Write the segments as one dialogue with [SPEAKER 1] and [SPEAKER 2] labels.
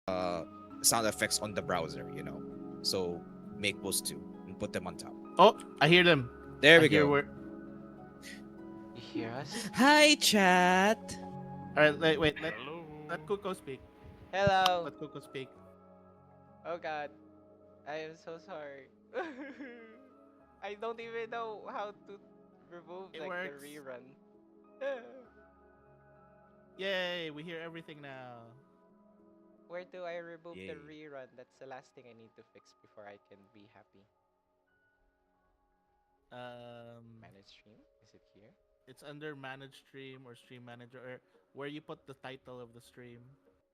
[SPEAKER 1] sound effects on the browser, So make those two and put them on top.
[SPEAKER 2] Oh, I hear them.
[SPEAKER 1] There
[SPEAKER 2] I
[SPEAKER 1] we
[SPEAKER 2] hear
[SPEAKER 1] go.
[SPEAKER 2] where.
[SPEAKER 3] You hear us?
[SPEAKER 1] Hi, chat.
[SPEAKER 2] All right, wait.
[SPEAKER 4] Hello.
[SPEAKER 2] Let Kuko speak.
[SPEAKER 3] Hello.
[SPEAKER 2] Let Kuko speak.
[SPEAKER 3] Oh God, I am so sorry. I don't even know how to remove
[SPEAKER 2] It
[SPEAKER 3] like the
[SPEAKER 2] works.
[SPEAKER 3] rerun.
[SPEAKER 2] Yay! We hear everything now.
[SPEAKER 3] Where do I remove the
[SPEAKER 1] Yay.
[SPEAKER 3] rerun? That's the last thing I need to fix before I can be happy. Manage stream? Is it here?
[SPEAKER 2] It's under manage stream or stream manager, or where you put the title of the stream.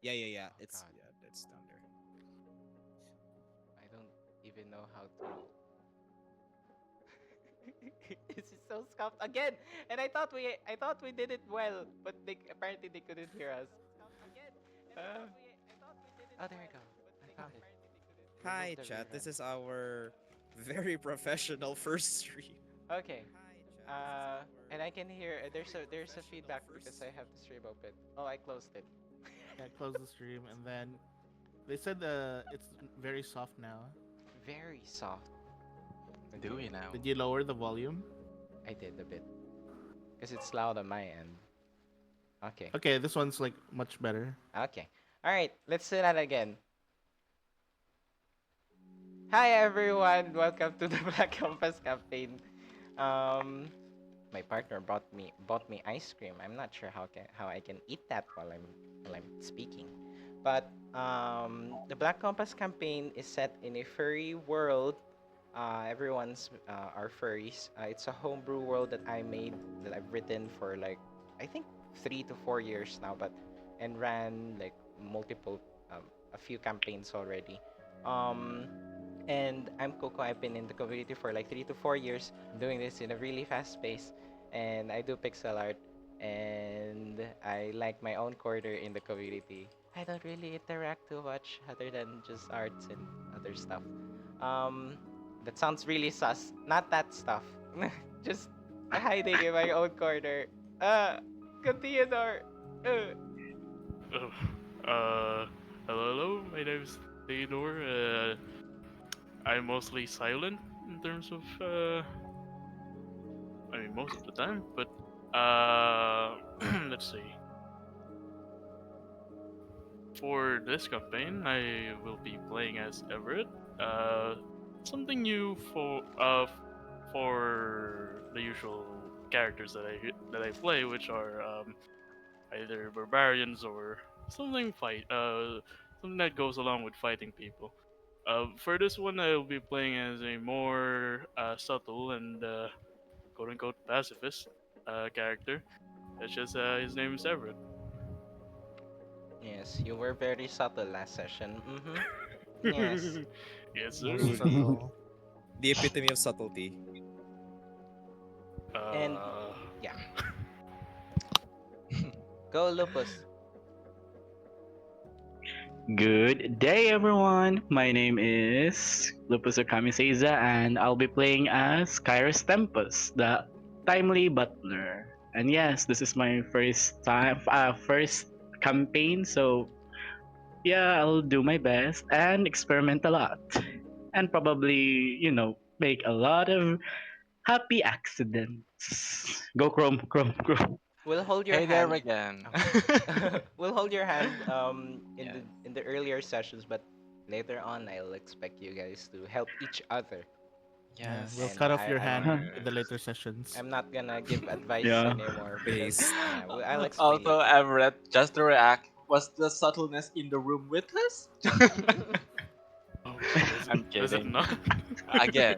[SPEAKER 1] Yeah.
[SPEAKER 3] Oh
[SPEAKER 1] It's
[SPEAKER 3] God,
[SPEAKER 1] that's down there.
[SPEAKER 3] I don't even know how to. This is so scuffed again, and I thought we did it well, but they apparently they couldn't hear us. Uh, oh, there we go. I found it. Remove
[SPEAKER 1] Hi,
[SPEAKER 3] the
[SPEAKER 1] chat. This
[SPEAKER 3] rerun.
[SPEAKER 1] is our very professional first stream.
[SPEAKER 3] Okay. And I can hear there's a feedback because I have the stream open. Oh, I closed it.
[SPEAKER 2] Yeah, close the stream, and then they said it's very soft now.
[SPEAKER 3] Very soft.
[SPEAKER 4] Do
[SPEAKER 3] Okay.
[SPEAKER 4] we now?
[SPEAKER 2] Did you lower the volume?
[SPEAKER 3] I did a bit because it's loud on my end. Okay.
[SPEAKER 2] Okay, this one's like much better.
[SPEAKER 3] Okay. All right. Let's do that again. Hi everyone. Welcome to the Black Compass campaign. Um, my partner bought me ice cream. I'm not sure how I can eat that while I'm speaking. But the Black Compass campaign is set in a furry world. Everyone's are furries. It's a homebrew world that I made that I've written for like I think 3 to 4 years now, but and ran like multiple a few campaigns already. Um, and I'm Coco. I've been in the community for like 3 to 4 years, doing this in a really fast pace, and I do pixel art, and I like my own corner in the community. I don't really interact too much other than just arts and other stuff. Um, that sounds really sus. Not that stuff. Just hiding in my own corner. Theodore.
[SPEAKER 4] Oh, hello. My name's Theodore. I'm mostly silent in terms of, most of the time. But let's see. For this campaign, I will be playing as Everett. Uh, Something new for the usual characters that I play, which are either barbarians or something that goes along with fighting people. For this one, I'll be playing as a more subtle and quote unquote pacifist character. It's just his name is Everett.
[SPEAKER 3] Yes, you were very subtle last session. Yes.
[SPEAKER 4] Yes, sir.
[SPEAKER 2] Most subtle.
[SPEAKER 1] The epitome of subtlety.
[SPEAKER 3] And
[SPEAKER 4] Uh,
[SPEAKER 3] yeah, go Lupus.
[SPEAKER 5] Good day, everyone. My name is Lupus Kamiseza, and I'll be playing as Kairos Tempus, the timely butler. And yes, this is my first campaign, so yeah, I'll do my best and experiment a lot, and probably, make a lot of happy accidents. Go Chrome, Chrome, Chrome.
[SPEAKER 3] We'll hold your
[SPEAKER 4] hey there
[SPEAKER 3] hand.
[SPEAKER 4] again.
[SPEAKER 3] We'll hold your hand in
[SPEAKER 4] Yeah.
[SPEAKER 3] the earlier sessions, but later on I'll expect you guys to help each other.
[SPEAKER 2] Yeah, we'll
[SPEAKER 4] Yes.
[SPEAKER 3] And
[SPEAKER 2] cut off your
[SPEAKER 3] I'm
[SPEAKER 2] hand
[SPEAKER 5] Huh.
[SPEAKER 2] in the later sessions.
[SPEAKER 3] I'm not gonna give advice
[SPEAKER 5] Yeah.
[SPEAKER 3] anymore because
[SPEAKER 1] Please.
[SPEAKER 3] yeah, I'll explain
[SPEAKER 6] Also,
[SPEAKER 3] later.
[SPEAKER 6] Everett, just to react, was the subtleness in the room with us?
[SPEAKER 4] Oh,
[SPEAKER 6] I'm
[SPEAKER 4] was it
[SPEAKER 6] kidding.
[SPEAKER 4] not?
[SPEAKER 6] Again.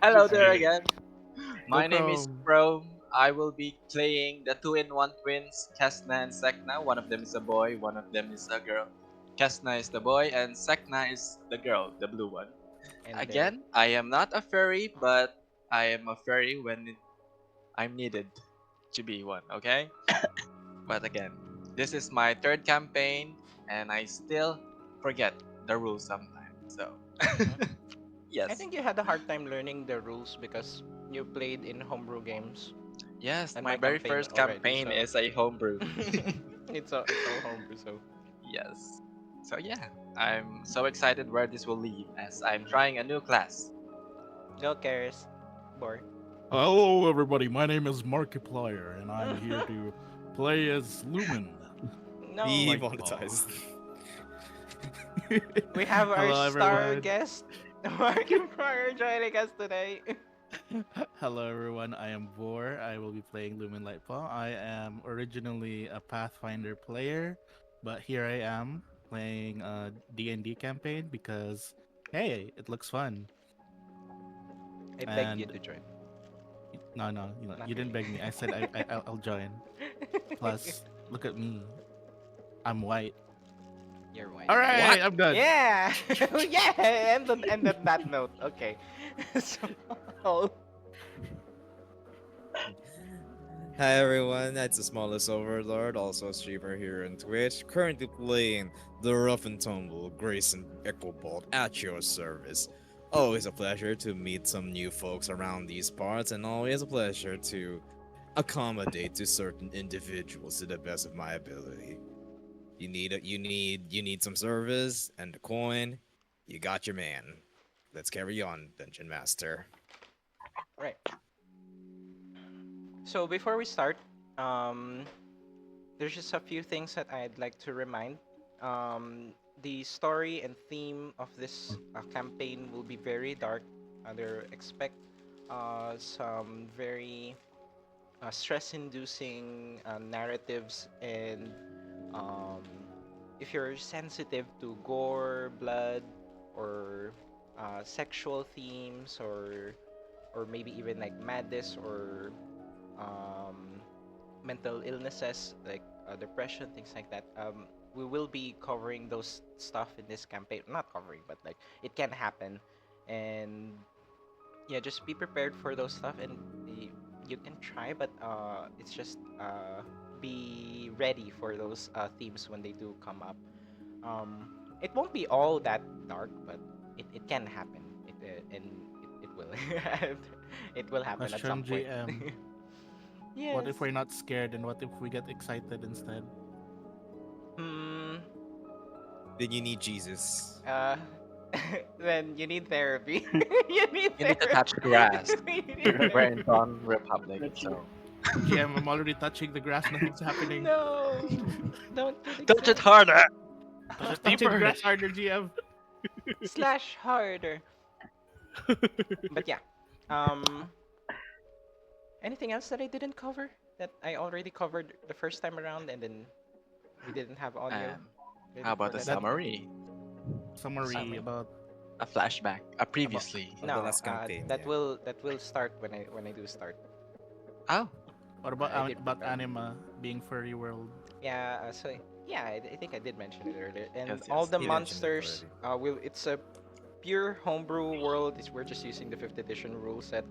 [SPEAKER 6] Hello
[SPEAKER 4] Just
[SPEAKER 6] there
[SPEAKER 4] kidding.
[SPEAKER 6] again.
[SPEAKER 2] Go
[SPEAKER 6] My name is
[SPEAKER 2] Chrome.
[SPEAKER 6] Krome. I will be playing the two-in-one twins, Kes'na and Sek'na. One of them is a boy, one of them is a girl. Kes'na is the boy, and Sek'na is the girl, the blue one.
[SPEAKER 3] And they're
[SPEAKER 6] Again, I am not a furry, but I am a furry when I'm needed to be one, okay? But again, this is my third campaign, and I still forget the rules sometimes. So,
[SPEAKER 3] Mhm. I
[SPEAKER 6] yes.
[SPEAKER 3] think you had a hard time learning the rules because you played in homebrew games
[SPEAKER 6] Yes,
[SPEAKER 3] and
[SPEAKER 6] my
[SPEAKER 3] my
[SPEAKER 6] very
[SPEAKER 3] campaign
[SPEAKER 6] first
[SPEAKER 3] already,
[SPEAKER 6] campaign
[SPEAKER 3] so
[SPEAKER 6] is a homebrew.
[SPEAKER 3] it's all homebrew, so
[SPEAKER 6] Yes. So yeah, I'm so excited where this will lead as I'm trying a new class.
[SPEAKER 3] Go, Keres. Bor.
[SPEAKER 2] Hello, everybody. My name is Markiplier, and I'm here to play as Lumen.
[SPEAKER 3] No.
[SPEAKER 2] Light Paw.
[SPEAKER 1] Demonetized.
[SPEAKER 3] We have our
[SPEAKER 2] Hello,
[SPEAKER 3] star
[SPEAKER 2] everyone.
[SPEAKER 3] guest, Markiplier, joining us today.
[SPEAKER 2] Hello, everyone. I am Vor. I will be playing Lumen Lightpaw. I am originally a Pathfinder player, but here I am playing a D&D campaign because, hey, it looks fun.
[SPEAKER 3] I begged you
[SPEAKER 2] And
[SPEAKER 3] to join.
[SPEAKER 2] no, no,
[SPEAKER 3] Not
[SPEAKER 2] you didn't
[SPEAKER 3] really.
[SPEAKER 2] beg me. I said I'll join. Plus, look at me. I'm white.
[SPEAKER 3] You're white.
[SPEAKER 2] All
[SPEAKER 1] What?
[SPEAKER 2] right, I'm done.
[SPEAKER 3] Yeah, yeah. And on that note, okay. So,
[SPEAKER 1] Hi everyone, it's the smallest overlord, also a streamer here on Twitch, currently playing the rough and tumble Grayson Ecuador at your service. Always a pleasure to meet some new folks around these parts, and always a pleasure to accommodate to certain individuals to the best of my ability. You need some service and a coin. You got your man. Let's carry on, Dungeon Master.
[SPEAKER 3] right. So before we start, um, there's just a few things that I'd like to remind. The story and theme of this campaign will be very dark. There expect some very stress-inducing narratives, and um, if you're sensitive to gore, blood, or sexual themes, or maybe even like madness or um, mental illnesses like depression, things like that. We will be covering those stuff in this campaign. Not covering, but like it can happen, and yeah, just be prepared for those stuff, and you can try, but it's just be ready for those themes when they do come up. It won't be all that dark, but it can happen. It will. It will happen at some
[SPEAKER 2] Question
[SPEAKER 3] point.
[SPEAKER 2] GM. What
[SPEAKER 3] Yes.
[SPEAKER 2] if we're not scared and what if we get excited instead?
[SPEAKER 3] Hmm.
[SPEAKER 1] Then you need Jesus.
[SPEAKER 3] Uh. Then you need therapy. You need
[SPEAKER 6] You need to touch
[SPEAKER 3] therapy.
[SPEAKER 6] grass.
[SPEAKER 3] You need
[SPEAKER 6] We're
[SPEAKER 3] therapy.
[SPEAKER 6] in Dawn Republic,
[SPEAKER 5] That's true.
[SPEAKER 6] so
[SPEAKER 2] GM, I'm already touching the grass. Nothing's happening.
[SPEAKER 3] No. Don't do the
[SPEAKER 6] touch it
[SPEAKER 3] grass.
[SPEAKER 6] harder.
[SPEAKER 4] Touch it
[SPEAKER 2] Touch it
[SPEAKER 4] deeper.
[SPEAKER 2] grass harder, GM.
[SPEAKER 3] Slash harder. But yeah. Um. Anything else that I didn't cover that I already covered the first time around, and then we didn't have audio
[SPEAKER 6] And
[SPEAKER 3] ready
[SPEAKER 6] how
[SPEAKER 3] for
[SPEAKER 6] about a
[SPEAKER 3] that?
[SPEAKER 6] summary?
[SPEAKER 2] Summary
[SPEAKER 3] Summary?
[SPEAKER 2] about
[SPEAKER 6] A flashback. A
[SPEAKER 2] about
[SPEAKER 6] previously.
[SPEAKER 1] Of the
[SPEAKER 3] No.
[SPEAKER 1] last campaign,
[SPEAKER 3] That
[SPEAKER 1] yeah.
[SPEAKER 3] will start when I do start.
[SPEAKER 6] Oh,
[SPEAKER 2] what about
[SPEAKER 3] I did
[SPEAKER 2] about
[SPEAKER 3] prepare.
[SPEAKER 2] anima being furry world?
[SPEAKER 3] Yeah. So yeah, I think I did mention it earlier. And
[SPEAKER 6] yes,
[SPEAKER 3] all
[SPEAKER 6] yes.
[SPEAKER 3] the
[SPEAKER 1] He mentioned it
[SPEAKER 3] monsters
[SPEAKER 1] already.
[SPEAKER 3] will. It's a pure homebrew world. We're just using the 5th edition rule set.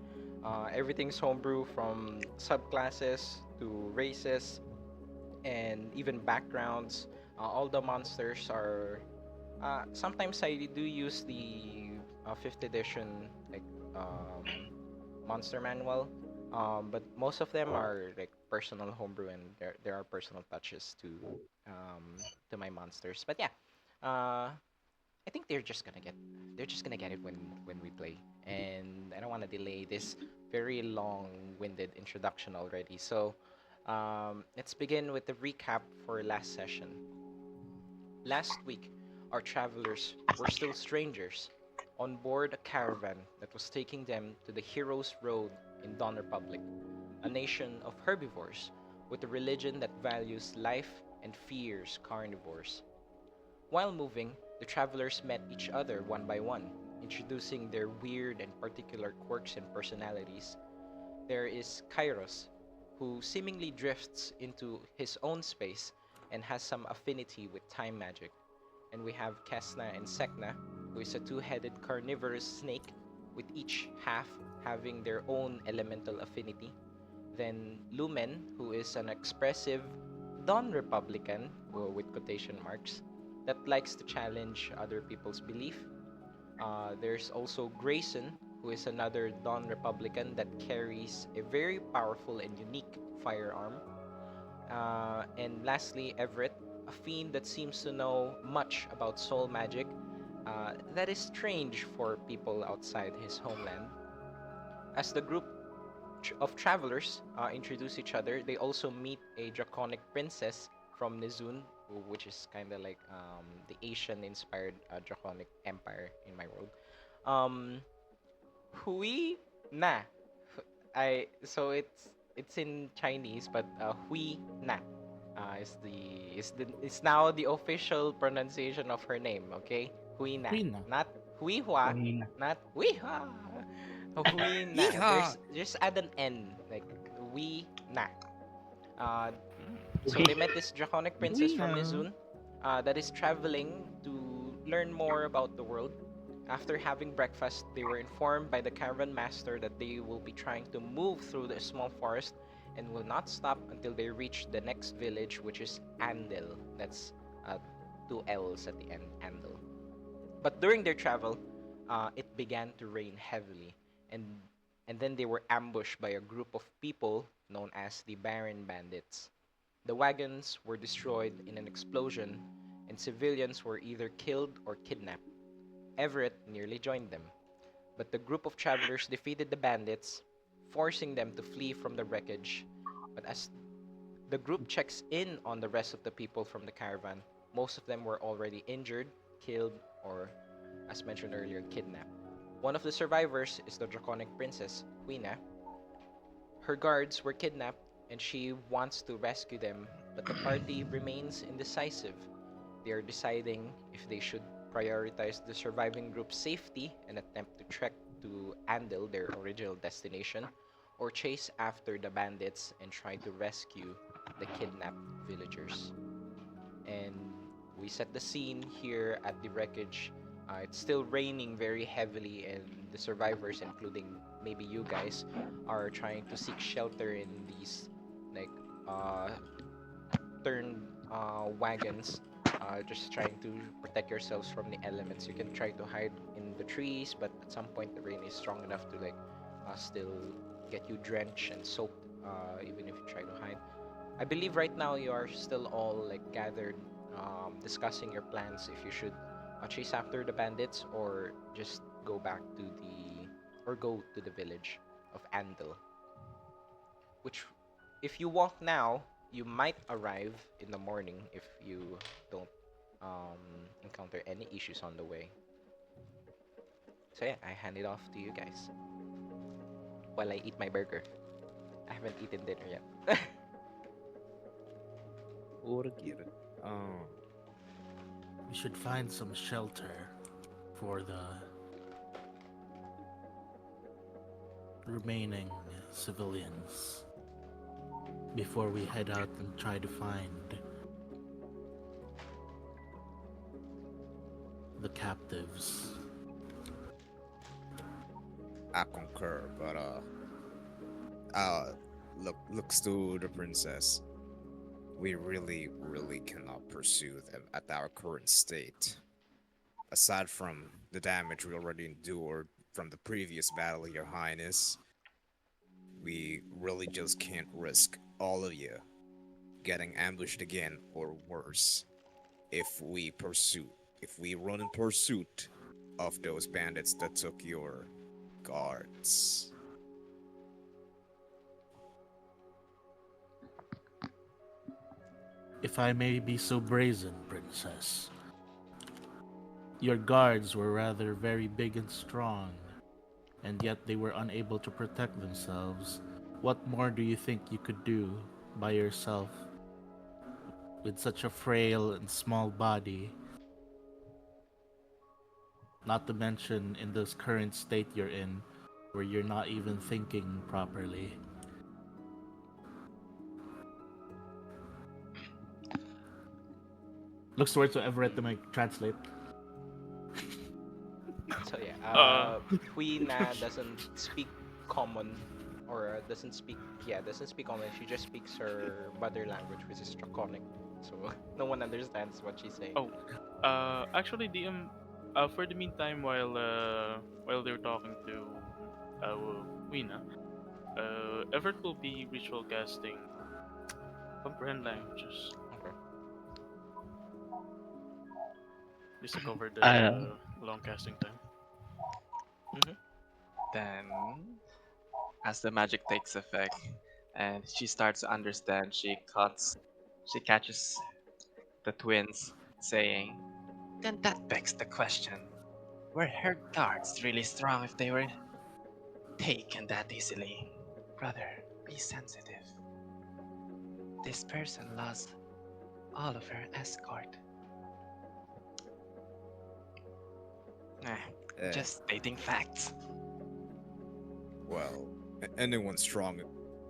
[SPEAKER 3] Everything's homebrew from subclasses to races and even backgrounds. All the monsters are. Sometimes I do use the 5th edition like um, monster manual, but most of them are like personal homebrew, and there are personal touches to my monsters. But yeah, I think they're just gonna get it when we play, and I don't want to delay this very long-winded introduction already. So let's begin with the recap for last session. Last week, our travelers were still strangers on board a caravan that was taking them to the Heroes Road in Dawn Republic, a nation of herbivores with a religion that values life and fears carnivores. While moving, the travelers met each other one by one, introducing their weird and particular quirks and personalities. There is Kairos, who seemingly drifts into his own space and has some affinity with time magic. And we have Kes'na and Sek'na, who is a two-headed carnivorous snake, with each half having their own elemental affinity. Then Lumen, who is an expressive Don-Republican, with quotation marks, that likes to challenge other people's belief. There's also Grayson, who is another Don Republican that carries a very powerful and unique firearm. And lastly, Everett, a fiend that seems to know much about soul magic. That is strange for people outside his homeland. As the group of travelers introduce each other, they also meet a draconic princess from Nizun, which is kind of like the Asian-inspired draconic empire in my world. Um, Hui Na. I so it's in Chinese, but Hui Na is now the official pronunciation of her name. Okay, Hui Na,
[SPEAKER 2] Queen.
[SPEAKER 3] not Hui Hua,
[SPEAKER 5] Queen.
[SPEAKER 3] not Hui Ha. Hui Na.
[SPEAKER 1] Yeehaw!
[SPEAKER 3] There's just add an N like Hui Na. Uh, so they
[SPEAKER 5] We
[SPEAKER 3] met this draconic princess from
[SPEAKER 2] Queen.
[SPEAKER 3] Nizun that is traveling to learn more about the world. After having breakfast, they were informed by the caravan master that they will be trying to move through the small forest and will not stop until they reach the next village, which is Andel. That's two L's at the end, Andel. But during their travel, it began to rain heavily, and then they were ambushed by a group of people known as the Baron Bandits. The wagons were destroyed in an explosion, and civilians were either killed or kidnapped. Everett nearly joined them, but the group of travelers defeated the bandits, forcing them to flee from the wreckage. But as the group checks in on the rest of the people from the caravan, most of them were already injured, killed, or, as mentioned earlier, kidnapped. One of the survivors is the draconic princess, Quina. Her guards were kidnapped and she wants to rescue them, but the party remains indecisive. They are deciding if they should prioritize the surviving group's safety and attempt to trek to Andel, their original destination, or chase after the bandits and try to rescue the kidnapped villagers. And we set the scene here at the wreckage. It's still raining very heavily, and the survivors, including maybe you guys, are trying to seek shelter in these like uh, turned wagons, just trying to protect yourselves from the elements. You can try to hide in the trees, but at some point the rain is strong enough to like still get you drenched and soaked, even if you try to hide. I believe right now you are still all like gathered, discussing your plans if you should chase after the bandits or just go back to the or go to the village of Andel, which if you walk now, you might arrive in the morning if you don't encounter any issues on the way. So yeah, I hand it off to you guys while I eat my burger. I haven't eaten dinner yet.
[SPEAKER 1] Urgir. Oh,
[SPEAKER 2] We should find some shelter for the remaining civilians before we head out and try to find the captives.
[SPEAKER 1] I concur, but uh, looks to the princess. We really cannot pursue them at our current state. Aside from the damage we already endured from the previous battle, Your Highness, we really just can't risk all of you getting ambushed again or worse if we pursue, if we run in pursuit of those bandits that took your guards.
[SPEAKER 2] If I may be so brazen, princess, your guards were rather very big and strong, and yet they were unable to protect themselves. What more do you think you could do by yourself with such a frail and small body? Not to mention in this current state you're in, where you're not even thinking properly. Looks towards to Everett to make translate.
[SPEAKER 3] So yeah,
[SPEAKER 4] Uh,
[SPEAKER 3] Huina doesn't speak common or doesn't speak common. She just speaks her mother language, which is Draconic. So no one understands what she's saying.
[SPEAKER 4] oh, actually, DM, for the meantime, while they're talking to Wina, Everett will be ritual casting Comprehend languages.
[SPEAKER 3] Okay.
[SPEAKER 4] At least to cover
[SPEAKER 5] Uh,
[SPEAKER 4] the long casting time.
[SPEAKER 3] Mm-hmm.
[SPEAKER 6] Then, as the magic takes effect and she starts to understand, she catches the twins saying, then that begs the question, were her guards really strong if they were taken that easily? Brother, be sensitive. This person lost all of her escort.
[SPEAKER 1] Eh,
[SPEAKER 6] Just stating facts.
[SPEAKER 1] well, anyone strong,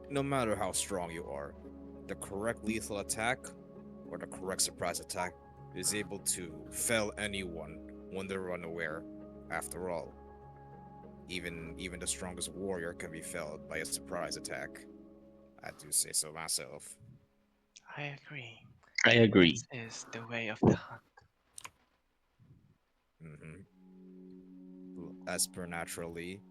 [SPEAKER 1] no matter how strong you are, the correct lethal attack or the correct surprise attack is able to fell anyone when they're unaware. After all, even the strongest warrior can be felled by a surprise attack. I do say so myself.
[SPEAKER 6] I agree.
[SPEAKER 5] I agree.
[SPEAKER 6] This is the way of the hunt.
[SPEAKER 1] hmm As per naturally,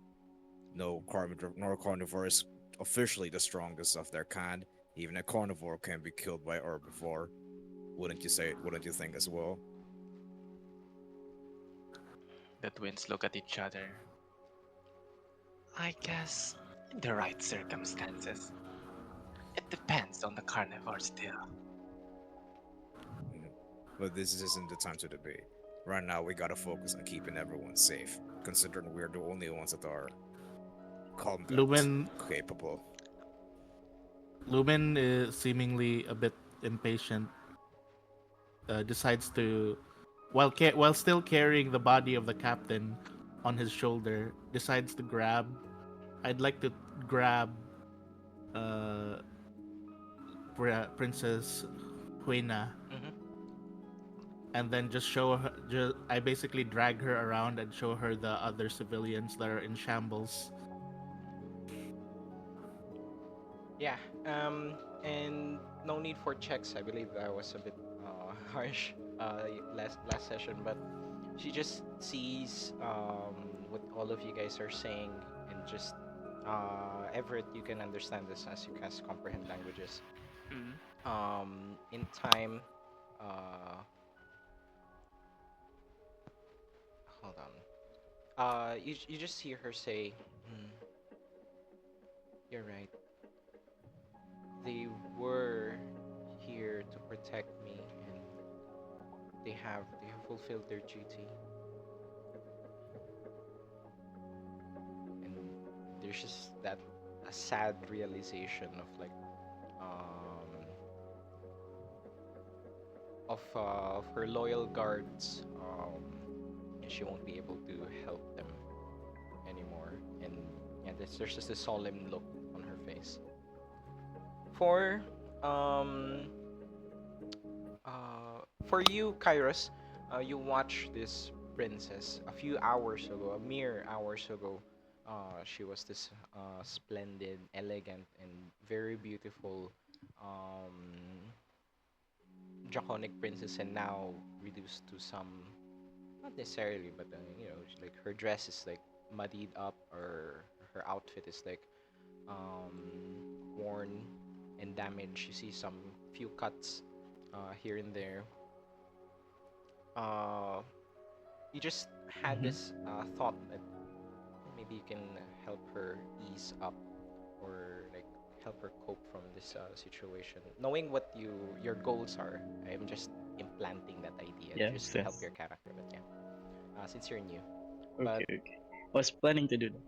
[SPEAKER 1] no carnivore is officially the strongest of their kind. Even a carnivore can be killed by herbivore. Wouldn't you say? Wouldn't you think as well?
[SPEAKER 6] The twins look at each other. I guess in the right circumstances. It depends on the carnivore still.
[SPEAKER 1] Mhm. But this isn't the time to debate. Right now, we gotta focus on keeping everyone safe, considering we're the only ones that are combat
[SPEAKER 2] Lumen
[SPEAKER 1] capable.
[SPEAKER 2] Lumen is seemingly a bit impatient. Decides to, while still carrying the body of the captain on his shoulder, decides to grab. I'd like to grab uh, Princess Huena
[SPEAKER 3] Mm-hmm.
[SPEAKER 2] and then just show her. I basically drag her around and show her the other civilians that are in shambles.
[SPEAKER 3] Yeah. And no need for checks. I believe that was a bit harsh last session, but she just sees what all of you guys are saying, and just Everett, you can understand this as you cast comprehend languages.
[SPEAKER 4] Mm-hmm.
[SPEAKER 3] In time, uh, hold on. You just hear her say, "Hmm, you're right. They were here to protect me, and they have fulfilled their duty." And there's just that a sad realization of like um of her loyal guards, and she won't be able to help them anymore. And yeah, there's just a solemn look on her face. For um for you, Kairos, you watch this princess a few hours ago, a mere hours ago. She was this splendid, elegant, and very beautiful um, draconic princess, and now reduced to some, not necessarily, but like her dress is like muddied up, or her outfit is like um, worn and damaged. You see some few cuts here and there. uh, you just had
[SPEAKER 5] Mhm.
[SPEAKER 3] this thought that maybe you can help her ease up, or like help her cope from this situation, knowing what your goals are. I'm just implanting that idea
[SPEAKER 5] Yes,
[SPEAKER 3] just to help
[SPEAKER 5] yes.
[SPEAKER 3] your character, but yeah, since you're new.
[SPEAKER 5] Okay,
[SPEAKER 3] But
[SPEAKER 5] okay. I was planning to do that.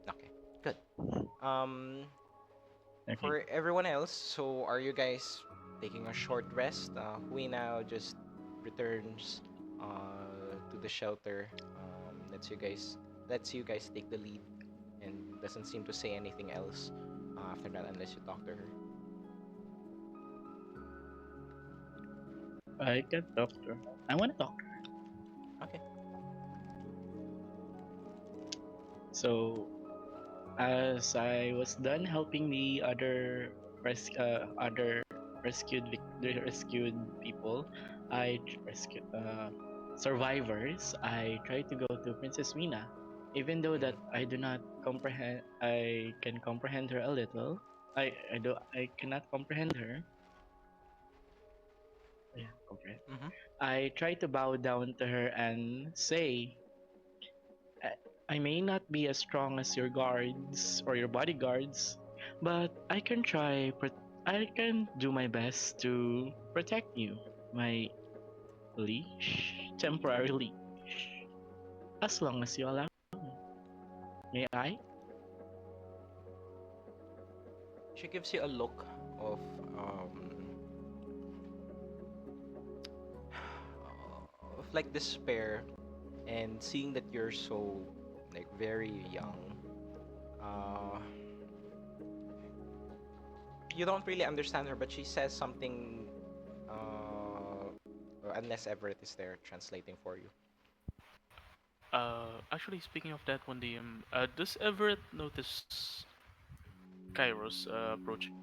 [SPEAKER 3] okay, good. um
[SPEAKER 5] Okay.
[SPEAKER 3] for everyone else, so are you guys taking a short rest? We now just returns to the shelter, lets you guys take the lead, and doesn't seem to say anything else after that, unless you talk to her.
[SPEAKER 5] I can talk to her. I want to talk to her.
[SPEAKER 3] Okay.
[SPEAKER 5] So, as I was done helping the other the rescued people, rescued survivors. I tried to go to Princess Mina, even though that
[SPEAKER 3] Mm-hmm.
[SPEAKER 5] I do not comprehend. I can comprehend her a little. I cannot comprehend her. Yeah, okay.
[SPEAKER 3] Mm-hmm.
[SPEAKER 5] I try to bow down to her and say, "I I may not be as strong as your guards or your bodyguards, but I can do my best to protect you, my temporary leash, as long as you allow me. May I?"
[SPEAKER 3] She gives you a look of like despair, and seeing that you're so like very young. Uh, you don't really understand her, but she says something. Unless Everett is there translating for you.
[SPEAKER 4] Actually, speaking of that one, DM, does Everett notice Kairos approaching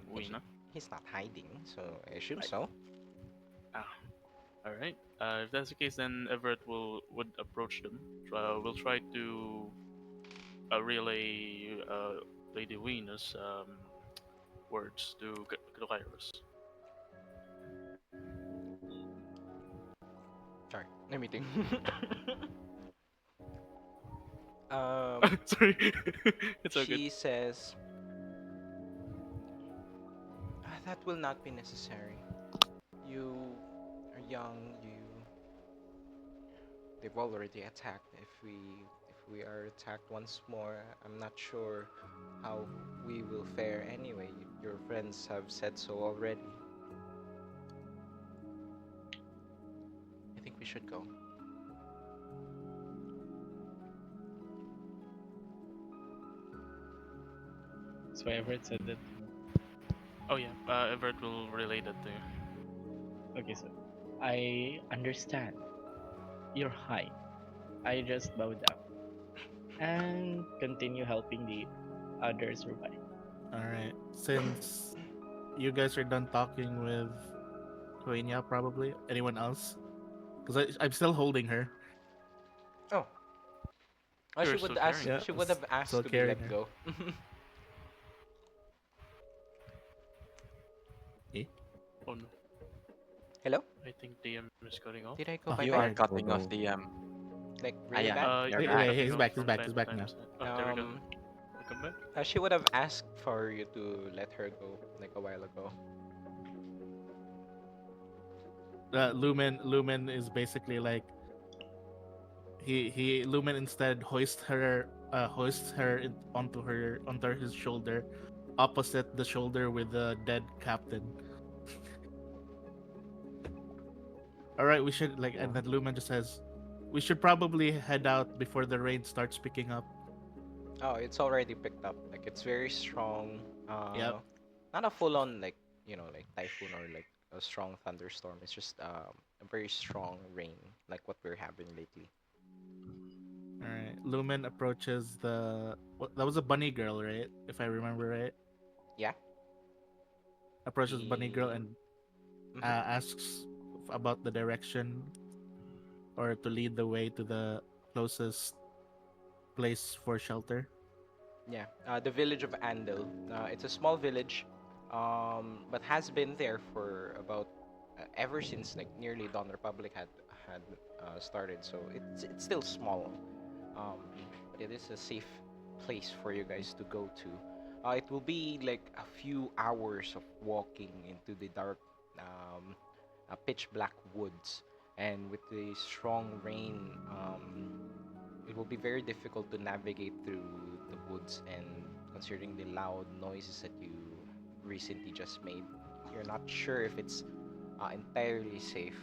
[SPEAKER 4] Wina?
[SPEAKER 3] Yeah, he's not hiding, so I assume
[SPEAKER 5] Right.
[SPEAKER 3] so.
[SPEAKER 4] Ah, all right. If that's the case, then Everett would approach them. We'll try to relay Lady Wina's words to Kairos.
[SPEAKER 3] Sorry, let me think. um,
[SPEAKER 4] Sorry, it's all good.
[SPEAKER 3] she says that will not be necessary. You are young. They've already attacked. If we are attacked once more, I'm not sure how we will fare anyway. Your friends have said so already. I think we should go.
[SPEAKER 5] So Everett said that.
[SPEAKER 4] Oh yeah, Everett will relay that to you.
[SPEAKER 5] Okay, so I understand. You're high. I just bow down and continue helping the others survive.
[SPEAKER 2] All right. Since you guys are done talking with Quenya, probably anyone else? Because I'm still holding her.
[SPEAKER 3] Oh, she
[SPEAKER 4] You're still
[SPEAKER 3] would
[SPEAKER 4] carrying
[SPEAKER 3] ask.
[SPEAKER 4] her.
[SPEAKER 2] Yeah,
[SPEAKER 3] She would have asked
[SPEAKER 2] still
[SPEAKER 3] to be
[SPEAKER 2] carrying
[SPEAKER 3] let
[SPEAKER 2] her.
[SPEAKER 3] go.
[SPEAKER 2] Eh?
[SPEAKER 4] Oh no,
[SPEAKER 3] Hello?
[SPEAKER 4] I think DM is cutting off.
[SPEAKER 3] Did I go
[SPEAKER 2] Oh,
[SPEAKER 3] bye
[SPEAKER 6] You
[SPEAKER 3] bye?
[SPEAKER 6] are
[SPEAKER 2] alright.
[SPEAKER 6] cutting off
[SPEAKER 1] Oh,
[SPEAKER 6] the
[SPEAKER 3] Like
[SPEAKER 6] Ah,
[SPEAKER 3] really
[SPEAKER 6] yeah,
[SPEAKER 3] bad?
[SPEAKER 6] you're
[SPEAKER 2] Wait,
[SPEAKER 6] back.
[SPEAKER 2] wait,
[SPEAKER 4] Cutting
[SPEAKER 2] he's
[SPEAKER 4] off
[SPEAKER 2] back. He's
[SPEAKER 4] from
[SPEAKER 2] back.
[SPEAKER 4] time
[SPEAKER 2] He's
[SPEAKER 4] to
[SPEAKER 2] back
[SPEAKER 4] time.
[SPEAKER 2] now.
[SPEAKER 4] Oh, there we go.
[SPEAKER 3] Um,
[SPEAKER 4] Welcome back.
[SPEAKER 3] she would have asked for you to let her go like a while ago.
[SPEAKER 2] Lumen is basically like Lumen instead hoists her onto his shoulder, opposite the shoulder with the dead captain. All right, we should like, and then Lumen just says, we should probably head out before the rain starts picking up.
[SPEAKER 3] Oh, it's already picked up. Like it's very strong.
[SPEAKER 2] Yep.
[SPEAKER 3] Not a full-on like like typhoon or like a strong thunderstorm. It's just a very strong rain like what we're having lately.
[SPEAKER 2] All right. Lumen approaches that was a bunny girl, right? If I remember right.
[SPEAKER 3] Yeah.
[SPEAKER 2] Approaches bunny girl
[SPEAKER 3] The
[SPEAKER 2] and
[SPEAKER 3] mhm.
[SPEAKER 2] asks about the direction or to lead the way to the closest place for shelter.
[SPEAKER 3] Yeah, the village of Andel. It's a small village, but has been there for about ever since like nearly Dawn Republic had started. So it's still small, um, but it is a safe place for you guys to go to. It will be like a few hours of walking into the dark, um, pitch black woods, and with the strong rain. It will be very difficult to navigate through the woods, and considering the loud noises that you recently just made, you're not sure if it's entirely safe.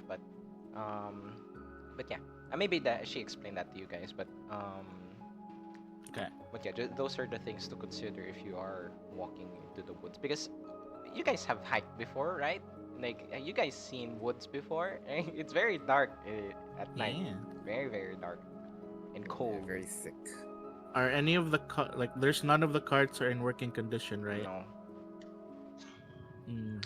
[SPEAKER 3] Um, but yeah, maybe that she explained that to you guys.
[SPEAKER 2] Okay.
[SPEAKER 3] But yeah, those are the things to consider if you are walking into the woods, because you guys have hiked before, right? Like you guys seen woods before? It's very dark at night,
[SPEAKER 2] Yeah.
[SPEAKER 3] very dark and
[SPEAKER 1] yeah,
[SPEAKER 3] cold.
[SPEAKER 1] very thick.
[SPEAKER 2] Are any of the like? There's none of the carts are in working condition, right?
[SPEAKER 3] No.
[SPEAKER 2] Mm.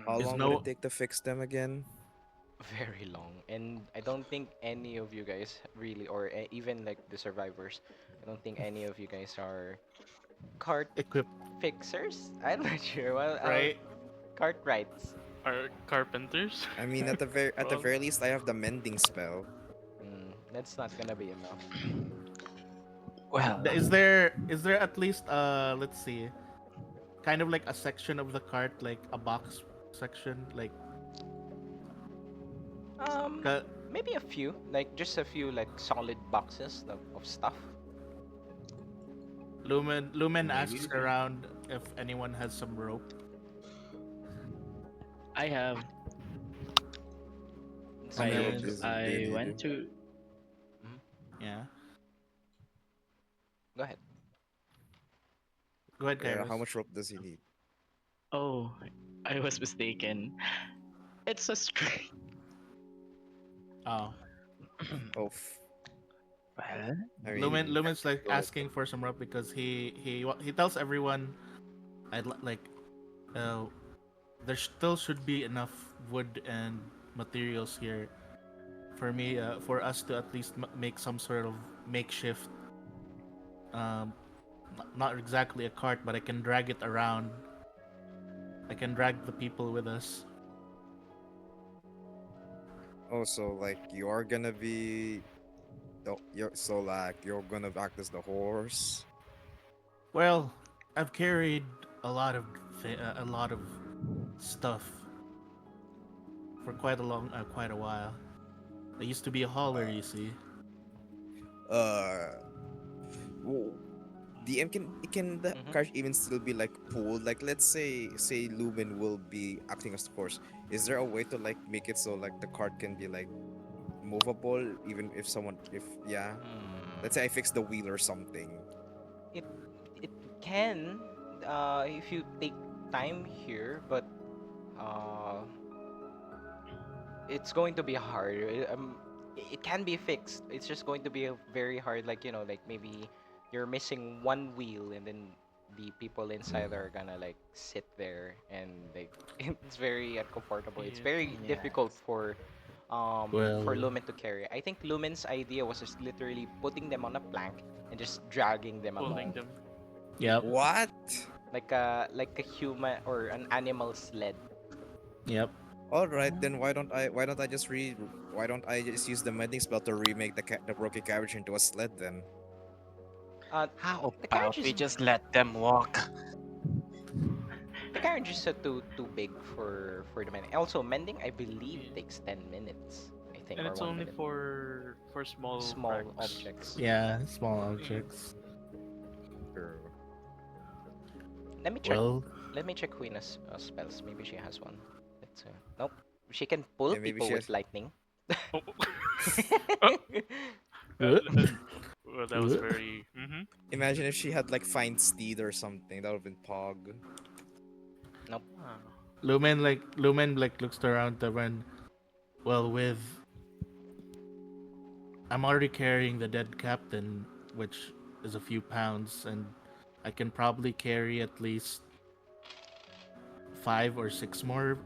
[SPEAKER 1] How
[SPEAKER 2] Is
[SPEAKER 1] long would
[SPEAKER 2] no
[SPEAKER 1] it take to fix them again?
[SPEAKER 3] Very long, and I don't think any of you guys really, or even like the survivors, I don't think any of you guys are cart
[SPEAKER 2] equipped,
[SPEAKER 3] fixers. I'm not sure. Well,
[SPEAKER 2] right?
[SPEAKER 3] Cartwrights.
[SPEAKER 4] Are carpenters?
[SPEAKER 1] I mean, at the
[SPEAKER 4] Well,
[SPEAKER 1] very least, I have the mending spell.
[SPEAKER 3] That's not gonna be enough.
[SPEAKER 6] Well,
[SPEAKER 2] Is there at least let's see, kind of like a section of the cart, like a box section, like
[SPEAKER 3] Um,
[SPEAKER 2] ca-
[SPEAKER 3] maybe a few, like just a few, like solid boxes of stuff.
[SPEAKER 2] Lumen
[SPEAKER 5] Maybe
[SPEAKER 2] asks
[SPEAKER 5] we can.
[SPEAKER 2] around if anyone has some rope.
[SPEAKER 5] I have
[SPEAKER 1] How
[SPEAKER 3] Some
[SPEAKER 2] And
[SPEAKER 1] many
[SPEAKER 3] rope.
[SPEAKER 1] rope
[SPEAKER 2] then
[SPEAKER 1] do you
[SPEAKER 5] I
[SPEAKER 1] need?
[SPEAKER 5] went to.
[SPEAKER 3] Mhm.
[SPEAKER 2] yeah,
[SPEAKER 3] Go ahead.
[SPEAKER 2] go ahead,
[SPEAKER 1] Yeah, how
[SPEAKER 2] Kairos.
[SPEAKER 1] much rope does he need?
[SPEAKER 5] Oh, I was mistaken. It's a string.
[SPEAKER 2] Oh,
[SPEAKER 1] Oh,
[SPEAKER 6] well,
[SPEAKER 1] I
[SPEAKER 2] Lumen
[SPEAKER 1] mean,
[SPEAKER 2] Lumen's like
[SPEAKER 6] good.
[SPEAKER 2] asking for some rope because he tells everyone like uh there still should be enough wood and materials here for me for us to at least make some sort of makeshift, um not exactly a cart, but I can drag it around. I can drag the people with us.
[SPEAKER 1] also like you're gonna be, you're so like you're gonna act as the horse.
[SPEAKER 2] Well, I've carried a lot of a lot of stuff for quite a while. I used to be a hauler, you see.
[SPEAKER 1] Uh, w- DM, can the
[SPEAKER 3] Mm-hmm.
[SPEAKER 1] card even still be like pulled? Like, let's say Lumen will be acting as the horse. Is there a way to like make it so like the card can be like movable, even if someone, if yeah, let's say I fix the wheel or something.
[SPEAKER 3] It it can, if you take time here, but uh, it's going to be hard. It can be fixed. It's just going to be a very hard. Like like maybe you're missing one wheel, and then the people inside are gonna like sit there, and like it's very uncomfortable. It's
[SPEAKER 4] yeah.
[SPEAKER 3] very difficult
[SPEAKER 6] Yes.
[SPEAKER 3] for
[SPEAKER 2] Well,
[SPEAKER 3] Lumen to carry. I think Lumen's idea was just literally putting them on a plank and just dragging them
[SPEAKER 4] Pulling
[SPEAKER 3] along,
[SPEAKER 4] them.
[SPEAKER 2] yep,
[SPEAKER 1] What?
[SPEAKER 3] like a human or an animal sled.
[SPEAKER 2] yep.
[SPEAKER 1] All right, then why don't I just use the mending spell to remake the broken carriage into a sled then?
[SPEAKER 3] Uh,
[SPEAKER 6] How
[SPEAKER 3] the
[SPEAKER 6] about
[SPEAKER 3] carriage
[SPEAKER 6] we
[SPEAKER 3] is
[SPEAKER 6] just let them walk?
[SPEAKER 3] The carriage is too big for the mending. Also, mending I believe
[SPEAKER 4] Yeah.
[SPEAKER 3] takes 10 minutes. I think,
[SPEAKER 4] And
[SPEAKER 3] or
[SPEAKER 4] it's
[SPEAKER 3] one
[SPEAKER 4] only
[SPEAKER 3] minute.
[SPEAKER 4] for small
[SPEAKER 3] Small
[SPEAKER 4] cracks.
[SPEAKER 3] objects.
[SPEAKER 2] Yeah, small
[SPEAKER 4] Yeah.
[SPEAKER 2] objects.
[SPEAKER 1] Sure.
[SPEAKER 3] Let me check.
[SPEAKER 2] Well,
[SPEAKER 3] Let me check Queen's spells. Maybe she has one. Let's. Nope. She can pull
[SPEAKER 1] Yeah, maybe
[SPEAKER 3] people
[SPEAKER 1] she
[SPEAKER 3] with
[SPEAKER 1] has.
[SPEAKER 3] lightning.
[SPEAKER 4] Oh. Oh,
[SPEAKER 2] uh,
[SPEAKER 4] uh, uh, well, that was
[SPEAKER 2] uh.
[SPEAKER 4] very.
[SPEAKER 1] Imagine if she had like find steed or something. That would have been pog.
[SPEAKER 3] Nope.
[SPEAKER 4] Ah,
[SPEAKER 2] Lumen looks around the run. Well, with I'm already carrying the dead captain, which is a few pounds, and I can probably carry at least 5 or 6 more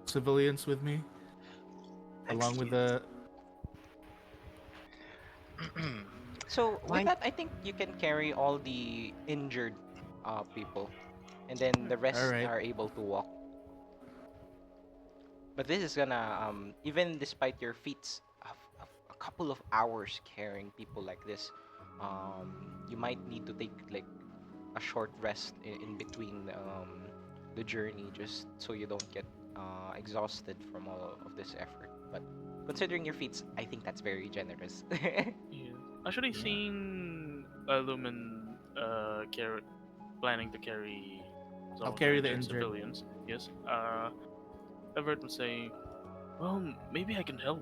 [SPEAKER 2] civilians with me, along with
[SPEAKER 6] Excuse.
[SPEAKER 2] the.
[SPEAKER 3] So with
[SPEAKER 6] Why?
[SPEAKER 3] that, I think you can carry all the injured people, and then the
[SPEAKER 2] All
[SPEAKER 3] rest
[SPEAKER 2] right.
[SPEAKER 3] are able to walk. But this is gonna even despite your feats a couple of hours carrying people like this, you might need to take like a short rest in between the journey just so you don't get exhausted from all of this effort. But considering your feats, I think that's very generous.
[SPEAKER 4] yeah. Actually,
[SPEAKER 2] Yeah.
[SPEAKER 4] seen Lumen planning to carry some
[SPEAKER 2] I'll
[SPEAKER 4] of the
[SPEAKER 2] carry the
[SPEAKER 4] injured
[SPEAKER 2] injured.
[SPEAKER 4] civilians. Yes. Everett was saying, well, maybe I can help.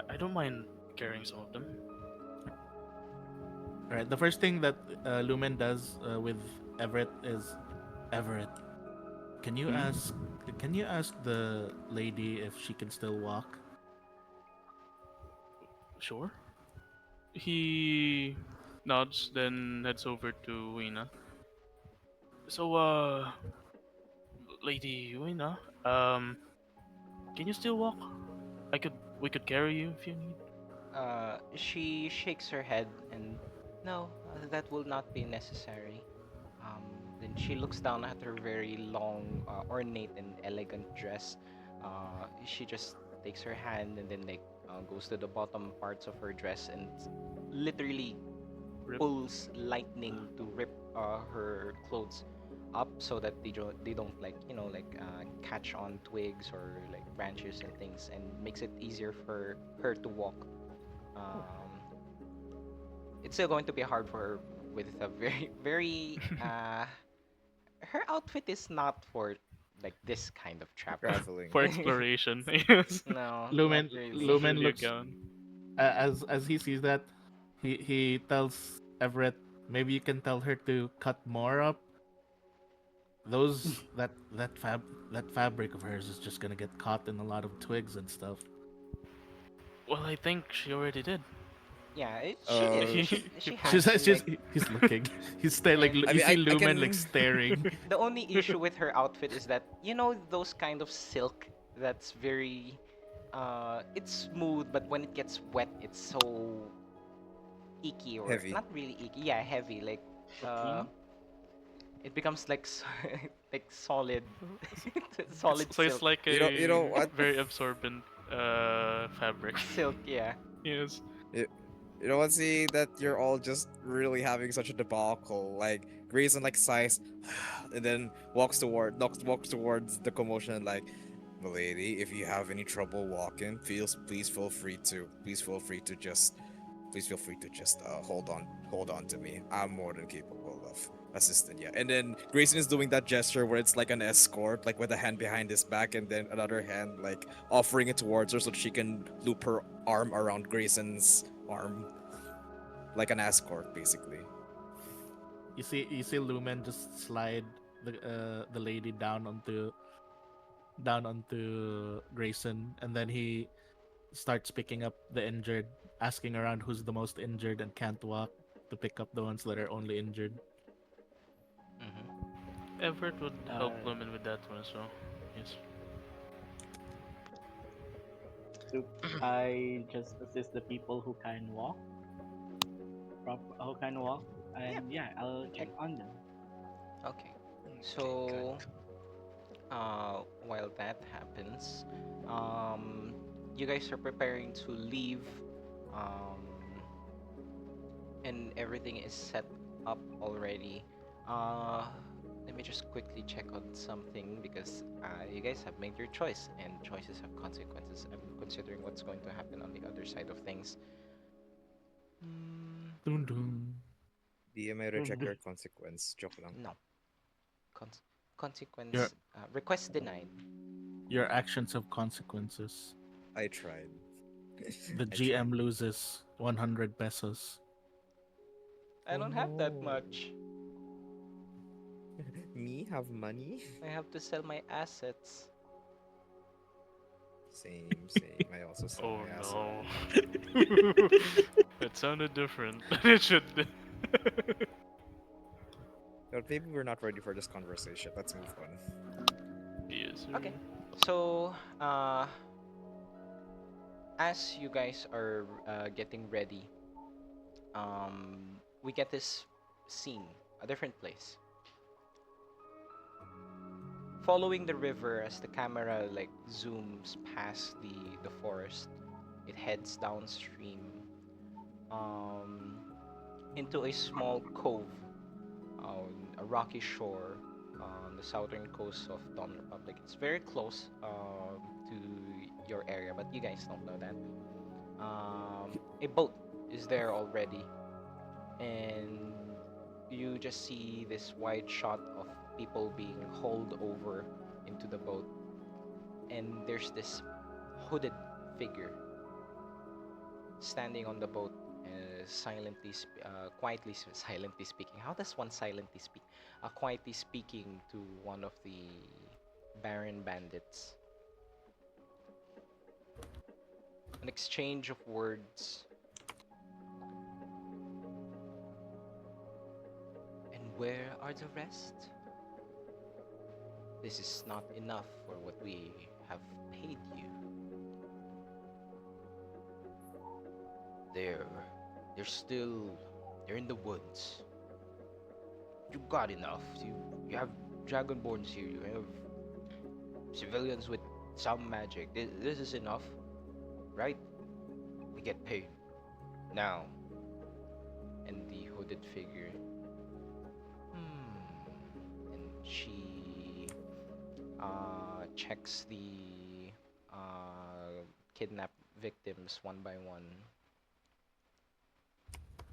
[SPEAKER 4] I don't mind carrying some of them.
[SPEAKER 2] All right. The first thing that Lumen does with Everett is, Everett, can you
[SPEAKER 5] Hmm?
[SPEAKER 2] ask can you ask the lady if she can still walk?
[SPEAKER 4] Sure. He nods, then heads over to Wina. So, Lady Wina, can you still walk? We could carry you if you need.
[SPEAKER 3] She shakes her head and no, that will not be necessary. Then she looks down at her very long, ornate and elegant dress. She just takes her hand and then like goes to the bottom parts of her dress and literally
[SPEAKER 4] Rip.
[SPEAKER 3] pulls lightning to rip her clothes up so that they don't like catch on twigs or like branches and things, and makes it easier for her to walk. Um, it's still going to be hard for her with a very very her outfit is not for like this kind of travel.
[SPEAKER 1] Traveling.
[SPEAKER 4] For exploration. Yes.
[SPEAKER 3] No, not
[SPEAKER 2] Lumen
[SPEAKER 4] It's
[SPEAKER 3] really.
[SPEAKER 4] not
[SPEAKER 2] Lumen
[SPEAKER 4] really a
[SPEAKER 2] looks
[SPEAKER 4] gown.
[SPEAKER 2] as he sees that, he tells Everett, maybe you can tell her to cut more up. Those that fabric of hers is just gonna get caught in a lot of twigs and stuff.
[SPEAKER 4] Well, I think she already did.
[SPEAKER 3] Yeah, she did.
[SPEAKER 1] Uh,
[SPEAKER 3] She
[SPEAKER 4] He
[SPEAKER 3] she
[SPEAKER 2] She's
[SPEAKER 3] has,
[SPEAKER 4] promised.
[SPEAKER 3] and
[SPEAKER 2] just
[SPEAKER 3] like
[SPEAKER 2] he's looking. He's staring like
[SPEAKER 3] and
[SPEAKER 1] I
[SPEAKER 2] you
[SPEAKER 1] mean,
[SPEAKER 2] see
[SPEAKER 1] I
[SPEAKER 2] Lumen like
[SPEAKER 1] can.
[SPEAKER 2] staring.
[SPEAKER 3] the only issue with her outfit is that those kind of silk that's very it's smooth, but when it gets wet it's so icky, or
[SPEAKER 1] Heavy.
[SPEAKER 3] not really icky, yeah, heavy, like uh
[SPEAKER 5] Okay.
[SPEAKER 3] it becomes like like solid
[SPEAKER 4] So
[SPEAKER 3] solid
[SPEAKER 4] so it's
[SPEAKER 3] silk.
[SPEAKER 4] like
[SPEAKER 1] You know
[SPEAKER 4] a
[SPEAKER 1] what?
[SPEAKER 4] very absorbent fabric.
[SPEAKER 3] Silk, yeah.
[SPEAKER 4] Yes.
[SPEAKER 1] You, you know what? See that you're all just really having such a debacle. Like Grayson like sighs, and then walks towards the commotion like, "Milady, if you have any trouble walking, please feel free to just hold on to me. I'm more than capable of assisting you." And then Grayson is doing that gesture where it's like an escort, like with a hand behind his back and then another hand like offering it towards her so that she can loop her arm around Grayson's arm, like an escort, basically.
[SPEAKER 2] You see Lumen just slide the lady down onto Grayson, and then he starts picking up the injured, asking around who's the most injured and can't walk to pick up the ones that are only injured.
[SPEAKER 3] Hmm.
[SPEAKER 4] Everett would help
[SPEAKER 5] Uh,
[SPEAKER 4] Lumen with that one as well. Yes.
[SPEAKER 5] so I just assist the people who can walk, who can walk,
[SPEAKER 3] Yeah,
[SPEAKER 5] and yeah, I'll
[SPEAKER 3] you
[SPEAKER 5] check
[SPEAKER 3] can.
[SPEAKER 5] on them.
[SPEAKER 3] Okay,
[SPEAKER 6] Okay, good.
[SPEAKER 3] so while that happens, um you guys are preparing to leave, um and everything is set up already. Uh, Let me just quickly check on something because you guys have made your choice, and choices have consequences. I'm considering what's going to happen on the other side of things. Mm,
[SPEAKER 2] Dun dun.
[SPEAKER 1] DM may reject your consequence. Joke lang.
[SPEAKER 3] no, Cons-
[SPEAKER 2] Your
[SPEAKER 3] consequence request denied.
[SPEAKER 2] your actions have consequences.
[SPEAKER 1] I tried.
[SPEAKER 2] The
[SPEAKER 1] I tried.
[SPEAKER 2] GM loses 100 pesos.
[SPEAKER 3] I
[SPEAKER 1] Oh
[SPEAKER 3] don't have that
[SPEAKER 1] no.
[SPEAKER 3] much.
[SPEAKER 1] Me have money?
[SPEAKER 3] I have to sell my assets.
[SPEAKER 1] Same, same. I also sell
[SPEAKER 4] Oh
[SPEAKER 1] my asset.
[SPEAKER 4] no. That sounded different than it should.
[SPEAKER 1] But maybe we're not ready for this conversation. Let's move on.
[SPEAKER 4] Yes, sir.
[SPEAKER 3] Okay, so as you guys are getting ready, we get this scene, a different place. Following the river as the camera like zooms past the forest, it heads downstream, um, into a small cove on a rocky shore on the southern coast of Dawn Republic. It's very close to your area, but you guys don't know that. A boat is there already, and you just see this wide shot of people being hauled over into the boat, and there's this hooded figure standing on the boat, silently speaking. How does one silently speak? Quietly speaking to one of the Baron bandits. An exchange of words. And where are the rest? This is not enough for what we have paid you. They're they're still they're in the woods. You got enough. You have dragonborns here. You have civilians with some magic. This is enough, right? We get paid now. And the hooded figure, and she checks the kidnapped victims one by one.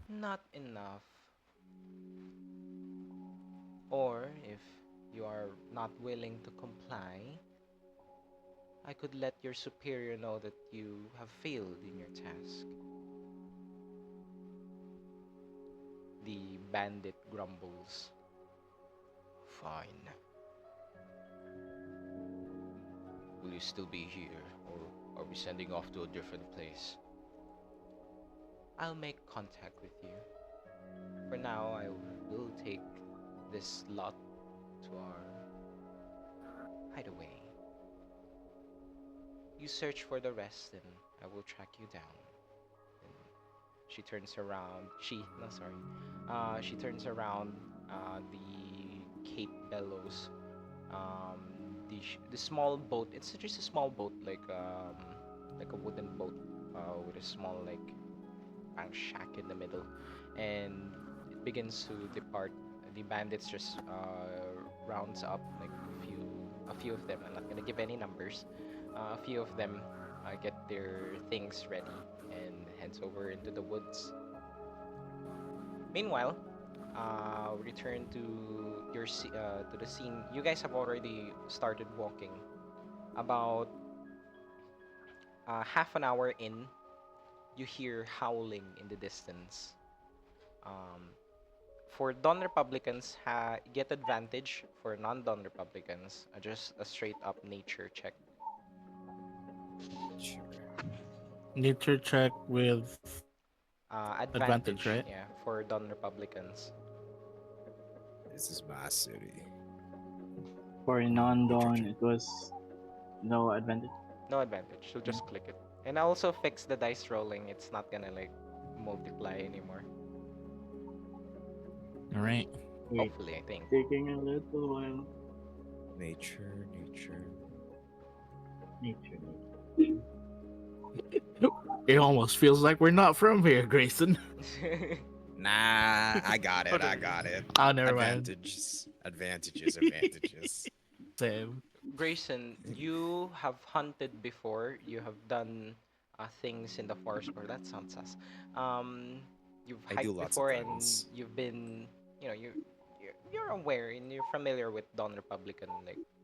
[SPEAKER 3] Not enough. Or if you are not willing to comply, I could let your superior know that you have failed in your task. The bandit grumbles. Fine. Will you still be here, or are we sending off to a different place? I'll make contact with you. For now, I will take this lot to our hideaway. You search for the rest, and I will track you down. And she turns around. No, sorry. She turns around. The cape bellows. The small boat. It's just a small boat, like a wooden boat, with a small shack in the middle, and it begins to depart. The bandits just rounds up like a few of them. I'm not gonna give any numbers. A few of them get their things ready and heads over into the woods. Meanwhile, we return to to the scene. You guys have already started walking. About half an hour in, you hear howling in the distance. Um, for Dawn Republicans, get advantage. For non-Dawn Republicans, just a straight up nature check.
[SPEAKER 1] Sure.
[SPEAKER 2] Nature check with advantage,
[SPEAKER 3] Advantage,
[SPEAKER 2] right?
[SPEAKER 3] yeah, for Dawn Republicans.
[SPEAKER 1] This is my city.
[SPEAKER 5] For
[SPEAKER 1] Nature
[SPEAKER 5] non-dawn,
[SPEAKER 1] check.
[SPEAKER 5] it was no advantage.
[SPEAKER 3] No advantage, so just click it. And I also fix the dice rolling. It's not gonna multiply anymore.
[SPEAKER 2] All right.
[SPEAKER 5] Wait,
[SPEAKER 3] Hopefully, I think.
[SPEAKER 5] taking a little while.
[SPEAKER 1] Nature, nature.
[SPEAKER 5] Nature.
[SPEAKER 2] It almost feels like we're not from here, Grayson.
[SPEAKER 1] Nah, I got it. I
[SPEAKER 4] Whatever.
[SPEAKER 1] got it.
[SPEAKER 2] Oh, never mind.
[SPEAKER 1] Advantages, advantages, advantages.
[SPEAKER 2] Same.
[SPEAKER 3] Grayson, you have hunted before. You have done things in the forest. Or that sounds sus. You've
[SPEAKER 1] I do
[SPEAKER 3] hiked
[SPEAKER 1] lots of
[SPEAKER 3] before, and
[SPEAKER 1] things.
[SPEAKER 3] you've been, you're aware, and you're familiar with Dawn Republican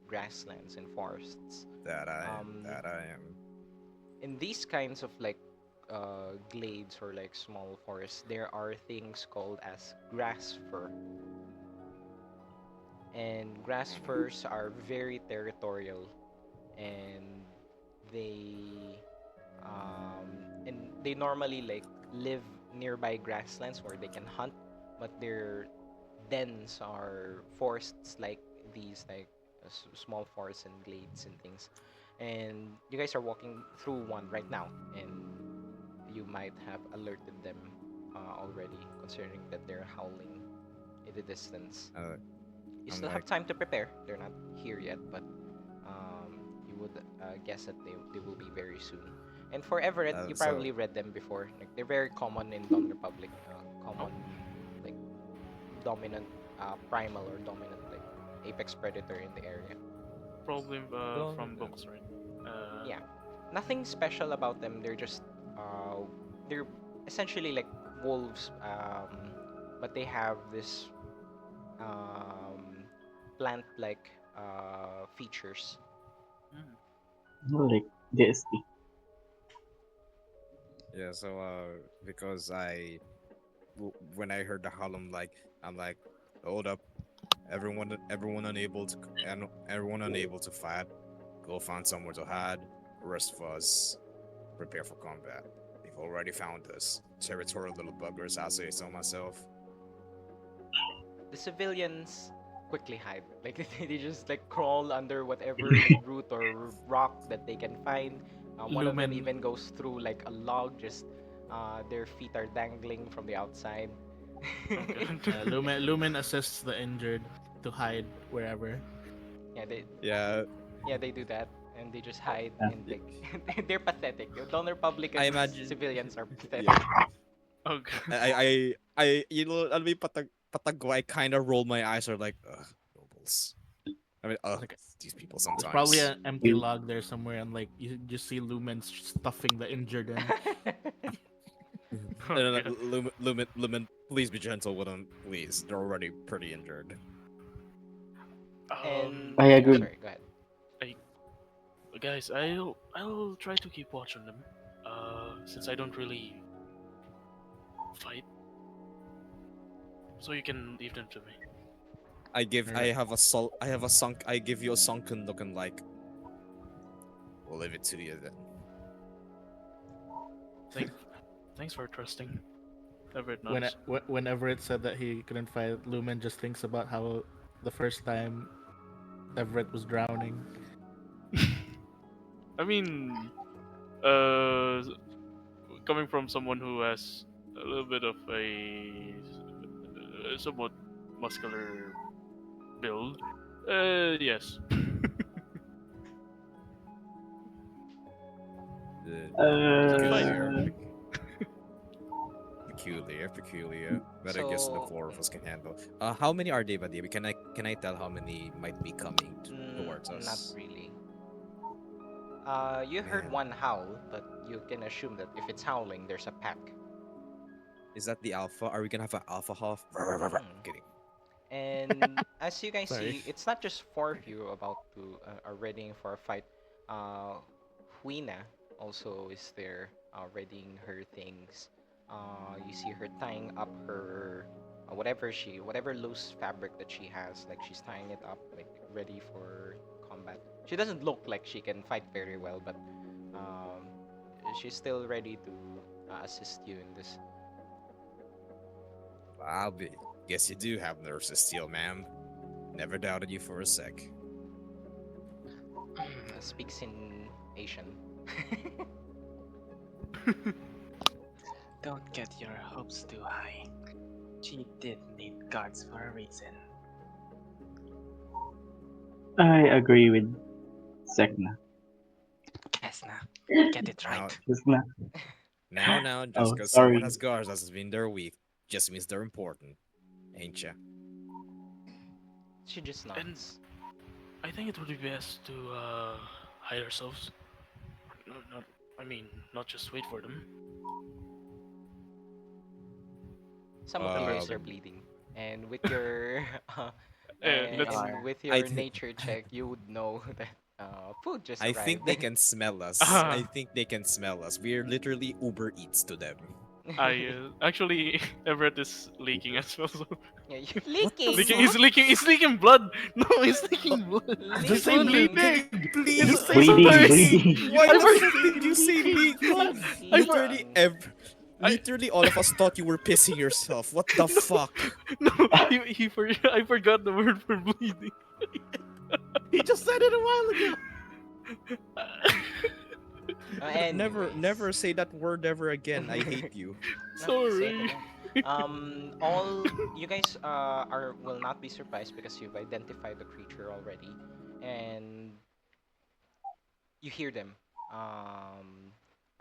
[SPEAKER 3] grasslands and forests.
[SPEAKER 1] That I am.
[SPEAKER 3] Um,
[SPEAKER 1] That I am.
[SPEAKER 3] in these kinds of glades or small forests, there are things called as grass fur. And grass furs are very territorial, and they um, they normally live nearby grasslands where they can hunt, but their dens are forests like these, small forests and glades and things. And you guys are walking through one right now, and you might have alerted them already, considering that they're howling in the distance. You
[SPEAKER 1] I'm
[SPEAKER 3] still have
[SPEAKER 1] like-
[SPEAKER 3] time to prepare. They're not here yet, but you would guess that they will be very soon. And for Everett, you
[SPEAKER 1] So-
[SPEAKER 3] probably read them before. They're very common in Dawn Republic. Common, like dominant, primal or dominant apex predator in the area.
[SPEAKER 4] Probably
[SPEAKER 1] Well,
[SPEAKER 4] from
[SPEAKER 1] yeah.
[SPEAKER 4] books, right?
[SPEAKER 3] Yeah, nothing special about them. They're just they're essentially like wolves, but they have this plant-like features.
[SPEAKER 4] Mm.
[SPEAKER 5] No, like DST.
[SPEAKER 1] Yeah. So because when I heard the howl, I'm like, hold up, everyone unable to and everyone unable to fight, go find somewhere to hide. The rest of us prepare for combat. They've already found us. Territorial little buggers, I'll say so myself.
[SPEAKER 3] The civilians quickly hide. Like they just crawl under whatever root or rock that they can find. One of them
[SPEAKER 2] Lumen.
[SPEAKER 3] even goes through a log. Just their feet are dangling from the outside.
[SPEAKER 4] Okay.
[SPEAKER 2] Lumen assists the injured. to hide wherever.
[SPEAKER 3] Yeah,
[SPEAKER 1] Yeah,
[SPEAKER 3] they do that, and they just hide
[SPEAKER 5] Yeah.
[SPEAKER 3] and like they're pathetic. Don
[SPEAKER 1] I
[SPEAKER 3] Republicans
[SPEAKER 1] imagine.
[SPEAKER 3] civilians are pathetic.
[SPEAKER 1] Yeah,
[SPEAKER 4] Oh, God.
[SPEAKER 1] you know, I'll be patagwa. I kind of roll my eyes, or like, ugh, nobles. I mean, ugh,
[SPEAKER 2] Like
[SPEAKER 1] these people
[SPEAKER 2] there's probably
[SPEAKER 1] sometimes.
[SPEAKER 2] an empty
[SPEAKER 5] We
[SPEAKER 2] log there somewhere, and like you just see Lumen stuffing the injured in.
[SPEAKER 4] Oh,
[SPEAKER 1] No, no,
[SPEAKER 4] God.
[SPEAKER 1] Lumen, please be gentle with them, please. They're already pretty injured.
[SPEAKER 3] And
[SPEAKER 5] I
[SPEAKER 3] oh,
[SPEAKER 5] agree.
[SPEAKER 3] sorry, go ahead.
[SPEAKER 4] I, guys, I'll try to keep watch on them. Since I don't really fight, so you can leave them to me.
[SPEAKER 2] Alright.
[SPEAKER 1] I give you a sunken looking like, we'll leave it to you then.
[SPEAKER 4] Thank, Thanks for trusting. Everett
[SPEAKER 2] When
[SPEAKER 4] nods.
[SPEAKER 2] whenever it said that he couldn't fight, Lumen just thinks about how the first time Everett was drowning.
[SPEAKER 4] I mean, uh, coming from someone who has a little bit of a somewhat muscular build, yes.
[SPEAKER 1] The
[SPEAKER 4] Is that fine?
[SPEAKER 1] peculiar,
[SPEAKER 5] Uh,
[SPEAKER 1] peculiar. But I guess the
[SPEAKER 3] So
[SPEAKER 1] four of us can handle. How many are they, Badia? Can I tell how many might be coming towards
[SPEAKER 3] not
[SPEAKER 1] us?
[SPEAKER 3] really. You heard
[SPEAKER 1] Man,
[SPEAKER 3] one howl, but you can assume that if it's howling, there's a pack.
[SPEAKER 1] is that the alpha? Are we gonna have an alpha half?
[SPEAKER 3] Hmm.
[SPEAKER 1] Kidding.
[SPEAKER 3] And as you guys
[SPEAKER 2] Sorry.
[SPEAKER 3] see, it's not just four of you about to are readying for a fight. Huina also is there, readying her things. You see her tying up her whatever loose fabric that she has, like she's tying it up, like ready for combat. She doesn't look like she can fight very well, but um, she's still ready to assist you in this.
[SPEAKER 1] I'll be. Guess you do have nerves of steel, ma'am. Never doubted you for a sec.
[SPEAKER 3] Speaks in Asian.
[SPEAKER 6] Don't get your hopes too high. She did need guards for a reason.
[SPEAKER 5] I agree with Sek'na.
[SPEAKER 6] Kes'na, get it
[SPEAKER 1] Now,
[SPEAKER 6] right.
[SPEAKER 5] Kes'na.
[SPEAKER 1] now, just
[SPEAKER 5] Oh,
[SPEAKER 1] because someone
[SPEAKER 5] sorry.
[SPEAKER 1] has guards doesn't mean they're weak. Just means they're important, ain't ya?
[SPEAKER 3] She just
[SPEAKER 4] And
[SPEAKER 3] nods.
[SPEAKER 4] I think it would be best to hide ourselves. No, not. I mean, not just wait for them.
[SPEAKER 3] Some of you
[SPEAKER 4] Everett.
[SPEAKER 3] guys are
[SPEAKER 1] Um,
[SPEAKER 3] bleeding, and with your
[SPEAKER 4] Let's.
[SPEAKER 3] and with
[SPEAKER 1] I
[SPEAKER 3] your
[SPEAKER 1] think
[SPEAKER 3] nature check, you would know that food just
[SPEAKER 1] I think
[SPEAKER 3] arrived.
[SPEAKER 1] they can smell us. I
[SPEAKER 4] Ah,
[SPEAKER 1] think they can smell us. We're literally Uber Eats to them.
[SPEAKER 4] I actually Everett is leaking as well. So
[SPEAKER 3] Yeah, you're
[SPEAKER 1] What the
[SPEAKER 3] leaking.
[SPEAKER 4] leaking.
[SPEAKER 1] fuck?
[SPEAKER 4] He's leaking blood. No, he's leaking blood.
[SPEAKER 2] Just say
[SPEAKER 4] It's
[SPEAKER 3] Leaking.
[SPEAKER 2] bleeding.
[SPEAKER 4] bleeding.
[SPEAKER 1] Please,
[SPEAKER 4] It's
[SPEAKER 5] Bleeding,
[SPEAKER 4] sorry.
[SPEAKER 5] bleeding.
[SPEAKER 2] You
[SPEAKER 1] why
[SPEAKER 4] I
[SPEAKER 1] the
[SPEAKER 2] always
[SPEAKER 1] fuck
[SPEAKER 4] forgot.
[SPEAKER 2] say
[SPEAKER 1] did you say
[SPEAKER 2] leaking
[SPEAKER 1] leak?
[SPEAKER 2] blood.
[SPEAKER 4] I for
[SPEAKER 3] Leaking.
[SPEAKER 4] I
[SPEAKER 1] Literally all of us thought you were pissing yourself. What the
[SPEAKER 4] no
[SPEAKER 1] fuck?
[SPEAKER 4] no. I forgot the word for bleeding.
[SPEAKER 2] He just said it a while ago.
[SPEAKER 1] Never
[SPEAKER 3] Anyways,
[SPEAKER 1] say that word ever again. I hate you.
[SPEAKER 3] no, say it
[SPEAKER 4] Sorry.
[SPEAKER 3] again. All you guys are will not be surprised because you've identified the creature already, and you hear them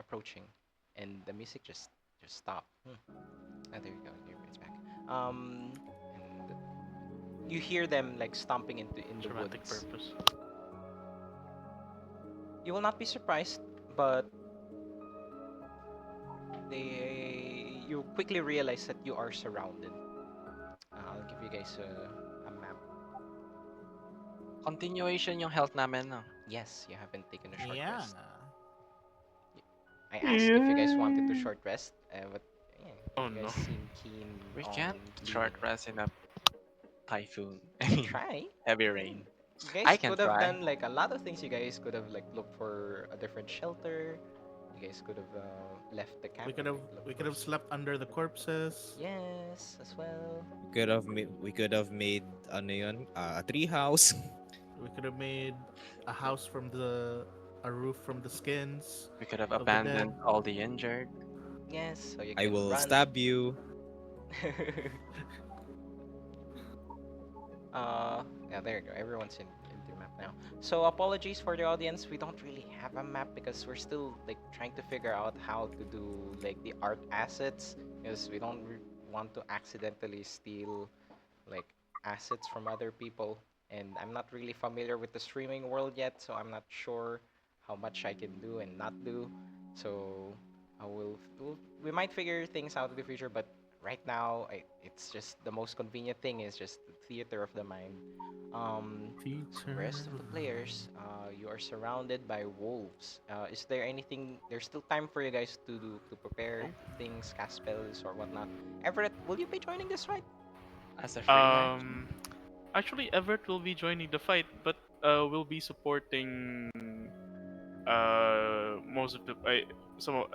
[SPEAKER 3] approaching, and the music just stopped. Ah, there you go. There, it's back. And you hear them like stomping in the
[SPEAKER 4] Dramatic
[SPEAKER 3] woods.
[SPEAKER 4] purpose.
[SPEAKER 3] You will not be surprised, but you quickly realize that you are surrounded. I'll give you guys a map.
[SPEAKER 6] Continuation yung health namin, no?
[SPEAKER 3] Yes, you haven't taken a short
[SPEAKER 2] Yeah.
[SPEAKER 3] rest. I asked if you guys wanted to short rest, but yeah,
[SPEAKER 4] Oh
[SPEAKER 3] you
[SPEAKER 4] no.
[SPEAKER 3] guys seem keen
[SPEAKER 6] We
[SPEAKER 3] on
[SPEAKER 6] can't short
[SPEAKER 3] leaving.
[SPEAKER 6] rest in a typhoon.
[SPEAKER 3] You can try.
[SPEAKER 6] Heavy
[SPEAKER 3] Hmm.
[SPEAKER 6] rain.
[SPEAKER 3] You
[SPEAKER 6] I
[SPEAKER 3] guys
[SPEAKER 6] can
[SPEAKER 3] could have
[SPEAKER 6] try.
[SPEAKER 3] done like a lot of things. You guys could have like looked for a different shelter. You guys could have left the camp.
[SPEAKER 2] We could have slept under the corpses.
[SPEAKER 3] Yes, as well.
[SPEAKER 1] We could have made ano yun, a tree house.
[SPEAKER 2] We could have made a roof from the skins
[SPEAKER 6] We could have
[SPEAKER 2] of the dead.
[SPEAKER 6] abandoned all the injured.
[SPEAKER 3] Yes, so you
[SPEAKER 1] I
[SPEAKER 3] can
[SPEAKER 1] will
[SPEAKER 3] run.
[SPEAKER 1] stab you.
[SPEAKER 3] Yeah, there you go. Everyone's in the map now. So apologies for the audience. We don't really have a map because we're still like trying to figure out how to do like the art assets because we don't want to accidentally steal like assets from other people. And I'm not really familiar with the streaming world yet, so I'm not sure how much I can do and not do. So we might figure things out in the future, but right now it's just the most convenient thing is just the theater of the mind. So rest of the players, you are surrounded by wolves. Is there anything? There's still time for you guys to prepare things, cast spells or whatnot. Everett, will you be joining this fight?
[SPEAKER 6] As a free match.
[SPEAKER 4] Um, Actually, Everett will be joining the fight, but will be supporting most of the some of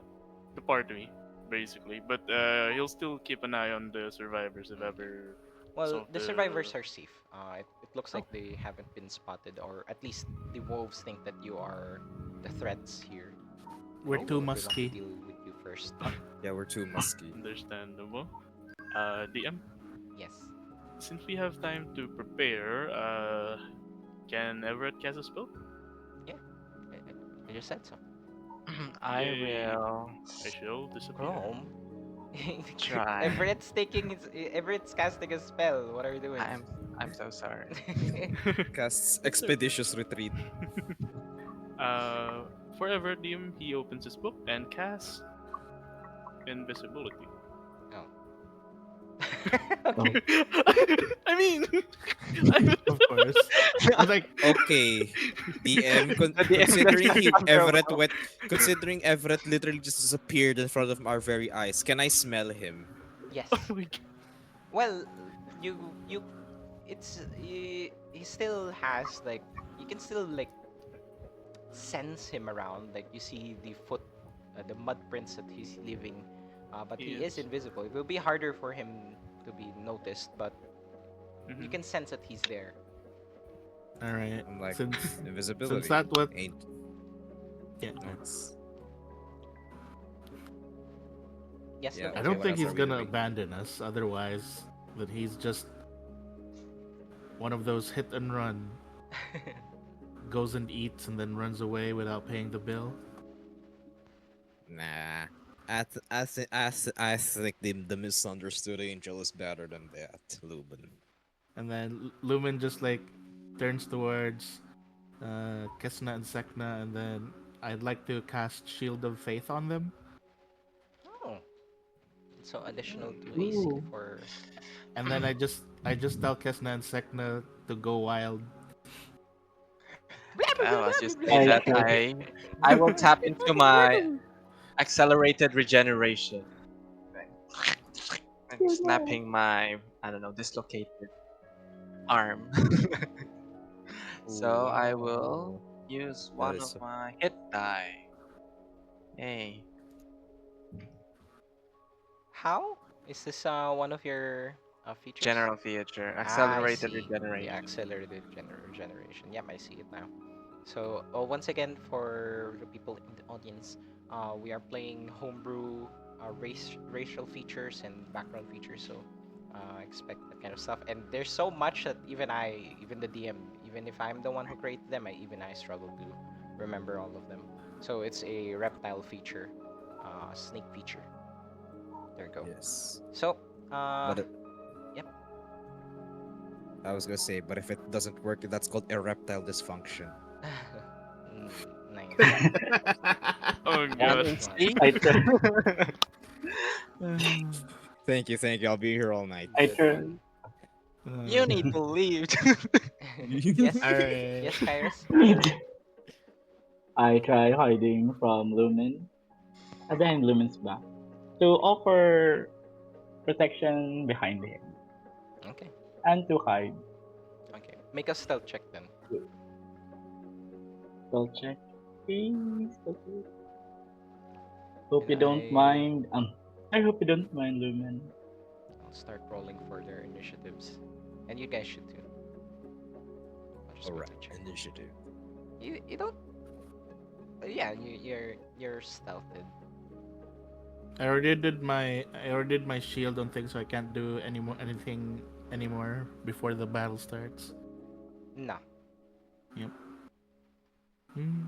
[SPEAKER 4] the party basically. But he'll still keep an eye on the survivors if ever some
[SPEAKER 3] Well,
[SPEAKER 4] of
[SPEAKER 3] the
[SPEAKER 4] the.
[SPEAKER 3] survivors are safe. It looks
[SPEAKER 4] Oh,
[SPEAKER 3] like they haven't been spotted, or at least the wolves think that you are the threats here.
[SPEAKER 2] We're
[SPEAKER 3] And
[SPEAKER 2] too
[SPEAKER 3] we'll have to
[SPEAKER 2] musky.
[SPEAKER 3] deal with you first.
[SPEAKER 1] Yeah, we're too musky.
[SPEAKER 4] understandable. DM,
[SPEAKER 3] Yes.
[SPEAKER 4] since we have time to prepare, can Everett cast a spell?
[SPEAKER 3] Yeah. I just said so.
[SPEAKER 6] I
[SPEAKER 4] Yay!
[SPEAKER 6] will
[SPEAKER 4] I shall disappear.
[SPEAKER 3] Chrome.
[SPEAKER 6] try.
[SPEAKER 3] Everett's casting a spell. What are you doing?
[SPEAKER 6] I'm so sorry.
[SPEAKER 1] Casts
[SPEAKER 4] It's okay.
[SPEAKER 1] Expeditious Retreat.
[SPEAKER 4] For Everett DM, he opens his book and casts invisibility.
[SPEAKER 3] Oh.
[SPEAKER 5] Oh.
[SPEAKER 3] Okay.
[SPEAKER 4] I mean, I
[SPEAKER 2] Of course. It's like
[SPEAKER 1] Okay, DM.
[SPEAKER 6] The DM
[SPEAKER 1] Considering
[SPEAKER 6] doesn't control.
[SPEAKER 1] Considering Everett literally just disappeared in front of our very eyes, can I smell him?
[SPEAKER 4] oh
[SPEAKER 3] Yes.
[SPEAKER 4] my god.
[SPEAKER 3] Well, you he still has like you can still like sense him around. Like you see the mud prints that he's leaving, but he is
[SPEAKER 4] Yes.
[SPEAKER 3] invisible. It will be harder for him to be noticed, but you
[SPEAKER 4] Mm-hmm.
[SPEAKER 3] can sense that he's there.
[SPEAKER 2] all right.
[SPEAKER 1] I'm like,
[SPEAKER 2] Since
[SPEAKER 1] invisibility
[SPEAKER 2] that what
[SPEAKER 1] ain't
[SPEAKER 2] yeah.
[SPEAKER 1] nice.
[SPEAKER 3] Yes,
[SPEAKER 1] Yeah,
[SPEAKER 2] I
[SPEAKER 3] Lumen,
[SPEAKER 1] okay,
[SPEAKER 2] don't
[SPEAKER 3] sorry.
[SPEAKER 1] what
[SPEAKER 2] think
[SPEAKER 1] else
[SPEAKER 2] he's
[SPEAKER 1] are we
[SPEAKER 2] gonna
[SPEAKER 1] doing?
[SPEAKER 2] abandon us. Otherwise, that he's just one of those hit and run, goes and eats and then runs away without paying the bill.
[SPEAKER 1] Nah. I think the misunderstood angel is better than that, Lumen.
[SPEAKER 2] And then Lumen just like turns towards Kes'na and Sek'na, and then I'd like to cast Shield of Faith on them.
[SPEAKER 3] Oh, so additional to AC
[SPEAKER 5] Ooh.
[SPEAKER 3] for.
[SPEAKER 2] And then I just tell Kes'na and Sek'na to go wild.
[SPEAKER 3] Blah, blah,
[SPEAKER 6] I
[SPEAKER 3] blah,
[SPEAKER 6] was
[SPEAKER 3] blah,
[SPEAKER 6] just
[SPEAKER 3] blah,
[SPEAKER 6] say
[SPEAKER 5] I
[SPEAKER 3] blah,
[SPEAKER 6] that
[SPEAKER 5] trust.
[SPEAKER 6] I will tap into my accelerated regeneration. And snapping my, I don't know, dislocated arm. So I will
[SPEAKER 1] Wow.
[SPEAKER 6] use
[SPEAKER 1] That
[SPEAKER 6] one of
[SPEAKER 1] is
[SPEAKER 6] my hit die. Hey,
[SPEAKER 3] How is this one of your features?
[SPEAKER 6] general feature,
[SPEAKER 3] I
[SPEAKER 6] accelerated
[SPEAKER 3] see. The
[SPEAKER 6] regeneration.
[SPEAKER 3] accelerated regeneration. Yep, I see it now. So, once again, for the people in the audience, we are playing homebrew racial features and background features. So, expect that kind of stuff. And there's so much that even the DM, even if I'm the one who created them, even I struggle to remember all of them. So it's a reptile feature, snake feature. There you go.
[SPEAKER 1] yes.
[SPEAKER 3] So,
[SPEAKER 1] But
[SPEAKER 3] yep.
[SPEAKER 1] I was gonna say, but if it doesn't work, that's called erectile dysfunction.
[SPEAKER 3] Nice.
[SPEAKER 4] Oh
[SPEAKER 6] One
[SPEAKER 4] god.
[SPEAKER 6] in
[SPEAKER 3] Wow.
[SPEAKER 6] C.
[SPEAKER 5] I trust.
[SPEAKER 1] Thank you, thank you. I'll be here all night.
[SPEAKER 5] I
[SPEAKER 3] Good one.
[SPEAKER 5] trust.
[SPEAKER 6] You need to leave.
[SPEAKER 3] Yes.
[SPEAKER 2] All right.
[SPEAKER 3] Yes, Kairos.
[SPEAKER 5] I try hiding from Lumen behind Lumen's back to offer protection behind him
[SPEAKER 3] Okay.
[SPEAKER 5] and to hide.
[SPEAKER 3] Okay. Make a stealth check then.
[SPEAKER 5] Spell check, please. Okay. Hope
[SPEAKER 3] And
[SPEAKER 5] you don't mind. I hope you don't mind, Lumen.
[SPEAKER 3] I'll start rolling for their initiatives. And you guys should too. I'll just
[SPEAKER 1] Alright,
[SPEAKER 3] quickly check.
[SPEAKER 1] initiative.
[SPEAKER 3] You don't. Yeah, you're stealthed.
[SPEAKER 2] I already did my shield on things, so I can't do anything anymore before the battle starts?
[SPEAKER 3] No.
[SPEAKER 2] Yep. Mhm.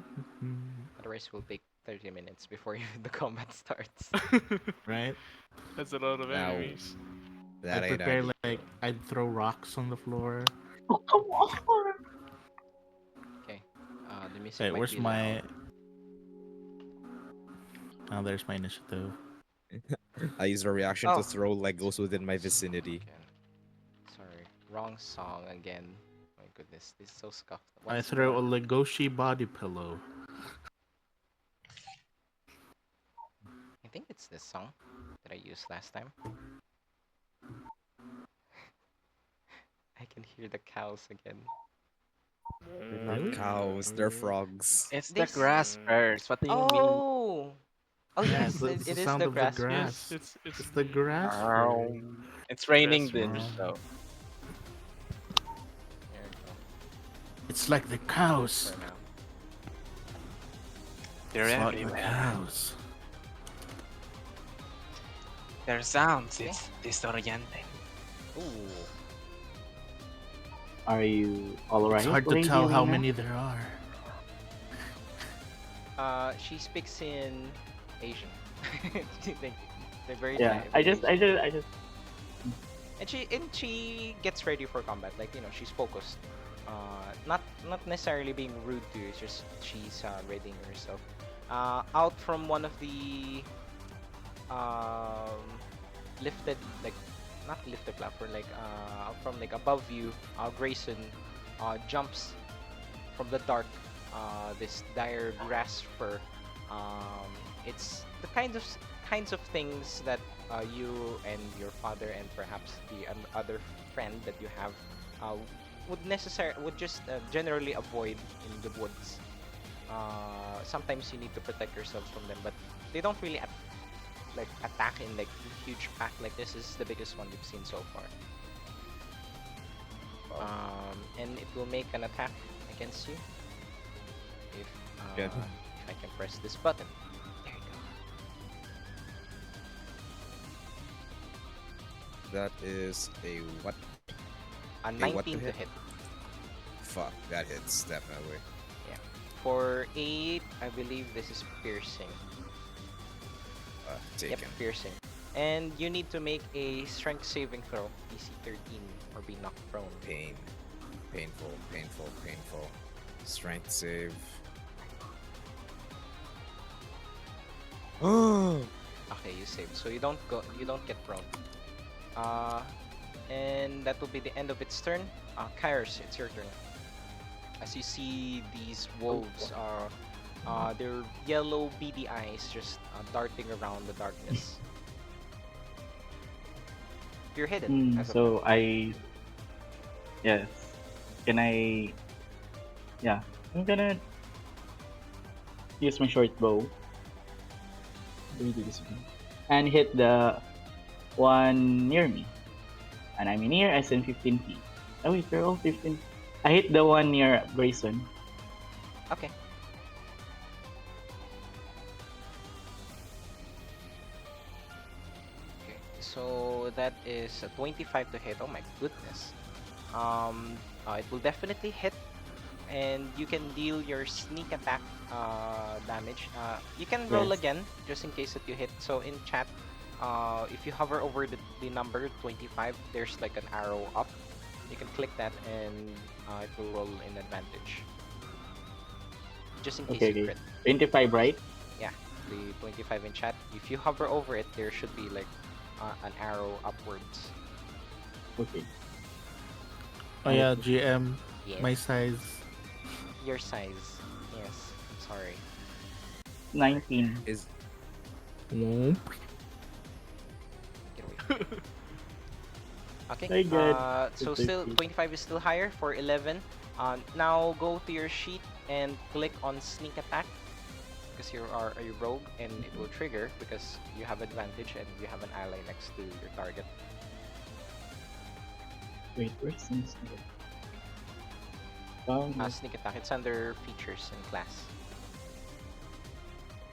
[SPEAKER 3] Otherwise, we'll take 30 minutes before the combat starts.
[SPEAKER 2] Right?
[SPEAKER 4] That's a lot of
[SPEAKER 1] Now,
[SPEAKER 4] enemies.
[SPEAKER 1] that
[SPEAKER 2] I'd
[SPEAKER 1] ain't
[SPEAKER 2] prepare
[SPEAKER 1] ideal.
[SPEAKER 2] I'd throw rocks on the floor.
[SPEAKER 5] Oh, come on!
[SPEAKER 3] Okay. The music
[SPEAKER 2] Wait,
[SPEAKER 3] might
[SPEAKER 2] where's
[SPEAKER 3] be loud.
[SPEAKER 2] my? Oh, there's my initiative.
[SPEAKER 1] I use a reaction to
[SPEAKER 3] Oh.
[SPEAKER 1] throw Legos within my vicinity.
[SPEAKER 3] Again. Sorry. Wrong song again. My goodness. This is so scuffed.
[SPEAKER 2] I
[SPEAKER 3] Once
[SPEAKER 2] throw
[SPEAKER 3] more.
[SPEAKER 2] a Legoshi body pillow.
[SPEAKER 3] I think it's this song that I used last time. I can hear the cows again.
[SPEAKER 1] Not
[SPEAKER 2] Really?
[SPEAKER 1] cows, they're frogs.
[SPEAKER 6] It's the
[SPEAKER 3] This.
[SPEAKER 6] grass first. What do you mean?
[SPEAKER 3] Oh! Oh,
[SPEAKER 2] Yeah,
[SPEAKER 3] yes,
[SPEAKER 2] it's the
[SPEAKER 3] it is
[SPEAKER 2] sound
[SPEAKER 3] the
[SPEAKER 2] of the
[SPEAKER 3] grass
[SPEAKER 4] Yes,
[SPEAKER 3] first.
[SPEAKER 2] grass.
[SPEAKER 4] it's
[SPEAKER 2] It's the grass fairy.
[SPEAKER 6] It's raining
[SPEAKER 4] Grassfire.
[SPEAKER 6] dinge, so
[SPEAKER 3] There we go.
[SPEAKER 2] It's like the
[SPEAKER 3] Good
[SPEAKER 2] cows.
[SPEAKER 3] for now.
[SPEAKER 6] they're
[SPEAKER 2] It's like the
[SPEAKER 6] everywhere.
[SPEAKER 2] cows.
[SPEAKER 6] Their sounds,
[SPEAKER 3] Okay.
[SPEAKER 6] it's disorienting.
[SPEAKER 3] Ooh.
[SPEAKER 5] Are you alright?
[SPEAKER 2] It's hard to
[SPEAKER 5] Lady
[SPEAKER 2] tell how
[SPEAKER 5] Lena?
[SPEAKER 2] many there are.
[SPEAKER 3] She speaks in Asian. Thank you. They're very
[SPEAKER 5] Yeah,
[SPEAKER 3] very Asian.
[SPEAKER 5] I just.
[SPEAKER 3] And she gets ready for combat. Like, she's focused. Not necessarily being rude to you. It's just she's readying herself. Out from one of the um lifted, like, not lifted platform, like out from, like, above you. Grayson jumps from the dark. This dire grass fur. It's the kinds of things that you and your father and perhaps the other friend that you have uh, would just generally avoid in the woods. Sometimes you need to protect yourselves from them, but they don't really like attack in like huge pack. Like, this is the biggest one we've seen so far. And it will make an attack against you if
[SPEAKER 1] Good.
[SPEAKER 3] if I can press this button. There you go.
[SPEAKER 1] That is a what?
[SPEAKER 3] A
[SPEAKER 1] A what
[SPEAKER 3] 19
[SPEAKER 1] to
[SPEAKER 3] to
[SPEAKER 1] hit?
[SPEAKER 3] hit.
[SPEAKER 1] Fuck, that hits definitely.
[SPEAKER 3] Yeah. For 8, I believe this is piercing. Yep,
[SPEAKER 1] Taken.
[SPEAKER 3] piercing. And you need to make a strength saving throw, DC 13, or be knocked prone.
[SPEAKER 1] Pain. Painful, painful, painful. Strength save. Oh!
[SPEAKER 3] Okay, you saved. So you don't get prone. And that will be the end of its turn. Kairos, it's your turn. As you see these wolves their yellow beady eyes just darting around the darkness. You're hidden as of
[SPEAKER 5] So I. Yes. Can I. Yeah. I'm gonna use my short bow. Let me do this one. And hit the one near me. And I mean near as in 15 feet. Oh wait, they're all 15. I hit the one near Grayson.
[SPEAKER 3] Okay. Okay. So that is a 25 to hit. Oh my goodness. It will definitely hit, and you can deal your sneak attack damage. You can roll
[SPEAKER 5] Yes.
[SPEAKER 3] again just in case that you hit. So in chat, if you hover over the number 25, there's like an arrow up. You can click that and it will roll in advantage. Just in case
[SPEAKER 5] Okay,
[SPEAKER 3] you
[SPEAKER 5] okay.
[SPEAKER 3] crit.
[SPEAKER 5] 25, right?
[SPEAKER 3] Yeah, the 25 in chat. If you hover over it, there should be like an arrow upwards.
[SPEAKER 5] Okay.
[SPEAKER 2] Oh yeah, GM,
[SPEAKER 3] Yes.
[SPEAKER 2] my size.
[SPEAKER 3] Your size. Yes. I'm sorry.
[SPEAKER 5] 19.
[SPEAKER 1] Is
[SPEAKER 2] Womp.
[SPEAKER 3] Get away. Okay.
[SPEAKER 5] Very good.
[SPEAKER 3] So
[SPEAKER 5] Good,
[SPEAKER 3] still
[SPEAKER 5] good.
[SPEAKER 3] 25 is still higher for 11. Now go to your sheet and click on sneak attack because you are a rogue and it will trigger because you have advantage and you have an ally next to your target.
[SPEAKER 5] Wait, where's this? Found it.
[SPEAKER 3] Sneak attack. It's under features and class.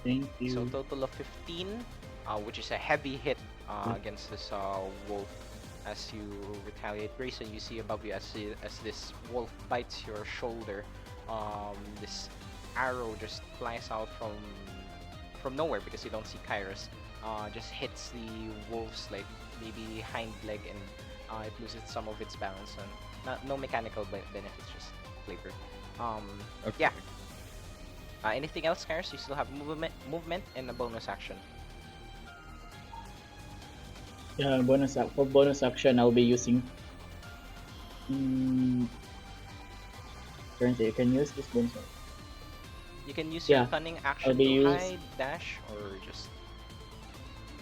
[SPEAKER 5] Thank you.
[SPEAKER 3] So total of 15, which is a heavy hit against this wolf. as you retaliate. Grayson, you see above you as this wolf bites your shoulder. This arrow just flies out from nowhere because you don't see Kairos. Just hits the wolf's like maybe hind leg, and it loses some of its balance. And no mechanical benefits, just flavor.
[SPEAKER 1] Okay.
[SPEAKER 3] Yeah. Anything else, Kairos? You still have movement, and a bonus action.
[SPEAKER 5] Yeah, for bonus action, I'll be using. Mm, currently, you can use this bonus.
[SPEAKER 3] You can use
[SPEAKER 5] Yeah,
[SPEAKER 3] your cunning action
[SPEAKER 5] be
[SPEAKER 3] to
[SPEAKER 5] use-
[SPEAKER 3] hide, dash, or just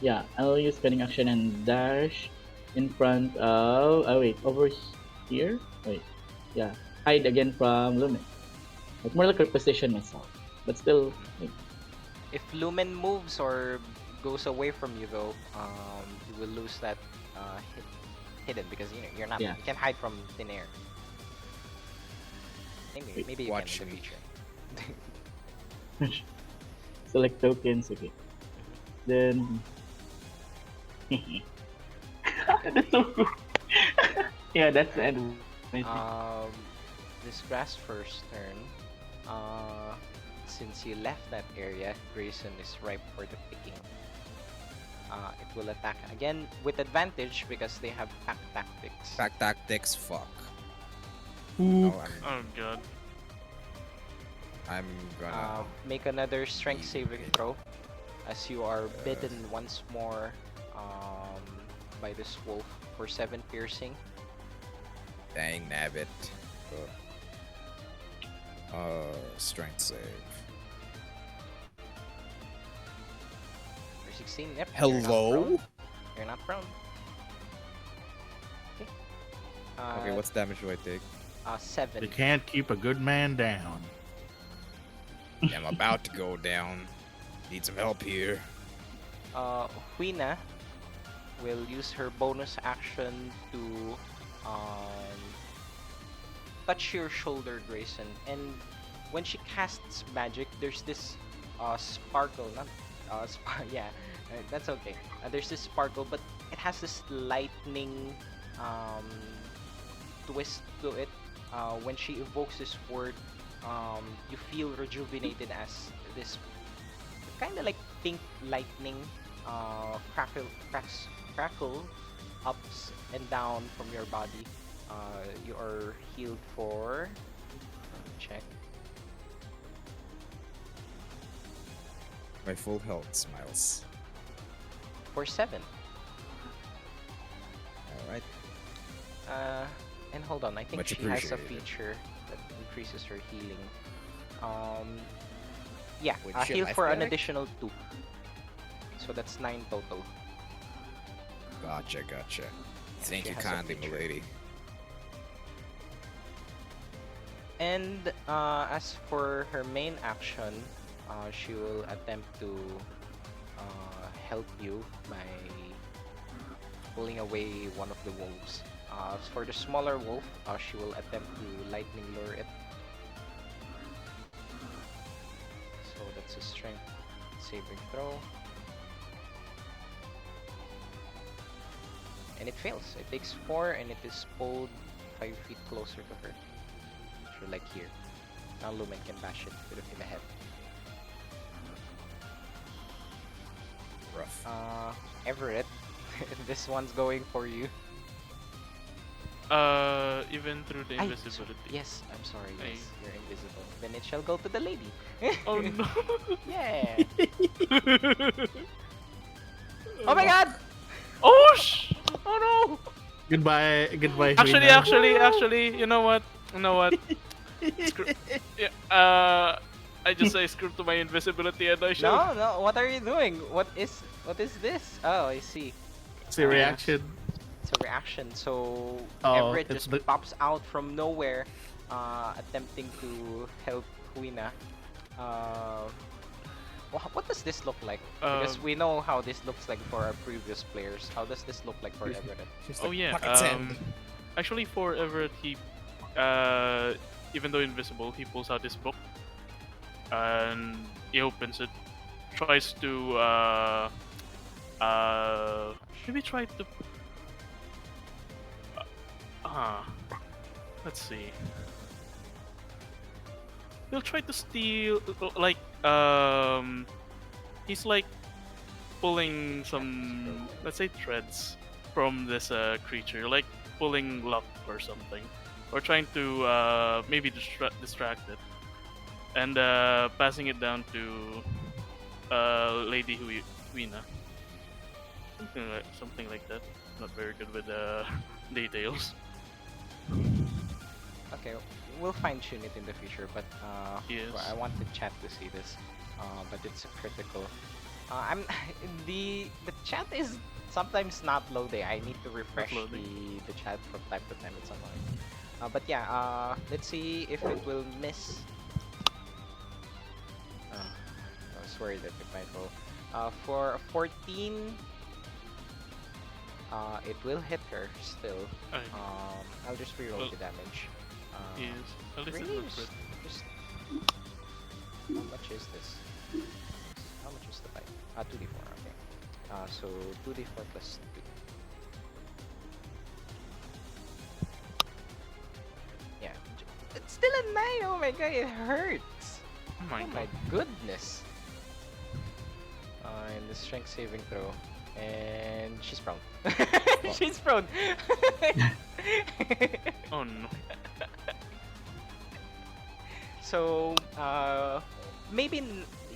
[SPEAKER 5] Yeah, I'll use cunning action and dash in front of. Oh wait, over here. Wait, yeah, hide again from Lumen. Like more like a position myself, but still. Like,
[SPEAKER 3] if Lumen moves or goes away from you though, you will lose that hidden because you're not
[SPEAKER 5] Yeah.
[SPEAKER 3] you can't hide from thin air. Maybe you
[SPEAKER 1] Watch
[SPEAKER 3] can in the
[SPEAKER 1] me.
[SPEAKER 3] future.
[SPEAKER 5] select tokens. Okay, then. That's so cool. Yeah, that's the end.
[SPEAKER 3] This grass first turn. Since you left that area, Grayson is ripe for the picking. It will attack again with advantage because they have pack tactics.
[SPEAKER 1] Pack tactics, fuck.
[SPEAKER 5] Ooh.
[SPEAKER 1] No,
[SPEAKER 4] Oh god.
[SPEAKER 1] I'm gonna.
[SPEAKER 3] Make another strength saving throw as you are bitten once more by this wolf for 7 piercing.
[SPEAKER 1] Dang nabbit. Strength save.
[SPEAKER 3] For 16, yep. You're not
[SPEAKER 1] Hello?
[SPEAKER 3] prone. You're not prone. Okay.
[SPEAKER 1] Okay, what's damage do I take?
[SPEAKER 3] 7.
[SPEAKER 2] They can't keep a good man down.
[SPEAKER 1] I'm about to go down. Need some help here.
[SPEAKER 3] Huina will use her bonus action to touch your shoulder, Grayson. And when she casts magic, there's this sparkle. Not yeah, that's okay. There's this sparkle, but it has this lightning twist to it. When she evokes this word, you feel rejuvenated as this kind of like pink lightning crackle ups and down from your body. You are healed for. Let me check.
[SPEAKER 1] My full health smiles.
[SPEAKER 3] For 7.
[SPEAKER 1] Alright.
[SPEAKER 3] And hold on, I think
[SPEAKER 1] Much
[SPEAKER 3] she has a
[SPEAKER 1] appreciated.
[SPEAKER 3] feature that increases her healing. Yeah,
[SPEAKER 1] Wait, shit,
[SPEAKER 3] heal
[SPEAKER 1] life
[SPEAKER 3] for an
[SPEAKER 1] back?
[SPEAKER 3] additional 2. So that's 9 total.
[SPEAKER 1] Gotcha. Thank
[SPEAKER 3] She
[SPEAKER 1] you
[SPEAKER 3] has a
[SPEAKER 1] kindly,
[SPEAKER 3] feature.
[SPEAKER 1] milady.
[SPEAKER 3] And as for her main action, she will attempt to help you by pulling away one of the wolves. As for the smaller wolf, she will attempt to lightning lure it. So that's a strength saving throw. And it fails. It takes 4 and it is pulled 5 feet closer to her. So like here. Now Lumen can bash it in the head.
[SPEAKER 1] Rough.
[SPEAKER 3] Everett, this one's going for you.
[SPEAKER 4] Even through the
[SPEAKER 3] Ay,
[SPEAKER 4] invisibility.
[SPEAKER 3] Yes, I'm sorry.
[SPEAKER 4] Ay.
[SPEAKER 3] Yes, you're invisible. Then it shall go to the lady.
[SPEAKER 4] Oh no.
[SPEAKER 3] Yeah. Oh my god!
[SPEAKER 4] Oh sh! Oh no!
[SPEAKER 2] Goodbye,
[SPEAKER 4] Actually,
[SPEAKER 2] Huina.
[SPEAKER 4] you know what? Yeah, I just say screw to my invisibility and I show.
[SPEAKER 3] No, what are you doing? What is this? Oh, I see.
[SPEAKER 2] It's a reaction.
[SPEAKER 3] It's a reaction. So
[SPEAKER 2] Oh,
[SPEAKER 3] Everett
[SPEAKER 2] it's
[SPEAKER 3] just
[SPEAKER 2] the-
[SPEAKER 3] pops out from nowhere, attempting to help Huina. What does this look like? Because we know how this looks like for our previous players. How does this look like for Everett?
[SPEAKER 1] Just
[SPEAKER 4] Oh
[SPEAKER 1] like
[SPEAKER 4] yeah.
[SPEAKER 1] pocket sand.
[SPEAKER 4] Actually, for Everett, he, even though invisible, he pulls out his book and he opens it. Tries to maybe try to Ah, let's see. He'll try to steal, like, he's like pulling some, let's say, threads from this creature, like pulling luck or something, or trying to maybe distract it, and passing it down to Lady Huina. Something like that. Not very good with details.
[SPEAKER 3] Okay, we'll fine tune it in the future, but
[SPEAKER 4] Yes.
[SPEAKER 3] I want the chat to see this. But it's a critical. I'm the chat is sometimes not loading. I need to refresh
[SPEAKER 4] loading.
[SPEAKER 3] the chat from time to time. It's annoying. But yeah, let's see if it will miss. I was worried that it might roll. For 14, it will hit her still.
[SPEAKER 4] Okay.
[SPEAKER 3] I'll just reroll
[SPEAKER 4] Well,
[SPEAKER 3] the damage.
[SPEAKER 4] Yes. At least it
[SPEAKER 3] Really?
[SPEAKER 4] looks good.
[SPEAKER 3] Just how much is this? How much is the fight? 2d4. Okay. So 2d4 plus 2. Yeah. It's still a 9. Oh my god, it hurts.
[SPEAKER 4] Oh my
[SPEAKER 3] Oh
[SPEAKER 4] god.
[SPEAKER 3] my goodness. And the strength saving throw. And she's prone. She's prone.
[SPEAKER 4] Oh no.
[SPEAKER 3] So, maybe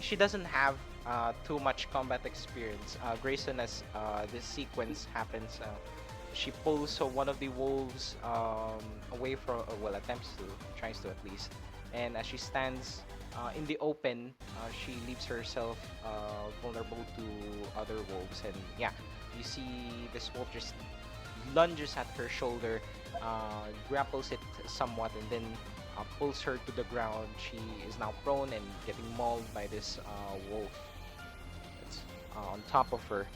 [SPEAKER 3] she doesn't have too much combat experience. Grayson, as this sequence happens, she pulls one of the wolves away from, well, tries to at least. And as she stands in the open, she leaves herself vulnerable to other wolves. And yeah, you see this wolf just lunges at her shoulder, grapples it somewhat, and then pulls her to the ground. She is now prone and getting mauled by this wolf that's on top of her.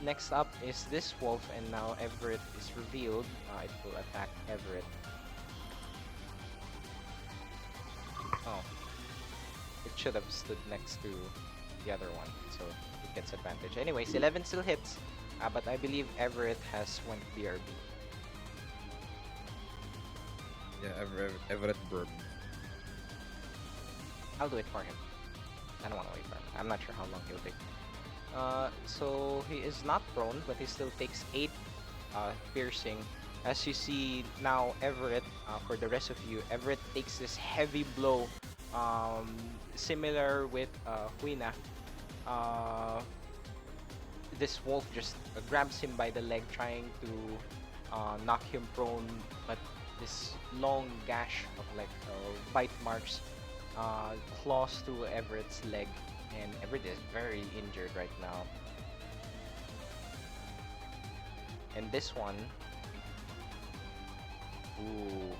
[SPEAKER 3] Next up is this wolf, and now Everett is revealed. It will attack Everett. Oh, it should have stood next to the other one, so it gets advantage. Anyways, 11 still hits, but I believe Everett has went BRB.
[SPEAKER 1] Yeah, Everett Burb.
[SPEAKER 3] I'll do it for him. I don't want to wait for him. I'm not sure how long he'll take. So he is not prone, but he still takes 8 piercing. As you see now, Everett, for the rest of you, Everett takes this heavy blow, similar with Huina. This wolf just grabs him by the leg, trying to knock him prone, but this long gash of like bite marks claws through Everett's leg, and Everett is very injured right now. And this one, ooh,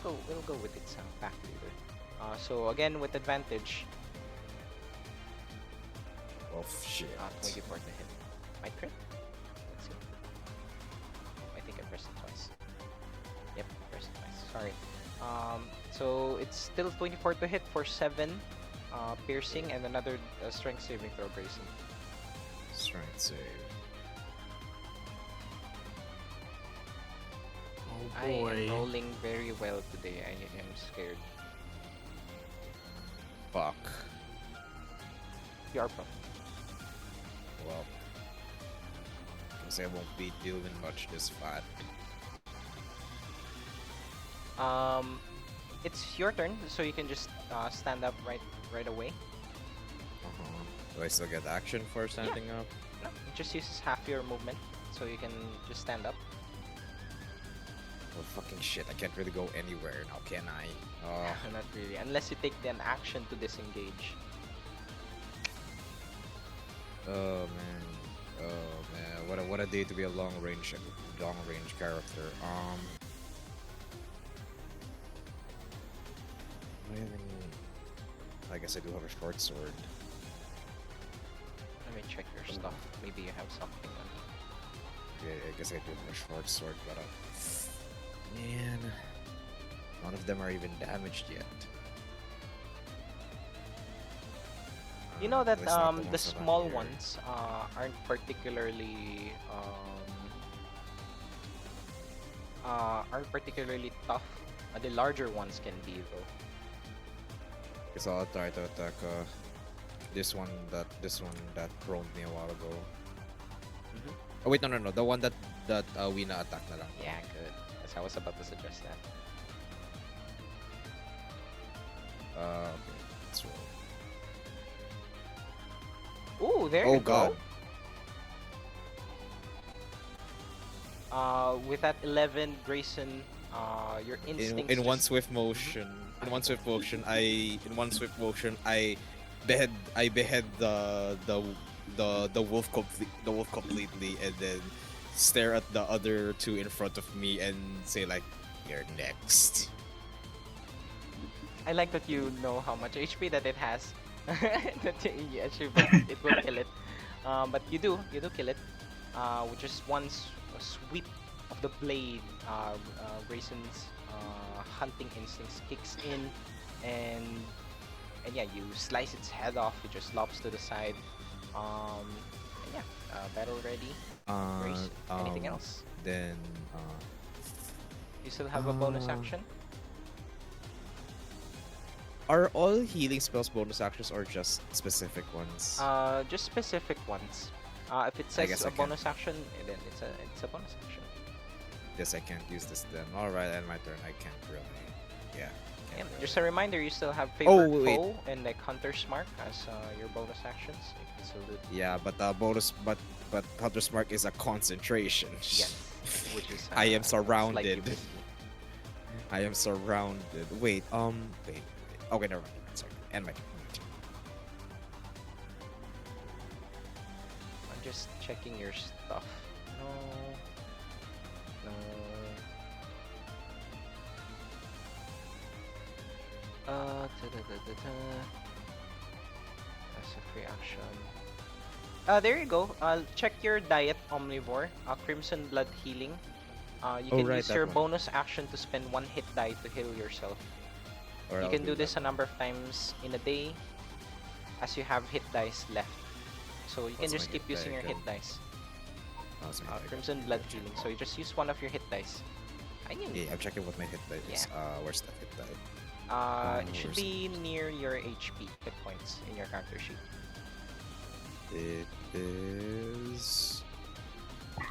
[SPEAKER 3] we'll go with its pack leader. So again with advantage,
[SPEAKER 1] Oh shit.
[SPEAKER 3] 24 to hit. My crit? Let's see. I think I pressed it twice. Yep, pressed it twice. Sorry. So it's still 24 to hit for 7 piercing, and another strength saving throw, Grayson.
[SPEAKER 1] Strength save.
[SPEAKER 2] Oh
[SPEAKER 3] I am
[SPEAKER 2] boy.
[SPEAKER 3] rolling very well today. I am scared.
[SPEAKER 1] Fuck.
[SPEAKER 3] You are prone.
[SPEAKER 1] Well, guess I won't be doing much this fight.
[SPEAKER 3] It's your turn, so you can just stand up right away.
[SPEAKER 1] Do I still get action for standing up?
[SPEAKER 3] No, it just uses half your movement, so you can just stand up.
[SPEAKER 1] Oh fucking shit! I can't really go anywhere now, can I? Oh,
[SPEAKER 3] Not really, unless you take an action to disengage.
[SPEAKER 1] oh man. Oh man. What a day to be a long range character. Do I have any- I guess I do have a short sword.
[SPEAKER 3] Let me check your stuff. Maybe you have something on you.
[SPEAKER 1] Yeah, I guess I do have a short sword, but man, none of them are even damaged yet.
[SPEAKER 3] You know that
[SPEAKER 1] At least not
[SPEAKER 3] the
[SPEAKER 1] ones that I'm
[SPEAKER 3] small
[SPEAKER 1] here.
[SPEAKER 3] ones aren't particularly aren't particularly tough. The larger ones can be though.
[SPEAKER 1] So I'll try to attack this one that prone me a while ago.
[SPEAKER 3] Mhm.
[SPEAKER 1] Oh wait, no. The one that we na attack na lang.
[SPEAKER 3] Yeah, good. As I was about to suggest that.
[SPEAKER 1] Okay. Let's roll.
[SPEAKER 3] Ooh, there
[SPEAKER 1] Oh
[SPEAKER 3] you
[SPEAKER 1] god.
[SPEAKER 3] go. With that 11, Grayson, your instincts
[SPEAKER 1] In one
[SPEAKER 3] just-
[SPEAKER 1] swift motion, I behead the wolf completely, and then stare at the other two in front of me and say like, "You're next."
[SPEAKER 3] I like that you know how much HP that it has. That it will kill it. But you do kill it. With just one sweep of the blade, Grayson's hunting instincts kicks in, and yeah, you slice its head off. It just lobs to the side. And yeah, battle ready. Grayson, anything else?
[SPEAKER 1] Then
[SPEAKER 3] You still have a bonus action.
[SPEAKER 1] are all healing spells bonus actions or just specific ones?
[SPEAKER 3] Just specific ones. If it
[SPEAKER 1] I
[SPEAKER 3] says
[SPEAKER 1] guess
[SPEAKER 3] a
[SPEAKER 1] I can.
[SPEAKER 3] bonus action, then it's a bonus action.
[SPEAKER 1] Guess I can't use this then. All right, and my turn. I can't really. Yeah.
[SPEAKER 3] Yeah,
[SPEAKER 1] can't
[SPEAKER 3] just
[SPEAKER 1] really.
[SPEAKER 3] a reminder, you still have
[SPEAKER 1] Oh,
[SPEAKER 3] favorite
[SPEAKER 1] wait.
[SPEAKER 3] foe and like Hunter's Mark as your bonus actions. You can salute.
[SPEAKER 1] Yeah, but but Hunter's Mark is a concentration.
[SPEAKER 3] Yes, which is
[SPEAKER 1] I am
[SPEAKER 3] slightly
[SPEAKER 1] surrounded.
[SPEAKER 3] risky.
[SPEAKER 1] I am surrounded. Wait. Okay, never mind. Sorry. End my turn.
[SPEAKER 3] I'm just checking your stuff. No. That's a free action. There you go. Check your diet, omnivore. Crimson blood healing. You
[SPEAKER 1] Oh,
[SPEAKER 3] can
[SPEAKER 1] right,
[SPEAKER 3] use
[SPEAKER 1] that
[SPEAKER 3] your
[SPEAKER 1] one.
[SPEAKER 3] bonus action to spend one hit die to heal yourself.
[SPEAKER 1] Or
[SPEAKER 3] You
[SPEAKER 1] I'll
[SPEAKER 3] can do this
[SPEAKER 1] that.
[SPEAKER 3] a number of times in a day as you have hit dice left. So you can
[SPEAKER 1] What's my
[SPEAKER 3] just keep
[SPEAKER 1] hit die
[SPEAKER 3] using your hit
[SPEAKER 1] again?
[SPEAKER 3] dice.
[SPEAKER 1] Oh, sorry, I
[SPEAKER 3] Crimson blood healing. So you just use one of your hit dice. I mean,
[SPEAKER 1] Yeah, I'm checking what my hit die is. Where's that hit die?
[SPEAKER 3] it should
[SPEAKER 1] where's
[SPEAKER 3] be near your HP hit points in your character sheet.
[SPEAKER 1] It is. Hit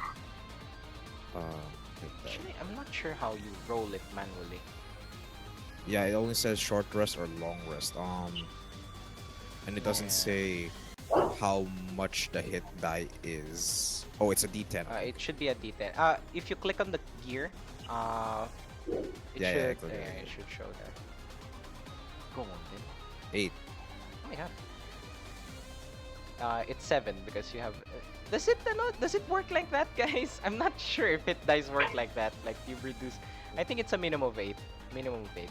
[SPEAKER 1] die.
[SPEAKER 3] Actually, I'm not sure how you roll it manually.
[SPEAKER 1] Yeah, it only says short rest or long rest. And it doesn't
[SPEAKER 3] Yeah.
[SPEAKER 1] say how much the hit die is. Oh, it's a D10.
[SPEAKER 3] It should be a D10. If you click on the gear, it
[SPEAKER 1] Yeah, I
[SPEAKER 3] should
[SPEAKER 1] clicked on the
[SPEAKER 3] it
[SPEAKER 1] gear.
[SPEAKER 3] should show there. Go on then.
[SPEAKER 1] 8.
[SPEAKER 3] Oh my god. It's 7 because you have. Does it work like that, guys? I'm not sure if it dice work like that. Like you reduce. I think it's a minimum of 8. Minimum of 8.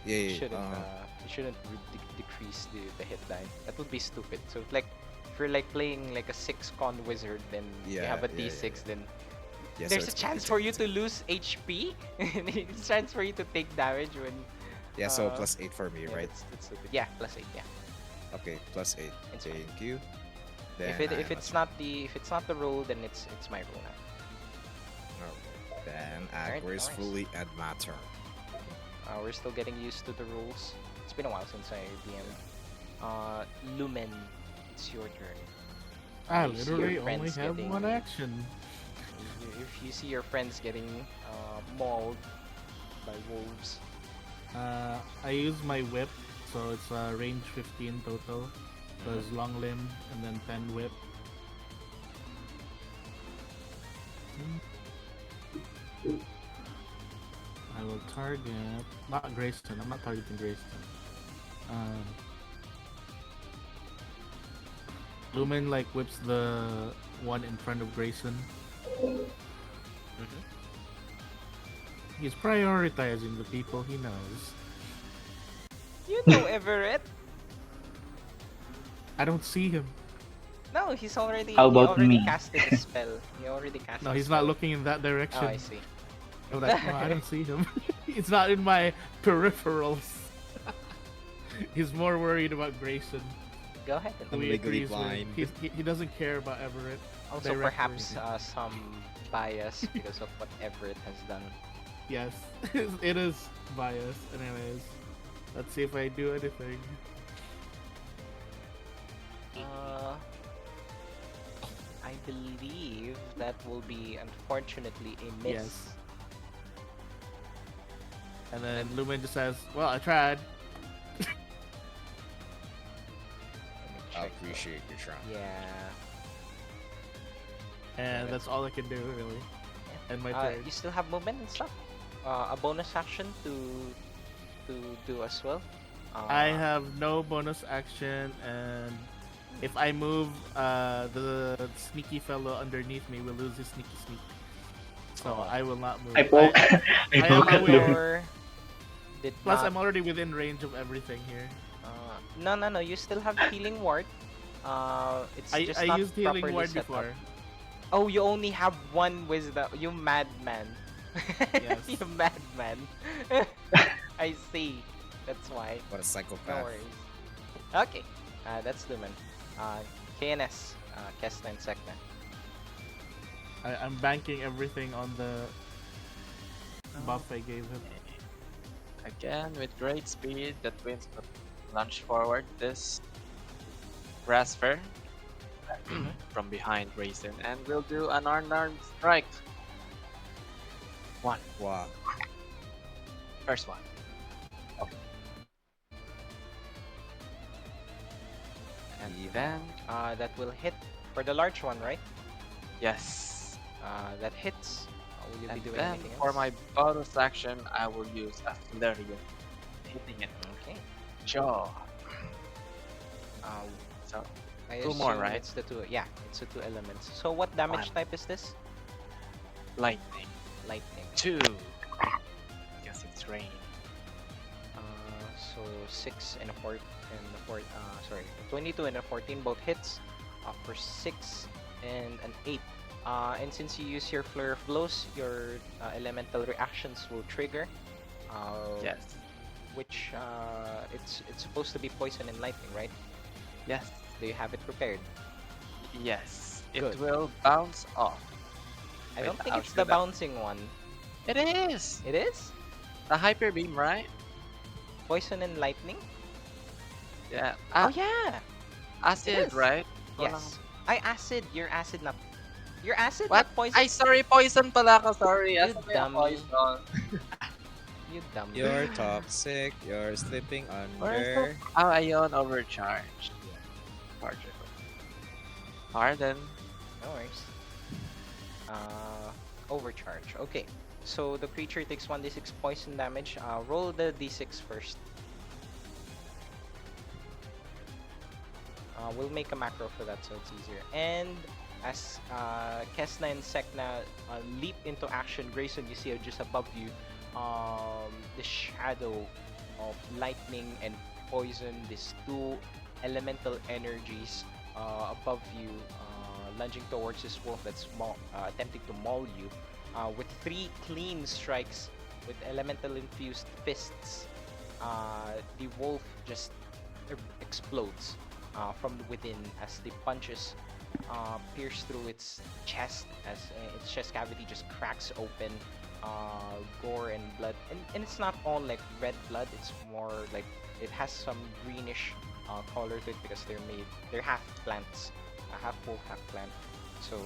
[SPEAKER 1] Yeah,
[SPEAKER 3] You
[SPEAKER 1] yeah.
[SPEAKER 3] shouldn't decrease the hit die. That would be stupid. So if you're like playing like a 6 con wizard, then you
[SPEAKER 1] Yeah,
[SPEAKER 3] have a
[SPEAKER 1] yeah,
[SPEAKER 3] D6,
[SPEAKER 1] yeah.
[SPEAKER 3] then
[SPEAKER 1] Yeah, so
[SPEAKER 3] there's a
[SPEAKER 1] it's-
[SPEAKER 3] chance
[SPEAKER 1] it's-
[SPEAKER 3] for you
[SPEAKER 1] it's-
[SPEAKER 3] to lose HP. There's a chance for you to take damage when.
[SPEAKER 1] Yeah, so
[SPEAKER 3] uh,
[SPEAKER 1] plus 8 for me,
[SPEAKER 3] Yeah,
[SPEAKER 1] right?
[SPEAKER 3] that's stupid. Yeah, plus 8. Yeah.
[SPEAKER 1] Okay, plus 8.
[SPEAKER 3] It's fine.
[SPEAKER 1] Thank you. Then
[SPEAKER 3] If it's not the rule, then it's my rule now.
[SPEAKER 1] Okay. Then I
[SPEAKER 3] Alright,
[SPEAKER 1] gracefully end my turn.
[SPEAKER 3] We're still getting used to the rules. It's been a while since I DM'd. Lumen, it's your turn.
[SPEAKER 2] I
[SPEAKER 3] You see your
[SPEAKER 2] literally only
[SPEAKER 3] friends
[SPEAKER 2] have
[SPEAKER 3] getting-
[SPEAKER 2] one action.
[SPEAKER 3] If you see your friends getting mauled by wolves,
[SPEAKER 2] I use my whip, so it's range 15 total. So it's long limb and then 10 whip. I will target not Grayson. I'm not targeting Grayson. Lumen like whips the one in front of Grayson. He's prioritizing the people he knows.
[SPEAKER 3] you know Everett.
[SPEAKER 2] I don't see him.
[SPEAKER 3] No, he's already.
[SPEAKER 5] How
[SPEAKER 3] he
[SPEAKER 5] about
[SPEAKER 3] already
[SPEAKER 5] me?
[SPEAKER 3] casted the spell. He already casted.
[SPEAKER 2] No,
[SPEAKER 3] the
[SPEAKER 2] he's
[SPEAKER 3] spell.
[SPEAKER 2] not looking in that
[SPEAKER 3] Oh,
[SPEAKER 2] direction.
[SPEAKER 3] I see.
[SPEAKER 2] I'm like, no, I don't see him. It's not in my peripherals. He's more worried about Grayson.
[SPEAKER 3] Go ahead.
[SPEAKER 1] I'm
[SPEAKER 3] And
[SPEAKER 1] legally
[SPEAKER 2] agrees with-
[SPEAKER 1] blind.
[SPEAKER 2] He doesn't care about Everett.
[SPEAKER 3] Also,
[SPEAKER 2] Directly.
[SPEAKER 3] perhaps some bias because of what Everett has done.
[SPEAKER 2] Yes, it is biased. Anyways, let's see if I do anything.
[SPEAKER 3] Uh, I believe that will be unfortunately a miss.
[SPEAKER 2] Yes. And then Lumen just says, "Well, I tried."
[SPEAKER 3] Let me
[SPEAKER 1] I
[SPEAKER 3] check.
[SPEAKER 1] appreciate your try.
[SPEAKER 3] Yeah.
[SPEAKER 2] And that's all I can do, really. And my turn.
[SPEAKER 3] You still have movement and stuff. A bonus action to do as well.
[SPEAKER 2] I have no bonus action, and if I move, the sneaky fellow underneath me will lose his sneaky sneak. So
[SPEAKER 3] Oh.
[SPEAKER 2] I will not move.
[SPEAKER 5] I poke. I
[SPEAKER 2] I
[SPEAKER 5] poke
[SPEAKER 2] am
[SPEAKER 5] at Lumen.
[SPEAKER 3] Or did
[SPEAKER 2] Plus,
[SPEAKER 3] not.
[SPEAKER 2] I'm already within range of everything here.
[SPEAKER 3] No. You still have healing ward. It's just
[SPEAKER 2] I
[SPEAKER 3] not
[SPEAKER 2] used healing
[SPEAKER 3] properly
[SPEAKER 2] ward
[SPEAKER 3] set up.
[SPEAKER 2] before.
[SPEAKER 3] Oh, you only have one wisdom. You madman.
[SPEAKER 2] Yes.
[SPEAKER 3] You madman. I see. That's why.
[SPEAKER 1] What a
[SPEAKER 3] No
[SPEAKER 1] psychopath.
[SPEAKER 3] worries. Okay. That's Lumen. KNS. Kes'na and Sek'na.
[SPEAKER 2] I'm banking everything on the buff I gave him.
[SPEAKER 6] Again, with great speed, the twins will launch forward this brass fur from behind Grayson, and we'll do an unarmed strike. One.
[SPEAKER 1] Wow.
[SPEAKER 6] First one. And then,
[SPEAKER 3] That will hit for the large one, right?
[SPEAKER 6] yes.
[SPEAKER 3] That hits. Will you
[SPEAKER 6] And
[SPEAKER 3] be doing
[SPEAKER 6] then,
[SPEAKER 3] anything
[SPEAKER 6] for
[SPEAKER 3] else?
[SPEAKER 6] my bonus action, I will use a flurry, hitting it
[SPEAKER 3] Okay.
[SPEAKER 6] jaw.
[SPEAKER 3] Uh,
[SPEAKER 6] So,
[SPEAKER 3] I
[SPEAKER 6] Two more,
[SPEAKER 3] assume
[SPEAKER 6] right?
[SPEAKER 3] It's the two. Yeah, it's the two elements. So what damage
[SPEAKER 6] One.
[SPEAKER 3] type is this?
[SPEAKER 6] lightning.
[SPEAKER 3] Lightning.
[SPEAKER 6] 2. Because it's rain.
[SPEAKER 3] So 6 and a 4 and a 4. Sorry, 22 and a 14 both hits. For 6 and an 8. And since you use your flurry of blows, your elemental reactions will trigger.
[SPEAKER 6] Yes.
[SPEAKER 3] Which it's supposed to be poison and lightning, right?
[SPEAKER 6] Yes.
[SPEAKER 3] Do you have it prepared?
[SPEAKER 6] Yes. It
[SPEAKER 3] Good.
[SPEAKER 6] will bounce off.
[SPEAKER 3] I
[SPEAKER 6] Wait,
[SPEAKER 3] don't think
[SPEAKER 6] I'll
[SPEAKER 3] it's
[SPEAKER 6] do
[SPEAKER 3] the
[SPEAKER 6] that.
[SPEAKER 3] bouncing one.
[SPEAKER 6] It is!
[SPEAKER 3] It is
[SPEAKER 6] The hyper beam, right?
[SPEAKER 3] poison and lightning.
[SPEAKER 6] Yeah.
[SPEAKER 3] Oh yeah.
[SPEAKER 6] Acid,
[SPEAKER 3] is.
[SPEAKER 6] right?
[SPEAKER 3] Yes. I acid. Your acid not. Your acid
[SPEAKER 6] What?
[SPEAKER 3] not poison.
[SPEAKER 6] Ay, sorry, poison pala ako. Sorry.
[SPEAKER 3] You
[SPEAKER 6] Acid na yung
[SPEAKER 3] dummy.
[SPEAKER 6] poison.
[SPEAKER 3] You dumb.
[SPEAKER 1] You're toxic. You're slipping
[SPEAKER 6] Where's
[SPEAKER 1] under.
[SPEAKER 6] Oh, ayun, overcharge. Particle. Pardon.
[SPEAKER 3] No worries. Overcharge. Okay. So the creature takes 1d6 poison damage. Roll the d6 first. We'll make a macro for that so it's easier. And as Kes'na and Sek'na leap into action, Grayson, you see just above you the shadow of lightning and poison, these two elemental energies above you, lunging towards this wolf that's attempting to maul you with 3 clean strikes with elemental infused fists. The wolf just explodes from within as the punches pierce through its chest, as its chest cavity just cracks open. Gore and blood, and it's not all like red blood, it's more like it has some greenish color to it because they're half plants, half wolf, half plant. So,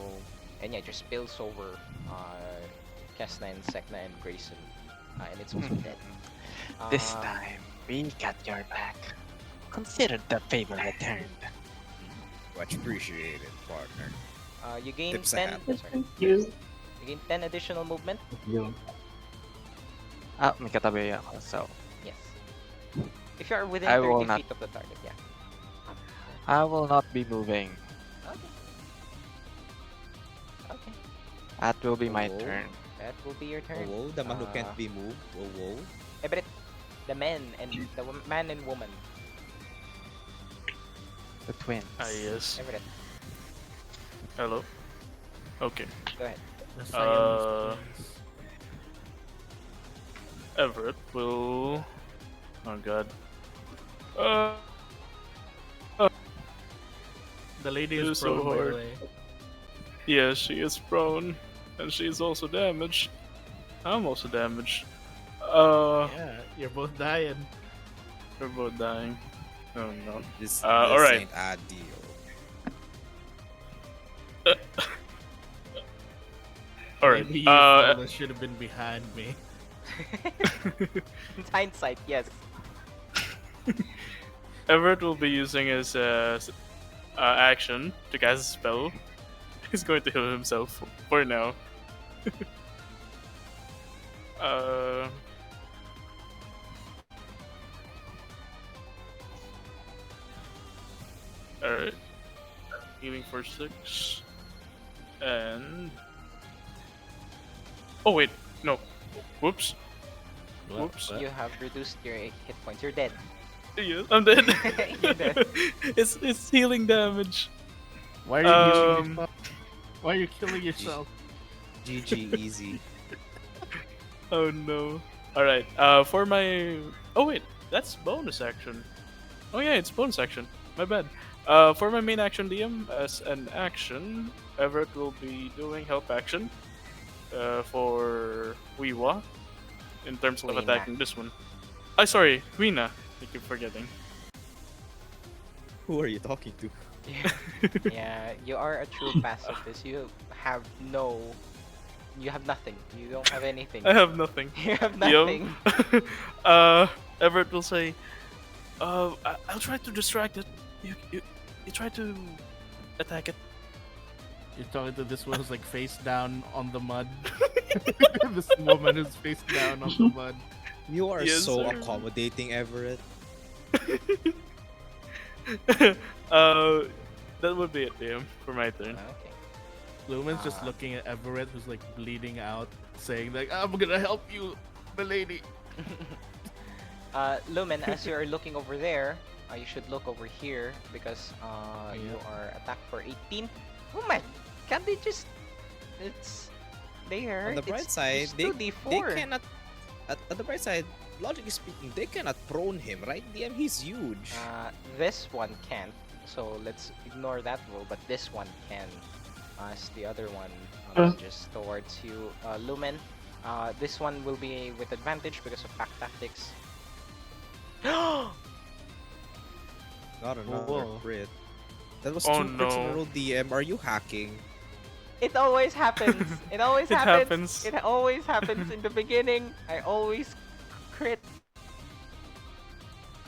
[SPEAKER 3] and yeah, just spills over Kes'na and Sek'na and Grayson, and it's also dead.
[SPEAKER 6] This time, we got your back. Consider the favor returned.
[SPEAKER 1] Much appreciated, partner.
[SPEAKER 3] You gain
[SPEAKER 1] Tips I
[SPEAKER 3] 10.
[SPEAKER 1] have.
[SPEAKER 3] Sorry,
[SPEAKER 5] You.
[SPEAKER 3] you gain 10 additional movement.
[SPEAKER 5] You.
[SPEAKER 6] Ah, may katabi ako. So,
[SPEAKER 3] Yes. If you are within
[SPEAKER 6] I
[SPEAKER 3] 30
[SPEAKER 6] will not.
[SPEAKER 3] feet of the target, yeah.
[SPEAKER 6] I will not be moving.
[SPEAKER 3] Okay. Okay.
[SPEAKER 6] That will be my
[SPEAKER 1] Oh.
[SPEAKER 6] turn.
[SPEAKER 3] That will be your
[SPEAKER 1] Oh,
[SPEAKER 3] turn.
[SPEAKER 1] whoa, the man who can't be moved. Oh, whoa.
[SPEAKER 3] Everett, the man and man and woman.
[SPEAKER 6] The twins.
[SPEAKER 4] Yes.
[SPEAKER 3] Everett,
[SPEAKER 4] Hello. Okay.
[SPEAKER 3] go ahead.
[SPEAKER 2] The Siamese
[SPEAKER 4] Uh,
[SPEAKER 2] twins.
[SPEAKER 4] Everett will. Oh God.
[SPEAKER 2] The lady
[SPEAKER 4] it
[SPEAKER 2] is
[SPEAKER 4] is so
[SPEAKER 2] prone, by the
[SPEAKER 4] hard.
[SPEAKER 2] way.
[SPEAKER 4] Yes, she is prone, and she is also damaged. I'm also damaged.
[SPEAKER 2] Yeah, you're both dying.
[SPEAKER 4] We're both dying. Oh no. All
[SPEAKER 1] This
[SPEAKER 4] right.
[SPEAKER 1] ain't ideal.
[SPEAKER 4] All right.
[SPEAKER 2] Maybe you fellas should have been behind me.
[SPEAKER 3] In hindsight, yes.
[SPEAKER 4] Everett will be using his action to cast a spell. He's going to heal himself for now. uh, Alright. Healing for 6. And. Oh, wait. No. Whoops. Whoops.
[SPEAKER 3] You have reduced your hit points. You're dead.
[SPEAKER 4] Yes, I'm dead.
[SPEAKER 3] You're dead.
[SPEAKER 4] It's healing damage.
[SPEAKER 2] Why are you killing yourself? Why are you killing yourself?
[SPEAKER 1] GG easy.
[SPEAKER 4] Oh no. Alright, for my. Oh wait, that's bonus action. Oh yeah, it's bonus action. My bad. For my main action DM, as an action, Everett will be doing help action for Weewa in terms of
[SPEAKER 3] Weena.
[SPEAKER 4] attacking this one. Sorry, Weena. I keep forgetting.
[SPEAKER 1] Who are you talking to?
[SPEAKER 3] Yeah, you are a true pacifist. You have nothing. You don't have anything.
[SPEAKER 4] I have nothing.
[SPEAKER 3] You have
[SPEAKER 4] Yup.
[SPEAKER 3] nothing.
[SPEAKER 4] Everett will say, I'll try to distract it. You try to attack it.
[SPEAKER 2] You're talking to this one who's like face down on the mud. This woman who's face down on the mud.
[SPEAKER 1] You are
[SPEAKER 4] Yes,
[SPEAKER 1] so
[SPEAKER 4] sir.
[SPEAKER 1] accommodating, Everett.
[SPEAKER 4] That would be it, DM, for my turn.
[SPEAKER 3] Okay.
[SPEAKER 2] Lumen's just looking at Everett who's like bleeding out, saying like, I'm gonna help you, milady.
[SPEAKER 3] Lumen, as you are looking over there, you should look over here because you are attacked for 18. Oh my! Can't they just? They hurt.
[SPEAKER 1] On the bright
[SPEAKER 3] It's
[SPEAKER 1] side, they
[SPEAKER 3] 2d4.
[SPEAKER 1] cannot. At the bright side, logically speaking, they cannot prone him, right? DM, he's huge.
[SPEAKER 3] This one can't, so let's ignore that rule. But this one can. As the other one just towards you, Lumen. This one will be with advantage because of pack tactics.
[SPEAKER 1] Not another
[SPEAKER 2] Whoa.
[SPEAKER 1] crit. That was
[SPEAKER 4] Oh,
[SPEAKER 1] two crits in a
[SPEAKER 4] no.
[SPEAKER 1] row, DM. Are you hacking?
[SPEAKER 3] It always happens. It always
[SPEAKER 4] It
[SPEAKER 3] happens.
[SPEAKER 4] happens.
[SPEAKER 3] It always happens in the beginning. I always crit.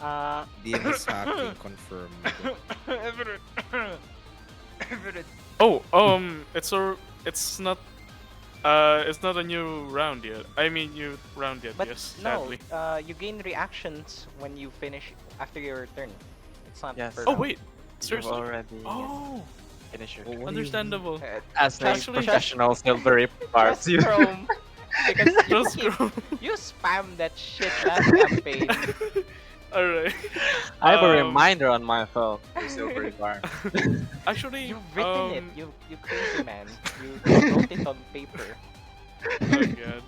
[SPEAKER 1] DM is hacking, confirmed.
[SPEAKER 3] Everett. Everett.
[SPEAKER 4] Oh, it's not a new round yet. I mean, new round yet.
[SPEAKER 3] But
[SPEAKER 4] yes,
[SPEAKER 3] no,
[SPEAKER 4] sadly.
[SPEAKER 3] you gain reactions when you finish after your turn. It's not
[SPEAKER 6] Yes.
[SPEAKER 3] per
[SPEAKER 4] Oh
[SPEAKER 3] round.
[SPEAKER 4] wait,
[SPEAKER 6] You've
[SPEAKER 4] seriously?
[SPEAKER 6] already
[SPEAKER 4] Oh,
[SPEAKER 6] finished your
[SPEAKER 1] Oh,
[SPEAKER 6] turn.
[SPEAKER 1] what do you
[SPEAKER 4] understandable.
[SPEAKER 6] As a
[SPEAKER 4] Actually-
[SPEAKER 6] professional silvery barbs,
[SPEAKER 3] Just
[SPEAKER 6] you
[SPEAKER 3] Krome. Because
[SPEAKER 4] Just
[SPEAKER 3] you,
[SPEAKER 4] Krome.
[SPEAKER 3] you spam that shit last campaign.
[SPEAKER 4] Alright.
[SPEAKER 6] I have a
[SPEAKER 4] Um,
[SPEAKER 6] reminder on my phone for silvery bar.
[SPEAKER 4] Actually,
[SPEAKER 3] You've written it.
[SPEAKER 4] um,
[SPEAKER 3] You crazy man. You wrote it on paper.
[SPEAKER 4] Oh god.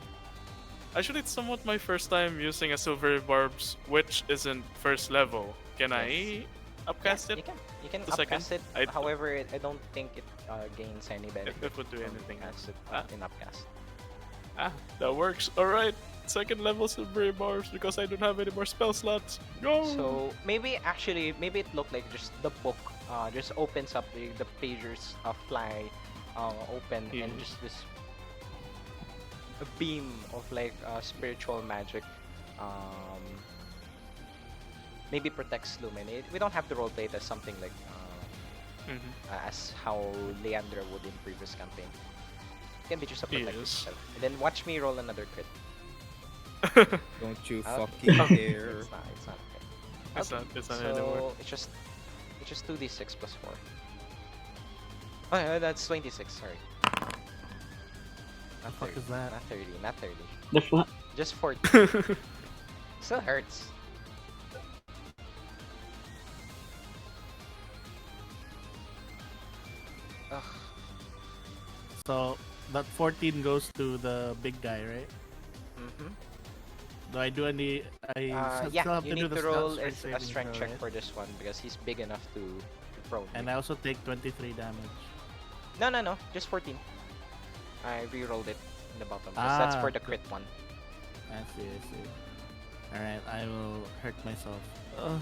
[SPEAKER 4] Actually, it's somewhat my first time using a silvery barbs, which isn't first level. Can I upcast
[SPEAKER 3] Yeah,
[SPEAKER 4] it?
[SPEAKER 3] You can
[SPEAKER 4] The second?
[SPEAKER 3] upcast it.
[SPEAKER 4] I-
[SPEAKER 3] However, I don't think it gains any benefit.
[SPEAKER 4] It would do
[SPEAKER 3] from
[SPEAKER 4] anything.
[SPEAKER 3] cast it,
[SPEAKER 4] Ah.
[SPEAKER 3] in upcast.
[SPEAKER 4] Ah, that works. Alright. Second level silvery barbs because I don't have any more spell slots. Go!
[SPEAKER 3] So maybe it looked like just the book just opens up, the pages fly open, and
[SPEAKER 4] Yeah.
[SPEAKER 3] just this a beam of like spiritual magic maybe protects Lumen. We don't have to roleplay it as something like
[SPEAKER 4] Mhm.
[SPEAKER 3] as how Leandra would in previous campaign. It can be just a protect
[SPEAKER 4] Yes.
[SPEAKER 3] itself. And then watch me roll another crit.
[SPEAKER 1] Don't you
[SPEAKER 3] Okay.
[SPEAKER 1] fucking dare.
[SPEAKER 3] It's not a crit.
[SPEAKER 4] It's
[SPEAKER 3] Okay,
[SPEAKER 4] not. It's not anymore.
[SPEAKER 3] So it's just 2d6 plus 4. Oh, yeah, that's 26. Sorry. Not
[SPEAKER 2] fuck
[SPEAKER 3] 30.
[SPEAKER 2] is that?
[SPEAKER 3] Not 30. Not 30.
[SPEAKER 5] The fuck?
[SPEAKER 3] Just 40. Still hurts. Ugh.
[SPEAKER 2] So that 14 goes to the big guy, right?
[SPEAKER 3] Mm-hmm.
[SPEAKER 2] Do I do any? I still have
[SPEAKER 3] you
[SPEAKER 2] to do
[SPEAKER 3] need
[SPEAKER 2] the
[SPEAKER 3] to roll
[SPEAKER 2] saving
[SPEAKER 3] a strength
[SPEAKER 2] throw,
[SPEAKER 3] check
[SPEAKER 2] right?
[SPEAKER 3] for this one because he's big enough to prone.
[SPEAKER 2] And
[SPEAKER 3] you.
[SPEAKER 2] I also take 23 damage.
[SPEAKER 3] No. Just 14. I re-rolled it in the bottom. 'Cause that's for the crit one.
[SPEAKER 2] I see, I see. Alright, I will hurt myself. Ugh.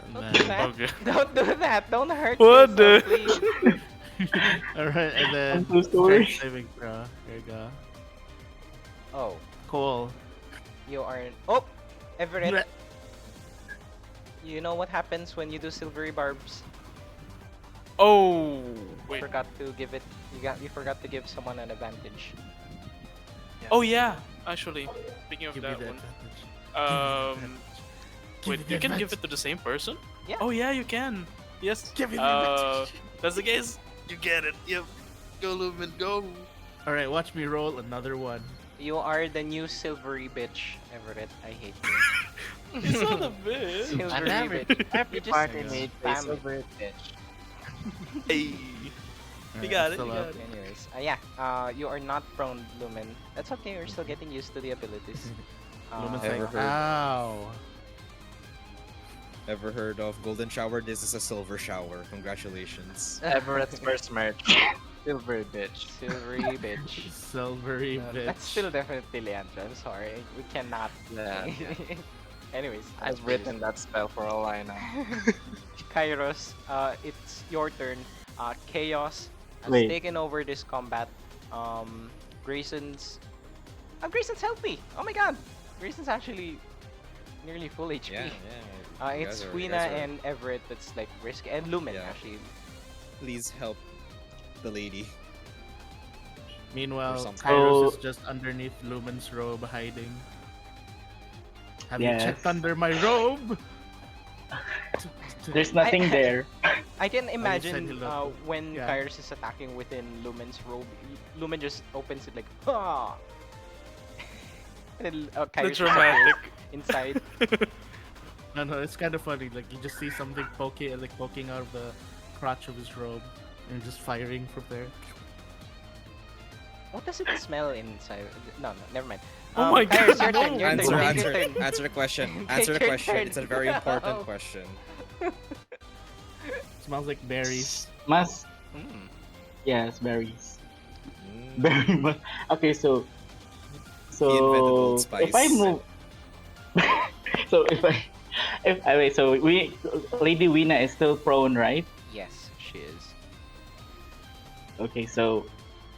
[SPEAKER 2] And
[SPEAKER 3] Don't
[SPEAKER 2] then...
[SPEAKER 3] do that.
[SPEAKER 4] Okay.
[SPEAKER 3] Don't do that. Don't hurt
[SPEAKER 4] What
[SPEAKER 3] yourself,
[SPEAKER 4] the-
[SPEAKER 3] please.
[SPEAKER 2] Alright, and then
[SPEAKER 5] I'm so sorry.
[SPEAKER 2] strength saving throw. Here you go.
[SPEAKER 3] Oh,
[SPEAKER 2] Cool.
[SPEAKER 3] you are. Oh, Everett. You know what happens when you do silvery barbs?
[SPEAKER 4] Oh, wait.
[SPEAKER 3] Forgot to give it. You forgot to give someone an advantage.
[SPEAKER 4] Oh yeah. Actually, speaking of
[SPEAKER 2] Give me
[SPEAKER 4] that
[SPEAKER 2] the
[SPEAKER 4] one,
[SPEAKER 2] advantage.
[SPEAKER 4] wait,
[SPEAKER 2] the
[SPEAKER 4] you can give
[SPEAKER 2] advantage.
[SPEAKER 4] it to the same person?
[SPEAKER 3] Yeah.
[SPEAKER 4] Oh yeah, you can. Yes.
[SPEAKER 2] Give me the advantage.
[SPEAKER 4] That's the case. You get it. Yep. Go Lumen, go.
[SPEAKER 2] Alright, watch me roll another one.
[SPEAKER 3] You are the new silvery bitch, Everett. I hate you.
[SPEAKER 4] It's not a bit.
[SPEAKER 3] Silvery
[SPEAKER 6] every
[SPEAKER 3] bitch.
[SPEAKER 6] every
[SPEAKER 3] You just
[SPEAKER 6] party mate plays
[SPEAKER 3] spam it.
[SPEAKER 6] over it, bitch.
[SPEAKER 4] Hey.
[SPEAKER 2] Alright,
[SPEAKER 4] got it,
[SPEAKER 2] still
[SPEAKER 4] you
[SPEAKER 2] up.
[SPEAKER 4] got it.
[SPEAKER 3] Anyways, you are not prone, Lumen. That's okay. You're still getting used to the abilities.
[SPEAKER 2] Lumen's
[SPEAKER 1] Ever
[SPEAKER 2] like,
[SPEAKER 1] heard-
[SPEAKER 2] ow.
[SPEAKER 1] Ever heard of Golden Shower? This is a silver shower. Congratulations.
[SPEAKER 6] Everett's first merch. Silver bitch.
[SPEAKER 3] silvery bitch.
[SPEAKER 2] Silvery bitch.
[SPEAKER 3] That's still definitely Leandra. I'm sorry. We cannot.
[SPEAKER 6] Yeah.
[SPEAKER 3] Anyways,
[SPEAKER 6] I've written that spell for all I know.
[SPEAKER 3] Kairos, it's your turn. Chaos has
[SPEAKER 5] Wait.
[SPEAKER 3] taken over this combat. Grayson's healthy. Oh my god, Grayson's actually nearly full HP.
[SPEAKER 1] Yeah, yeah. You
[SPEAKER 3] It's
[SPEAKER 1] guys are- you
[SPEAKER 3] Quina
[SPEAKER 1] guys are-
[SPEAKER 3] and Everett that's like risky, and Lumen
[SPEAKER 1] Yeah.
[SPEAKER 3] actually.
[SPEAKER 1] Please help the lady.
[SPEAKER 2] Meanwhile,
[SPEAKER 1] something.
[SPEAKER 2] Kairos is
[SPEAKER 5] So-
[SPEAKER 2] just underneath Lumen's robe hiding. Have
[SPEAKER 5] Yes.
[SPEAKER 2] you checked under my robe?
[SPEAKER 5] There's nothing there.
[SPEAKER 3] I can
[SPEAKER 2] send
[SPEAKER 3] imagine
[SPEAKER 2] you love.
[SPEAKER 3] when
[SPEAKER 2] Yeah.
[SPEAKER 3] Kairos is attacking within Lumen's robe, Lumen just opens it like, ha! And then
[SPEAKER 4] The
[SPEAKER 3] Kairos
[SPEAKER 4] dramatic.
[SPEAKER 3] disappears inside.
[SPEAKER 2] No, it's kind of funny. Like you just see something poking out of the crotch of his robe, and just firing from there.
[SPEAKER 3] What does it smell inside? No, never mind.
[SPEAKER 4] Oh my
[SPEAKER 3] Kairos,
[SPEAKER 4] God,
[SPEAKER 3] your turn,
[SPEAKER 4] no.
[SPEAKER 3] your turn, take your turn.
[SPEAKER 1] Answer the question.
[SPEAKER 3] Take
[SPEAKER 1] Answer the
[SPEAKER 3] your
[SPEAKER 1] question.
[SPEAKER 3] turn.
[SPEAKER 1] It's a very important
[SPEAKER 3] No.
[SPEAKER 1] question.
[SPEAKER 2] Smells like berries.
[SPEAKER 5] Must.
[SPEAKER 3] Mm.
[SPEAKER 5] Yes, berries.
[SPEAKER 1] Mm.
[SPEAKER 5] Very much. Okay, so.
[SPEAKER 1] invented Old
[SPEAKER 5] So if I
[SPEAKER 1] Spice.
[SPEAKER 5] move. So if I wait, so Lady Weena is still prone, right?
[SPEAKER 3] Yes, she is.
[SPEAKER 5] Okay, so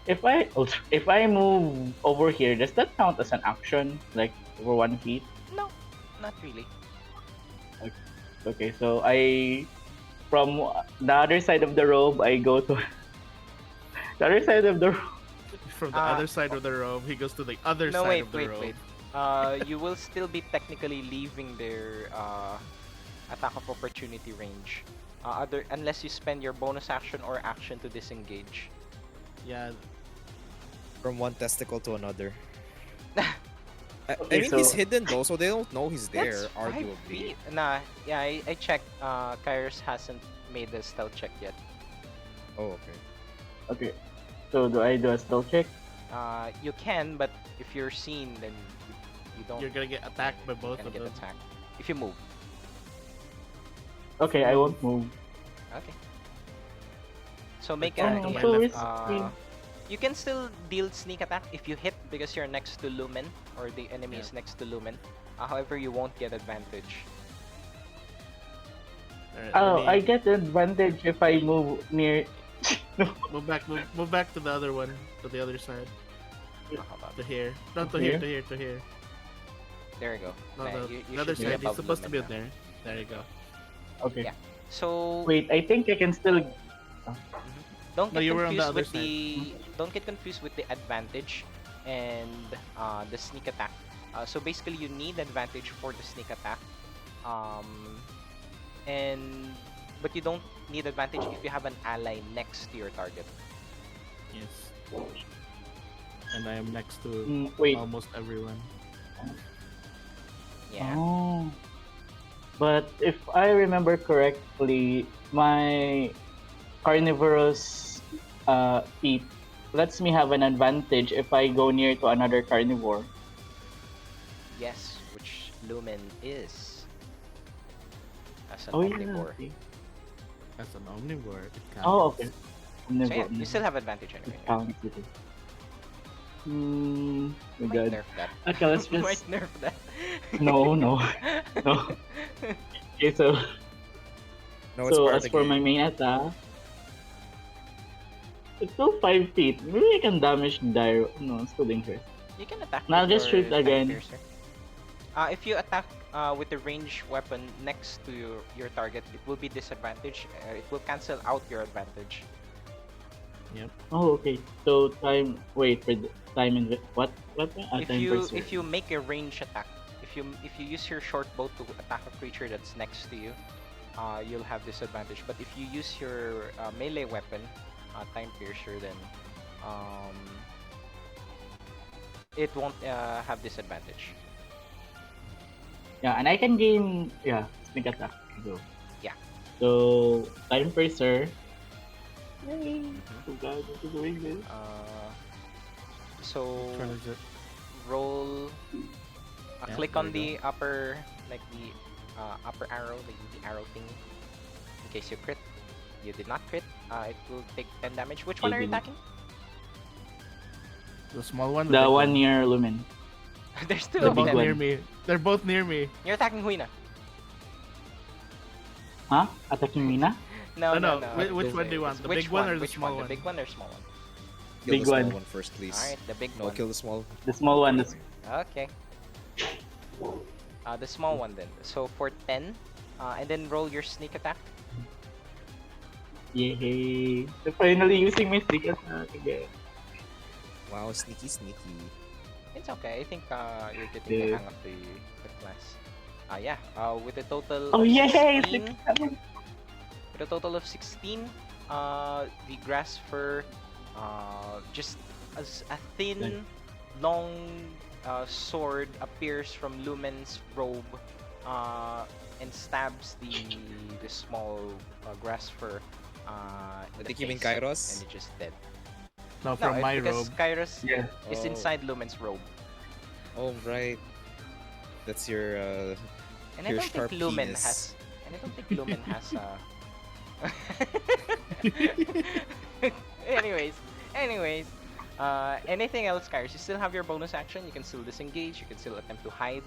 [SPEAKER 5] if I move over here, does that count as an action, like over 1 feet?
[SPEAKER 3] No, not really.
[SPEAKER 5] Okay, so from the other side of the robe, I go to the other side of the robe.
[SPEAKER 2] From the other side of the robe, he goes to the other
[SPEAKER 3] No,
[SPEAKER 2] side
[SPEAKER 3] wait,
[SPEAKER 2] of the
[SPEAKER 3] wait,
[SPEAKER 2] robe.
[SPEAKER 3] wait. You will still be technically leaving their attack of opportunity range. Unless you spend your bonus action or action to disengage.
[SPEAKER 2] Yeah,
[SPEAKER 1] From one testicle to another. I
[SPEAKER 5] Okay,
[SPEAKER 1] mean, he's
[SPEAKER 5] so-
[SPEAKER 1] hidden though, so they don't know he's there,
[SPEAKER 3] That's 5
[SPEAKER 1] arguably.
[SPEAKER 3] feet. Nah, yeah, I checked. Kairos hasn't made the stealth check yet.
[SPEAKER 1] Oh, okay.
[SPEAKER 5] Okay, so do I do a stealth check?
[SPEAKER 3] You can, but if you're seen, then you don't.
[SPEAKER 2] you're gonna get attacked by
[SPEAKER 3] you're
[SPEAKER 2] both
[SPEAKER 3] gonna
[SPEAKER 2] of
[SPEAKER 3] get
[SPEAKER 2] them.
[SPEAKER 3] attacked if you move.
[SPEAKER 5] Okay, I won't move.
[SPEAKER 3] Okay. So make
[SPEAKER 2] Oh,
[SPEAKER 3] a
[SPEAKER 2] to my
[SPEAKER 5] so
[SPEAKER 2] left.
[SPEAKER 5] risky.
[SPEAKER 3] you can still deal sneak attack if you hit because you're next to Lumen or the enemy
[SPEAKER 2] Yeah.
[SPEAKER 3] is next to Lumen. However, you won't get advantage.
[SPEAKER 2] Alright,
[SPEAKER 5] Oh,
[SPEAKER 2] let me
[SPEAKER 5] I get advantage if I move near.
[SPEAKER 2] move back to the other one, to the other side,
[SPEAKER 3] Hold on.
[SPEAKER 2] to here. No, to
[SPEAKER 5] Here?
[SPEAKER 2] here, to here.
[SPEAKER 3] There you go.
[SPEAKER 2] No,
[SPEAKER 3] Nah,
[SPEAKER 2] the
[SPEAKER 3] you
[SPEAKER 2] other
[SPEAKER 3] should be
[SPEAKER 2] side. He's
[SPEAKER 3] above
[SPEAKER 2] supposed to be
[SPEAKER 3] Lumen now.
[SPEAKER 2] there. There you go.
[SPEAKER 5] Okay.
[SPEAKER 3] Yeah. So
[SPEAKER 5] Wait, I think I can still.
[SPEAKER 3] don't
[SPEAKER 2] No,
[SPEAKER 3] get
[SPEAKER 2] you were on the
[SPEAKER 3] confused
[SPEAKER 2] other
[SPEAKER 3] with the don't get confused with the advantage and the sneak attack. So basically, you need advantage for the sneak attack, but you don't need advantage if you have an ally next to your target.
[SPEAKER 2] Yes. And I am next to
[SPEAKER 5] Wait.
[SPEAKER 2] almost everyone.
[SPEAKER 3] Yeah.
[SPEAKER 5] Oh. But if I remember correctly, my carnivorous feet lets me have an advantage if I go near to another carnivore.
[SPEAKER 3] Yes, which Lumen is as an
[SPEAKER 5] Oh yeah.
[SPEAKER 3] omnivore.
[SPEAKER 5] Okay.
[SPEAKER 2] As an omnivore, it counts.
[SPEAKER 5] Oh okay.
[SPEAKER 3] So
[SPEAKER 5] Never.
[SPEAKER 3] yeah, you still have advantage anyway. Yeah.
[SPEAKER 5] Count it. My
[SPEAKER 3] Might
[SPEAKER 5] God.
[SPEAKER 3] nerf that.
[SPEAKER 5] Okay, let's
[SPEAKER 3] Might
[SPEAKER 5] just.
[SPEAKER 3] nerf that.
[SPEAKER 5] No, no, no. Okay, so
[SPEAKER 1] No, it's part of
[SPEAKER 5] as
[SPEAKER 1] the
[SPEAKER 5] for my
[SPEAKER 1] game.
[SPEAKER 5] main attack, it's still 5 feet. Maybe I can damage Dire. No, it's still dangerous.
[SPEAKER 3] You can attack
[SPEAKER 5] Now I'll
[SPEAKER 3] with
[SPEAKER 5] just
[SPEAKER 3] your
[SPEAKER 5] shoot
[SPEAKER 3] time
[SPEAKER 5] again.
[SPEAKER 3] piercer. If you attack with the ranged weapon next to your target, it will be disadvantage. It will cancel out your advantage.
[SPEAKER 5] Oh, okay. So time. Wait for the time and what? What? Time per
[SPEAKER 3] If you
[SPEAKER 5] turn.
[SPEAKER 3] make a range attack, if you use your short bow to attack a creature that's next to you, you'll have disadvantage. But if you use your melee weapon, time piercer, then um, it won't have disadvantage.
[SPEAKER 5] Yeah, and I can gain sneak attack. So
[SPEAKER 3] Yeah.
[SPEAKER 5] So time per turn. Yay!
[SPEAKER 3] Mhm.
[SPEAKER 5] Oh God, what is doing this?
[SPEAKER 3] So
[SPEAKER 2] Which one is it?
[SPEAKER 3] roll.
[SPEAKER 2] Yeah,
[SPEAKER 3] Click
[SPEAKER 2] there
[SPEAKER 3] on
[SPEAKER 2] we
[SPEAKER 3] the upper, like the upper arrow, the arrow thing. In case you crit, you did not crit. It will take 10 damage. Which one
[SPEAKER 5] You
[SPEAKER 3] are you
[SPEAKER 5] didn't.
[SPEAKER 3] attacking?
[SPEAKER 2] The small one.
[SPEAKER 5] The
[SPEAKER 2] big
[SPEAKER 5] one near Lumen.
[SPEAKER 3] There's two
[SPEAKER 2] They're
[SPEAKER 3] of
[SPEAKER 5] big
[SPEAKER 2] both
[SPEAKER 3] them.
[SPEAKER 5] one.
[SPEAKER 2] near me. They're both near me.
[SPEAKER 3] You're attacking Huina.
[SPEAKER 5] Huh? Attacking Mina?
[SPEAKER 3] No,
[SPEAKER 2] No,
[SPEAKER 3] no,
[SPEAKER 2] no.
[SPEAKER 3] no.
[SPEAKER 2] Which one do you want? The
[SPEAKER 3] Which
[SPEAKER 2] big one or the
[SPEAKER 3] Which
[SPEAKER 2] small
[SPEAKER 3] one?
[SPEAKER 2] one?
[SPEAKER 3] The big one or small one?
[SPEAKER 1] Kill
[SPEAKER 5] Big
[SPEAKER 1] the small
[SPEAKER 5] one.
[SPEAKER 1] one first, please.
[SPEAKER 3] All right, the big
[SPEAKER 1] No,
[SPEAKER 3] one.
[SPEAKER 1] kill the small.
[SPEAKER 5] The small one.
[SPEAKER 3] Okay. The small one then. So for 10, and then roll your sneak attack.
[SPEAKER 5] Yay! I'm finally using my sneak attack again.
[SPEAKER 1] Wow, sneaky, sneaky.
[SPEAKER 3] It's okay. I think you're getting the
[SPEAKER 5] Yeah.
[SPEAKER 3] hang of the class. Yeah. With a total
[SPEAKER 5] Oh
[SPEAKER 3] of
[SPEAKER 5] yay!
[SPEAKER 3] 16,
[SPEAKER 5] Sneak attack.
[SPEAKER 3] with a total of 16, the grass fur, just as a thin, long sword appears from Lumen's robe, and stabs the small grass fur.
[SPEAKER 1] I
[SPEAKER 3] In
[SPEAKER 1] think
[SPEAKER 3] the
[SPEAKER 1] you mean
[SPEAKER 3] face,
[SPEAKER 1] Kairos?
[SPEAKER 3] and it's just dead.
[SPEAKER 2] No,
[SPEAKER 3] No,
[SPEAKER 2] from my
[SPEAKER 3] because
[SPEAKER 2] robe.
[SPEAKER 3] Kairos
[SPEAKER 5] Yeah.
[SPEAKER 3] is
[SPEAKER 1] Oh.
[SPEAKER 3] inside Lumen's robe,
[SPEAKER 1] Oh, right. That's your,
[SPEAKER 3] and I
[SPEAKER 1] your
[SPEAKER 3] don't think
[SPEAKER 1] sharp
[SPEAKER 3] Lumen
[SPEAKER 1] penis.
[SPEAKER 3] has. And I don't think Lumen has. Anyways, anything else, Kairos? You still have your bonus action. You can still disengage. You can still attempt to hide.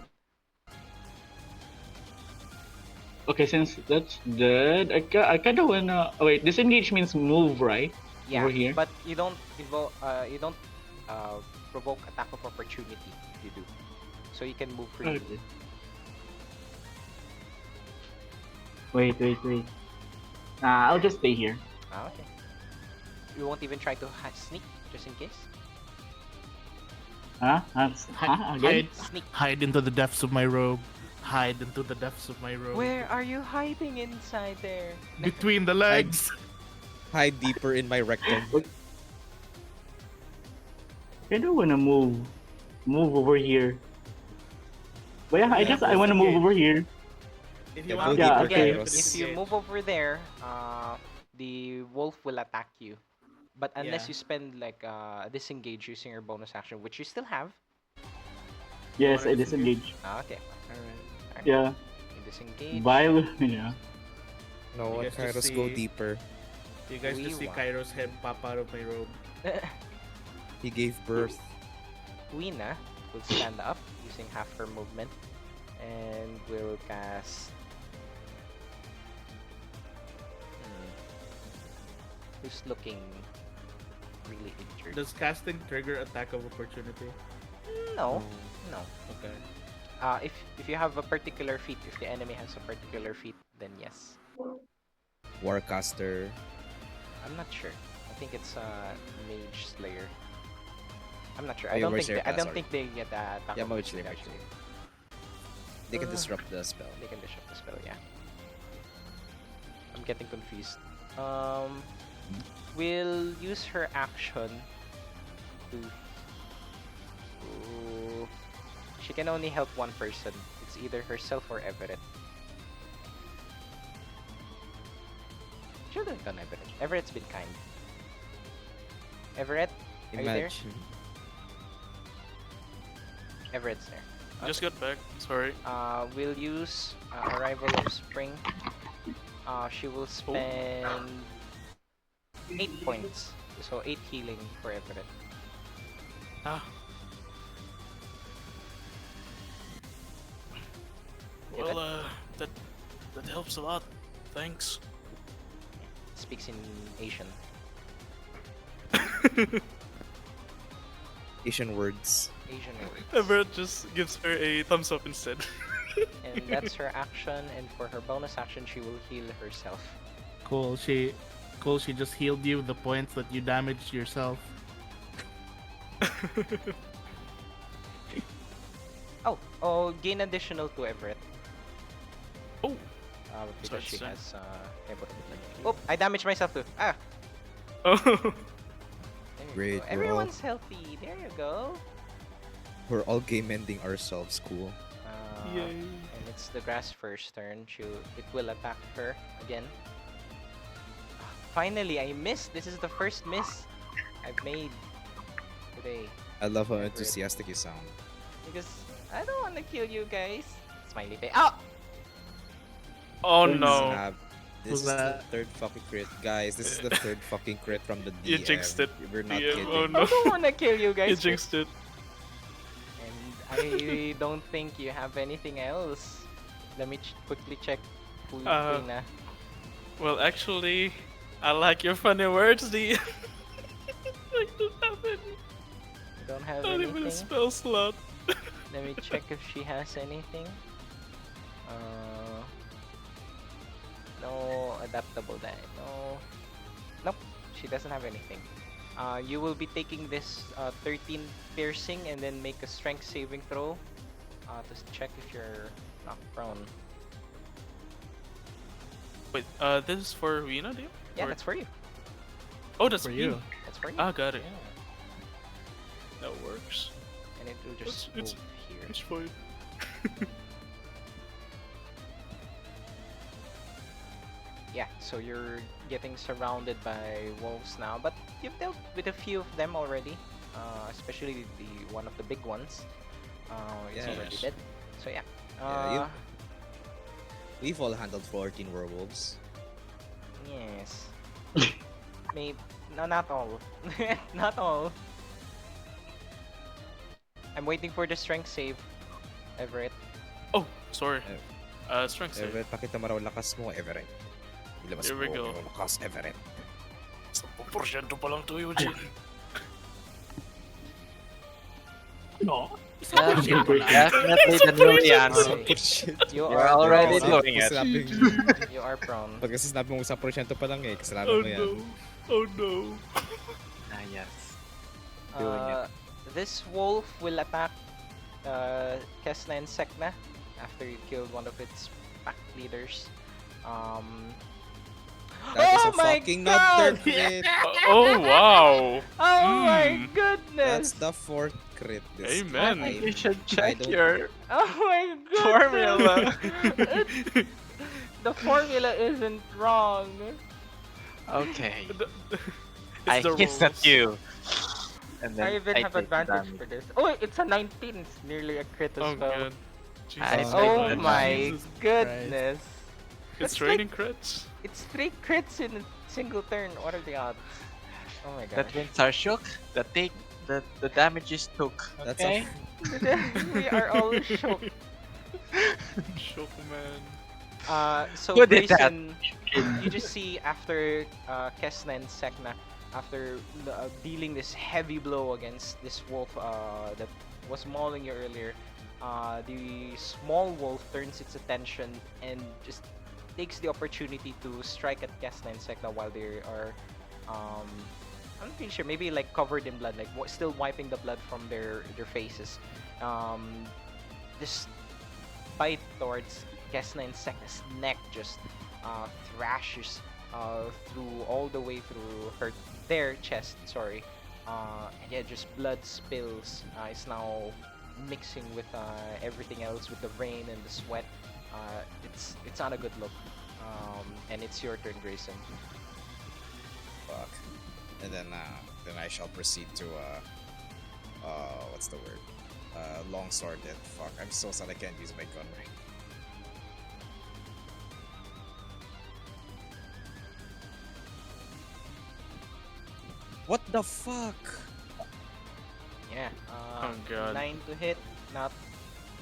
[SPEAKER 5] Okay, since that's dead, I kind of wanna. Oh, wait, disengage means move, right?
[SPEAKER 3] Yeah,
[SPEAKER 5] Over here.
[SPEAKER 3] but you don't provoke attack of opportunity if you do. So you can move freely.
[SPEAKER 5] Okay. Wait. I'll just stay here.
[SPEAKER 3] Okay. You won't even try to sneak, just in case.
[SPEAKER 5] Huh? Again?
[SPEAKER 2] Hide,
[SPEAKER 3] Sneak.
[SPEAKER 2] hide into the depths of my robe. Hide into the depths of my robe.
[SPEAKER 3] Where are you hiding inside there?
[SPEAKER 2] Between the legs.
[SPEAKER 1] Hide deeper in my rectum.
[SPEAKER 5] I don't wanna move over here. But yeah, I
[SPEAKER 2] Yeah,
[SPEAKER 5] wanna move
[SPEAKER 2] disengage.
[SPEAKER 5] over here.
[SPEAKER 2] If
[SPEAKER 1] Yeah,
[SPEAKER 2] you want
[SPEAKER 1] go
[SPEAKER 2] to
[SPEAKER 5] deeper,
[SPEAKER 2] again,
[SPEAKER 5] Kairos.
[SPEAKER 3] If you move over there, the wolf will attack you. But unless
[SPEAKER 2] Yeah.
[SPEAKER 3] you spend like disengage using your bonus action, which you still have.
[SPEAKER 5] Yes,
[SPEAKER 2] wanna
[SPEAKER 5] I disengage.
[SPEAKER 3] Okay.
[SPEAKER 2] Alright.
[SPEAKER 5] Yeah.
[SPEAKER 3] You disengage.
[SPEAKER 5] Bye, yeah.
[SPEAKER 1] No,
[SPEAKER 2] You guys just
[SPEAKER 1] Kairos, go
[SPEAKER 2] see-
[SPEAKER 1] deeper.
[SPEAKER 2] You guys just see
[SPEAKER 3] Wiwa.
[SPEAKER 2] Kairos head pop out of my robe.
[SPEAKER 1] He gave birth.
[SPEAKER 3] Huina will stand up using half her movement and will cast. Who's looking really injured?
[SPEAKER 2] Does casting trigger attack of opportunity?
[SPEAKER 3] No, no.
[SPEAKER 2] Okay.
[SPEAKER 3] If you have a particular feat, if the enemy has a particular feat, then yes.
[SPEAKER 1] Warcaster.
[SPEAKER 3] I'm not sure. I think it's Mage Slayer. I'm not sure.
[SPEAKER 1] Oh,
[SPEAKER 3] I
[SPEAKER 1] yeah,
[SPEAKER 3] don't
[SPEAKER 1] Mage
[SPEAKER 3] think
[SPEAKER 1] Slayer,
[SPEAKER 3] I don't
[SPEAKER 1] sorry.
[SPEAKER 3] think they get attack
[SPEAKER 1] Yeah,
[SPEAKER 3] of
[SPEAKER 1] Mage Slayer,
[SPEAKER 3] opportunity,
[SPEAKER 1] Mage They can disrupt the spell.
[SPEAKER 3] They can disrupt the spell, yeah. I'm getting confused. We'll use her action to. She can only help one person. It's either herself or Everett. Should have done Everett. Everett's been kind. Everett, are you there?
[SPEAKER 1] Imagine.
[SPEAKER 3] Everett's there.
[SPEAKER 4] Just got back. Sorry.
[SPEAKER 3] We'll use Arrival of Spring. She will spend 8 points. So 8 healing for Everett.
[SPEAKER 4] Ah,
[SPEAKER 3] Yeah,
[SPEAKER 4] well, that that helps a lot. Thanks.
[SPEAKER 3] speaks in Asian.
[SPEAKER 1] Asian words.
[SPEAKER 3] Asian words.
[SPEAKER 4] Everett just gives her a thumbs up instead.
[SPEAKER 3] And that's her action. And for her bonus action, she will heal herself.
[SPEAKER 2] Cool. She just healed you the points that you damaged yourself.
[SPEAKER 3] Oh, gain additional to Everett.
[SPEAKER 4] Oh,
[SPEAKER 3] Because she
[SPEAKER 4] Starts
[SPEAKER 3] has Oh, I damaged myself too. Ah,
[SPEAKER 4] oh.
[SPEAKER 3] there you
[SPEAKER 1] Great,
[SPEAKER 3] go.
[SPEAKER 1] we're all-
[SPEAKER 3] Everyone's healthy. There you go.
[SPEAKER 1] We're all game ending ourselves. Cool.
[SPEAKER 4] Yay.
[SPEAKER 3] And it's the grass first turn. It will attack her again. Finally, I missed. This is the first miss I've made today.
[SPEAKER 1] I love how
[SPEAKER 3] Everett.
[SPEAKER 1] enthusiastic you sound.
[SPEAKER 3] Because I don't want to kill you guys. Smiley face. Oh!
[SPEAKER 4] Oh
[SPEAKER 1] This
[SPEAKER 4] no.
[SPEAKER 1] This is
[SPEAKER 2] Who's
[SPEAKER 1] the
[SPEAKER 2] that?
[SPEAKER 1] third fucking crit, guys. This is the third fucking crit from the DM.
[SPEAKER 4] You jinxed it,
[SPEAKER 1] We're not
[SPEAKER 4] DM.
[SPEAKER 1] kidding.
[SPEAKER 4] Oh
[SPEAKER 3] I
[SPEAKER 4] no.
[SPEAKER 3] don't want to kill you
[SPEAKER 4] You
[SPEAKER 3] guys.
[SPEAKER 4] jinxed it.
[SPEAKER 3] And I don't think you have anything else. Let me quickly check who Kes'na.
[SPEAKER 4] Well, actually, I like your funny words, DM. I don't have any.
[SPEAKER 3] You don't have
[SPEAKER 4] Not even a
[SPEAKER 3] anything.
[SPEAKER 4] spell slot.
[SPEAKER 3] Let me check if she has anything. No adaptable die. No. Nope. She doesn't have anything. You will be taking this 13 piercing and then make a strength saving throw to check if you're not prone.
[SPEAKER 4] Wait, this is for Rina, DM?
[SPEAKER 3] Yeah,
[SPEAKER 4] Or-
[SPEAKER 3] that's for you.
[SPEAKER 4] Oh, that's
[SPEAKER 2] For
[SPEAKER 4] me.
[SPEAKER 2] you.
[SPEAKER 3] That's for you.
[SPEAKER 4] Ah, got it.
[SPEAKER 3] Yeah.
[SPEAKER 4] That works.
[SPEAKER 3] And it will just
[SPEAKER 4] It's-
[SPEAKER 3] move here.
[SPEAKER 4] It's fine.
[SPEAKER 3] Yeah, so you're getting surrounded by wolves now, but you've dealt with a few of them already, especially the one of the big ones. It's already
[SPEAKER 1] Yes.
[SPEAKER 3] dead. So yeah.
[SPEAKER 1] Yeah, We've all handled 14 werewolves.
[SPEAKER 3] Yes. Maybe no, not all. Not all. I'm waiting for the strength save, Everett.
[SPEAKER 4] Oh, sorry. Strength save.
[SPEAKER 1] Everett, pakita mo raw lakas mo, Everett. Ilabas
[SPEAKER 4] Here we
[SPEAKER 1] mo
[SPEAKER 4] go.
[SPEAKER 1] yung lakas, Everett.
[SPEAKER 4] 10% pa lang to, Eugene. No.
[SPEAKER 6] Definitely the new Rihanna.
[SPEAKER 3] You
[SPEAKER 6] You're
[SPEAKER 3] are
[SPEAKER 6] already
[SPEAKER 3] prone.
[SPEAKER 6] doing it.
[SPEAKER 3] You are prone.
[SPEAKER 1] Pagka sinabi mo 1% pa lang eh, kasalanan
[SPEAKER 4] Oh
[SPEAKER 1] mo yan.
[SPEAKER 4] no. Oh no.
[SPEAKER 6] Ah, yes. Doing it.
[SPEAKER 3] This wolf will attack Kes'na and Sek'na after you killed one of its pack leaders.
[SPEAKER 1] That is
[SPEAKER 3] Oh
[SPEAKER 1] a
[SPEAKER 3] my
[SPEAKER 1] fucking
[SPEAKER 3] God!
[SPEAKER 1] not third crit.
[SPEAKER 4] Oh wow.
[SPEAKER 3] Oh my
[SPEAKER 4] Hmm.
[SPEAKER 3] goodness!
[SPEAKER 1] That's the fourth crit this
[SPEAKER 4] Amen.
[SPEAKER 6] I think
[SPEAKER 1] time.
[SPEAKER 6] you should
[SPEAKER 1] I
[SPEAKER 6] check
[SPEAKER 1] don't-
[SPEAKER 6] your
[SPEAKER 3] Oh my goodness!
[SPEAKER 6] formula.
[SPEAKER 3] The formula isn't wrong.
[SPEAKER 6] Okay.
[SPEAKER 4] It's
[SPEAKER 6] I
[SPEAKER 4] the
[SPEAKER 6] hissed at
[SPEAKER 4] rolls.
[SPEAKER 6] you. And then
[SPEAKER 3] I even have
[SPEAKER 6] take the
[SPEAKER 3] advantage
[SPEAKER 6] damage.
[SPEAKER 3] for this. Oh, it's a 19. It's nearly a crit as
[SPEAKER 4] Oh
[SPEAKER 3] well.
[SPEAKER 4] god.
[SPEAKER 6] I
[SPEAKER 4] Jesus
[SPEAKER 6] take
[SPEAKER 3] Oh
[SPEAKER 6] the
[SPEAKER 3] my
[SPEAKER 4] Jesus.
[SPEAKER 3] goodness!
[SPEAKER 4] It's
[SPEAKER 3] That's
[SPEAKER 4] raining crits.
[SPEAKER 3] It's 3 crits in a single turn. What are the odds? Oh my
[SPEAKER 6] That
[SPEAKER 3] gosh.
[SPEAKER 6] means are shook. The damages took.
[SPEAKER 1] That's
[SPEAKER 6] Okay.
[SPEAKER 3] We are all shook.
[SPEAKER 4] Shock man.
[SPEAKER 3] So
[SPEAKER 6] Who did that?
[SPEAKER 3] Grayson, you just see after Kes'na and Sek'na, after dealing this heavy blow against this wolf that was mauling you earlier, the small wolf turns its attention and just takes the opportunity to strike at Kes'na and Sek'na while they are, I'm not really sure, maybe like covered in blood, like still wiping the blood from their faces. This bite towards Kes'na and Sek'na's neck just thrashes through all the way through their chest. Sorry, and yeah, just blood spills. It's now mixing with everything else, with the rain and the sweat. It's not a good look. And it's your turn, Grayson.
[SPEAKER 1] fuck. And then I shall proceed to what's the word? Long sworded. Fuck, I'm so sad I can't use my gun right. What the fuck?
[SPEAKER 3] Yeah.
[SPEAKER 4] Oh god.
[SPEAKER 3] 9 to hit. Not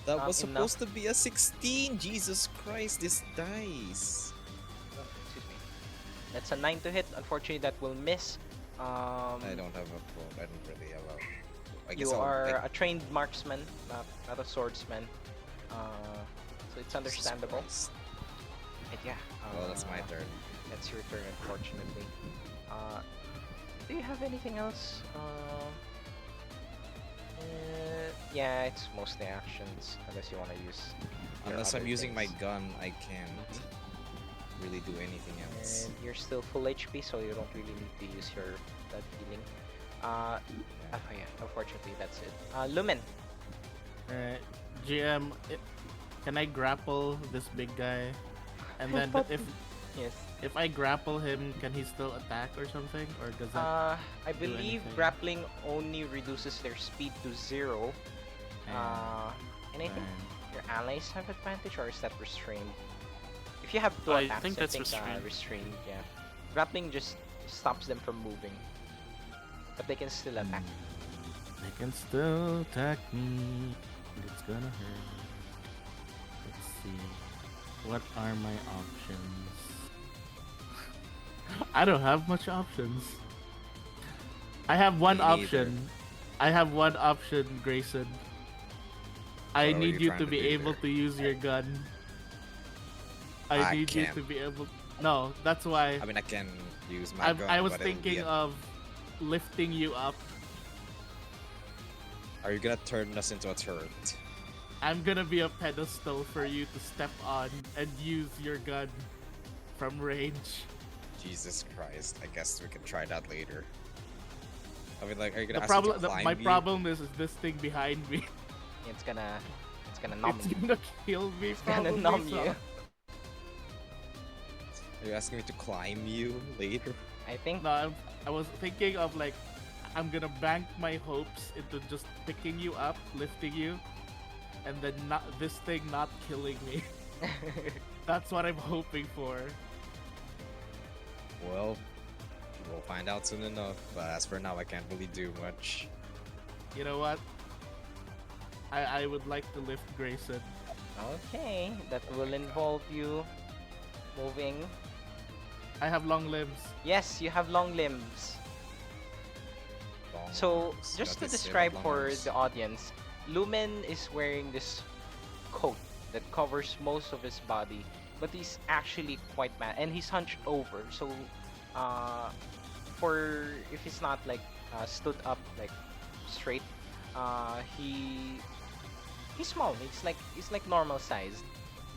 [SPEAKER 1] That
[SPEAKER 3] Not
[SPEAKER 1] was
[SPEAKER 3] enough.
[SPEAKER 1] supposed to be a 16. Jesus Christ, this dice.
[SPEAKER 3] Oh, excuse me. That's a 9 to hit. Unfortunately, that will miss.
[SPEAKER 1] I don't have a quote. I don't really have a. I guess
[SPEAKER 3] You
[SPEAKER 1] I'll.
[SPEAKER 3] are a trained marksman, not a swordsman. So it's
[SPEAKER 1] Jesus
[SPEAKER 3] understandable.
[SPEAKER 1] Christ.
[SPEAKER 3] But yeah.
[SPEAKER 1] Well, that's my turn.
[SPEAKER 3] That's your turn, unfortunately. Do you have anything else? Yeah, it's mostly actions, unless you want to use. your
[SPEAKER 1] Unless I'm
[SPEAKER 3] other
[SPEAKER 1] using my
[SPEAKER 3] things.
[SPEAKER 1] gun, I can't really do anything else.
[SPEAKER 3] And you're still full HP, so you don't really need to use your that healing. Oh yeah, unfortunately that's it. Lumen.
[SPEAKER 2] Alright, GM, can I grapple this big guy? And then
[SPEAKER 3] Yes.
[SPEAKER 2] if I grapple him, can he still attack or something? Or does that
[SPEAKER 3] I believe
[SPEAKER 2] anything?
[SPEAKER 3] grappling only reduces their speed to 0. And I think
[SPEAKER 2] fine.
[SPEAKER 3] your allies have advantage, or is that restrained? If you have two
[SPEAKER 4] I
[SPEAKER 3] attacks,
[SPEAKER 4] think that's restrained.
[SPEAKER 3] restrained, yeah. Grappling just stops them from moving, but they can still attack.
[SPEAKER 2] They can still attack me, but it's gonna hurt. Let's see. What are my options? I don't have much options. I have one
[SPEAKER 1] Me neither.
[SPEAKER 2] option. I have one option, Grayson. I
[SPEAKER 1] What are
[SPEAKER 2] need
[SPEAKER 1] you
[SPEAKER 2] you
[SPEAKER 1] trying
[SPEAKER 2] to
[SPEAKER 1] to
[SPEAKER 2] be
[SPEAKER 1] do
[SPEAKER 2] able
[SPEAKER 1] there?
[SPEAKER 2] to use your gun. I need you
[SPEAKER 1] can't.
[SPEAKER 2] to be able. No, that's why
[SPEAKER 1] I mean, I can use my gun.
[SPEAKER 2] I was
[SPEAKER 1] but it'll be
[SPEAKER 2] thinking
[SPEAKER 1] a-
[SPEAKER 2] of lifting you up.
[SPEAKER 1] Are you gonna turn us into a turret?
[SPEAKER 2] I'm gonna be a pedestal for you to step on and use your gun from range.
[SPEAKER 1] Jesus Christ! I guess we can try that later. I mean, like, are you gonna
[SPEAKER 2] The
[SPEAKER 1] ask me to
[SPEAKER 2] problem,
[SPEAKER 1] climb
[SPEAKER 2] my
[SPEAKER 1] you?
[SPEAKER 2] problem is this thing behind me.
[SPEAKER 3] It's gonna numb
[SPEAKER 2] It's
[SPEAKER 3] you.
[SPEAKER 2] gonna kill me.
[SPEAKER 3] It's gonna
[SPEAKER 2] probably,
[SPEAKER 3] numb
[SPEAKER 2] so-
[SPEAKER 3] you.
[SPEAKER 1] Are you asking me to climb you later?
[SPEAKER 3] I think.
[SPEAKER 2] No, I was thinking of like, I'm gonna bank my hopes into just picking you up, lifting you, and then not this thing not killing me. That's what I'm hoping for.
[SPEAKER 1] Well, we'll find out soon enough. But as for now, I can't really do much.
[SPEAKER 2] You know what? I would like to lift Grayson.
[SPEAKER 3] Okay, that will involve you moving.
[SPEAKER 2] I have long limbs.
[SPEAKER 3] Yes, you have long limbs.
[SPEAKER 1] Long
[SPEAKER 3] So,
[SPEAKER 1] arms.
[SPEAKER 3] just to
[SPEAKER 1] Notice they have
[SPEAKER 3] describe
[SPEAKER 1] long
[SPEAKER 3] for
[SPEAKER 1] arms.
[SPEAKER 3] the audience, Lumen is wearing this coat that covers most of his body, but he's actually quite mad, and he's hunched over. So, for if he's not like stood up like straight, he's small. He's like normal sized,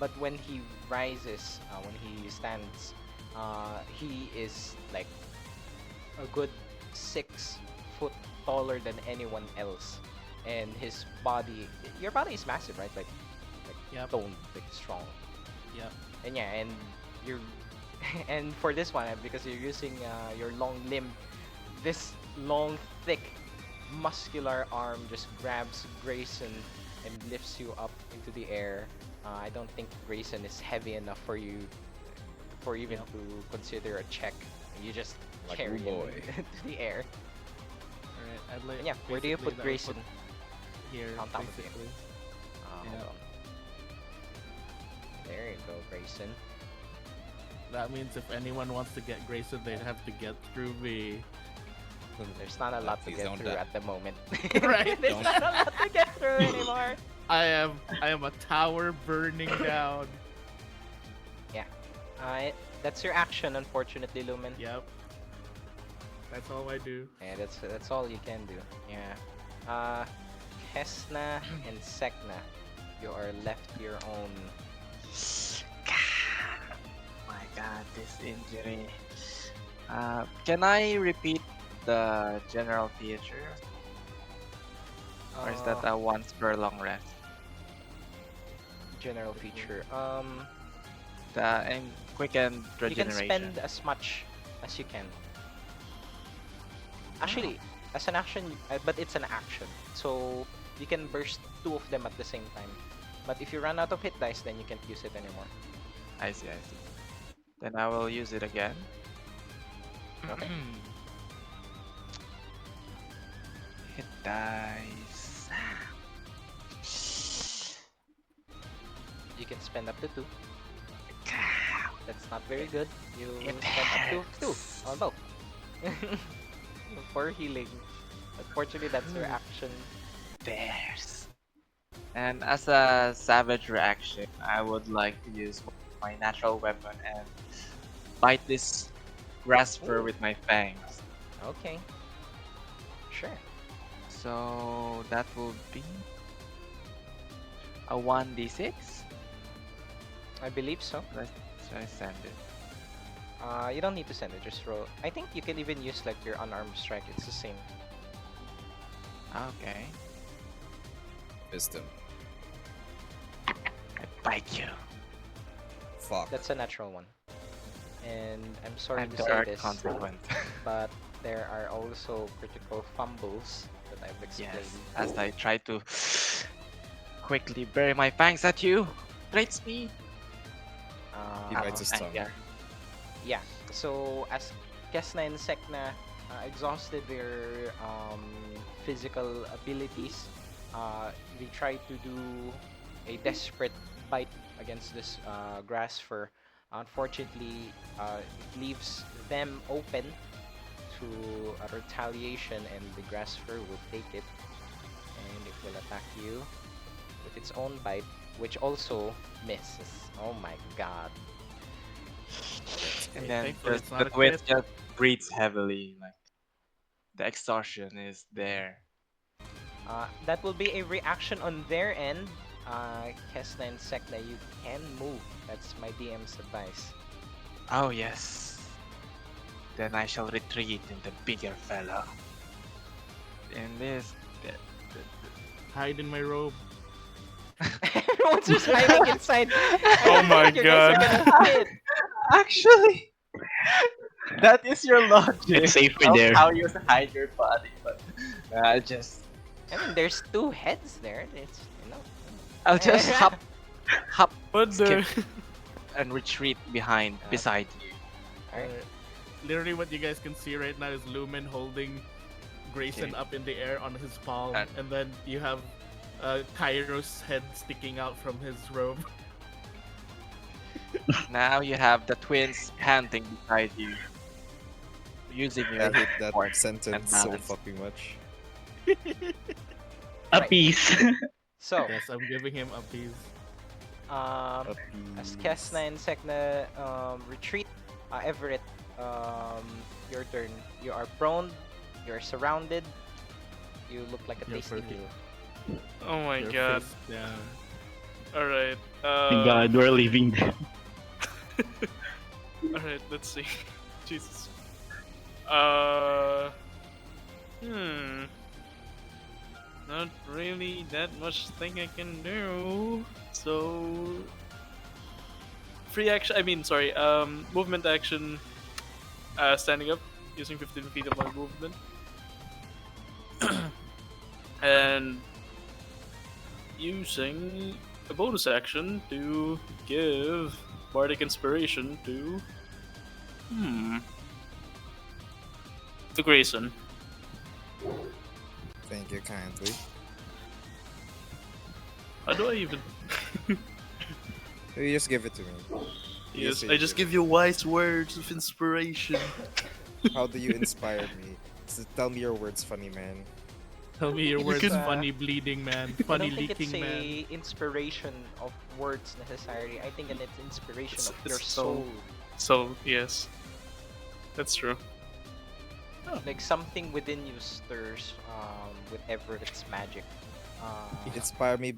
[SPEAKER 3] but when he rises, when he stands, he is like a good 6 foot taller than anyone else, and his body, your body is massive, right? Like
[SPEAKER 2] Yep.
[SPEAKER 3] toned, like strong.
[SPEAKER 2] Yep.
[SPEAKER 3] And yeah, and you're and for this one, because you're using your long limb, this long, thick, muscular arm just grabs Grayson and lifts you up into the air. I don't think Grayson is heavy enough for you, for even
[SPEAKER 2] Yep.
[SPEAKER 3] to consider a check. You just
[SPEAKER 1] Like,
[SPEAKER 3] carry
[SPEAKER 1] oh boy.
[SPEAKER 3] him into the air.
[SPEAKER 2] Alright, I'd like.
[SPEAKER 3] And yeah, where do you put
[SPEAKER 2] basically that
[SPEAKER 3] Grayson?
[SPEAKER 2] would put Here,
[SPEAKER 3] On top of you.
[SPEAKER 2] basically.
[SPEAKER 3] Hold
[SPEAKER 2] Yeah.
[SPEAKER 3] on. There you go, Grayson.
[SPEAKER 2] That means if anyone wants to get Grayson, they'd have to get through me.
[SPEAKER 3] There's not a lot to
[SPEAKER 1] Please
[SPEAKER 3] get
[SPEAKER 1] don't
[SPEAKER 3] through
[SPEAKER 1] die.
[SPEAKER 3] at the moment.
[SPEAKER 2] Right.
[SPEAKER 3] There's
[SPEAKER 1] Don't-
[SPEAKER 3] not a lot to get through anymore.
[SPEAKER 2] I am a tower burning down.
[SPEAKER 3] That's your action, unfortunately, Lumen.
[SPEAKER 2] Yep. That's all I do.
[SPEAKER 3] Yeah, that's all you can do. Yeah. Kes'na and Sek'na, you are left to your own.
[SPEAKER 6] My god, this injury. Can I repeat the general feature? Or is that a once per long rest?
[SPEAKER 3] general feature?
[SPEAKER 6] The quicken
[SPEAKER 3] You can
[SPEAKER 6] regeneration.
[SPEAKER 3] spend as much as you can. Actually, as an action, but it's an action, so you can burst 2 of them at the same time. But if you run out of hit dice, then you can't use it anymore.
[SPEAKER 6] I see, I see. Then I will use it again.
[SPEAKER 3] Okay.
[SPEAKER 6] dice.
[SPEAKER 3] You can spend up to 2. That's not very good. You
[SPEAKER 6] It
[SPEAKER 3] spend up to 2
[SPEAKER 6] hurts.
[SPEAKER 3] on both. For healing. Unfortunately, that's your action.
[SPEAKER 6] There's. And as a savage reaction, I would like to use my natural weapon and bite this grass fur with my fangs.
[SPEAKER 3] Okay. Sure.
[SPEAKER 6] So that will be a 1d6.
[SPEAKER 3] I believe so.
[SPEAKER 6] Should I send it?
[SPEAKER 3] You don't need to send it, just roll. I think you can even use like your unarmed strike, it's the same.
[SPEAKER 6] Okay.
[SPEAKER 1] Wisdom.
[SPEAKER 6] I bite you.
[SPEAKER 1] Fuck.
[SPEAKER 3] That's a natural one. And I'm sorry
[SPEAKER 6] And
[SPEAKER 3] to
[SPEAKER 6] there
[SPEAKER 3] say
[SPEAKER 6] are
[SPEAKER 3] this,
[SPEAKER 6] consequences.
[SPEAKER 3] but there are also critical fumbles that I've explained.
[SPEAKER 6] Yes. As I try to quickly bury my fangs at you. Great speed.
[SPEAKER 1] He bites his tongue.
[SPEAKER 6] Yeah.
[SPEAKER 3] Yeah, so as Kes'na and Sek'na exhausted their physical abilities, they try to do a desperate bite against this grass fur. Unfortunately, it leaves them open to a retaliation, and the grass fur will take it, and it will attack you with its own bite, which also misses. Oh my god.
[SPEAKER 6] And
[SPEAKER 2] Hey,
[SPEAKER 6] then
[SPEAKER 2] thankfully it's
[SPEAKER 6] the
[SPEAKER 2] not a
[SPEAKER 6] twins
[SPEAKER 2] crit.
[SPEAKER 6] just breathes heavily. Like the exhaustion is there.
[SPEAKER 3] That will be a reaction on their end. Kes'na and Sek'na, you can move. That's my DM's advice.
[SPEAKER 6] Oh yes. Then I shall retreat in the bigger fella. In this.
[SPEAKER 2] Hide in my robe.
[SPEAKER 3] Everyone's just hiding inside.
[SPEAKER 4] Oh my
[SPEAKER 3] You guys are
[SPEAKER 4] god.
[SPEAKER 3] gonna hit.
[SPEAKER 6] Actually, that is your logic.
[SPEAKER 5] It's safer
[SPEAKER 6] of
[SPEAKER 5] there.
[SPEAKER 6] how you hide your body, but just
[SPEAKER 3] I mean, there's 2 heads there. It's,
[SPEAKER 6] I'll just hop,
[SPEAKER 4] What the?
[SPEAKER 6] skip, and retreat behind beside you.
[SPEAKER 3] Alright.
[SPEAKER 2] Literally, what you guys can see right now is Lumen holding Grayson
[SPEAKER 6] Okay.
[SPEAKER 2] up in the air on his palm,
[SPEAKER 6] And-
[SPEAKER 2] and then you have Kairos' head sticking out from his robe.
[SPEAKER 6] Now you have the twins panting beside you, using
[SPEAKER 1] I
[SPEAKER 6] your
[SPEAKER 1] hate that
[SPEAKER 6] support
[SPEAKER 1] sentence
[SPEAKER 6] and
[SPEAKER 1] so
[SPEAKER 6] balance.
[SPEAKER 1] fucking much.
[SPEAKER 5] A
[SPEAKER 3] Right.
[SPEAKER 5] piece.
[SPEAKER 3] So,
[SPEAKER 2] Yes, I'm giving him a piece.
[SPEAKER 3] as Kes'na and Sek'na retreat, Everett, your turn. You are prone, you're surrounded, you look like a
[SPEAKER 2] You're
[SPEAKER 3] tasty
[SPEAKER 2] pretty.
[SPEAKER 3] meal.
[SPEAKER 4] Oh my
[SPEAKER 2] Your
[SPEAKER 4] god.
[SPEAKER 2] face down.
[SPEAKER 4] Alright.
[SPEAKER 5] Thank God, we're leaving them.
[SPEAKER 4] Alright, let's see. Jesus. Hmm. Not really that much thing I can do. So free action. I mean, sorry. Movement action. Standing up, using 15 feet of my movement, and using a bonus action to give bardic inspiration to to Grayson.
[SPEAKER 1] Thank you kindly.
[SPEAKER 4] How do I even?
[SPEAKER 1] You just give it to me.
[SPEAKER 4] Yes,
[SPEAKER 1] you
[SPEAKER 4] I just
[SPEAKER 1] do.
[SPEAKER 4] give you wise words of inspiration.
[SPEAKER 1] How do you inspire me? So tell me your words, funny man.
[SPEAKER 2] Tell me your
[SPEAKER 3] It's,
[SPEAKER 2] words,
[SPEAKER 3] uh,
[SPEAKER 2] funny bleeding man,
[SPEAKER 3] I
[SPEAKER 2] funny
[SPEAKER 3] don't think it's
[SPEAKER 2] leaking man.
[SPEAKER 3] a inspiration of words necessarily. I think it's inspiration
[SPEAKER 4] It's-
[SPEAKER 3] of your
[SPEAKER 4] it's soul.
[SPEAKER 3] soul.
[SPEAKER 4] So yes, that's true.
[SPEAKER 3] Like something within you stirs with Everett's magic.
[SPEAKER 1] Inspire me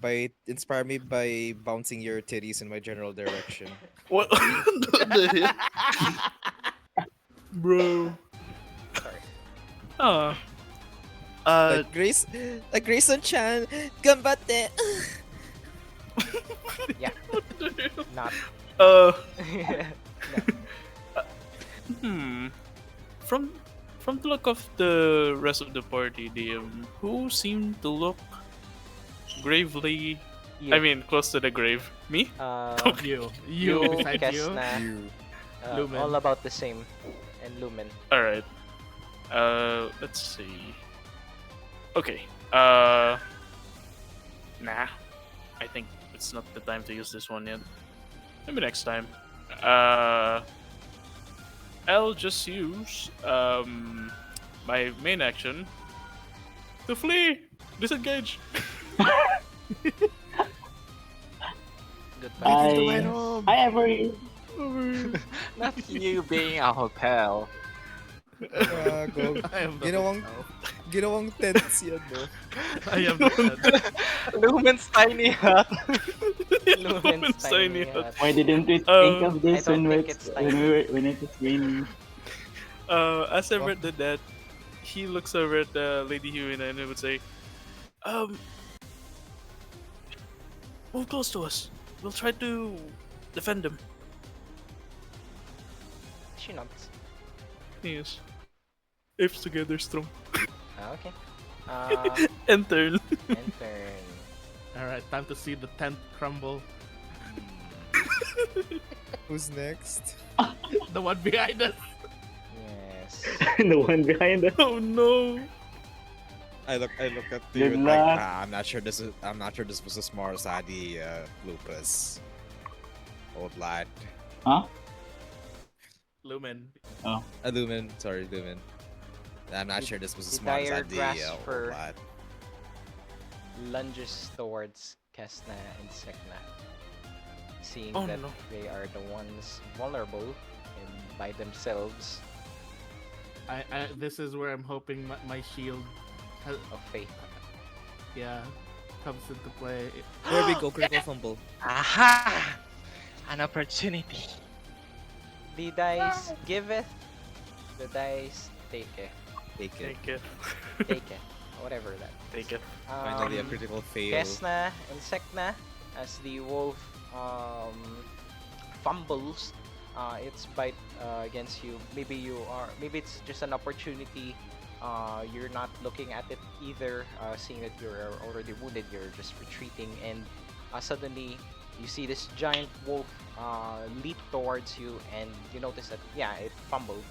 [SPEAKER 1] by bouncing your titties in my general direction.
[SPEAKER 4] What the hell, bro?
[SPEAKER 3] Sorry.
[SPEAKER 4] Ah,
[SPEAKER 1] Grayson-chan, ganbatte!
[SPEAKER 3] Yeah,
[SPEAKER 4] what the hell?
[SPEAKER 3] not.
[SPEAKER 4] Uh,
[SPEAKER 3] No.
[SPEAKER 4] hmm. From the look of the rest of the party, who seemed to look gravely.
[SPEAKER 3] You.
[SPEAKER 4] I mean, close to the grave. Me?
[SPEAKER 2] You
[SPEAKER 3] you,
[SPEAKER 2] beside you.
[SPEAKER 3] Kes'na,
[SPEAKER 1] You.
[SPEAKER 2] Lumen.
[SPEAKER 3] all about the same, and Lumen.
[SPEAKER 4] All right. Let's see. Okay. Uh, nah. I think it's not the time to use this one yet. Maybe next time. Uh, I'll just use my main action to flee, disengage.
[SPEAKER 3] Goodbye,
[SPEAKER 2] Making the way
[SPEAKER 5] I
[SPEAKER 3] princess.
[SPEAKER 2] home.
[SPEAKER 5] I ever
[SPEAKER 6] Not you being a hotel.
[SPEAKER 1] Gago.
[SPEAKER 2] I am the
[SPEAKER 1] Ginawang,
[SPEAKER 2] hotel.
[SPEAKER 1] ginawang tents yan, no?
[SPEAKER 2] I am the tent.
[SPEAKER 6] Lumen's tiny hut.
[SPEAKER 3] Lumen's
[SPEAKER 4] Lumen's
[SPEAKER 3] tiny
[SPEAKER 4] tiny hut.
[SPEAKER 3] hut.
[SPEAKER 5] why didn't we think
[SPEAKER 4] Uh,
[SPEAKER 5] of this
[SPEAKER 3] don't
[SPEAKER 5] when
[SPEAKER 3] think
[SPEAKER 5] it's
[SPEAKER 3] it's
[SPEAKER 5] when
[SPEAKER 3] tiny.
[SPEAKER 5] we were when it was raining?
[SPEAKER 4] As Everett did that, he looks over at Lady Huina and he would say, um, move close to us. We'll try to defend him.
[SPEAKER 3] She nods.
[SPEAKER 4] Yes. Apes together strong.
[SPEAKER 3] Okay.
[SPEAKER 4] And turn.
[SPEAKER 3] And turn.
[SPEAKER 2] Alright, time to see the tent crumble.
[SPEAKER 1] Who's next?
[SPEAKER 2] The one behind us.
[SPEAKER 3] Yes.
[SPEAKER 5] The one behind us.
[SPEAKER 4] Oh no.
[SPEAKER 1] I look at you
[SPEAKER 5] Good
[SPEAKER 1] and like,
[SPEAKER 5] luck.
[SPEAKER 1] I'm not sure this was the smartest idea, Lupus. Old lad.
[SPEAKER 5] Huh?
[SPEAKER 2] Lumen.
[SPEAKER 1] Lumen, sorry, Lumen. I'm not sure this was the
[SPEAKER 3] The
[SPEAKER 1] smartest
[SPEAKER 3] dire
[SPEAKER 1] idea, old
[SPEAKER 3] grasper
[SPEAKER 1] lad.
[SPEAKER 3] lunges towards Kes'na and Sek'na, seeing
[SPEAKER 4] Oh
[SPEAKER 3] that
[SPEAKER 4] no.
[SPEAKER 3] they are the ones vulnerable and by themselves
[SPEAKER 2] I this is where I'm hoping my shield has,
[SPEAKER 3] of faith.
[SPEAKER 2] yeah, comes into play.
[SPEAKER 1] There we go, critical fumble.
[SPEAKER 6] Aha! An opportunity.
[SPEAKER 3] The dice giveth, the dice taketh.
[SPEAKER 1] Take it.
[SPEAKER 4] Take it.
[SPEAKER 3] Taketh. Whatever that.
[SPEAKER 4] Take it.
[SPEAKER 1] Finally, a critical fail.
[SPEAKER 3] Kes'na and Sek'na, as the wolf fumbles its bite against you. Maybe it's just an opportunity. You're not looking at it either, seeing that you're already wounded. You're just retreating, and suddenly you see this giant wolf leap towards you, and you notice that it fumbled,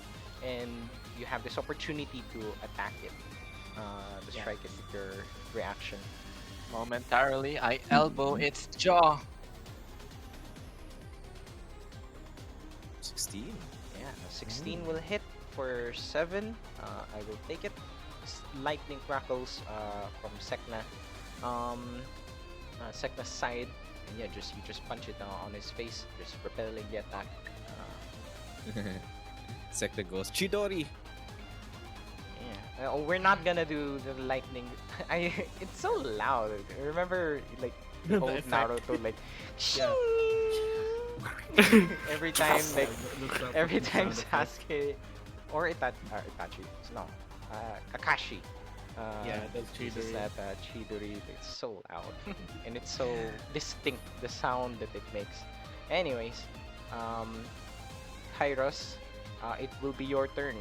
[SPEAKER 3] and you have this opportunity to attack it, to strike it with your reaction.
[SPEAKER 6] Momentarily, I elbow its jaw.
[SPEAKER 1] 16.
[SPEAKER 3] Yeah, a 16 will hit for 7. I will take it. Lightning crackles from Sek'na. Sek'na's side, and you just punch it on his face, just repelling the attack.
[SPEAKER 1] Sek'na goes, Chidori!
[SPEAKER 3] Yeah, we're not gonna do the lightning. It's so loud. Remember, like
[SPEAKER 2] The
[SPEAKER 3] old
[SPEAKER 2] effect.
[SPEAKER 3] Naruto, like
[SPEAKER 2] Yeah.
[SPEAKER 3] every time, like
[SPEAKER 2] The
[SPEAKER 3] every
[SPEAKER 2] sound
[SPEAKER 3] time
[SPEAKER 2] effect.
[SPEAKER 3] Sasuke or Itachi, no, Kakashi.
[SPEAKER 2] Yeah, it does
[SPEAKER 3] uses
[SPEAKER 2] Chidori.
[SPEAKER 3] that Chidori. It's so loud and it's so distinct, the sound that it makes. Anyways, Kairos, it will be your turn.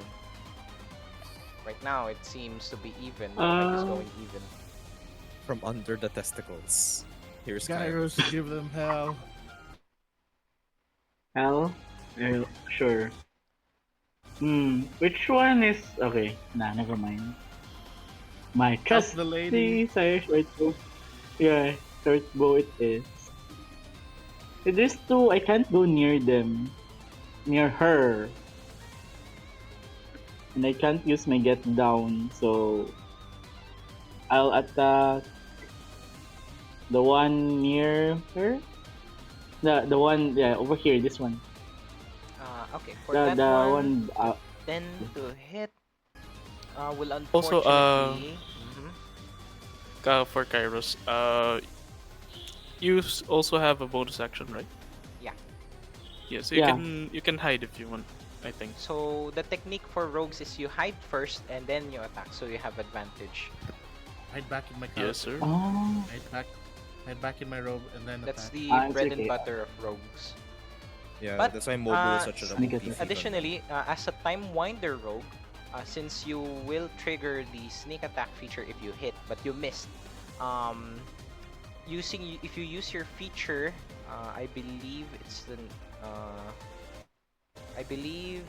[SPEAKER 3] Right now, it seems to be even. The fight is going even.
[SPEAKER 1] From under the testicles. Here's
[SPEAKER 2] Kairos, give them hell.
[SPEAKER 5] Hell? Sure. Which one is okay? Nah, never mind. My
[SPEAKER 2] Trust the lady.
[SPEAKER 5] trusty sire short bow. Yeah, short bow it is. These two, I can't go near them. Near her. And I can't use my get down, so I'll attack the one near her. The one over here, this one.
[SPEAKER 3] Okay, for
[SPEAKER 5] The
[SPEAKER 3] that
[SPEAKER 5] the
[SPEAKER 3] one,
[SPEAKER 5] one
[SPEAKER 3] 10 to hit. Will
[SPEAKER 4] Also,
[SPEAKER 3] unfortunately.
[SPEAKER 4] For Kairos, you also have a bonus action, right?
[SPEAKER 3] Yeah.
[SPEAKER 4] Yeah, so
[SPEAKER 5] Yeah.
[SPEAKER 4] you can hide if you want, I think.
[SPEAKER 3] So the technique for rogues is you hide first and then you attack, so you have advantage.
[SPEAKER 2] Hide back in my
[SPEAKER 4] Yes,
[SPEAKER 2] character.
[SPEAKER 4] sir.
[SPEAKER 5] Oh.
[SPEAKER 2] Hide back in my robe and then
[SPEAKER 3] That's
[SPEAKER 2] attack.
[SPEAKER 3] the
[SPEAKER 5] It's
[SPEAKER 3] bread and
[SPEAKER 5] okay.
[SPEAKER 3] butter of rogues.
[SPEAKER 1] Yeah,
[SPEAKER 3] But,
[SPEAKER 1] that's why mobile is such a
[SPEAKER 5] sneak
[SPEAKER 1] OP
[SPEAKER 5] attack.
[SPEAKER 1] feat on
[SPEAKER 3] Additionally, as a time winder rogue, since you will trigger the sneak attack feature if you hit, but you missed, if you use your feature, I believe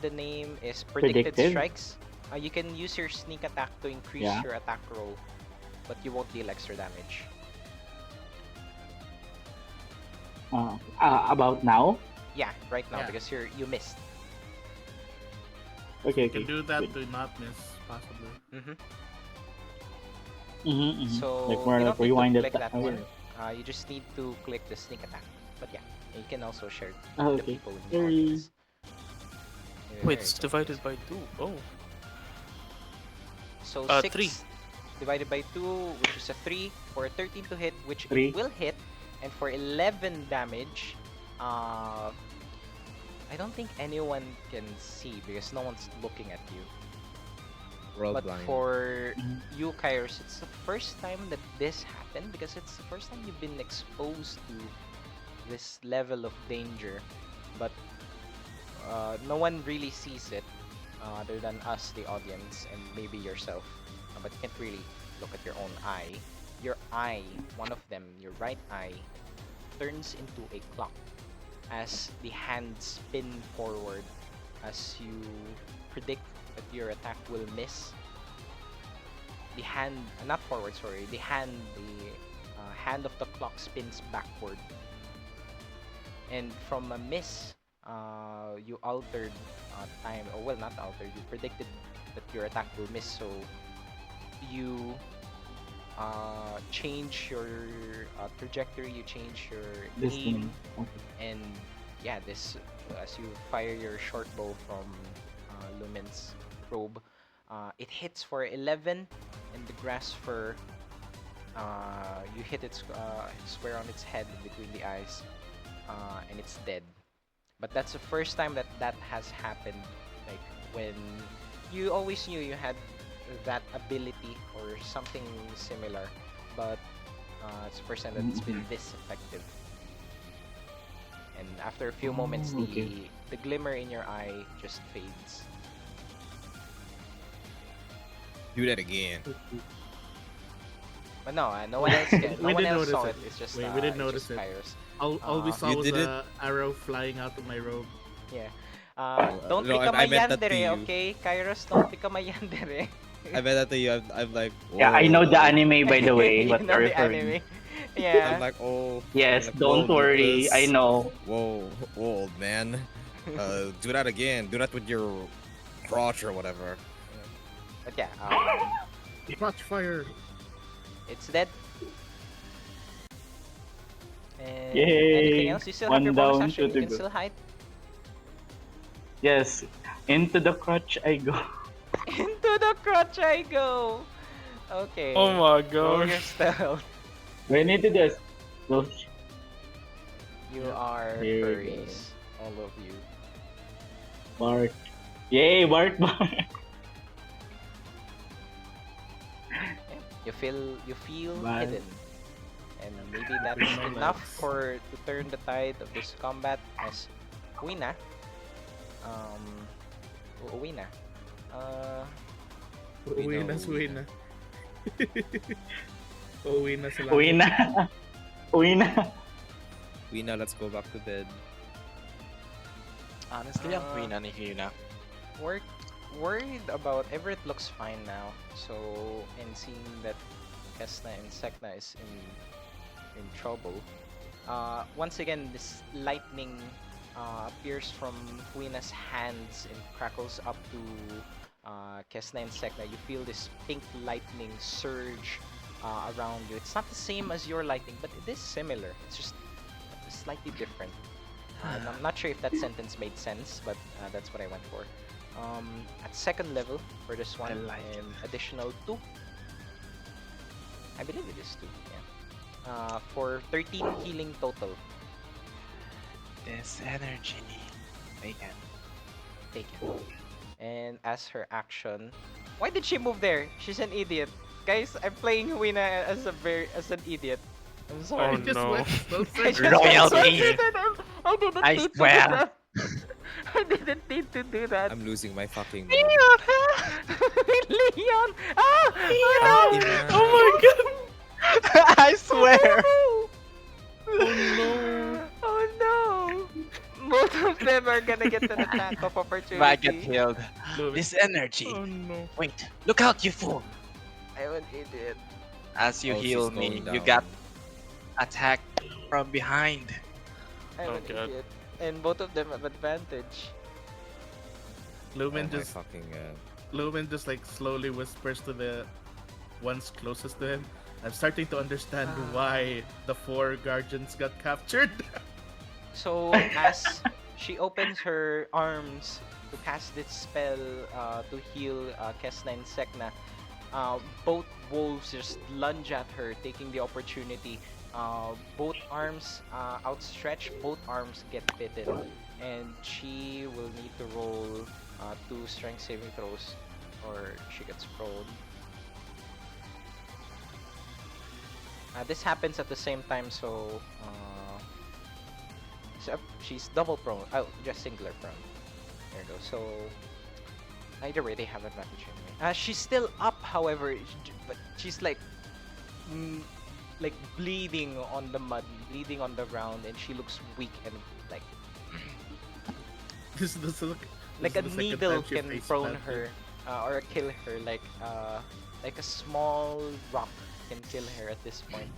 [SPEAKER 3] the name is predicted
[SPEAKER 5] Predictive?
[SPEAKER 3] strikes. You can use your sneak attack to increase
[SPEAKER 5] Yeah.
[SPEAKER 3] your attack roll. but you won't deal extra damage.
[SPEAKER 5] About now?
[SPEAKER 3] Yeah, right now
[SPEAKER 2] Yeah.
[SPEAKER 3] because you missed.
[SPEAKER 5] Okay,
[SPEAKER 2] You can
[SPEAKER 5] okay.
[SPEAKER 2] do that
[SPEAKER 5] Good.
[SPEAKER 2] to not miss, possibly.
[SPEAKER 3] Mm-hmm.
[SPEAKER 5] So like
[SPEAKER 3] So
[SPEAKER 5] more
[SPEAKER 3] you
[SPEAKER 5] like
[SPEAKER 3] don't need to
[SPEAKER 5] rewind it.
[SPEAKER 3] click that
[SPEAKER 5] Okay.
[SPEAKER 3] one. You just need to click the sneak attack. But yeah, you can also share the
[SPEAKER 5] Okay.
[SPEAKER 3] people in the
[SPEAKER 5] Sorry.
[SPEAKER 3] audience.
[SPEAKER 4] Wait,
[SPEAKER 3] There
[SPEAKER 4] it's
[SPEAKER 3] you go.
[SPEAKER 4] divided by 2. Oh.
[SPEAKER 3] So
[SPEAKER 4] 3.
[SPEAKER 3] 6 divided by 2, which is a 3 for a 13 to hit, which
[SPEAKER 5] Three.
[SPEAKER 3] it will hit, and for 11 damage, I don't think anyone can see because no one's looking at you.
[SPEAKER 1] World
[SPEAKER 3] But
[SPEAKER 1] blind.
[SPEAKER 3] for
[SPEAKER 5] Mhm.
[SPEAKER 3] you, Kairos, it's the first time that this happened because it's the first time you've been exposed to this level of danger. But no one really sees it other than us, the audience, and maybe yourself. But you can't really look at your own eye. Your eye, one of them, your right eye, turns into a clock as the hands spin forward as you predict that your attack will miss. The hand, not forward, sorry, the hand of the clock spins backward. And from a miss, you altered time, or well, not altered, you predicted that your attack will miss, so you change your trajectory, you change your
[SPEAKER 5] Destiny.
[SPEAKER 3] aim,
[SPEAKER 5] Okay.
[SPEAKER 3] and yeah, this as you fire your short bow from Lumen's probe, it hits for 11, and the grass fur, you hit it square on its head between the eyes, and it's dead. But that's the first time that that has happened. Like when you always knew you had that ability or something similar, but it's the first time that it's been this effective. And after a few moments,
[SPEAKER 5] Oh, okay.
[SPEAKER 3] the glimmer in your eye just fades.
[SPEAKER 1] Do that again.
[SPEAKER 3] But no, no one else can, no
[SPEAKER 2] We
[SPEAKER 3] one
[SPEAKER 2] didn't
[SPEAKER 3] else
[SPEAKER 2] notice
[SPEAKER 3] saw
[SPEAKER 2] it.
[SPEAKER 3] it. It's just
[SPEAKER 2] We didn't
[SPEAKER 3] it's
[SPEAKER 2] notice
[SPEAKER 3] just
[SPEAKER 2] it.
[SPEAKER 3] Kairos.
[SPEAKER 2] All we saw
[SPEAKER 1] You
[SPEAKER 2] was
[SPEAKER 1] did it?
[SPEAKER 2] a arrow flying out of my robe.
[SPEAKER 3] Yeah. Don't
[SPEAKER 1] No,
[SPEAKER 3] become
[SPEAKER 1] I
[SPEAKER 3] a
[SPEAKER 1] meant that to
[SPEAKER 3] yandere,
[SPEAKER 1] you.
[SPEAKER 3] okay? Kairos, don't become a yandere.
[SPEAKER 1] I bet that to you. I'm like,
[SPEAKER 5] Yeah, I know the
[SPEAKER 1] whoa.
[SPEAKER 5] anime by the way.
[SPEAKER 3] You
[SPEAKER 5] What
[SPEAKER 3] know
[SPEAKER 5] you're
[SPEAKER 3] the
[SPEAKER 5] referring.
[SPEAKER 3] anime.
[SPEAKER 1] I'm
[SPEAKER 3] Yeah.
[SPEAKER 1] like, oh. I'm
[SPEAKER 5] Yes,
[SPEAKER 1] like,
[SPEAKER 5] don't
[SPEAKER 1] whoa,
[SPEAKER 5] worry. I
[SPEAKER 1] Lupus.
[SPEAKER 5] know.
[SPEAKER 1] Whoa, old man. Do that again. Do that with your crotch or whatever.
[SPEAKER 3] But yeah,
[SPEAKER 2] Watch fire!
[SPEAKER 3] it's dead. And anything
[SPEAKER 5] Yay!
[SPEAKER 3] else? You still have your
[SPEAKER 5] One
[SPEAKER 3] bonus
[SPEAKER 5] down,
[SPEAKER 3] action.
[SPEAKER 5] two
[SPEAKER 3] You
[SPEAKER 5] to
[SPEAKER 3] can
[SPEAKER 5] go.
[SPEAKER 3] still hide.
[SPEAKER 5] Yes, into the crotch I go.
[SPEAKER 3] Into the crotch I go. Okay.
[SPEAKER 4] Oh my
[SPEAKER 3] Roll your
[SPEAKER 4] gosh.
[SPEAKER 3] stealth.
[SPEAKER 5] We need to just go.
[SPEAKER 3] You are
[SPEAKER 5] There we go.
[SPEAKER 3] furries, all of you.
[SPEAKER 5] Bark. Yay, bark, bark.
[SPEAKER 3] Yeah. You feel
[SPEAKER 5] Bye.
[SPEAKER 3] hidden, and maybe that's
[SPEAKER 2] My
[SPEAKER 3] enough
[SPEAKER 2] legs.
[SPEAKER 3] to turn the tide of this combat as Wina. Wina.
[SPEAKER 2] Uwi na, uwi na. Uwi na sila.
[SPEAKER 5] Uwi na. Uwi na.
[SPEAKER 1] Wina, let's go back to bed.
[SPEAKER 6] Honestly, ang queen ni Hina.
[SPEAKER 3] Worried about Everett looks fine now. So, and seeing that Kes'na and Sek'na is in trouble, once again this lightning appears from Huina's hands and crackles up to Kes'na and Sek'na. You feel this pink lightning surge around you. It's not the same as your lightning, but it is similar. It's just slightly different. And I'm not sure if that sentence made sense, but that's what I went for. At second level for this one, additional 2. I believe it is 2, yeah. For 13 healing total.
[SPEAKER 6] This energy. Taken.
[SPEAKER 3] Taken. And as her action, why did she move there? She's an idiot. Guys, I'm playing Huina as an idiot. I'm
[SPEAKER 4] Oh
[SPEAKER 3] sorry.
[SPEAKER 2] Just
[SPEAKER 4] no.
[SPEAKER 2] went so
[SPEAKER 3] I just
[SPEAKER 6] Royalty.
[SPEAKER 3] I didn't
[SPEAKER 6] I
[SPEAKER 3] need to do
[SPEAKER 6] swear.
[SPEAKER 3] that. I didn't need to do that.
[SPEAKER 1] I'm losing my fucking mind.
[SPEAKER 3] Leon! Ah!
[SPEAKER 1] Leon.
[SPEAKER 4] Oh my god.
[SPEAKER 6] I swear.
[SPEAKER 3] Oh
[SPEAKER 4] no.
[SPEAKER 3] Oh no! Both of them are gonna get an attack of opportunity.
[SPEAKER 6] I get healed.
[SPEAKER 4] Love it.
[SPEAKER 6] This energy.
[SPEAKER 4] Oh no.
[SPEAKER 6] Wait, look out, you fool.
[SPEAKER 3] I'm an idiot.
[SPEAKER 6] As you
[SPEAKER 1] Oh,
[SPEAKER 6] heal
[SPEAKER 1] she's
[SPEAKER 6] me,
[SPEAKER 1] going
[SPEAKER 6] you
[SPEAKER 1] down.
[SPEAKER 6] got attacked from behind.
[SPEAKER 3] I'm
[SPEAKER 4] Oh
[SPEAKER 3] an
[SPEAKER 4] god.
[SPEAKER 3] idiot. And both of them have advantage.
[SPEAKER 1] Oh
[SPEAKER 2] Lumen
[SPEAKER 1] my
[SPEAKER 2] just
[SPEAKER 1] fucking god.
[SPEAKER 2] Lumen just like slowly whispers to the ones closest to him. I'm starting to understand why the four guardians got captured.
[SPEAKER 3] So as she opens her arms to cast this spell to heal Kes'na and Sek'na, both wolves just lunge at her, taking the opportunity. Both arms outstretched, both arms get bitten, and she will need to roll two strength saving throws, or she gets prone. This happens at the same time, so she's double prone. Oh, just singular prone. There you go. So either way, they have advantage anyway. She's still up, however, but she's mm, like bleeding on the mud, bleeding on the ground, and she looks weak and like
[SPEAKER 2] This is
[SPEAKER 3] like a
[SPEAKER 2] the second
[SPEAKER 3] needle
[SPEAKER 2] time she
[SPEAKER 3] can
[SPEAKER 2] face
[SPEAKER 3] prone
[SPEAKER 2] planted.
[SPEAKER 3] her or kill her. Like a small rock can kill her at this point.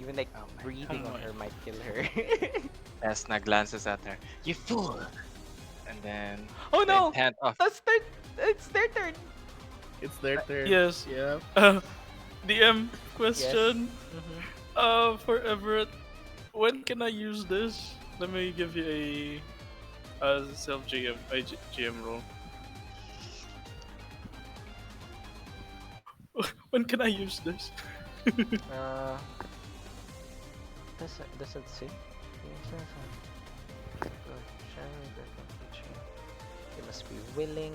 [SPEAKER 3] Even like breathing on her might kill her.
[SPEAKER 6] Kes'na glances at her. You fool! And then
[SPEAKER 3] Oh
[SPEAKER 6] the
[SPEAKER 3] no!
[SPEAKER 6] intent of
[SPEAKER 3] It's their turn.
[SPEAKER 2] It's their turn.
[SPEAKER 4] Yes.
[SPEAKER 2] Yeah.
[SPEAKER 4] DM question.
[SPEAKER 3] Mhm.
[SPEAKER 4] For Everett, when can I use this? Let me give you a self GM role. When can I use this?
[SPEAKER 3] Uh, doesn't say. You must be willing.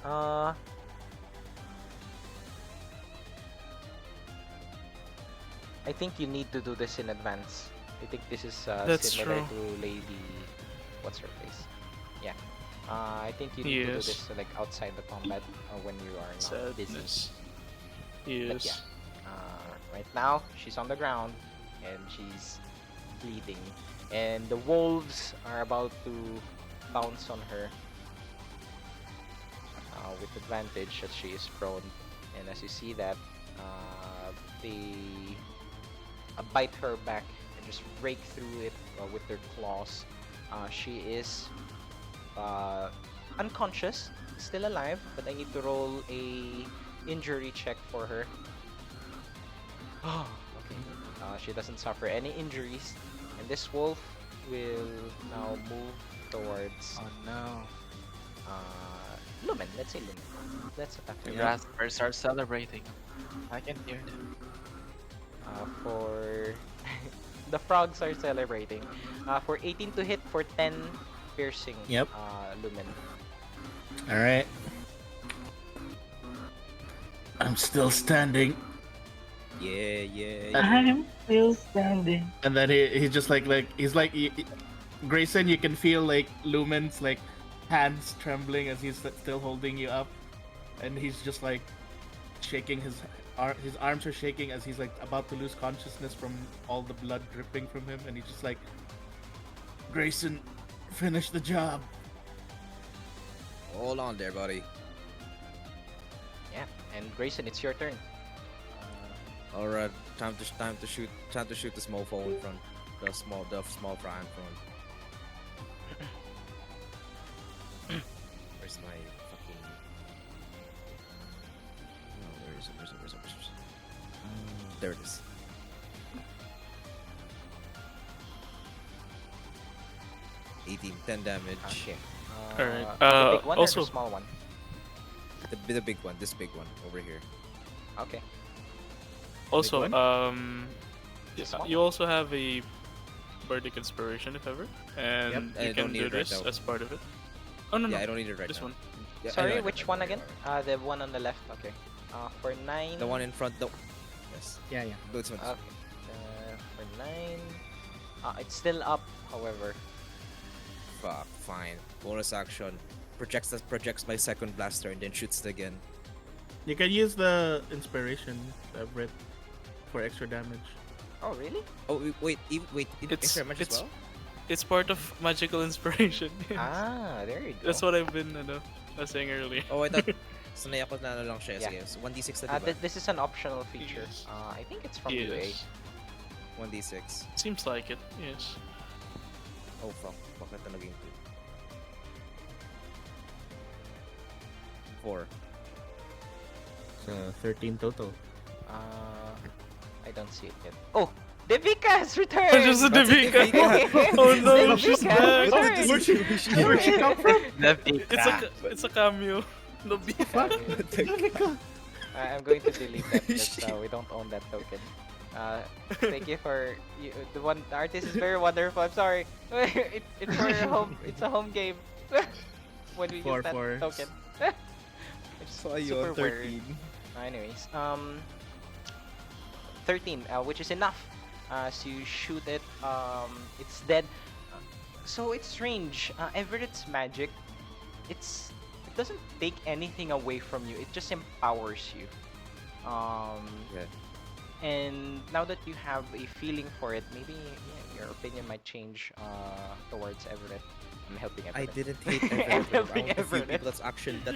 [SPEAKER 3] Hmm. I think you need to do this in advance. I think this is
[SPEAKER 4] That's
[SPEAKER 3] similar
[SPEAKER 4] true.
[SPEAKER 3] to Lady. What's her face? Yeah. I think you need to do
[SPEAKER 4] Yes.
[SPEAKER 3] this like outside the combat when you are not busy.
[SPEAKER 4] Sadness.
[SPEAKER 3] But
[SPEAKER 4] Yes.
[SPEAKER 3] yeah. Right now, she's on the ground and she's bleeding. And the wolves are about to bounce on her with advantage as she is prone. And as you see that, they bite her back and just rake through it with their claws. She is unconscious, still alive, but I need to roll a injury check for her. Oh, okay. She doesn't suffer any injuries, and this wolf will now move towards
[SPEAKER 6] oh no.
[SPEAKER 3] Lumen. Let's say Lumen. Let's attack
[SPEAKER 6] The
[SPEAKER 3] her.
[SPEAKER 6] graspers are celebrating. I can hear them.
[SPEAKER 3] For the frogs are celebrating. For 18 to hit for 10 piercing.
[SPEAKER 2] Yep.
[SPEAKER 3] Lumen.
[SPEAKER 2] All right. I'm still standing,
[SPEAKER 1] Yeah, yeah.
[SPEAKER 5] I'm still standing.
[SPEAKER 2] and then he's just he's like Grayson. You can feel like Lumen's like hands trembling as he's still holding you up, and he's just like shaking his arms are shaking as he's like about to lose consciousness from all the blood dripping from him, and he's just like, Grayson, finish the job.
[SPEAKER 1] Hold on there, buddy.
[SPEAKER 3] Yeah. And Grayson, it's your turn.
[SPEAKER 1] Alright, time to shoot the small foe in front. The small fry in front. Where's my fucking where is it? There it is. $18, 10 damage.
[SPEAKER 3] Okay.
[SPEAKER 4] Alright,
[SPEAKER 3] The big one or
[SPEAKER 4] also-
[SPEAKER 3] the small one?
[SPEAKER 1] The big one, this big one over here.
[SPEAKER 3] Okay.
[SPEAKER 4] Also,
[SPEAKER 2] one?
[SPEAKER 3] Small
[SPEAKER 4] you also have a bardic inspiration, if ever, and
[SPEAKER 1] Yep, I
[SPEAKER 4] you
[SPEAKER 1] don't
[SPEAKER 4] can
[SPEAKER 1] need
[SPEAKER 4] do
[SPEAKER 1] it right
[SPEAKER 4] this
[SPEAKER 1] now.
[SPEAKER 4] as part of it. Oh no,
[SPEAKER 1] Yeah,
[SPEAKER 4] no,
[SPEAKER 1] I don't need it right
[SPEAKER 4] this
[SPEAKER 1] now.
[SPEAKER 4] one.
[SPEAKER 1] Yeah, I
[SPEAKER 3] Sorry,
[SPEAKER 1] know,
[SPEAKER 3] which one again? The one on the left. Okay. For 9.
[SPEAKER 1] The one in front. Yes.
[SPEAKER 2] Yeah, yeah.
[SPEAKER 1] This one.
[SPEAKER 3] Okay. For 9. It's still up, however.
[SPEAKER 1] Fuck. Fine. Bonus action. Projects my second blaster and then shoots it again.
[SPEAKER 2] You can use the inspiration, Everett, for extra damage.
[SPEAKER 3] Oh, really?
[SPEAKER 1] Oh wait. Wait.
[SPEAKER 4] It's-
[SPEAKER 1] Extra damage as
[SPEAKER 4] it's-
[SPEAKER 1] well.
[SPEAKER 4] It's part of magical inspiration.
[SPEAKER 3] There you go.
[SPEAKER 4] That's what I've been saying earlier.
[SPEAKER 1] Oh, I thought. Sanay ako na ano lang siya.
[SPEAKER 3] Yeah.
[SPEAKER 1] Sige, so 1d6 na diba?
[SPEAKER 3] This is an optional feature.
[SPEAKER 4] Yes.
[SPEAKER 3] I think it's from UA.
[SPEAKER 4] Yes.
[SPEAKER 1] 1d6.
[SPEAKER 4] Seems like it. Yes.
[SPEAKER 1] Oh fuck, bakit na naging 2? 4.
[SPEAKER 2] So 13 total.
[SPEAKER 3] I don't see it yet. Oh, Devika has returned.
[SPEAKER 4] Oh, just a
[SPEAKER 1] That's a
[SPEAKER 4] Devika.
[SPEAKER 1] Devika.
[SPEAKER 4] Oh no,
[SPEAKER 3] Devika
[SPEAKER 4] she's
[SPEAKER 3] has
[SPEAKER 4] back.
[SPEAKER 3] returned.
[SPEAKER 2] Where'd she come from?
[SPEAKER 4] It's a cameo. Nobita.
[SPEAKER 3] I'm going to delete that because we don't own that token. Thank you for the one. The artist is very wonderful. I'm sorry. It's for home. It's a home game. When we use that
[SPEAKER 2] 4/4.
[SPEAKER 3] token. It's
[SPEAKER 1] So
[SPEAKER 3] super
[SPEAKER 1] ayun,
[SPEAKER 3] weird.
[SPEAKER 1] 13.
[SPEAKER 3] Anyways, 13, which is enough. So you shoot it, it's dead. So it's strange. Everett's magic, it doesn't take anything away from you. It just empowers you.
[SPEAKER 1] Yeah.
[SPEAKER 3] And now that you have a feeling for it, maybe your opinion might change towards Everett. I'm helping
[SPEAKER 1] I
[SPEAKER 3] Everett.
[SPEAKER 1] didn't hate
[SPEAKER 3] I'm
[SPEAKER 1] Everett.
[SPEAKER 3] helping
[SPEAKER 1] I want a few
[SPEAKER 3] Everett.
[SPEAKER 1] people that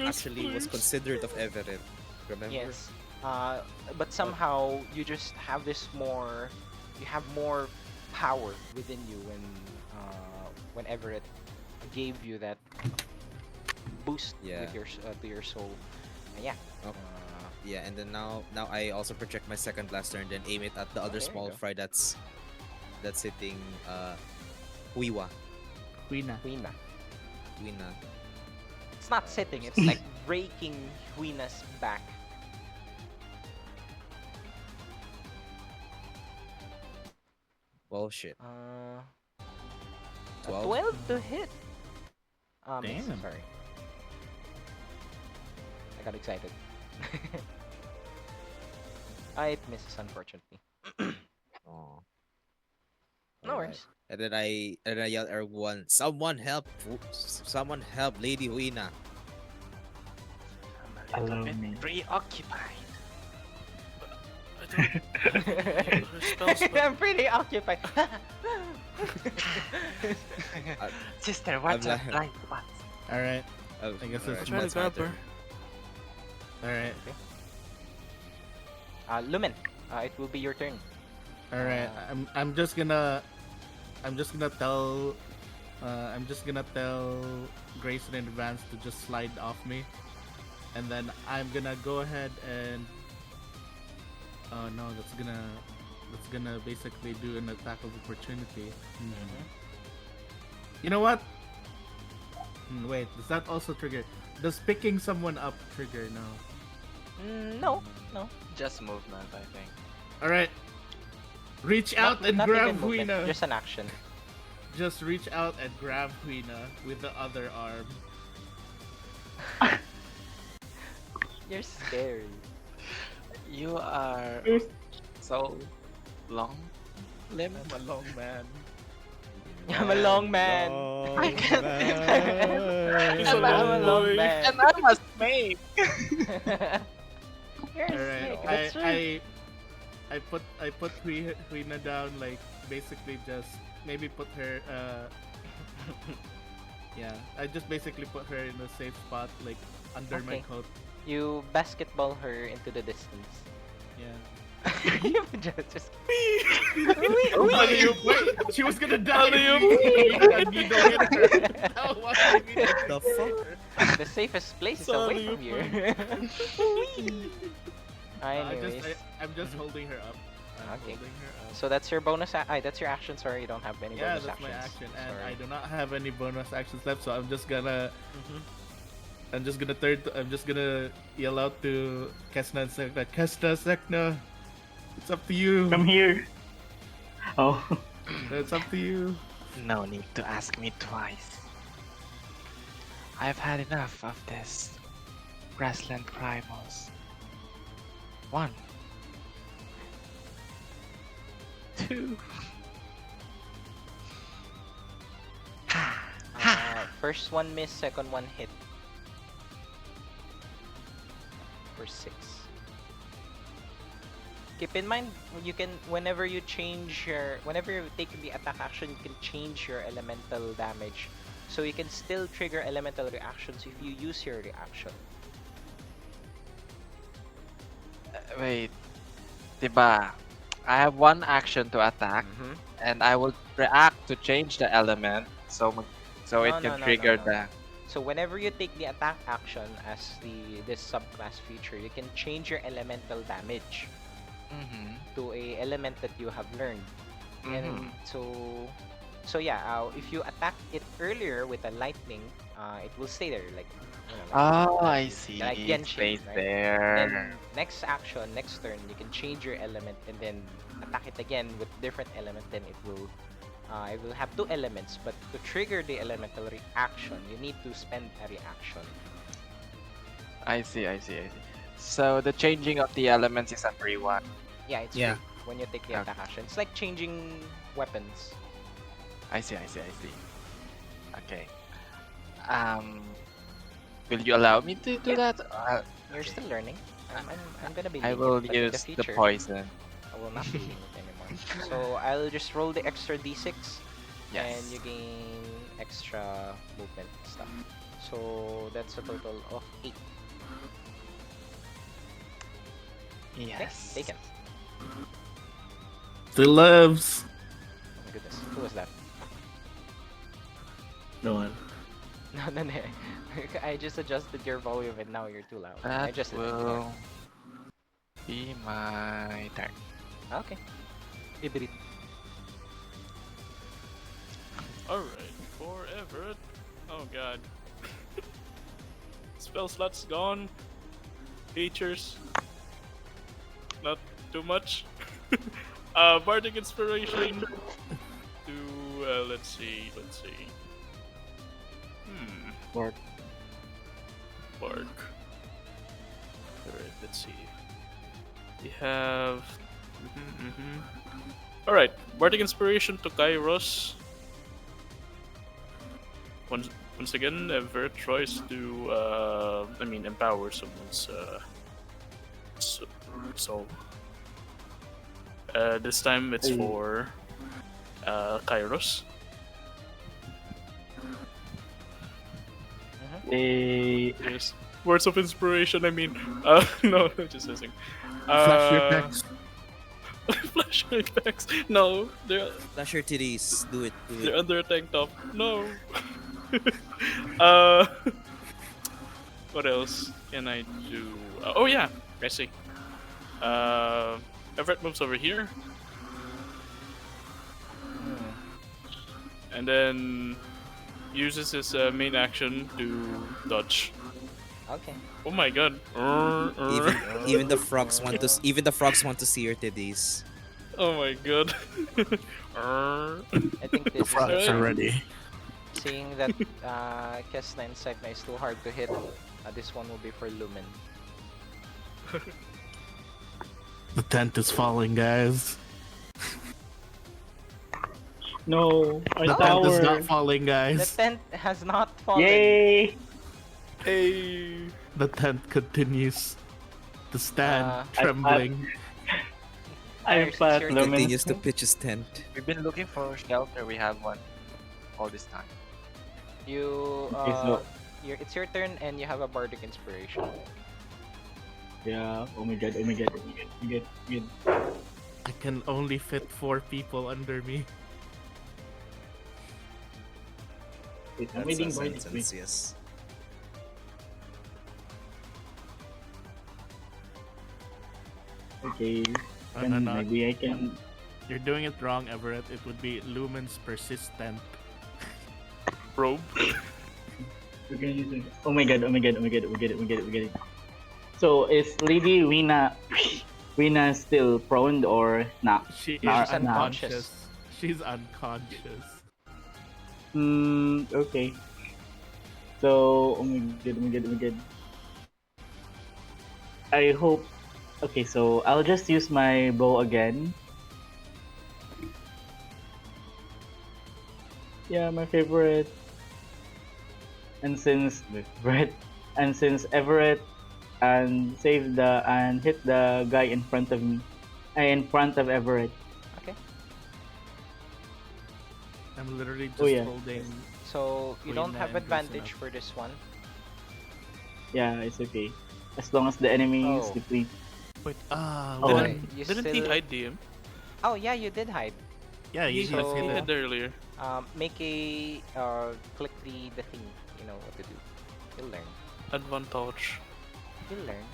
[SPEAKER 1] actually was
[SPEAKER 4] please.
[SPEAKER 1] considered of Everett. Remember?
[SPEAKER 3] Yes. But somehow you just have you have more power within you when Everett gave you that boost
[SPEAKER 1] Yeah.
[SPEAKER 3] with your to your soul. Yeah.
[SPEAKER 1] Oh. Yeah, and then now I also project my second blaster and then aim it at the other
[SPEAKER 3] there you
[SPEAKER 1] small
[SPEAKER 3] go.
[SPEAKER 1] fry that's hitting Huiwa.
[SPEAKER 2] Queena.
[SPEAKER 3] Huina.
[SPEAKER 1] Huina.
[SPEAKER 3] It's not sitting. It's like breaking Huina's back.
[SPEAKER 1] Well shit. 12?
[SPEAKER 3] 12 to hit. Miss,
[SPEAKER 2] Damn.
[SPEAKER 3] sorry. I got excited. It misses, unfortunately.
[SPEAKER 1] Oh.
[SPEAKER 3] No worries.
[SPEAKER 1] And then I yell at everyone, someone help Lady Huina.
[SPEAKER 5] Allow me.
[SPEAKER 3] Preoccupied.
[SPEAKER 4] Spells, but
[SPEAKER 3] I'm pretty occupied.
[SPEAKER 6] Sister,
[SPEAKER 1] what's up,
[SPEAKER 6] blind spots?
[SPEAKER 2] Alright.
[SPEAKER 1] Oh,
[SPEAKER 2] I guess
[SPEAKER 1] alright,
[SPEAKER 2] it's
[SPEAKER 4] try to
[SPEAKER 1] that's my
[SPEAKER 4] grab
[SPEAKER 1] turn.
[SPEAKER 4] her.
[SPEAKER 2] Alright.
[SPEAKER 3] Lumen, it will be your turn.
[SPEAKER 2] Alright. I'm just gonna tell Grayson in advance to just slide off me. And then I'm gonna go ahead and oh no, that's gonna basically do an attack of opportunity. You know what? Wait, does that also trigger? Does picking someone up trigger? No.
[SPEAKER 3] No.
[SPEAKER 6] Just movement, I think.
[SPEAKER 2] Alright. Reach out and
[SPEAKER 3] not
[SPEAKER 2] grab
[SPEAKER 3] even movement,
[SPEAKER 2] Huina.
[SPEAKER 3] just an action.
[SPEAKER 2] Just reach out and grab Huina with the other arm.
[SPEAKER 3] You're scary.
[SPEAKER 6] You are so long limb.
[SPEAKER 2] I'm a long man.
[SPEAKER 3] I'm a long man.
[SPEAKER 6] I can't-
[SPEAKER 4] He's a
[SPEAKER 3] I'm
[SPEAKER 4] long
[SPEAKER 3] a long
[SPEAKER 4] boy.
[SPEAKER 3] man.
[SPEAKER 6] And I'm a snake.
[SPEAKER 3] You're a
[SPEAKER 2] Alright,
[SPEAKER 3] snake. That's right.
[SPEAKER 2] I put Huina down, like basically just maybe put her yeah, I just basically put her in a safe spot, like under my
[SPEAKER 3] Okay.
[SPEAKER 2] coat.
[SPEAKER 3] You basketball her into the distance.
[SPEAKER 2] Yeah.
[SPEAKER 3] You just
[SPEAKER 2] Alley-oop, wait, she was gonna die.
[SPEAKER 4] Alley-oop.
[SPEAKER 2] I need to hit her. No, why did we hit
[SPEAKER 1] The
[SPEAKER 2] her?
[SPEAKER 1] fuck?
[SPEAKER 3] The safest place is
[SPEAKER 4] Sorry,
[SPEAKER 3] away from
[SPEAKER 4] you
[SPEAKER 3] here. Anyways,
[SPEAKER 2] I'm just holding her up. I'm
[SPEAKER 3] Okay.
[SPEAKER 2] holding her up.
[SPEAKER 3] so that's your bonus. That's your action. Sorry, you don't have any
[SPEAKER 2] Yeah,
[SPEAKER 3] bonus
[SPEAKER 2] that's my
[SPEAKER 3] actions.
[SPEAKER 2] action, and
[SPEAKER 3] Sorry.
[SPEAKER 2] I do not have any bonus actions left, so I'm just gonna yell out to Kes'na and Sek'na. Kes'na, Sek'na, it's up to you.
[SPEAKER 5] Come here. Oh.
[SPEAKER 2] It's up to you.
[SPEAKER 6] No need to ask me twice. I've had enough of this grassland primals. 1, 2.
[SPEAKER 3] First one miss, second one hit. For 6. Keep in mind, you can whenever you take the attack action, you can change your elemental damage. So you can still trigger elemental reactions if you use your reaction.
[SPEAKER 6] Wait, diba? I have one action to attack,
[SPEAKER 3] Mm-hmm.
[SPEAKER 6] and I will react to change the element, so it
[SPEAKER 3] No,
[SPEAKER 6] can
[SPEAKER 3] no, no, no,
[SPEAKER 6] trigger
[SPEAKER 3] no.
[SPEAKER 6] the.
[SPEAKER 3] So whenever you take the attack action as this subclass feature, you can change your elemental damage
[SPEAKER 6] Mhm.
[SPEAKER 3] to a element that you have learned. And
[SPEAKER 6] Mhm.
[SPEAKER 3] so yeah, if you attack it earlier with a lightning, it will stay there like
[SPEAKER 6] Oh, I
[SPEAKER 3] like
[SPEAKER 6] see. It
[SPEAKER 3] Genshin,
[SPEAKER 6] stays
[SPEAKER 3] right? Then
[SPEAKER 6] there.
[SPEAKER 3] next action, next turn, you can change your element and then attack it again with different element. Then it will have two elements, but to trigger the elemental reaction, you need to spend a reaction.
[SPEAKER 6] I see. I see. I see. So the changing of the elements is a free one.
[SPEAKER 3] Yeah, it's
[SPEAKER 1] Yeah.
[SPEAKER 3] free when you take the
[SPEAKER 6] Okay.
[SPEAKER 3] attack action. It's like changing weapons.
[SPEAKER 6] I see. I see. I see. Okay. Um, will you allow me to do
[SPEAKER 3] Yeah,
[SPEAKER 6] that?
[SPEAKER 3] you're
[SPEAKER 6] Okay.
[SPEAKER 3] still learning. I'm gonna be
[SPEAKER 6] I
[SPEAKER 3] lenient,
[SPEAKER 6] will
[SPEAKER 3] but in the
[SPEAKER 6] use the
[SPEAKER 3] future,
[SPEAKER 6] poison.
[SPEAKER 3] I will not be lenient anymore. So I'll just roll the extra d6, and you
[SPEAKER 6] Yes.
[SPEAKER 3] gain extra movement stuff. So that's a total of 8. Okay,
[SPEAKER 6] Yes.
[SPEAKER 3] taken.
[SPEAKER 2] Still lives.
[SPEAKER 3] Oh my goodness, who was that?
[SPEAKER 2] No one.
[SPEAKER 3] No, no, no. I just adjusted your volume and now you're too loud. I
[SPEAKER 6] That
[SPEAKER 3] adjusted it.
[SPEAKER 6] will be my turn.
[SPEAKER 3] Okay. Everett.
[SPEAKER 4] Alright, for Everett. Oh god. Spell slots gone. Features. Not too much. Bardic Inspiration. To, let's see.
[SPEAKER 5] Bark.
[SPEAKER 4] Bark. Alright, let's see. We have. Alright, Bardic Inspiration to Kairos. Once again, Everett tries to, empower someone's soul. This time it's
[SPEAKER 5] Oh.
[SPEAKER 4] for Kairos. Yes. Words of inspiration, no, just missing.
[SPEAKER 2] Flash your text.
[SPEAKER 4] Flash your text. No,
[SPEAKER 1] Flash your titties. Do it. Do
[SPEAKER 4] they're
[SPEAKER 1] it.
[SPEAKER 4] under a tank top. No. uh, what else can I do? Oh yeah, I see. Everett moves over here, and then uses his main action to dodge.
[SPEAKER 3] Okay.
[SPEAKER 4] Oh my god.
[SPEAKER 1] Even the frogs want to. Even the frogs want to see your titties.
[SPEAKER 4] Oh my god.
[SPEAKER 3] I think
[SPEAKER 2] The
[SPEAKER 3] this is
[SPEAKER 2] frogs are
[SPEAKER 3] time.
[SPEAKER 2] ready.
[SPEAKER 3] Seeing that Kes'na and Sek'na is too hard to hit, this one will be for Lumen.
[SPEAKER 2] The tent is falling, guys.
[SPEAKER 5] No, our
[SPEAKER 2] The tent is
[SPEAKER 5] tower.
[SPEAKER 2] not falling,
[SPEAKER 3] The
[SPEAKER 2] guys.
[SPEAKER 3] tent has not fallen.
[SPEAKER 5] Yay!
[SPEAKER 4] Hey.
[SPEAKER 2] The tent continues to stand,
[SPEAKER 3] Uh,
[SPEAKER 2] trembling.
[SPEAKER 5] I'm
[SPEAKER 3] Fires,
[SPEAKER 5] fat,
[SPEAKER 3] it's your
[SPEAKER 5] Lumen.
[SPEAKER 1] Continues to pitch his tent.
[SPEAKER 6] We've been looking for shelter. We have one all this time.
[SPEAKER 3] You
[SPEAKER 5] Okay, so-
[SPEAKER 3] it's your turn and you have a bardic inspiration.
[SPEAKER 5] Yeah. Oh my god. Oh my god. Oh my god. Oh my god. Oh my god.
[SPEAKER 2] I can only fit 4 people under me.
[SPEAKER 5] Wait, I'm
[SPEAKER 1] That's
[SPEAKER 5] waiting
[SPEAKER 1] a
[SPEAKER 5] for it.
[SPEAKER 1] sentence, yes.
[SPEAKER 5] Okay.
[SPEAKER 2] No, no.
[SPEAKER 5] Maybe I can.
[SPEAKER 2] You're doing it wrong, Everett. It would be Lumen's persistent.
[SPEAKER 4] Probe.
[SPEAKER 5] We're gonna use it. Oh my god. Oh my god. Oh my god. We get it. We get it. We get it. So is Lady Rina still prone or not?
[SPEAKER 2] She is
[SPEAKER 5] Nah,
[SPEAKER 3] nah.
[SPEAKER 2] unconscious. She's unconscious.
[SPEAKER 5] Okay. So, oh my god, oh my god, oh my god. I hope. Okay, so I'll just use my bow again. Yeah, my favorite. And since Everett and hit the guy in front of me, in front of Everett.
[SPEAKER 3] Okay.
[SPEAKER 2] I'm literally just
[SPEAKER 5] Oh, yeah.
[SPEAKER 2] holding.
[SPEAKER 3] So you don't
[SPEAKER 2] Queen
[SPEAKER 3] have
[SPEAKER 2] and
[SPEAKER 3] advantage
[SPEAKER 2] Grayson
[SPEAKER 3] for this one.
[SPEAKER 5] Yeah, it's okay. As long as the enemy is
[SPEAKER 3] Oh.
[SPEAKER 5] depleted.
[SPEAKER 2] Wait,
[SPEAKER 5] Oh,
[SPEAKER 4] Didn't
[SPEAKER 3] you
[SPEAKER 4] didn't he
[SPEAKER 3] still.
[SPEAKER 4] hide DM?
[SPEAKER 3] Oh yeah, you did hide.
[SPEAKER 2] yeah,
[SPEAKER 4] He
[SPEAKER 2] he
[SPEAKER 4] had
[SPEAKER 3] So-
[SPEAKER 4] he
[SPEAKER 2] said
[SPEAKER 4] had earlier.
[SPEAKER 3] Make a click the thing. You know what to do. You'll learn.
[SPEAKER 4] Advantage.
[SPEAKER 3] You'll learn.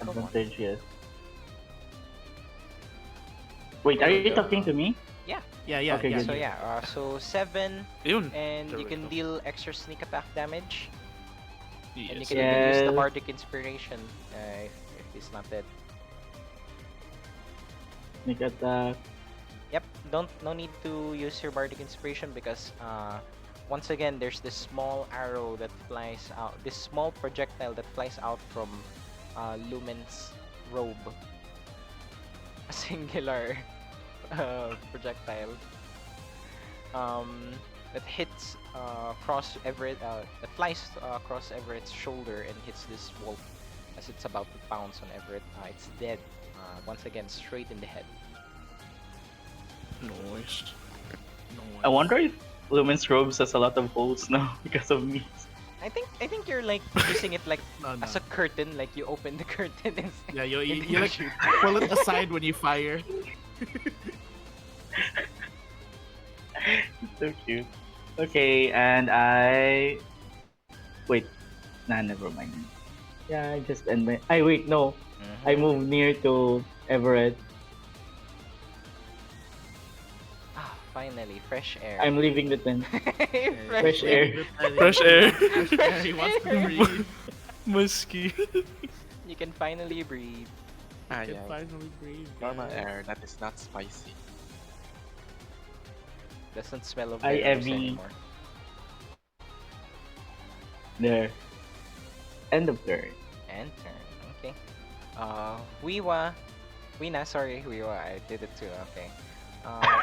[SPEAKER 3] Come on.
[SPEAKER 5] advantage, yes. Wait, are you talking to me?
[SPEAKER 2] yeah,
[SPEAKER 5] Okay,
[SPEAKER 2] yeah.
[SPEAKER 5] good.
[SPEAKER 3] So yeah, so 7,
[SPEAKER 4] Yun.
[SPEAKER 3] and
[SPEAKER 4] There
[SPEAKER 3] you
[SPEAKER 4] we
[SPEAKER 3] can
[SPEAKER 4] go.
[SPEAKER 3] deal extra sneak attack damage, and you
[SPEAKER 4] Yes.
[SPEAKER 3] can even use the
[SPEAKER 5] Yes.
[SPEAKER 3] bardic inspiration if he's not dead.
[SPEAKER 5] Sneak attack.
[SPEAKER 3] Yep, no need to use your bardic inspiration because once again there's this small arrow that flies out, this small projectile that flies out from Lumen's robe. A singular projectile that hits across Everett, that flies across Everett's shoulder and hits this wolf as it's about to pounce on Everett. It's dead. Once again, straight in the head.
[SPEAKER 4] Noise.
[SPEAKER 5] I wonder if Lumen's robes has a lot of holes now because of me.
[SPEAKER 3] I think you're like using it like
[SPEAKER 2] No, no.
[SPEAKER 3] as a curtain, like you open the curtain and
[SPEAKER 2] Yeah, you,
[SPEAKER 3] and
[SPEAKER 2] you like
[SPEAKER 3] shoot.
[SPEAKER 2] pull it aside when you fire.
[SPEAKER 5] So cute. Okay, and I wait. Nah, never mind. Yeah, I just end my. I wait. No, I move near to Everett.
[SPEAKER 3] Finally, fresh air.
[SPEAKER 5] I'm leaving the tent.
[SPEAKER 3] fresh,
[SPEAKER 5] Fresh air.
[SPEAKER 4] Fresh air.
[SPEAKER 2] Fresh air. He wants to breathe.
[SPEAKER 4] Musky.
[SPEAKER 3] You can finally breathe.
[SPEAKER 6] Ah,
[SPEAKER 2] Can
[SPEAKER 6] yeah.
[SPEAKER 2] finally breathe.
[SPEAKER 6] Normal
[SPEAKER 2] guys.
[SPEAKER 6] air that is not spicy.
[SPEAKER 3] Doesn't smell of
[SPEAKER 5] Hi,
[SPEAKER 3] berries
[SPEAKER 5] Evie.
[SPEAKER 3] anymore.
[SPEAKER 5] There. End of turn.
[SPEAKER 3] And turn. Okay. Wiwa. Wina, sorry, Wiwa. I did it too. Okay.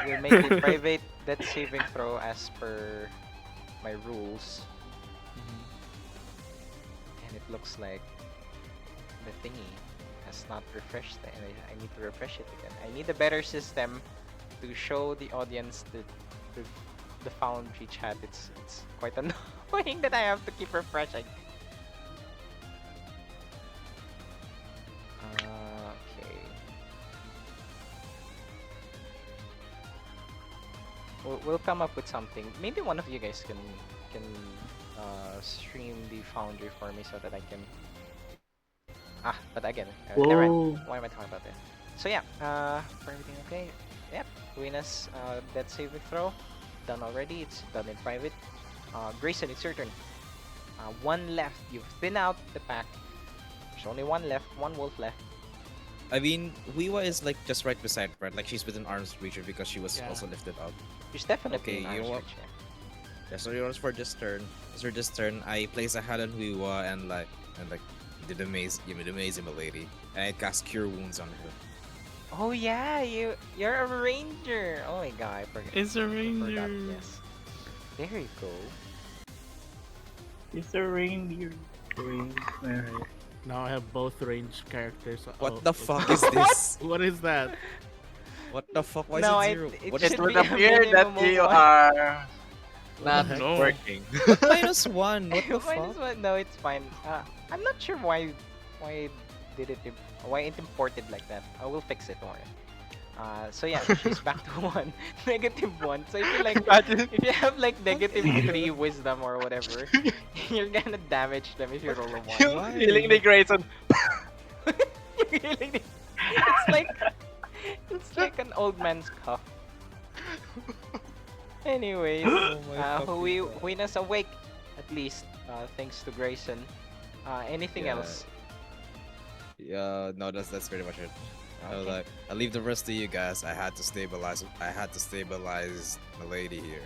[SPEAKER 3] We'll make a private death saving throw as per my rules. And it looks like the thingy has not refreshed. I need to refresh it again. I need a better system to show the audience the Foundry chat. It's quite annoying that I have to keep refreshing. Okay. We'll come up with something. Maybe one of you guys can stream the Foundry for me so that I can. But again, never mind.
[SPEAKER 5] Whoa.
[SPEAKER 3] Why am I talking about that? So yeah, for everything okay. Yep, Winners death saving throw done already. It's done in private. Grayson, it's your turn. One left. You've thinned out the pack. There's only one left. One wolf left.
[SPEAKER 1] I mean, Wiwa is like just right beside Brett, like she's within arm's reach because she was
[SPEAKER 2] Yeah.
[SPEAKER 1] also lifted up.
[SPEAKER 3] There's definitely
[SPEAKER 1] Okay,
[SPEAKER 3] an
[SPEAKER 1] you know
[SPEAKER 3] arms
[SPEAKER 1] what?
[SPEAKER 3] reach, yeah.
[SPEAKER 1] Yeah, so yours for this turn. For this turn, I place a hand on Wiwa and did amazing, my lady, and I cast Cure Wounds on her.
[SPEAKER 3] Oh yeah, you're a ranger. Oh my god, I forgot.
[SPEAKER 4] It's a
[SPEAKER 3] I forgot,
[SPEAKER 4] ranger.
[SPEAKER 3] yes. There you go.
[SPEAKER 5] It's a reindeer. Alright.
[SPEAKER 2] Now I have both range characters.
[SPEAKER 1] What
[SPEAKER 2] Oh,
[SPEAKER 1] the
[SPEAKER 2] it's-
[SPEAKER 1] fuck is this?
[SPEAKER 2] What is that?
[SPEAKER 1] What the fuck? Why
[SPEAKER 3] No,
[SPEAKER 1] is it zero?
[SPEAKER 3] it
[SPEAKER 1] What
[SPEAKER 3] should
[SPEAKER 1] is
[SPEAKER 6] It would
[SPEAKER 3] be a
[SPEAKER 6] appear that
[SPEAKER 3] minimum of
[SPEAKER 6] you
[SPEAKER 3] one.
[SPEAKER 6] are not
[SPEAKER 2] heck?
[SPEAKER 4] No.
[SPEAKER 6] working.
[SPEAKER 1] minus one? What the
[SPEAKER 3] Minus
[SPEAKER 1] fuck?
[SPEAKER 3] one? No, it's fine. I'm not sure why did it why it imported like that. I will fix it. Don't worry. So yeah, she's back to one, -1. So if you like, if you have like -3 wisdom or whatever, you're gonna damage them if you roll a one.
[SPEAKER 6] You're feeling the Grayson.
[SPEAKER 3] You're healing it. It's like an old man's cough. Anyways,
[SPEAKER 1] Oh my fucking God.
[SPEAKER 3] Huina's awake at least, thanks to Grayson. Anything
[SPEAKER 1] Yeah.
[SPEAKER 3] else?
[SPEAKER 1] Yeah, no, that's pretty much it.
[SPEAKER 3] Okay.
[SPEAKER 1] I leave the rest to you guys. I had to stabilize my lady here.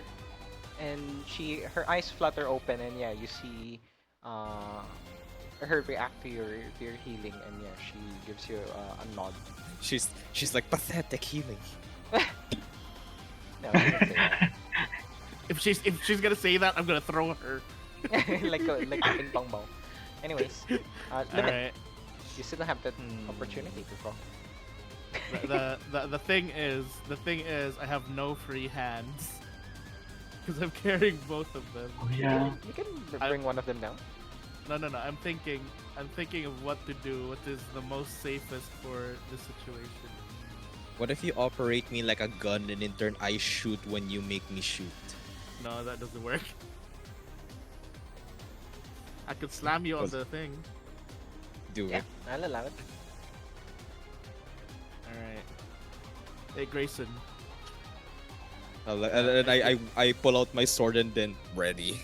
[SPEAKER 3] And her eyes flutter open, and yeah, you see her react to your healing, and yeah, she gives you a nod.
[SPEAKER 1] She's like pathetic healing.
[SPEAKER 3] No, she didn't say that.
[SPEAKER 2] If she's gonna say that, I'm gonna throw her.
[SPEAKER 3] like a ping pong ball. Anyways,
[SPEAKER 2] All
[SPEAKER 3] Lumen,
[SPEAKER 2] right.
[SPEAKER 3] you still have that opportunity to throw.
[SPEAKER 2] The thing is, I have no free hands because I'm carrying both of them.
[SPEAKER 5] Oh yeah.
[SPEAKER 3] You can bring one of them down.
[SPEAKER 2] No. I'm thinking of what to do. What is the most safest for the situation?
[SPEAKER 1] What if you operate me like a gun and in turn I shoot when you make me shoot?
[SPEAKER 2] No, that doesn't work. I could slam you on
[SPEAKER 1] Well,
[SPEAKER 2] the thing.
[SPEAKER 1] do
[SPEAKER 3] Yeah,
[SPEAKER 1] it.
[SPEAKER 3] I'll allow it.
[SPEAKER 2] All right. Hey, Grayson.
[SPEAKER 1] And I pull out my sword and then ready.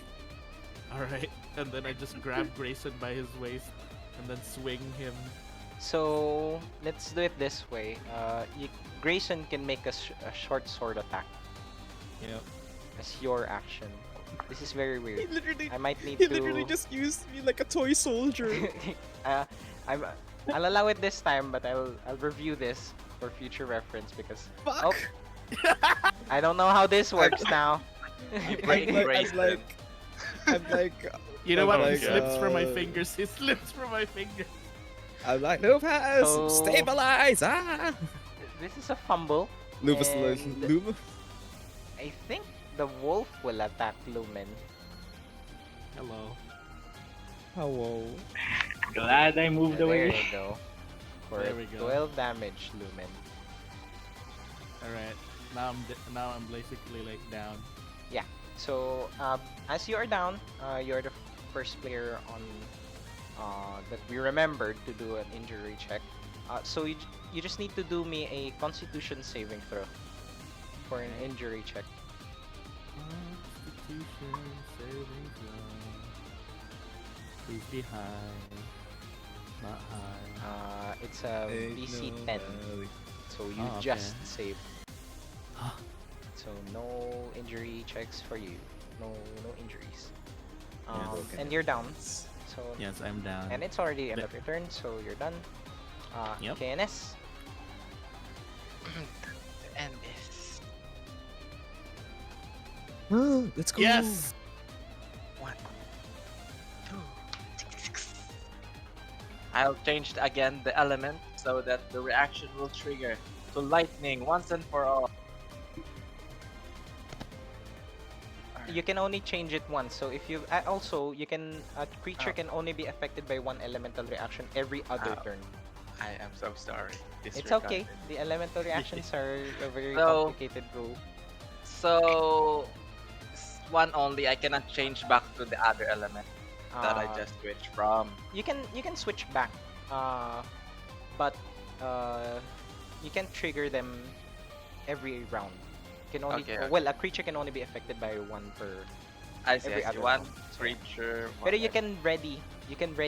[SPEAKER 2] All right. And then I just grab Grayson by his waist and then swing him.
[SPEAKER 3] So let's do it this way. Grayson can make a short sword attack
[SPEAKER 1] Yeah.
[SPEAKER 3] as your action. This is very
[SPEAKER 1] He
[SPEAKER 3] weird.
[SPEAKER 1] literally,
[SPEAKER 3] I might need
[SPEAKER 1] he
[SPEAKER 3] to.
[SPEAKER 1] literally just used me like a toy soldier.
[SPEAKER 3] uh, I'm. I'll allow it this time, but I'll review this for future reference because
[SPEAKER 1] Fuck.
[SPEAKER 3] oh, I don't know how this works now.
[SPEAKER 6] You
[SPEAKER 1] I'm
[SPEAKER 6] break
[SPEAKER 1] like,
[SPEAKER 6] Grayson.
[SPEAKER 1] I'm like,
[SPEAKER 2] You know
[SPEAKER 1] I'm
[SPEAKER 2] what?
[SPEAKER 1] like,
[SPEAKER 2] He slips from my fingers. He slips from my fingers.
[SPEAKER 1] I'm like, Lupus,
[SPEAKER 3] So-
[SPEAKER 1] stabilize! Ah!
[SPEAKER 3] This is a fumble.
[SPEAKER 1] Lupus,
[SPEAKER 3] And-
[SPEAKER 1] Lumen.
[SPEAKER 3] I think the wolf will attack Lumen.
[SPEAKER 2] Hello.
[SPEAKER 1] Hello.
[SPEAKER 5] Glad I moved
[SPEAKER 3] There
[SPEAKER 5] away.
[SPEAKER 3] you go. For
[SPEAKER 2] There we go.
[SPEAKER 3] 12 damage, Lumen.
[SPEAKER 2] All right. Now I'm basically like down.
[SPEAKER 3] So, as you are down, you're the first player on that we remembered to do an injury check. So you just need to do me a Constitution saving throw for an injury check.
[SPEAKER 2] Constitution saving throw. Please be high. Not high.
[SPEAKER 3] It's a DC 10, so you
[SPEAKER 2] Oh, okay.
[SPEAKER 3] just save.
[SPEAKER 2] Huh.
[SPEAKER 3] So no injury checks for you. No injuries.
[SPEAKER 2] Yes.
[SPEAKER 3] And you're down. So
[SPEAKER 2] Yes, I'm down.
[SPEAKER 3] and it's already end
[SPEAKER 2] The-
[SPEAKER 3] of your turn, so you're done.
[SPEAKER 2] Yep.
[SPEAKER 3] KNS.
[SPEAKER 6] And this.
[SPEAKER 1] Let's go.
[SPEAKER 2] Yes.
[SPEAKER 6] 1, 2, 6. I'll change again the element so that the reaction will trigger to lightning once and for all.
[SPEAKER 3] You can only change it once. So if you also you can a creature
[SPEAKER 6] Oh.
[SPEAKER 3] can only be affected by one elemental reaction every other
[SPEAKER 6] Ow.
[SPEAKER 3] turn.
[SPEAKER 6] I am so sorry.
[SPEAKER 3] It's
[SPEAKER 6] Disregard
[SPEAKER 3] okay.
[SPEAKER 6] it.
[SPEAKER 3] The elemental reactions are a very
[SPEAKER 6] So-
[SPEAKER 3] complicated rule.
[SPEAKER 6] So, one only. I cannot change back to the other element that I
[SPEAKER 3] Uh,
[SPEAKER 6] just switched from.
[SPEAKER 3] You can switch back, but you can trigger them every round. Can only
[SPEAKER 6] Okay, okay.
[SPEAKER 3] well a creature can only be affected by one per.
[SPEAKER 6] I see.
[SPEAKER 3] every
[SPEAKER 6] I see.
[SPEAKER 3] other
[SPEAKER 6] One
[SPEAKER 3] round. So,
[SPEAKER 6] creature.
[SPEAKER 3] But
[SPEAKER 6] one
[SPEAKER 3] you can ready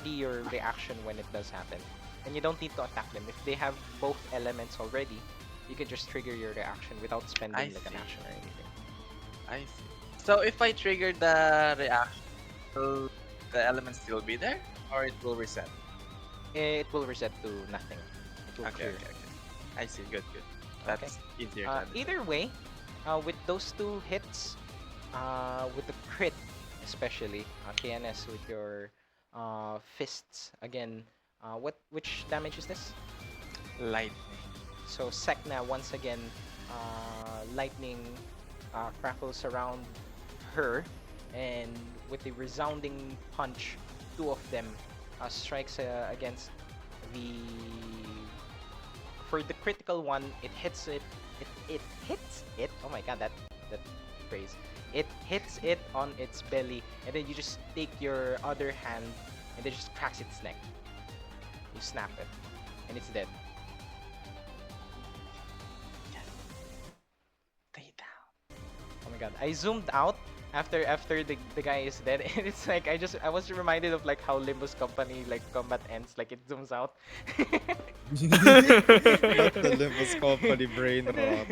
[SPEAKER 3] your reaction when it does happen, and you don't need to attack them if they have both elements already. You can just trigger your reaction without spending
[SPEAKER 6] I
[SPEAKER 3] like an
[SPEAKER 6] see.
[SPEAKER 3] action or anything.
[SPEAKER 6] I see. So if I trigger the reaction, will the element still be there, or it will reset?
[SPEAKER 3] It will reset to nothing. It will
[SPEAKER 6] Okay,
[SPEAKER 3] clear.
[SPEAKER 6] okay, okay. I see. Good, good.
[SPEAKER 3] Okay.
[SPEAKER 6] That's easier. To understand.
[SPEAKER 3] Either way, with those two hits, with the crit especially, KNS with your fists again. Which damage is this?
[SPEAKER 6] Lightning.
[SPEAKER 3] So Sek'na once again, lightning crackles around her, and with a resounding punch, two of them strikes against the. For the critical one, it hits it. It hits it. Oh my god, that phrase. It hits it on its belly, and then you just take your other hand and then just cracks its neck. You snap it, and it's dead.
[SPEAKER 6] Stay down.
[SPEAKER 3] Oh my god, I zoomed out after the guy is dead, and it's like I was reminded of like how Limbus company like combat ends, like it zooms out.
[SPEAKER 1] Not the Limbus company brain rot.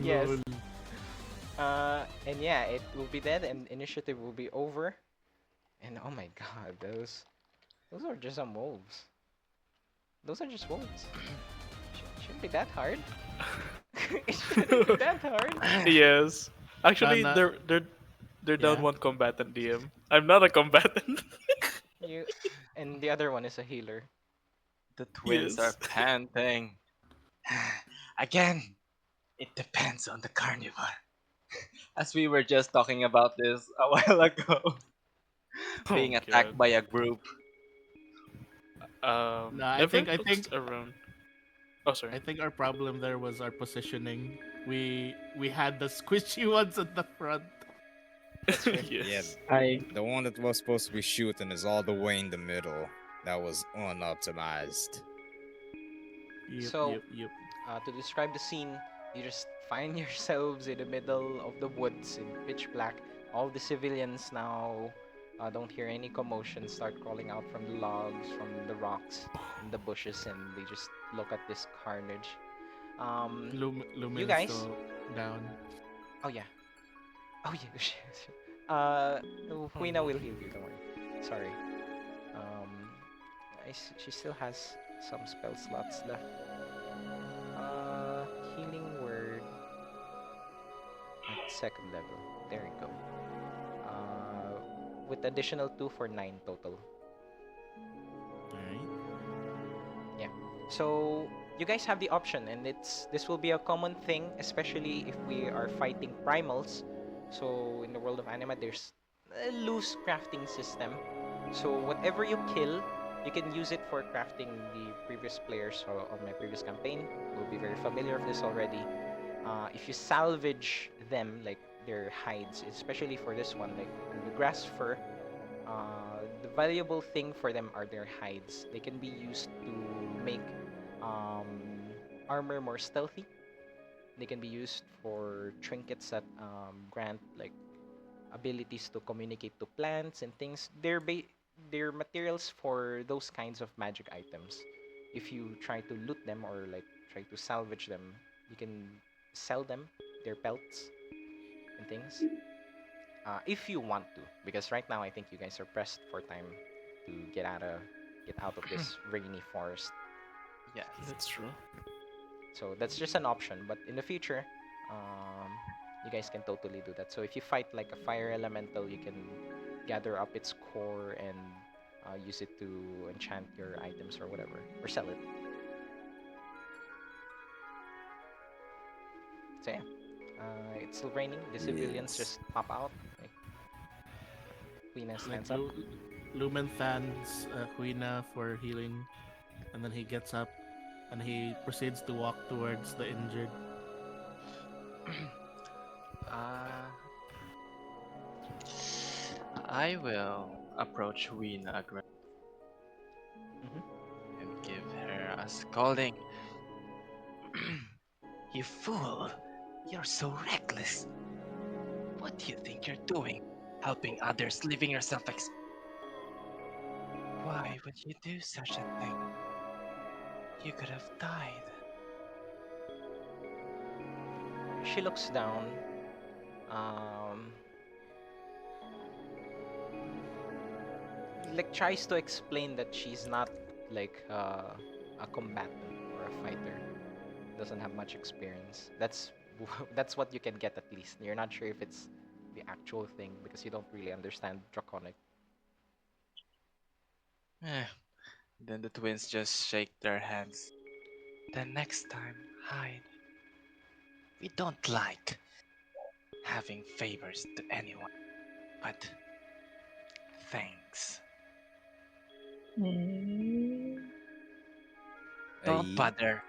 [SPEAKER 3] Yes.
[SPEAKER 2] Lol.
[SPEAKER 3] And yeah, it will be dead, and initiative will be over. And oh my god, those are just some wolves. Those are just wolves. Shouldn't be that hard. It shouldn't be that hard.
[SPEAKER 4] Yes. Actually,
[SPEAKER 2] Nah,
[SPEAKER 4] they're down
[SPEAKER 2] Yeah.
[SPEAKER 4] one combatant DM. I'm not a combatant.
[SPEAKER 3] You and the other one is a healer.
[SPEAKER 6] The twins are
[SPEAKER 4] Yes.
[SPEAKER 6] panting. Again, it depends on the carnivore. As we were just talking about this a while ago.
[SPEAKER 4] Oh
[SPEAKER 6] being attacked
[SPEAKER 4] god.
[SPEAKER 6] by a group.
[SPEAKER 2] No, I think
[SPEAKER 4] Everett
[SPEAKER 2] I
[SPEAKER 4] looks
[SPEAKER 2] think
[SPEAKER 4] around. Oh, sorry.
[SPEAKER 2] I think our problem there was our positioning. We had the squishy ones at the front.
[SPEAKER 3] That's true.
[SPEAKER 1] Yeah,
[SPEAKER 4] Yes.
[SPEAKER 5] I
[SPEAKER 1] the one that was supposed to be shooting is all the way in the middle. That was unoptimized.
[SPEAKER 2] Yep,
[SPEAKER 3] So,
[SPEAKER 2] yep, yep.
[SPEAKER 3] to describe the scene, you just find yourselves in the middle of the woods in pitch black. All the civilians now don't hear any commotion, start crawling out from the logs, from the rocks, and the bushes, and they just look at this carnage. Um, you
[SPEAKER 2] Lumen is
[SPEAKER 3] guys,
[SPEAKER 2] still down.
[SPEAKER 3] oh yeah, oh yeah,
[SPEAKER 4] Oh
[SPEAKER 3] Huina
[SPEAKER 4] no.
[SPEAKER 3] will heal you. Don't worry. Sorry. Um, she still has some spell slots left. Healing word at second level. There you go. With additional 2 for 9 total.
[SPEAKER 2] Alright.
[SPEAKER 3] Yeah. So you guys have the option, and this will be a common thing, especially if we are fighting primals. So in the world of anima, there's a loose crafting system. So whatever you kill, you can use it for crafting. The previous players on my previous campaign will be very familiar with this already. If you salvage them, like their hides, especially for this one, like the grass fur, the valuable thing for them are their hides. They can be used to make um, armor more stealthy. They can be used for trinkets that grant like abilities to communicate to plants and things. They're materials for those kinds of magic items. If you try to loot them or like try to salvage them, you can sell them, their pelts and things. If you want to, because right now I think you guys are pressed for time to get out of this rainy forest.
[SPEAKER 6] Yes.
[SPEAKER 4] That's true.
[SPEAKER 3] So that's just an option. But in the future, um, you guys can totally do that. So if you fight like a fire elemental, you can gather up its core and use it to enchant your items or whatever, or sell it. So yeah, it's still raining. The civilians
[SPEAKER 1] Yes.
[SPEAKER 3] just pop out. Like Queen
[SPEAKER 2] Like
[SPEAKER 3] stands up.
[SPEAKER 2] Lumen thanks Huina for healing, and then he gets up and he proceeds to walk towards the injured.
[SPEAKER 6] uh, I will approach Weena
[SPEAKER 3] Mhm.
[SPEAKER 6] and give her a scolding. You fool! You're so reckless. What do you think you're doing? Helping others, leaving yourself Why would you do such a thing? You could have died.
[SPEAKER 3] She looks down. Um, like tries to explain that she's not like a combatant or a fighter. Doesn't have much experience. That's what you can get at least. You're not sure if it's the actual thing because you don't really understand Draconic.
[SPEAKER 6] Eh. Then the twins just shake their heads. Then next time, hide. We don't like having favors to anyone, but thanks. Don't
[SPEAKER 1] Aye.
[SPEAKER 6] bother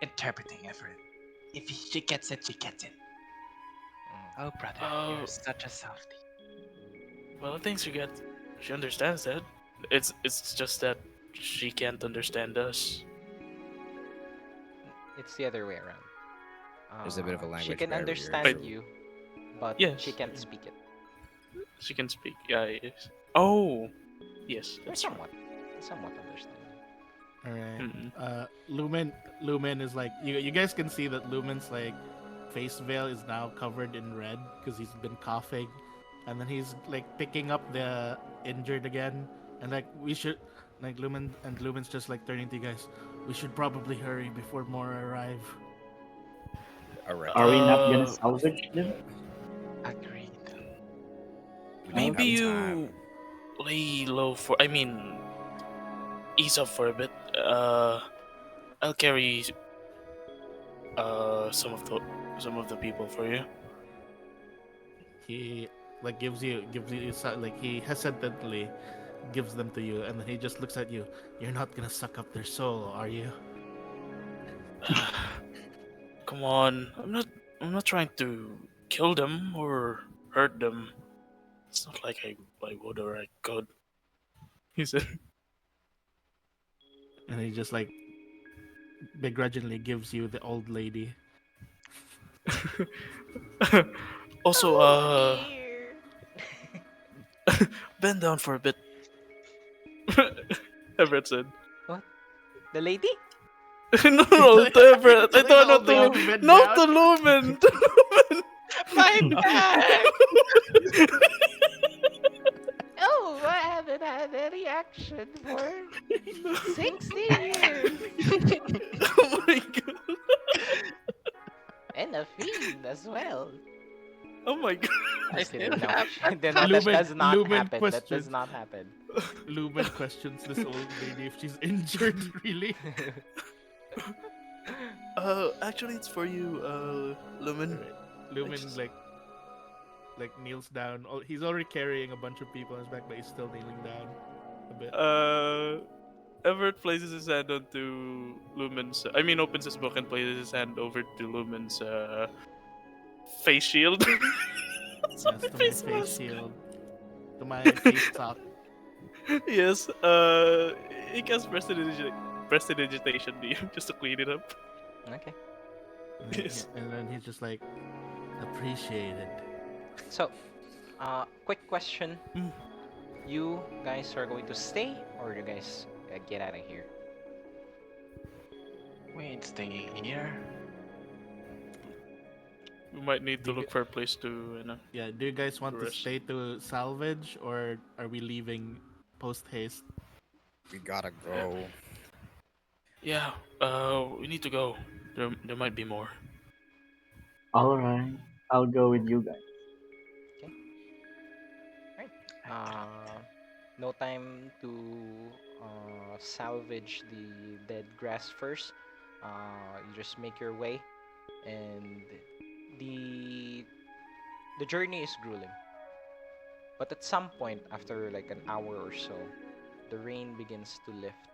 [SPEAKER 6] interpreting Everett. If she gets it, she gets it.
[SPEAKER 3] Mm.
[SPEAKER 6] Oh, brother, you're
[SPEAKER 4] Oh,
[SPEAKER 6] such a softie.
[SPEAKER 4] well, I think she understands that. It's just that she can't understand us.
[SPEAKER 3] It's the other way around.
[SPEAKER 1] There's a bit of a
[SPEAKER 3] She
[SPEAKER 1] language
[SPEAKER 3] can
[SPEAKER 1] barrier,
[SPEAKER 4] I,
[SPEAKER 3] understand
[SPEAKER 1] actually.
[SPEAKER 3] you, but she
[SPEAKER 4] yes,
[SPEAKER 3] can't speak it.
[SPEAKER 4] she can speak. Yeah, yes. Oh, yes,
[SPEAKER 3] Or
[SPEAKER 4] that's true.
[SPEAKER 3] somewhat understand.
[SPEAKER 2] All right.
[SPEAKER 4] Mm-mm.
[SPEAKER 2] Lumen is like you guys can see that Lumen's like face veil is now covered in red because he's been coughing, and then he's like picking up the injured again, and like we should like Lumen's just like turning to you guys. We should probably hurry before more arrive.
[SPEAKER 1] Alright.
[SPEAKER 5] are we not gonna
[SPEAKER 4] Uh,
[SPEAKER 5] salvage them?
[SPEAKER 6] Agreed.
[SPEAKER 1] We don't
[SPEAKER 4] maybe
[SPEAKER 1] have time.
[SPEAKER 4] you lay low for. I mean, ease up for a bit. I'll carry some of the people for you.
[SPEAKER 2] He like like he hesitantly gives them to you, and then he just looks at you. You're not gonna suck up their soul, are you?
[SPEAKER 4] Come on, I'm not trying to kill them or hurt them. It's not like I would or I could. He said.
[SPEAKER 2] And he just like begrudgingly gives you the old lady.
[SPEAKER 4] Also,
[SPEAKER 3] Oh dear.
[SPEAKER 4] bend down for a bit. Everett said.
[SPEAKER 3] What? The lady?
[SPEAKER 4] No, no, to Everett. I
[SPEAKER 2] Like the
[SPEAKER 4] don't know
[SPEAKER 2] old lady
[SPEAKER 3] Oh,
[SPEAKER 2] who bent
[SPEAKER 4] not
[SPEAKER 2] down.
[SPEAKER 4] to Lumen. To Lumen.
[SPEAKER 3] my back! Oh, I haven't had any action for 60 years.
[SPEAKER 4] Oh my god.
[SPEAKER 3] And a fiend as well.
[SPEAKER 4] Oh my god.
[SPEAKER 6] I
[SPEAKER 3] Just
[SPEAKER 6] still
[SPEAKER 3] kidding. No,
[SPEAKER 6] have
[SPEAKER 3] no, that does not
[SPEAKER 2] Lumen
[SPEAKER 3] happen. That does
[SPEAKER 2] questions.
[SPEAKER 3] not happen.
[SPEAKER 2] Lumen questions this old lady if she's injured. Really?
[SPEAKER 4] Actually, it's for you, Lumen.
[SPEAKER 2] Alright. Lumen
[SPEAKER 4] just-
[SPEAKER 2] like kneels down. Oh, he's already carrying a bunch of people on his back, but he's still kneeling down a bit.
[SPEAKER 4] Everett places his hand onto Lumen's. I mean, opens his book and places his hand over to Lumen's face shield.
[SPEAKER 2] Yes, to my
[SPEAKER 4] face
[SPEAKER 2] face
[SPEAKER 4] mask.
[SPEAKER 2] shield, to my face sock.
[SPEAKER 4] Yes. He casts prestidigitation to you just to clean it up.
[SPEAKER 3] Okay.
[SPEAKER 4] Yes.
[SPEAKER 2] And then he's just like, appreciated.
[SPEAKER 3] So, quick question.
[SPEAKER 4] Mm.
[SPEAKER 3] You guys are going to stay, or you guys get out of here?
[SPEAKER 6] We ain't staying here.
[SPEAKER 4] We might need to
[SPEAKER 2] You
[SPEAKER 4] look for a place to,
[SPEAKER 2] Yeah, do you guys want to
[SPEAKER 4] Rest.
[SPEAKER 2] stay to salvage, or are we leaving post haste?
[SPEAKER 1] We gotta go.
[SPEAKER 4] Yeah. We need to go. There might be more.
[SPEAKER 5] Alright, I'll go with you guys.
[SPEAKER 3] Right. No time to salvage the dead grass first. You just make your way, and the the journey is grueling. But at some point, after like an hour or so, the rain begins to lift.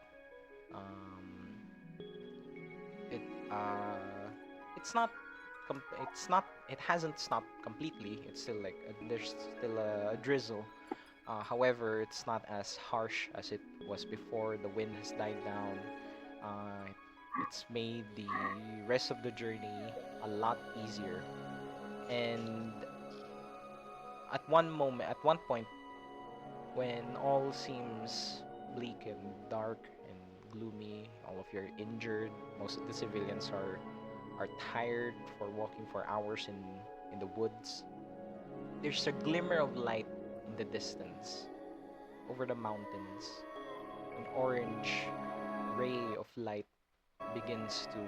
[SPEAKER 3] Um, it it's not it hasn't stopped completely. It's still like there's still a drizzle. However, it's not as harsh as it was before. The wind has died down. Uh, it's made the rest of the journey a lot easier. And at one point, when all seems bleak and dark and gloomy, all of you are injured, most of the civilians are tired for walking for hours in the woods. There's a glimmer of light in the distance, over the mountains. An orange ray of light begins to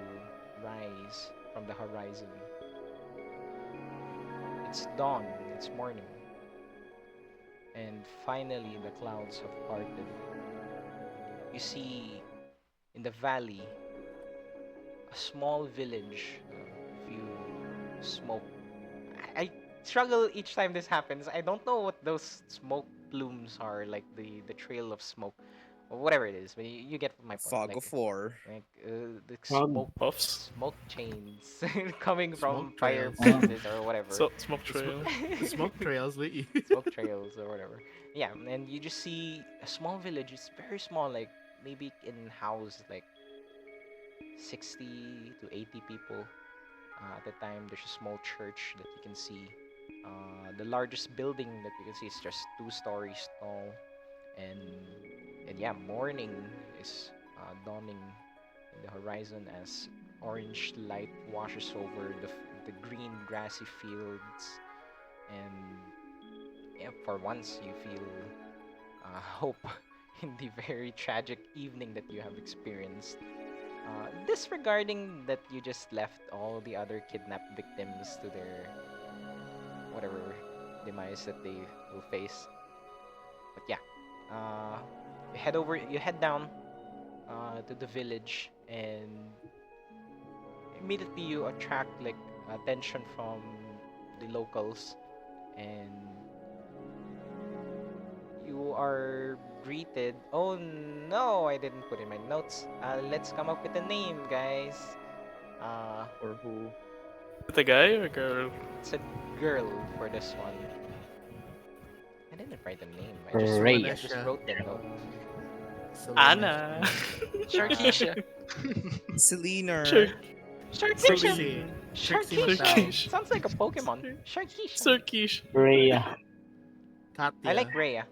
[SPEAKER 3] rise from the horizon. It's dawn, it's morning, and finally the clouds have parted. You see in the valley a small village, a few smoke. I struggle each time this happens. I don't know what those smoke plumes are, like the trail of smoke, or whatever it is. But you get my point.
[SPEAKER 1] Fog of war.
[SPEAKER 3] The
[SPEAKER 5] Frog.
[SPEAKER 4] Puffs.
[SPEAKER 3] smoke chains coming from
[SPEAKER 2] Smoke trails.
[SPEAKER 3] fireplaces or whatever.
[SPEAKER 4] So smoke trail.
[SPEAKER 2] Smoke trails lead you.
[SPEAKER 3] Smoke trails or whatever. Yeah, and you just see a small village. It's very small, like maybe in house like 60 to 80 people. At the time, there's a small church that you can see. The largest building that you can see is just 2 stories tall, and yeah, morning is dawning in the horizon as orange light washes over the green grassy fields, and yeah, for once you feel hope in the very tragic evening that you have experienced. Disregarding that you just left all the other kidnapped victims to their whatever demise that they will face. But yeah, uh, you head down to the village, and immediately you attract like attention from the locals, and are greeted. Oh no, I didn't put in my notes. Let's come up with a name, guys. Uh,
[SPEAKER 1] Or who?
[SPEAKER 4] The guy or girl?
[SPEAKER 3] it's a girl for this one. I didn't write a name. I
[SPEAKER 5] Reyes.
[SPEAKER 3] just wrote the note.
[SPEAKER 4] Anna.
[SPEAKER 6] Sharkeisha.
[SPEAKER 1] Selena.
[SPEAKER 4] Shark.
[SPEAKER 3] Sharkeisha!
[SPEAKER 2] Trixie.
[SPEAKER 4] Celine.
[SPEAKER 2] Trixie
[SPEAKER 3] Sharkeisha!
[SPEAKER 2] Mattel.
[SPEAKER 4] Sarkish.
[SPEAKER 3] Sounds like a Pokemon. Sharkeisha.
[SPEAKER 4] Sarkish.
[SPEAKER 5] Rhea.
[SPEAKER 3] I
[SPEAKER 2] Katya.
[SPEAKER 3] like Rhea.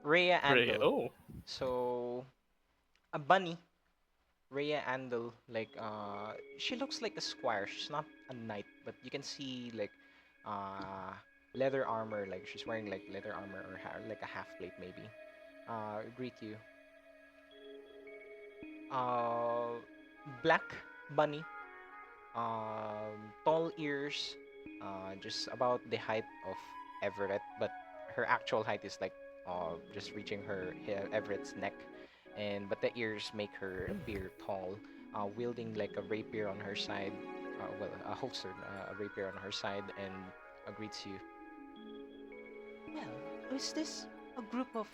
[SPEAKER 3] Rhea
[SPEAKER 4] Ray.
[SPEAKER 3] Andal.
[SPEAKER 4] Oh.
[SPEAKER 3] So, a bunny. Rhea Andal. Like, she looks like a squire. She's not a knight, but you can see, like, leather armor. Like, she's wearing, like, leather armor or like a half plate, maybe. Greet you. Uh, Black bunny. Tall ears, just about the height of Everett, but her actual height is like just reaching Everett's neck, and but the ears make her appear tall. Wielding like a rapier on her side, well, a holster, a rapier on her side, and greets you. Well, is this a group of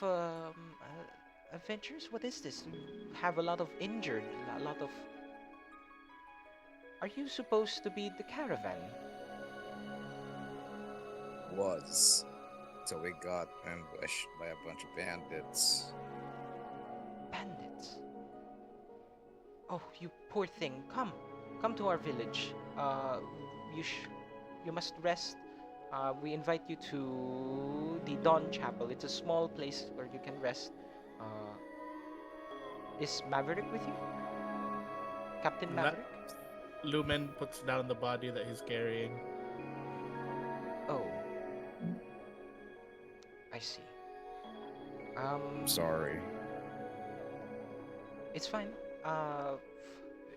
[SPEAKER 3] adventurers? What is this? You have a lot of injured, a lot of. Are you supposed to be the caravan?
[SPEAKER 1] Was. Till we got ambushed by a bunch of bandits.
[SPEAKER 3] Bandits. Oh, you poor thing. Come to our village. You you must rest. We invite you to the Dawn Chapel. It's a small place where you can rest. Uh, is Maverick with you? Captain
[SPEAKER 2] La-
[SPEAKER 3] Maverick?
[SPEAKER 2] Lumen puts down the body that he's carrying.
[SPEAKER 3] Oh, I see.
[SPEAKER 1] Sorry.
[SPEAKER 3] It's fine.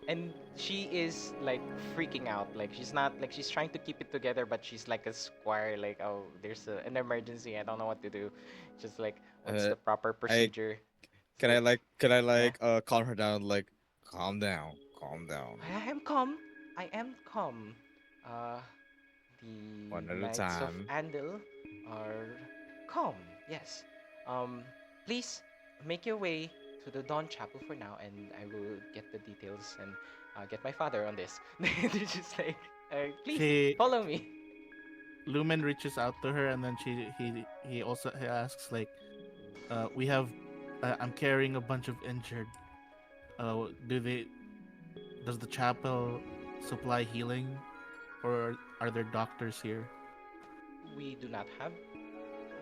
[SPEAKER 3] And she is like freaking out. Like she's not like she's trying to keep it together, but she's like a squire. Like, oh, there's an emergency. I don't know what to do. Just like, what's
[SPEAKER 1] Uh,
[SPEAKER 3] the proper procedure? It's
[SPEAKER 1] can I
[SPEAKER 3] yeah.
[SPEAKER 1] calm her down? Like, calm down, calm down.
[SPEAKER 3] I am calm. I am calm. Uh,
[SPEAKER 1] One
[SPEAKER 3] the
[SPEAKER 1] at a
[SPEAKER 3] Knights of
[SPEAKER 1] time.
[SPEAKER 3] Andal are calm. Yes. Um, please make your way to the Dawn Chapel for now, and I will get the details and get my father on this. They're just like, please
[SPEAKER 2] She
[SPEAKER 3] follow me.
[SPEAKER 2] Lumen reaches out to her, and then he also he asks like, we have, I'm carrying a bunch of injured. Do they? Does the chapel supply healing, or are there doctors here?
[SPEAKER 3] We do not have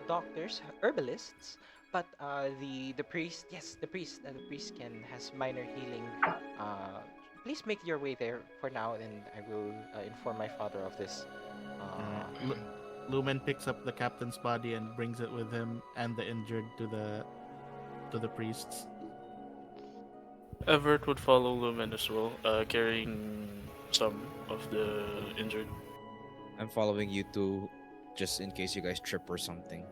[SPEAKER 3] doctors, herbalists, but the priest, yes, the priest can has minor healing. Uh, please make your way there for now, and I will inform my father of this.
[SPEAKER 2] Uh, Lumen picks up the captain's body and brings it with him and the injured to the priests.
[SPEAKER 4] Everett would follow Lumen as well, carrying some of the injured.
[SPEAKER 1] I'm following you too, just in case you guys trip or something.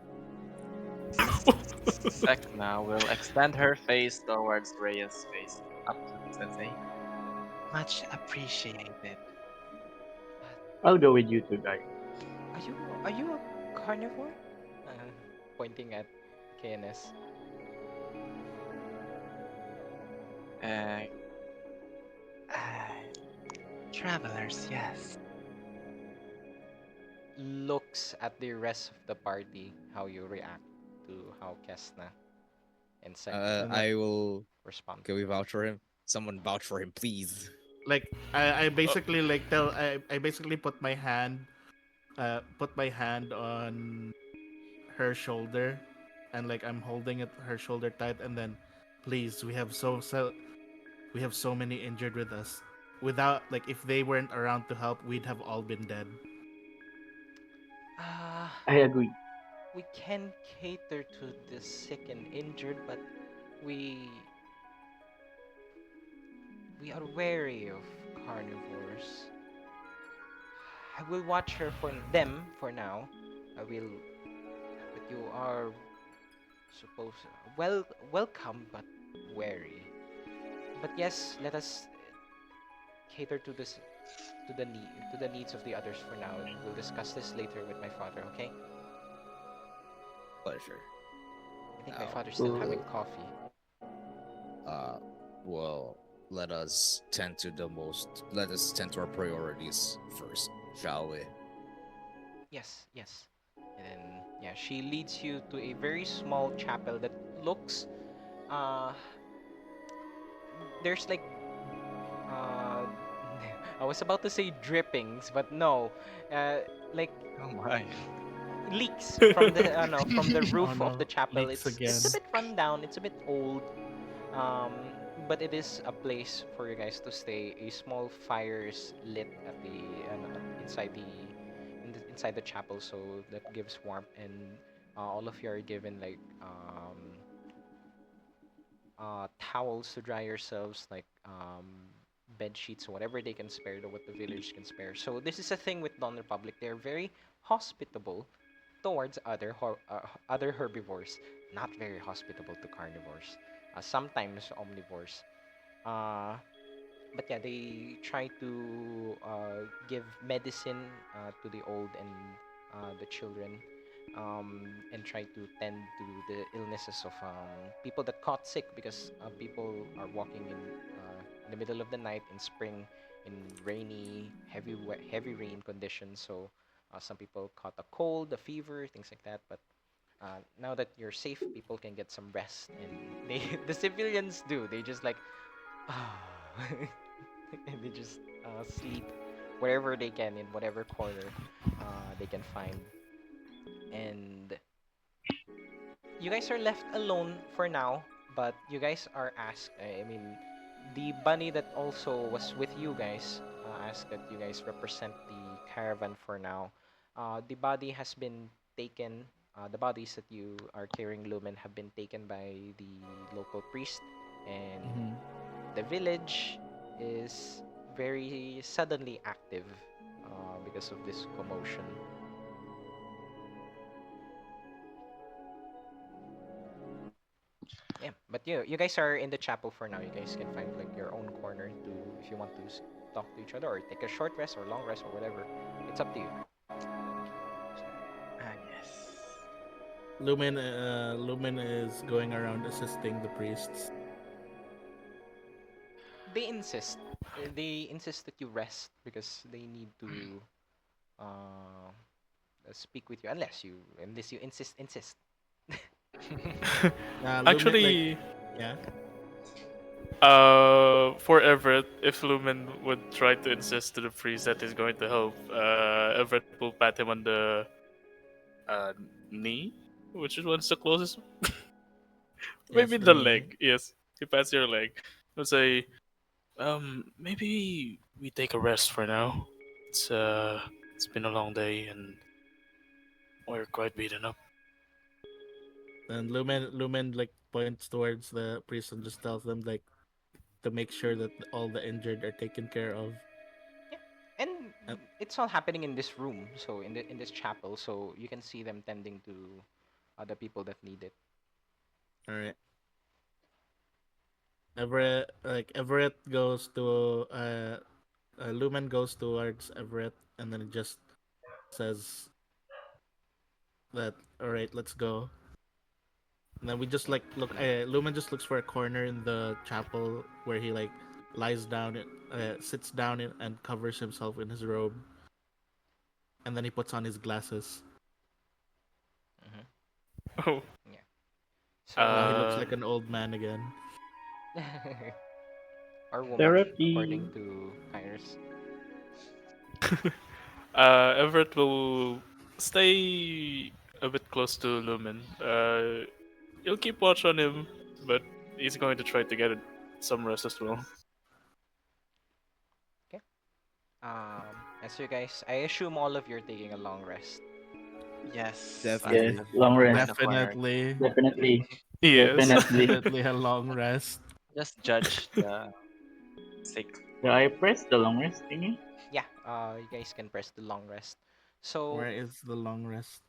[SPEAKER 6] Sek'na will extend her face towards Rhea's face. Up and say, much appreciated.
[SPEAKER 5] I'll go with you two guys.
[SPEAKER 3] Are you a carnivore? Pointing at KNS.
[SPEAKER 6] Uh, uh, travelers, yes.
[SPEAKER 3] Looks at the rest of the party, how you react to how Kes'na and Sek'na
[SPEAKER 1] I will.
[SPEAKER 3] respond.
[SPEAKER 1] Can we vouch for him? Someone vouch for him, please.
[SPEAKER 2] Like I basically like tell I basically put my hand on her shoulder, and like I'm holding it her shoulder tight, and then please, we have so many injured with us. Without, like, if they weren't around to help, we'd have all been dead.
[SPEAKER 3] Uh,
[SPEAKER 5] I agree.
[SPEAKER 3] we can cater to the sick and injured, but we we are wary of carnivores. I will watch her for them for now. I will, but you are supposed welcome but wary. But yes, let us cater to this to the needs of the others for now. We'll discuss this later with my father. Okay?
[SPEAKER 1] Pleasure.
[SPEAKER 3] think my
[SPEAKER 1] Ow.
[SPEAKER 3] father's still having coffee.
[SPEAKER 1] Uh, well, let us tend to the most. Let us tend to our priorities first, shall we?
[SPEAKER 3] Yes, yes. And then yeah, she leads you to a very small chapel that looks uh there's like uh I was about to say drippings, but no. Like
[SPEAKER 6] Oh my.
[SPEAKER 3] leaks from the no, from the
[SPEAKER 2] Oh
[SPEAKER 3] roof of the
[SPEAKER 2] no,
[SPEAKER 3] chapel.
[SPEAKER 2] leaks
[SPEAKER 3] It's a
[SPEAKER 2] again.
[SPEAKER 3] bit run down, it's a bit old. Um but it is a place for you guys to stay. A small fire is lit at the inside inside the chapel, so that gives warmth. And all of you are given like towels to dry yourselves, like bed sheets, whatever they can spare, what the village can spare. So this is a thing with Don Republic. They're very hospitable towards other herbivores, not very hospitable to carnivores. Sometimes omnivores. Uh, but yeah, they try to give medicine to the old and the children, and try to tend to the illnesses of people that caught sick because people are walking in the middle of the night in spring in rainy, heavy rain conditions. So some people caught a cold, a fever, things like that. But now that you're safe, people can get some rest, and they the civilians do. They just like and they just sleep wherever they can in whatever corner they can find. And you guys are left alone for now, but you guys are asked. I mean, the bunny that also was with you guys asked that you guys represent the caravan for now. The body has been taken. The bodies that you are carrying, Lumen, have been taken by the local priest, and
[SPEAKER 2] Hmm.
[SPEAKER 3] the village is very suddenly active because of this commotion. Yeah, but you guys are in the chapel for now. You guys can find like your own corner to if you want to talk to each other or take a short rest or long rest or whatever. It's up to you.
[SPEAKER 6] Ah, yes.
[SPEAKER 2] Lumen is going around assisting the priests.
[SPEAKER 3] They insist. They insist that you rest because they need to uh, speak with you unless you insist.
[SPEAKER 2] Lumen, like,
[SPEAKER 4] Actually,
[SPEAKER 2] yeah.
[SPEAKER 4] for Everett, if Lumen would try to insist to the priest that he's going to help, Everett will pat him on the uh, knee, which is what's the closest.
[SPEAKER 2] Yes,
[SPEAKER 4] Maybe
[SPEAKER 2] the
[SPEAKER 4] the
[SPEAKER 2] knee.
[SPEAKER 4] leg. Yes, he pats your leg. He'll say, maybe we take a rest for now. It's uh, it's been a long day and we're quite beaten up.
[SPEAKER 2] And Lumen like points towards the priest and just tells them like to make sure that all the injured are taken care of.
[SPEAKER 3] Yeah, and
[SPEAKER 2] Uh,
[SPEAKER 3] it's all happening in this room, so in this chapel, so you can see them tending to the people that need it.
[SPEAKER 2] all right. Everett goes to Lumen goes towards Everett and then it just says that all right, let's go. And then we just
[SPEAKER 3] Yeah.
[SPEAKER 2] like look. Lumen just looks for a corner in the chapel where he like lies down, sits down and covers himself in his robe, and then he puts on his glasses.
[SPEAKER 3] Hmm.
[SPEAKER 4] Oh,
[SPEAKER 3] Yeah.
[SPEAKER 2] Now he
[SPEAKER 3] So,
[SPEAKER 2] looks
[SPEAKER 4] uh,
[SPEAKER 2] like an old man again.
[SPEAKER 3] or woman, according
[SPEAKER 5] Therapy.
[SPEAKER 3] to Kairos.
[SPEAKER 4] Everett will stay a bit close to Lumen. You'll keep watch on him, but he's going to try to get some rest as well.
[SPEAKER 3] Okay. As you guys, I assume all of you are taking a long rest.
[SPEAKER 6] Yes, I'm
[SPEAKER 5] Yes,
[SPEAKER 1] Definitely.
[SPEAKER 6] just
[SPEAKER 5] long
[SPEAKER 6] in
[SPEAKER 5] rest.
[SPEAKER 6] the corner.
[SPEAKER 2] Definitely,
[SPEAKER 5] Definitely.
[SPEAKER 4] Yes.
[SPEAKER 5] Definitely.
[SPEAKER 2] definitely a long rest.
[SPEAKER 6] Just judge the sick.
[SPEAKER 5] Do I press the long rest thingy?
[SPEAKER 3] Yeah. You guys can press the long rest. So
[SPEAKER 2] Where is the long rest?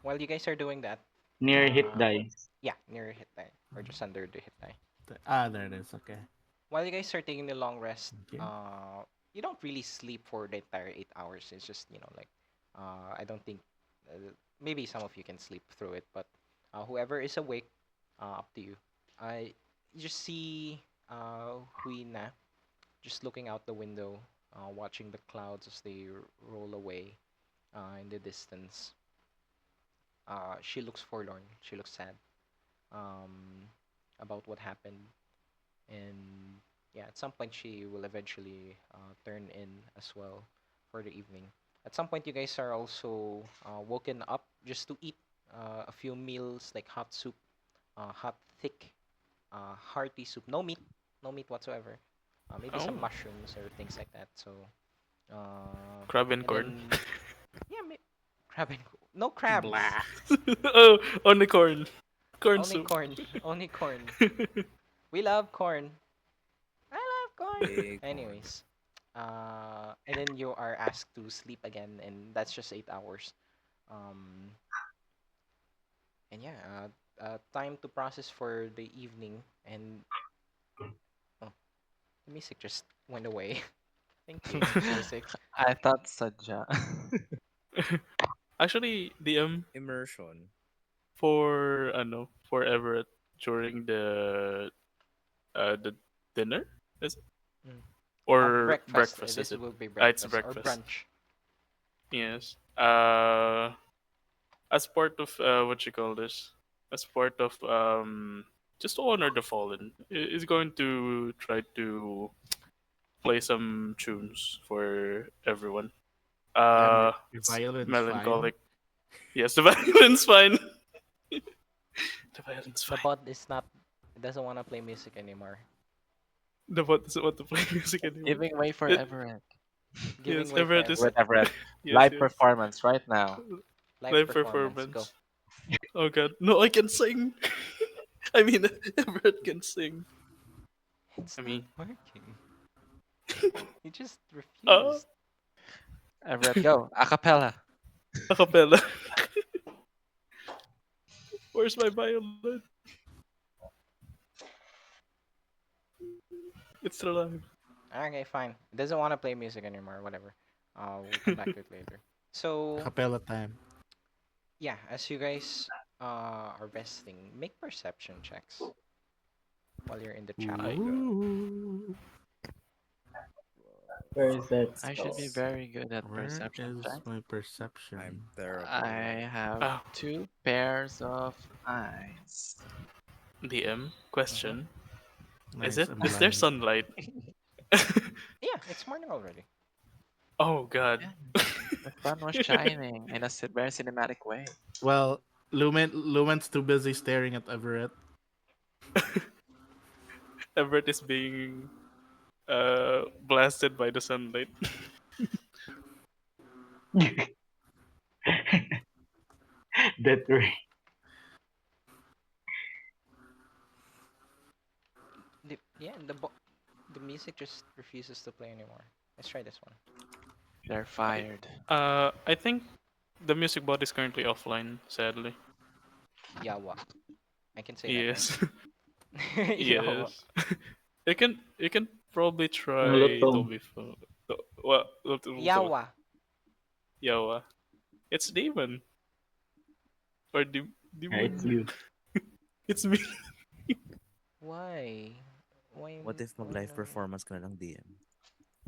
[SPEAKER 3] while you guys are doing that,
[SPEAKER 5] Near hit
[SPEAKER 3] uh,
[SPEAKER 5] dice.
[SPEAKER 3] yeah, near hit die or just under the hit die.
[SPEAKER 2] There it is. Okay.
[SPEAKER 3] While you guys are taking the long rest,
[SPEAKER 2] Thank you.
[SPEAKER 3] you don't really sleep for the entire 8 hours. It's just like, I don't think maybe some of you can sleep through it, but whoever is awake, Up to you. You just see Huina just looking out the window, watching the clouds as they roll away in the distance. She looks forlorn. She looks sad um, about what happened, and yeah, at some point she will eventually turn in as well for the evening. At some point, you guys are also woken up just to eat a few meals like hot soup, hot thick, hearty soup. No meat whatsoever. Maybe some
[SPEAKER 4] Oh,
[SPEAKER 3] mushrooms or things like that. So,
[SPEAKER 4] crab and
[SPEAKER 3] and
[SPEAKER 4] corn.
[SPEAKER 3] then yeah, crab and no crabs,
[SPEAKER 2] Blah.
[SPEAKER 4] Oh, only corn. Corn
[SPEAKER 3] only
[SPEAKER 4] soup.
[SPEAKER 3] corn, only corn. We love corn. I love corn.
[SPEAKER 1] Big horn.
[SPEAKER 3] Anyways, and then you are asked to sleep again, and that's just 8 hours. Um, and yeah, time to process for the evening, and oh, the music just went away. Thank you, music.
[SPEAKER 6] I thought Saja.
[SPEAKER 4] Actually,
[SPEAKER 1] Immersion.
[SPEAKER 4] for Everett during the dinner is it?
[SPEAKER 3] Mm.
[SPEAKER 4] Or
[SPEAKER 3] Breakfast.
[SPEAKER 4] breakfast is
[SPEAKER 3] This
[SPEAKER 4] it?
[SPEAKER 3] will be
[SPEAKER 4] It's
[SPEAKER 3] breakfast or
[SPEAKER 4] breakfast.
[SPEAKER 3] brunch.
[SPEAKER 4] Yes. As part of what you call this, as part of just to honor the fallen, is going to try to play some tunes for everyone.
[SPEAKER 2] Everett,
[SPEAKER 4] Uh,
[SPEAKER 2] your
[SPEAKER 4] it's
[SPEAKER 2] violence fine.
[SPEAKER 4] melancholic. Yes, the violin's fine. The violin's
[SPEAKER 3] The
[SPEAKER 4] fine.
[SPEAKER 3] bot is not. Doesn't want to play music anymore.
[SPEAKER 4] The bot doesn't want to play music anymore.
[SPEAKER 6] Giving way for
[SPEAKER 4] It,
[SPEAKER 6] Everett.
[SPEAKER 3] Giving
[SPEAKER 4] yes,
[SPEAKER 3] way for
[SPEAKER 4] Everett is.
[SPEAKER 6] With
[SPEAKER 3] Everett.
[SPEAKER 6] Everett.
[SPEAKER 4] Yes,
[SPEAKER 6] Live
[SPEAKER 4] yes.
[SPEAKER 6] performance right now.
[SPEAKER 3] Live
[SPEAKER 4] Live
[SPEAKER 3] performance. Go.
[SPEAKER 4] performance. Oh god, no, I can sing. I mean, Everett can sing.
[SPEAKER 3] It's
[SPEAKER 4] I
[SPEAKER 3] not
[SPEAKER 4] mean,
[SPEAKER 3] working. He just
[SPEAKER 4] uh,
[SPEAKER 3] refused.
[SPEAKER 6] Everett, go. Acapella.
[SPEAKER 4] acapella. Where's my violin? It's still alive.
[SPEAKER 3] Okay, fine. Doesn't want to play music anymore. Whatever. We'll come back to it later. So
[SPEAKER 2] Capella time.
[SPEAKER 3] yeah, as you guys are resting, make perception checks while you're in the
[SPEAKER 4] I
[SPEAKER 3] chapel.
[SPEAKER 4] got.
[SPEAKER 2] Ooh.
[SPEAKER 5] Where is that
[SPEAKER 6] I should be
[SPEAKER 5] spell?
[SPEAKER 6] very good at
[SPEAKER 2] Where
[SPEAKER 6] perception
[SPEAKER 2] is
[SPEAKER 6] checks.
[SPEAKER 2] my perception?
[SPEAKER 1] I'm terrible.
[SPEAKER 6] I have
[SPEAKER 4] Oh,
[SPEAKER 6] 2 pairs of eyes.
[SPEAKER 4] DM
[SPEAKER 3] Hmm.
[SPEAKER 4] question. Is
[SPEAKER 2] Nice,
[SPEAKER 4] it?
[SPEAKER 2] I'm
[SPEAKER 4] Is there
[SPEAKER 2] blind.
[SPEAKER 4] sunlight?
[SPEAKER 3] Yeah, it's morning already.
[SPEAKER 4] Oh god.
[SPEAKER 6] Yeah, the sun was shining in a very cinematic way.
[SPEAKER 2] Well, Lumen's too busy staring at Everett.
[SPEAKER 4] Everett is being blasted by the sunlight.
[SPEAKER 5] That way.
[SPEAKER 3] The music just refuses to play anymore. Let's try this one.
[SPEAKER 6] They're fired.
[SPEAKER 4] I think the music bot is currently offline, sadly.
[SPEAKER 3] Yawa. I can say that, right?
[SPEAKER 4] Yes.
[SPEAKER 3] Yawa.
[SPEAKER 4] Yes. You can probably try
[SPEAKER 5] Lutong.
[SPEAKER 4] Toby for what
[SPEAKER 3] Yawa.
[SPEAKER 4] Yawa. It's demon or
[SPEAKER 5] Yeah, it's
[SPEAKER 4] demon.
[SPEAKER 5] you.
[SPEAKER 4] It's me.
[SPEAKER 3] Why?
[SPEAKER 1] What if
[SPEAKER 3] Why
[SPEAKER 1] mag-live
[SPEAKER 3] naman?
[SPEAKER 1] performance ka na lang DM?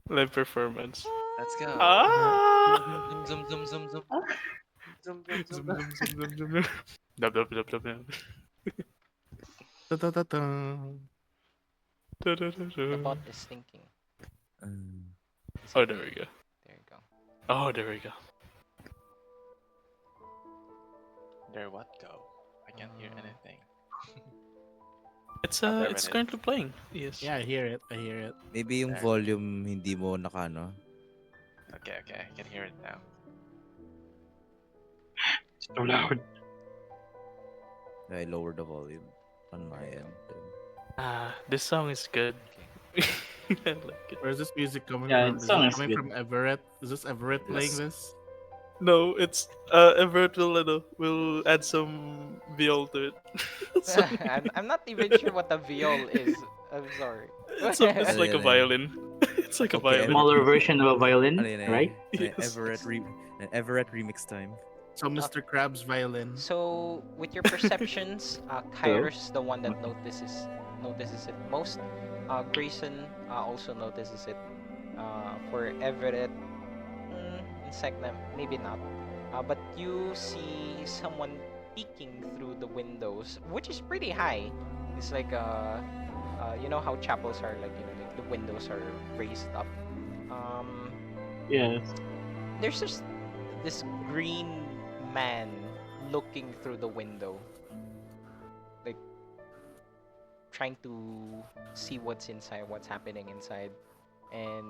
[SPEAKER 4] Live performance.
[SPEAKER 6] Let's go.
[SPEAKER 4] Ah!
[SPEAKER 6] Zoom, zoom, zoom, zoom, zoom. Zoom, zoom, zoom,
[SPEAKER 4] Zoom,
[SPEAKER 6] zoom.
[SPEAKER 4] zoom, zoom, zoom, zoom, zoom. Dub, dub, dub, dub, dub.
[SPEAKER 2] Ta-ta-ta-ta.
[SPEAKER 4] Da, da, da,
[SPEAKER 3] The
[SPEAKER 4] da.
[SPEAKER 3] bot is thinking.
[SPEAKER 1] Um,
[SPEAKER 3] Is
[SPEAKER 4] Oh,
[SPEAKER 3] it
[SPEAKER 4] there we
[SPEAKER 3] me?
[SPEAKER 4] go.
[SPEAKER 3] There you go.
[SPEAKER 4] Oh, there we go.
[SPEAKER 6] There, what go? I can't hear
[SPEAKER 3] Uh,
[SPEAKER 6] anything.
[SPEAKER 4] It's
[SPEAKER 6] Oh, there it
[SPEAKER 4] it's
[SPEAKER 6] is.
[SPEAKER 4] currently playing. Yes.
[SPEAKER 2] Yeah, I hear it. I hear it.
[SPEAKER 1] maybe yung
[SPEAKER 6] There.
[SPEAKER 1] volume hindi mo nakano.
[SPEAKER 6] Okay, okay, I can hear it now.
[SPEAKER 5] It's too loud.
[SPEAKER 1] I lower the volume on my
[SPEAKER 3] There you
[SPEAKER 1] end.
[SPEAKER 4] This song is good.
[SPEAKER 3] Okay.
[SPEAKER 4] I like it.
[SPEAKER 2] Where's this music coming
[SPEAKER 5] Yeah,
[SPEAKER 2] from?
[SPEAKER 5] the
[SPEAKER 2] Is
[SPEAKER 5] song
[SPEAKER 2] it
[SPEAKER 5] is
[SPEAKER 2] coming
[SPEAKER 5] good.
[SPEAKER 2] from Everett? Is this Everett playing
[SPEAKER 1] Yes.
[SPEAKER 2] this?
[SPEAKER 4] No, it's Everett will add some viol to it. Sorry.
[SPEAKER 3] I'm not even sure what a viol is. I'm sorry.
[SPEAKER 4] It's
[SPEAKER 1] Ano
[SPEAKER 4] like a
[SPEAKER 1] yan eh.
[SPEAKER 4] violin. It's like a
[SPEAKER 1] Okay,
[SPEAKER 4] violin.
[SPEAKER 5] Smaller version of a
[SPEAKER 1] Ano
[SPEAKER 5] violin,
[SPEAKER 1] yun eh.
[SPEAKER 5] right?
[SPEAKER 4] Yes.
[SPEAKER 1] Everett remix time.
[SPEAKER 2] So Mr. Krabs' violin.
[SPEAKER 3] So with your perceptions,
[SPEAKER 5] Hello?
[SPEAKER 3] Kairos is the one that
[SPEAKER 5] Okay.
[SPEAKER 3] notices it most. Grayson also notices it. For Everett, and Sek'na, maybe not. But you see someone peeking through the windows, which is pretty high. It's like you know how chapels are like, like the windows are raised up. Um,
[SPEAKER 5] Yes.
[SPEAKER 3] there's just this green man looking through the window, like trying to see what's inside, what's happening inside.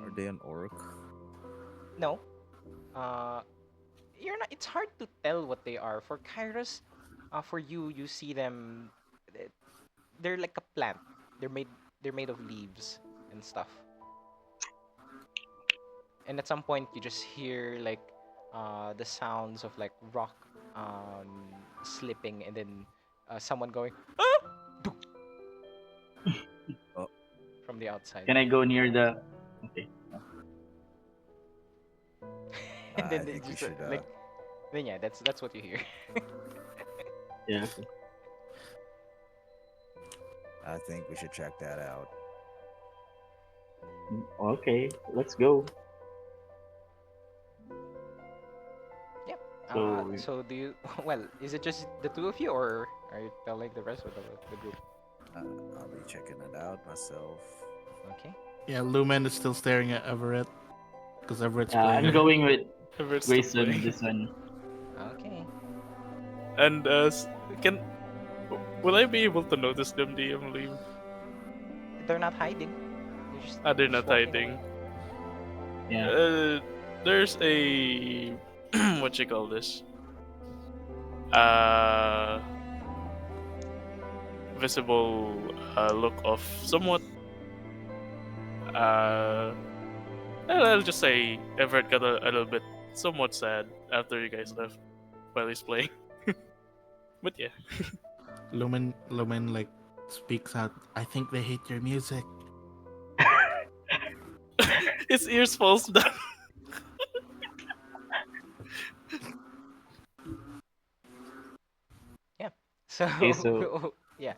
[SPEAKER 1] Are
[SPEAKER 3] And
[SPEAKER 1] they an orc?
[SPEAKER 3] no, uh, you're not. It's hard to tell what they are. For Kairos, for you, you see them. eh, They're like a plant. They're made. They're made of leaves and stuff. And at some point, you just hear like the sounds of like rock slipping, and then someone going ah! Duk!
[SPEAKER 1] Oh,
[SPEAKER 3] From the outside.
[SPEAKER 5] Can I go near the? Okay.
[SPEAKER 3] And
[SPEAKER 1] I
[SPEAKER 3] then it
[SPEAKER 1] think we
[SPEAKER 3] just
[SPEAKER 1] should.
[SPEAKER 3] like then yeah, that's what you hear.
[SPEAKER 5] Yeah. Okay.
[SPEAKER 1] I think we should check that out.
[SPEAKER 5] Okay. Let's go.
[SPEAKER 3] Yeah.
[SPEAKER 5] So
[SPEAKER 3] So do you? Well, is it just the two of you, or are you telling the rest of the group?
[SPEAKER 1] I'll be checking it out myself.
[SPEAKER 3] Okay.
[SPEAKER 2] Yeah, Lumen is still staring at Everett because Everett's
[SPEAKER 5] I'm
[SPEAKER 2] playing.
[SPEAKER 5] going with
[SPEAKER 4] Everett's still
[SPEAKER 5] Grayson
[SPEAKER 4] playing.
[SPEAKER 5] on this one.
[SPEAKER 3] Okay.
[SPEAKER 4] And can will I be able to notice them, DM leave?
[SPEAKER 3] They're not hiding.
[SPEAKER 4] They're
[SPEAKER 3] They're just
[SPEAKER 4] not
[SPEAKER 3] walking away.
[SPEAKER 4] hiding.
[SPEAKER 5] Yeah.
[SPEAKER 4] There's a what you call this? Uh, visible look of somewhat. Uh, I'll just say Everett got a little bit somewhat sad after you guys left while he's playing. But yeah,
[SPEAKER 2] Lumen like speaks out. I think they hate your music.
[SPEAKER 4] his ears falls down.
[SPEAKER 3] Yeah. So
[SPEAKER 5] Okay. So
[SPEAKER 3] yeah.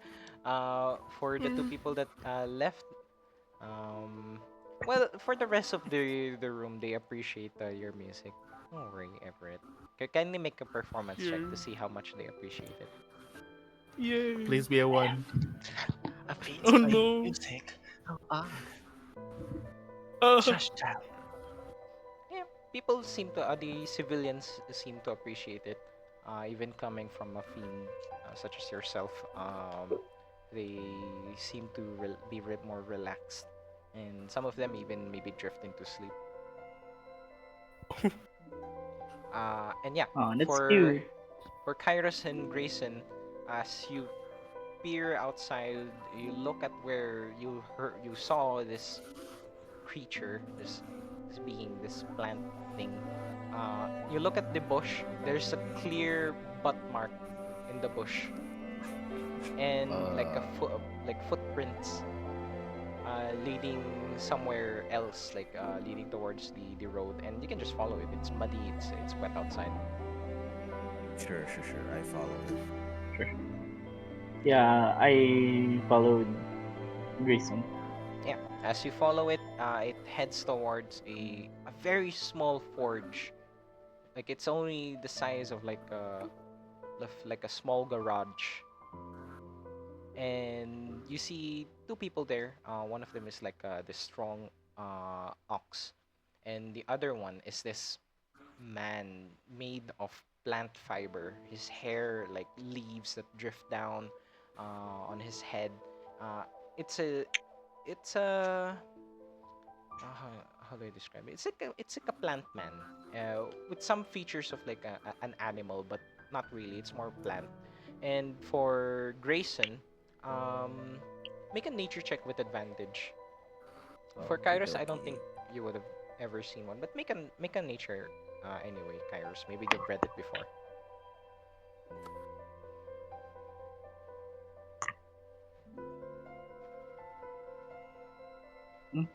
[SPEAKER 3] For the two people that left, um, well, for the rest of the room, they appreciate your music. Don't worry, Everett. Kindly make a performance check
[SPEAKER 4] Yeah.
[SPEAKER 3] to see how much they appreciate it.
[SPEAKER 4] Yay!
[SPEAKER 2] Please be a one.
[SPEAKER 4] Oh
[SPEAKER 6] Amazing
[SPEAKER 4] no!
[SPEAKER 6] music. Oh, ah,
[SPEAKER 4] Uh,
[SPEAKER 6] shush child.
[SPEAKER 3] Yeah, people seem to, the civilians seem to appreciate it. Even coming from a fiend such as yourself, they seem to be more relaxed, and some of them even maybe drift into sleep. And yeah,
[SPEAKER 5] oh, that's
[SPEAKER 3] for
[SPEAKER 5] cute.
[SPEAKER 3] Kairos and Grayson, as you peer outside, you look at where you saw this creature, this being, this plant thing. You look at the bush. There's a clear butt mark in the bush, and like a
[SPEAKER 1] Uh,
[SPEAKER 3] like footprints leading somewhere else, like leading towards the road. And you can just follow it. It's muddy. It's wet outside.
[SPEAKER 1] sure. I follow it.
[SPEAKER 5] Sure. Yeah, I followed Grayson.
[SPEAKER 3] Yeah. As you follow it, it heads towards a very small forge. Like it's only the size of like a small garage. And you see two people there. One of them is like this strong ox, and the other one is this man made of plant fiber. His hair like leaves that drift down on his head. Uh, it's a it's a how do I describe it? It's like a plant man with some features of like an animal, but not really. It's more plant. And for Grayson, um, make a nature check with advantage. For
[SPEAKER 1] Okie
[SPEAKER 3] Kairos, I don't think
[SPEAKER 1] dokie.
[SPEAKER 3] you would have ever seen one, but make a nature anyway, Kairos. Maybe you've read it before.
[SPEAKER 5] Ooh,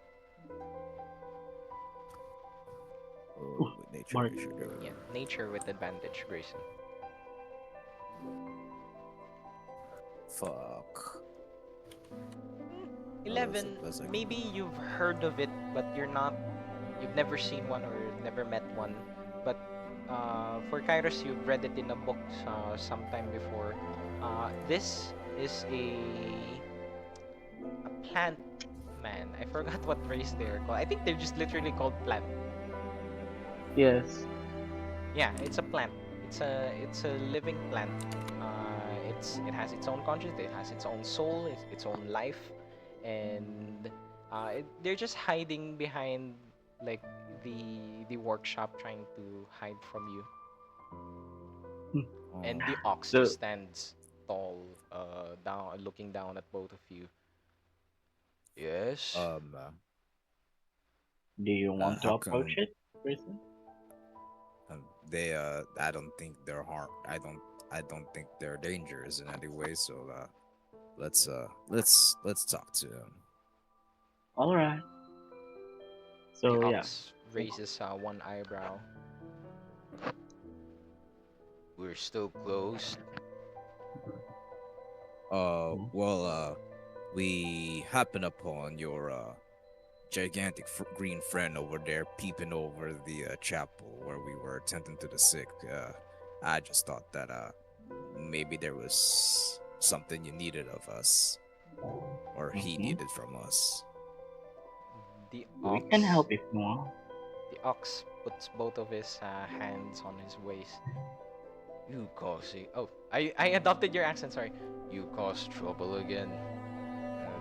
[SPEAKER 1] Oh, nature.
[SPEAKER 5] Mark.
[SPEAKER 1] We should go.
[SPEAKER 3] Yeah, nature with advantage, Grayson.
[SPEAKER 1] Fuck.
[SPEAKER 3] Mm,
[SPEAKER 1] Oh, that's
[SPEAKER 3] 11.
[SPEAKER 1] that's like.
[SPEAKER 3] Maybe you've heard of it, but you've never seen one or never met one. But for Kairos, you've read it in a book sometime before. This is a plant man. I forgot what race they are called. I think they're just literally called plant.
[SPEAKER 5] Yes.
[SPEAKER 3] Yeah, it's a plant. It's a living plant. It has its own conscience. It has its own soul. Its own life, and they're just hiding behind like the workshop, trying to hide from you.
[SPEAKER 5] Hmm.
[SPEAKER 3] And
[SPEAKER 1] Oh,
[SPEAKER 3] the ox
[SPEAKER 5] So,
[SPEAKER 3] just stands tall, down, looking down at both of you. Yes.
[SPEAKER 1] um, uh,
[SPEAKER 5] do you want to
[SPEAKER 1] how
[SPEAKER 5] approach
[SPEAKER 1] come
[SPEAKER 5] it, Grayson?
[SPEAKER 1] they? I don't think they're harm. I don't think they're dangerous in any way. So, let's talk to them.
[SPEAKER 5] All right.
[SPEAKER 3] The
[SPEAKER 5] So yeah.
[SPEAKER 3] ox raises one eyebrow. We're still closed.
[SPEAKER 5] Mhm.
[SPEAKER 1] We happen upon your gigantic green friend over there peeping over the chapel where we were attending to the sick. I just thought that maybe there was something you needed of us, or he
[SPEAKER 5] Mhm.
[SPEAKER 1] needed from us.
[SPEAKER 3] The
[SPEAKER 5] We can
[SPEAKER 3] ox
[SPEAKER 5] help if you want.
[SPEAKER 3] The ox puts both of his hands on his waist. You cause Oh, I adopted your accent. Sorry. You cause trouble again.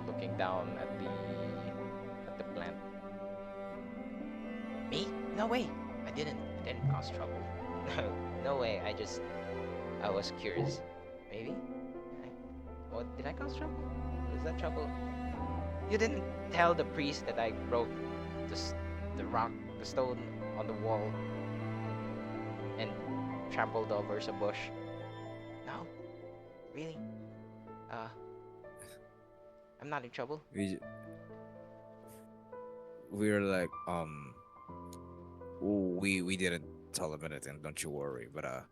[SPEAKER 3] Looking down at the plant. Me? No way. I didn't cause trouble. No, no way. I was curious. Maybe. I, what did I cause trouble? Was that trouble? You didn't tell the priest that I broke the s- the rock, the stone on the wall and trampled over a bush. No, really? Uh, I'm not in trouble.
[SPEAKER 1] We we were like we didn't tell him anything. Don't you worry. But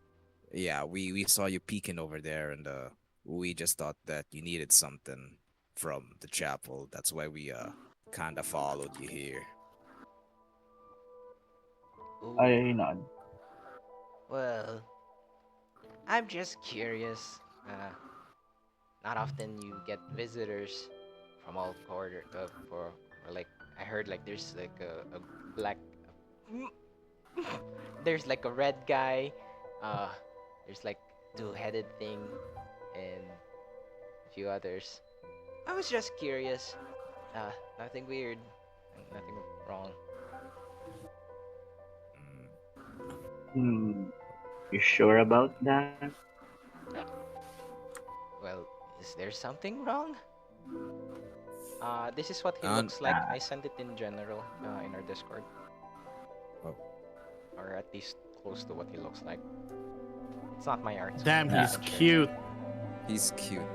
[SPEAKER 1] yeah, we saw you peeking over there, and we just thought that you needed something from the chapel. That's why we kind of followed you here.
[SPEAKER 3] Ooh,
[SPEAKER 5] I nod.
[SPEAKER 3] well, I'm just curious. Not often you get visitors from all quarter for like I heard like there's like a black there's like a red guy, uh there's like two-headed thing and a few others. I was just curious. Nothing weird, nothing wrong.
[SPEAKER 1] Mm.
[SPEAKER 5] Hmm. You sure about that?
[SPEAKER 3] Well, is there something wrong? This is what he
[SPEAKER 1] And
[SPEAKER 3] looks like. I sent it in general in our Discord,
[SPEAKER 1] oh,
[SPEAKER 3] or at least close to what he looks like. It's not my art, so
[SPEAKER 2] Damn,
[SPEAKER 3] I
[SPEAKER 2] he's
[SPEAKER 1] yeah,
[SPEAKER 3] can't share it.
[SPEAKER 2] cute.
[SPEAKER 1] he's cute.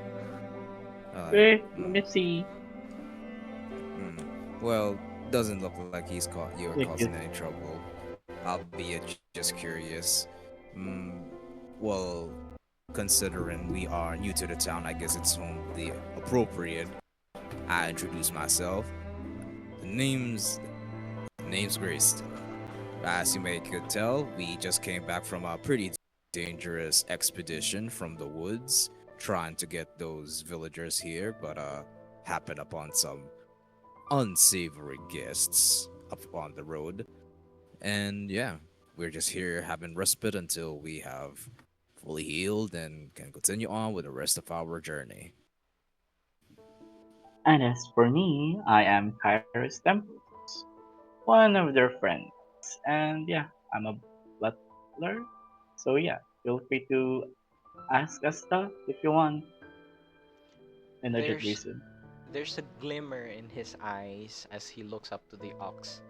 [SPEAKER 5] Let
[SPEAKER 1] Mm,
[SPEAKER 5] me see.
[SPEAKER 1] mm. Well, doesn't look like you're
[SPEAKER 5] You're
[SPEAKER 1] causing
[SPEAKER 5] cute.
[SPEAKER 1] any trouble. Albeit just curious. Mm, well, considering we are new to the town, I guess it's only appropriate I introduce myself. The name's Grayson. As you may could tell, we just came back from a pretty dangerous expedition from the woods, trying to get those villagers here, but happened upon some unsavory guests up on the road. And yeah, we're just here having respite until we have fully healed and can continue on with the rest of our journey.
[SPEAKER 5] And as for me, I am Kairos Temples, one of their friends. And yeah, I'm a butler. So yeah, feel free to ask us stuff if you want. And I just
[SPEAKER 3] There's
[SPEAKER 5] listen.
[SPEAKER 3] there's a glimmer in his eyes as he looks up to the ox,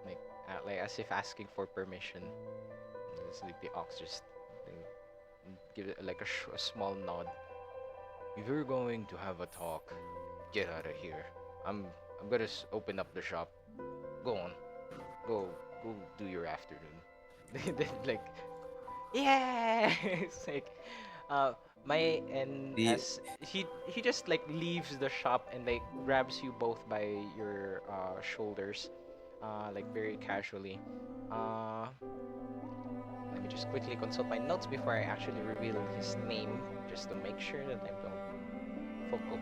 [SPEAKER 3] like like as if asking for permission. It's like the ox just give it like a small nod. If you're going to have a talk, get out of here. I'm I'm gonna open up the shop. Go on, go go do your afternoon. Then like, yeah, it's like, uh, my and
[SPEAKER 1] The
[SPEAKER 3] as he just like leaves the shop and like grabs you both by your shoulders, like very casually. Uh, Let me just quickly consult my notes before I actually reveal his name, just to make sure that I don't fuck up.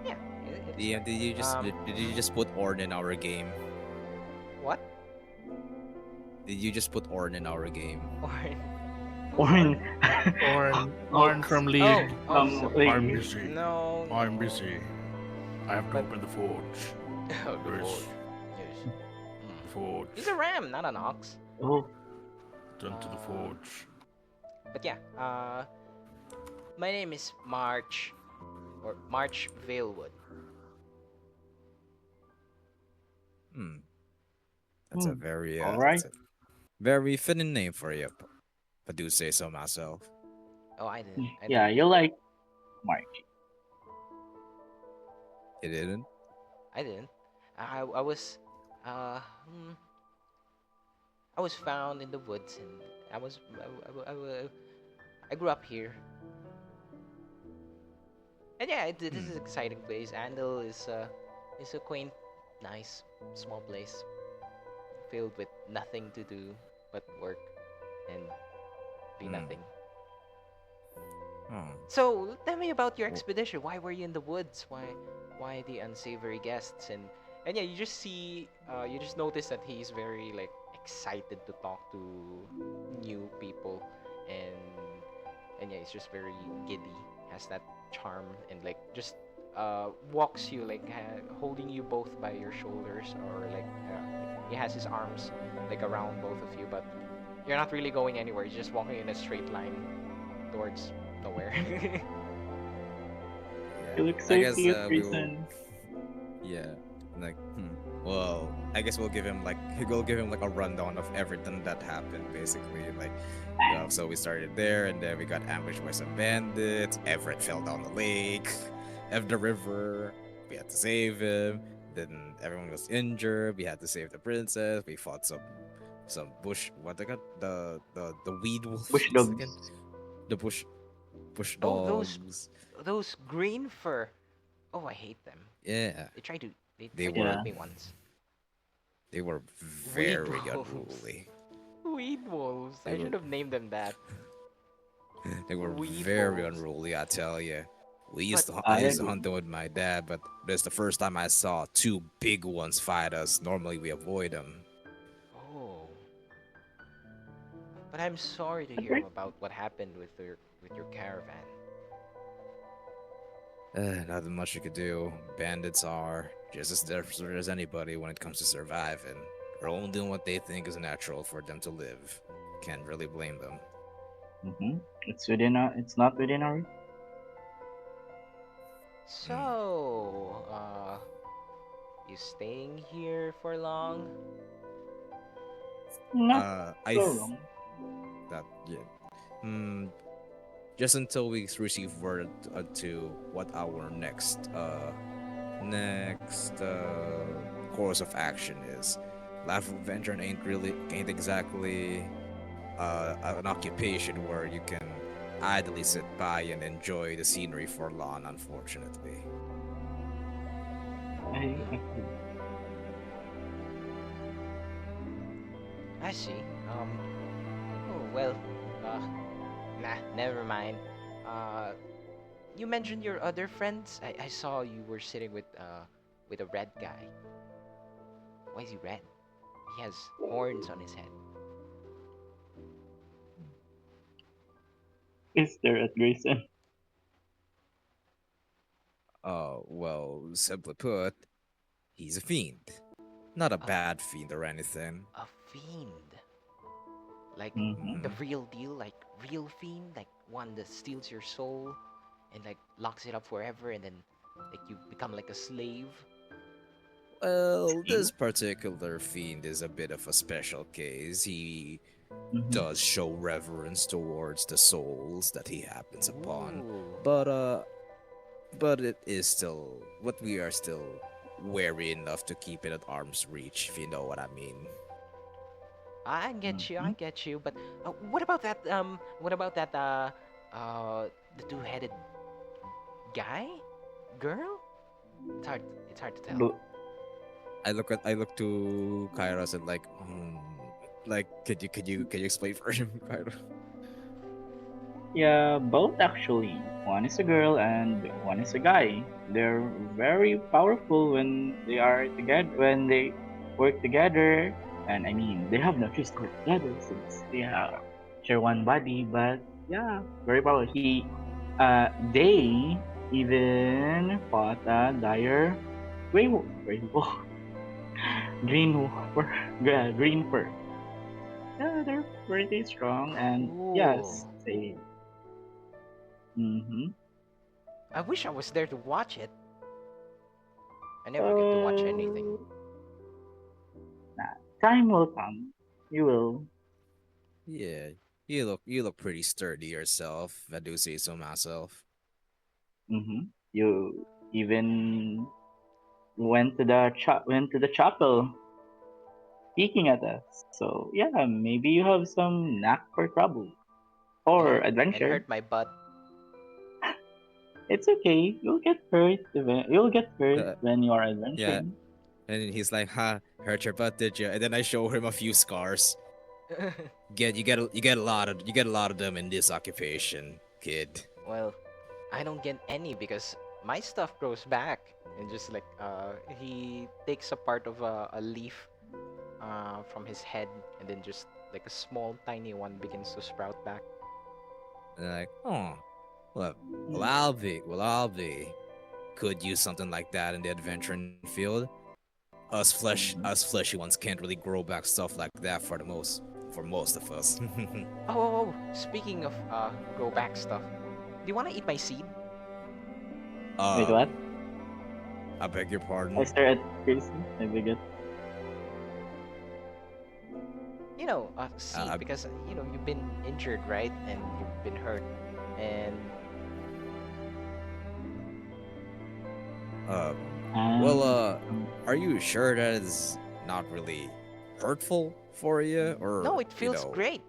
[SPEAKER 3] Yeah, it is right.
[SPEAKER 1] did you
[SPEAKER 3] Mhm.
[SPEAKER 1] just put Orn in our game?
[SPEAKER 3] What?
[SPEAKER 1] Did you just put Orn in our game?
[SPEAKER 3] Orn? Who's
[SPEAKER 5] Orn.
[SPEAKER 3] Orn?
[SPEAKER 2] Orn from
[SPEAKER 3] Oh,
[SPEAKER 2] League.
[SPEAKER 3] oh,
[SPEAKER 2] I'm
[SPEAKER 5] League.
[SPEAKER 2] busy.
[SPEAKER 3] no,
[SPEAKER 2] I'm
[SPEAKER 3] no.
[SPEAKER 2] busy. I have to
[SPEAKER 3] But
[SPEAKER 2] open the forge.
[SPEAKER 3] oh, the
[SPEAKER 2] There is
[SPEAKER 3] forge. Yes.
[SPEAKER 2] the
[SPEAKER 3] Mm. He's a
[SPEAKER 2] forge.
[SPEAKER 3] ram, not an ox.
[SPEAKER 5] Oh,
[SPEAKER 2] Turn to the
[SPEAKER 3] Uh,
[SPEAKER 2] forge.
[SPEAKER 3] but yeah. My name is March, or March Valewood.
[SPEAKER 1] Hmm.
[SPEAKER 5] hmm. All
[SPEAKER 1] That's
[SPEAKER 5] right.
[SPEAKER 1] a very fitting name for you. If I do say so myself.
[SPEAKER 3] Oh, I didn't. I
[SPEAKER 5] Yeah,
[SPEAKER 3] didn't.
[SPEAKER 5] you like Mark.
[SPEAKER 1] You didn't?
[SPEAKER 3] I didn't. I was, uh, hmm, I was found in the woods, and I was, I grew up here, and yeah, this is
[SPEAKER 1] Hmm.
[SPEAKER 3] an exciting place. Andal is a quaint, nice, small place filled with nothing to do but work and be
[SPEAKER 1] Hmm.
[SPEAKER 3] nothing.
[SPEAKER 1] Oh.
[SPEAKER 3] So tell me about your
[SPEAKER 1] Well,
[SPEAKER 3] expedition. Why were you in the woods? Why the unsavory guests? And yeah, you just see, you just notice that he's very like excited to talk to new people, and yeah, he's just very giddy. Has that charm and like just walks you like holding you both by your shoulders, or like he has his arms like around both of you, but you're not really going anywhere. You're just walking in a straight line towards nowhere.
[SPEAKER 5] You
[SPEAKER 1] yeah.
[SPEAKER 5] look
[SPEAKER 1] I
[SPEAKER 5] so
[SPEAKER 1] guess
[SPEAKER 5] cute,
[SPEAKER 1] we will.
[SPEAKER 5] Grayson.
[SPEAKER 1] Yeah. Like, well, I guess we'll give him like we'll give him like a rundown of everything that happened, basically. Like, so we started there, and then we got ambushed by some bandits. Everett fell down the lake, of the river. We had to save him. Then everyone was injured. We had to save the princess. We fought some bush. What they got the weed
[SPEAKER 5] Bush
[SPEAKER 1] wolves again?
[SPEAKER 5] dogs.
[SPEAKER 1] The bush
[SPEAKER 3] Oh,
[SPEAKER 1] dogs.
[SPEAKER 3] those green fur. Oh, I hate them.
[SPEAKER 1] Yeah,
[SPEAKER 3] They tried to they
[SPEAKER 1] they
[SPEAKER 3] tried to
[SPEAKER 1] were
[SPEAKER 3] hurt
[SPEAKER 5] Yeah.
[SPEAKER 3] me once.
[SPEAKER 1] they were
[SPEAKER 3] Weed
[SPEAKER 1] very
[SPEAKER 3] wolves.
[SPEAKER 1] unruly.
[SPEAKER 3] Weed wolves.
[SPEAKER 1] They
[SPEAKER 3] I
[SPEAKER 1] were
[SPEAKER 3] should have named them that.
[SPEAKER 1] they were
[SPEAKER 3] Weed
[SPEAKER 1] very
[SPEAKER 3] wolves.
[SPEAKER 1] unruly, I tell you.
[SPEAKER 3] But
[SPEAKER 1] I
[SPEAKER 5] I
[SPEAKER 1] used to
[SPEAKER 5] agree.
[SPEAKER 1] hunt them with my dad, but this is the first time I saw two big ones fight us. Normally we avoid them.
[SPEAKER 3] oh, but I'm sorry to hear
[SPEAKER 5] Agree.
[SPEAKER 3] about what happened with your caravan.
[SPEAKER 1] Nothing much you could do. Bandits are just as desperate as anybody when it comes to surviving. They're only doing what they think is natural for them to live. Can't really blame them.
[SPEAKER 5] It's within our. It's not within our.
[SPEAKER 1] Mm.
[SPEAKER 3] So, you staying here for long?
[SPEAKER 5] Not
[SPEAKER 1] I
[SPEAKER 5] so
[SPEAKER 1] th-
[SPEAKER 5] wrong.
[SPEAKER 1] that yeah. Hmm. Just until we receive word to what our next course of action is. Life of Adventure ain't exactly an occupation where you can idly sit by and enjoy the scenery for long, unfortunately.
[SPEAKER 5] I
[SPEAKER 3] Hmm,
[SPEAKER 5] agree.
[SPEAKER 3] I see. Oh well. Uh, nah, never mind. Uh, you mentioned your other friends. I saw you were sitting with a red guy. Why is he red? He has horns on his head.
[SPEAKER 5] Is there at Grayson?
[SPEAKER 1] Well, simply put, he's a fiend. Not a
[SPEAKER 3] A
[SPEAKER 1] bad fiend or anything.
[SPEAKER 3] a fiend. Like
[SPEAKER 5] Mm-hmm.
[SPEAKER 3] the
[SPEAKER 1] Hmm.
[SPEAKER 3] real deal, like real fiend, like one that steals your soul and like locks it up forever, and then like you become like a slave.
[SPEAKER 1] Well,
[SPEAKER 5] See?
[SPEAKER 1] this particular fiend is a bit of a special case. He
[SPEAKER 5] Mm-hmm.
[SPEAKER 1] does show reverence towards the souls that he happens upon,
[SPEAKER 3] Ooh.
[SPEAKER 1] but it is still what we are still wary enough to keep it at arm's reach, if you know what I mean.
[SPEAKER 3] I get you, I
[SPEAKER 5] Mhm.
[SPEAKER 3] get you. But what about that? What about that? Uh, the two-headed guy, girl? It's hard. It's hard to tell.
[SPEAKER 5] But
[SPEAKER 1] I look to Kairos and like, like could you explain for him, Kairos?
[SPEAKER 5] yeah, both actually. One is a girl and one is a guy. They're very powerful when they are together. When they work together, and I mean, they have no choice to work together since they are share one body. But yeah, very powerful. They even fought a dire gray wolf, green fur, green fur. Yeah, they're pretty strong, and yes,
[SPEAKER 3] Cool.
[SPEAKER 5] they. Mm-hmm.
[SPEAKER 3] I wish I was there to watch it. I never get to watch anything.
[SPEAKER 5] Uh, nah, time will come. You will.
[SPEAKER 1] Yeah, you look pretty sturdy yourself. If I do say so myself.
[SPEAKER 5] Mm-hmm. You even went to the chapel, peeking at us. So yeah, maybe you have some knack for trouble
[SPEAKER 3] And
[SPEAKER 5] or
[SPEAKER 3] hurt and
[SPEAKER 5] adventure.
[SPEAKER 3] hurt my butt.
[SPEAKER 5] It's okay. You'll get hurt
[SPEAKER 1] Uh,
[SPEAKER 5] when you are
[SPEAKER 1] yeah,
[SPEAKER 5] adventuring.
[SPEAKER 1] and then he's like, "Ha, hurt your butt, did you?" And then I show him a few scars. You get a lot of them in this occupation, kid.
[SPEAKER 3] Well, I don't get any because my stuff grows back and just like he takes a part of a leaf from his head and then just like a small tiny one begins to sprout back.
[SPEAKER 1] And they're like, "Oh, well,
[SPEAKER 5] Mm.
[SPEAKER 1] I'll be. Could use something like that in the adventuring field. Us
[SPEAKER 5] Mhm.
[SPEAKER 1] fleshy ones can't really grow back stuff like that for most of us."
[SPEAKER 3] Speaking of grow back stuff, do you want to eat my seed?
[SPEAKER 5] Wait, what?
[SPEAKER 1] um, I beg your
[SPEAKER 5] I
[SPEAKER 1] pardon.
[SPEAKER 5] stare at Grayson. I forget.
[SPEAKER 3] You know,
[SPEAKER 1] Uh,
[SPEAKER 3] seed because you know you've been injured, right? And you've been hurt, and
[SPEAKER 1] Um, well,
[SPEAKER 5] And
[SPEAKER 1] are you sure that is not really hurtful for you,
[SPEAKER 3] no,
[SPEAKER 1] or
[SPEAKER 3] it feels great.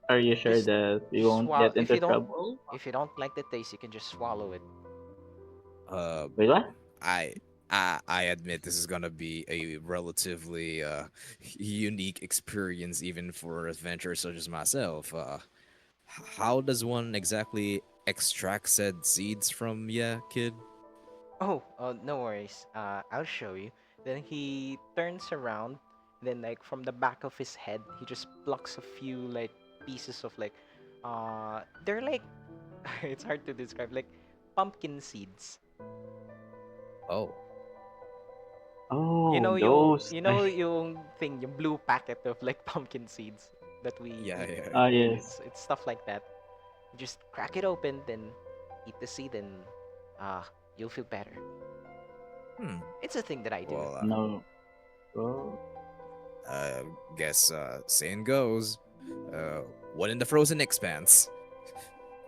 [SPEAKER 5] are you sure
[SPEAKER 3] Just
[SPEAKER 5] that we won't
[SPEAKER 3] swallow.
[SPEAKER 5] get into trouble?
[SPEAKER 3] If you don't like the taste, you can just swallow it.
[SPEAKER 1] uh,
[SPEAKER 5] Wait, what?
[SPEAKER 1] I I admit this is gonna be a relatively unique experience even for adventurers such as myself. How does one exactly extract said seeds from ya, kid?
[SPEAKER 3] No worries. I'll show you. Then he turns around. Then, like from the back of his head, he just plucks a few like pieces of like, they're like, it's hard to describe, like pumpkin seeds.
[SPEAKER 1] Oh,
[SPEAKER 5] Oh, those.
[SPEAKER 3] You know yung thing, yung blue packet of like pumpkin seeds that we
[SPEAKER 1] yeah,
[SPEAKER 3] eat.
[SPEAKER 1] yeah.
[SPEAKER 5] Ah, yes.
[SPEAKER 3] It's stuff like that. You just crack it open, then eat the seed, and ah, you'll feel better.
[SPEAKER 1] Hmm.
[SPEAKER 3] It's a thing that I do.
[SPEAKER 1] Well,
[SPEAKER 5] No. Oh.
[SPEAKER 1] uh, guess saying goes, uh, one in the frozen expanse.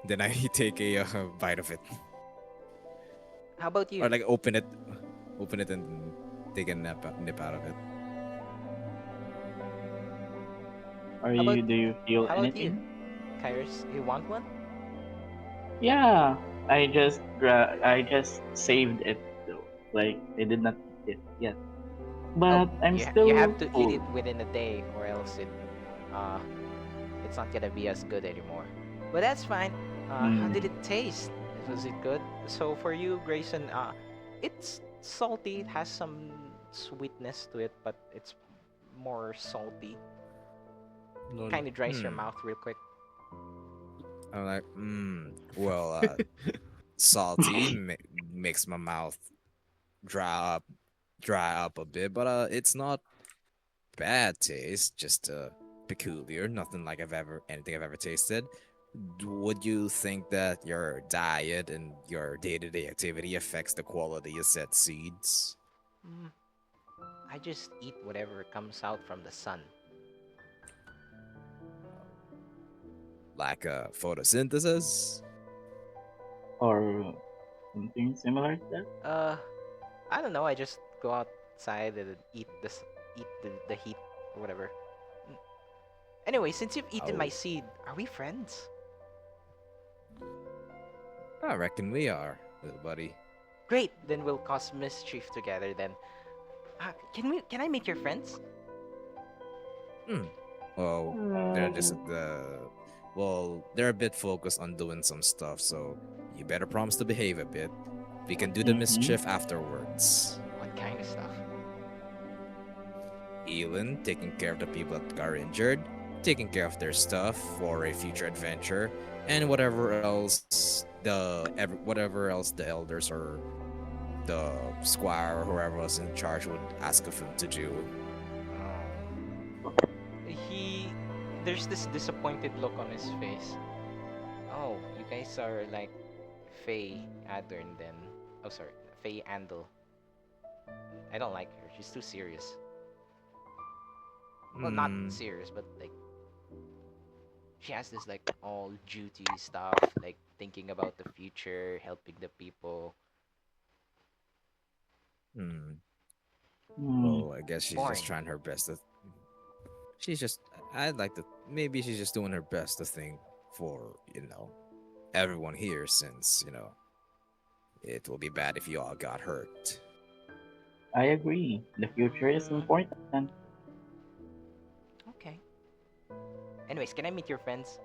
[SPEAKER 1] Then I take a bite of it,
[SPEAKER 3] How about you?
[SPEAKER 1] or like open it and take a nip out of it.
[SPEAKER 5] Are
[SPEAKER 3] How about
[SPEAKER 5] you? Do you feel
[SPEAKER 3] how about you,
[SPEAKER 5] anything?
[SPEAKER 3] Kairos? You want one?
[SPEAKER 5] Yeah. I just saved it though. Like I did not eat it yet.
[SPEAKER 3] Oh,
[SPEAKER 5] But I'm
[SPEAKER 3] you have
[SPEAKER 5] still
[SPEAKER 3] to eat it
[SPEAKER 5] full.
[SPEAKER 3] within a day, or else uh it's not gonna be as good anymore. But that's fine. How did
[SPEAKER 5] Mm.
[SPEAKER 3] it taste? Was it good? So for you, Grayson, it's salty. It has some sweetness to it, but it's more salty.
[SPEAKER 2] Lol.
[SPEAKER 3] Kind of dries your
[SPEAKER 1] Hmm.
[SPEAKER 3] mouth real quick.
[SPEAKER 1] I'm like, well, salty makes my mouth dry up, dry up a bit, but it's not bad taste, just peculiar. Nothing like anything I've ever tasted. Would you think that your diet and your day-to-day activity affects the quality of said seeds,
[SPEAKER 3] Mm, I just eat whatever comes out from the sun.
[SPEAKER 1] like photosynthesis?
[SPEAKER 5] Or something similar to that.
[SPEAKER 3] Uh, I don't know. I just go outside and eat eat the heat or whatever. N- Anyway, since you've eaten my
[SPEAKER 1] Oh,
[SPEAKER 3] seed, are we friends?
[SPEAKER 1] I reckon we are, little buddy.
[SPEAKER 3] Great, then we'll cause mischief together then. Can I make your friends?
[SPEAKER 1] Hmm. Well, they're just they're a bit focused on doing some stuff, so you better promise to behave a bit. We can do the
[SPEAKER 5] Mm-hmm.
[SPEAKER 1] mischief afterwards.
[SPEAKER 3] What kind of stuff?
[SPEAKER 1] Elin taking care of the people that are injured, taking care of their stuff for a future adventure, and whatever else the elders or the squire or whoever was in charge would ask of him to do.
[SPEAKER 3] He There's this disappointed look on his face. Oh, you guys are like Faye Adern then. Oh sorry, Faye Andel. I don't like her. She's too serious. Well, not
[SPEAKER 1] Hmm.
[SPEAKER 3] serious, but like she has this like all duty stuff, like thinking about the future, helping the people.
[SPEAKER 1] Hmm.
[SPEAKER 5] Mm.
[SPEAKER 1] Well, I guess she's just
[SPEAKER 3] Boring.
[SPEAKER 1] trying her best to. She's just. I'd like to. Maybe she's just doing her best to think for everyone here, since it will be bad if you all got hurt.
[SPEAKER 5] I agree. The future is
[SPEAKER 3] Mm,
[SPEAKER 5] important.
[SPEAKER 3] okay. Anyways, can I meet your friends?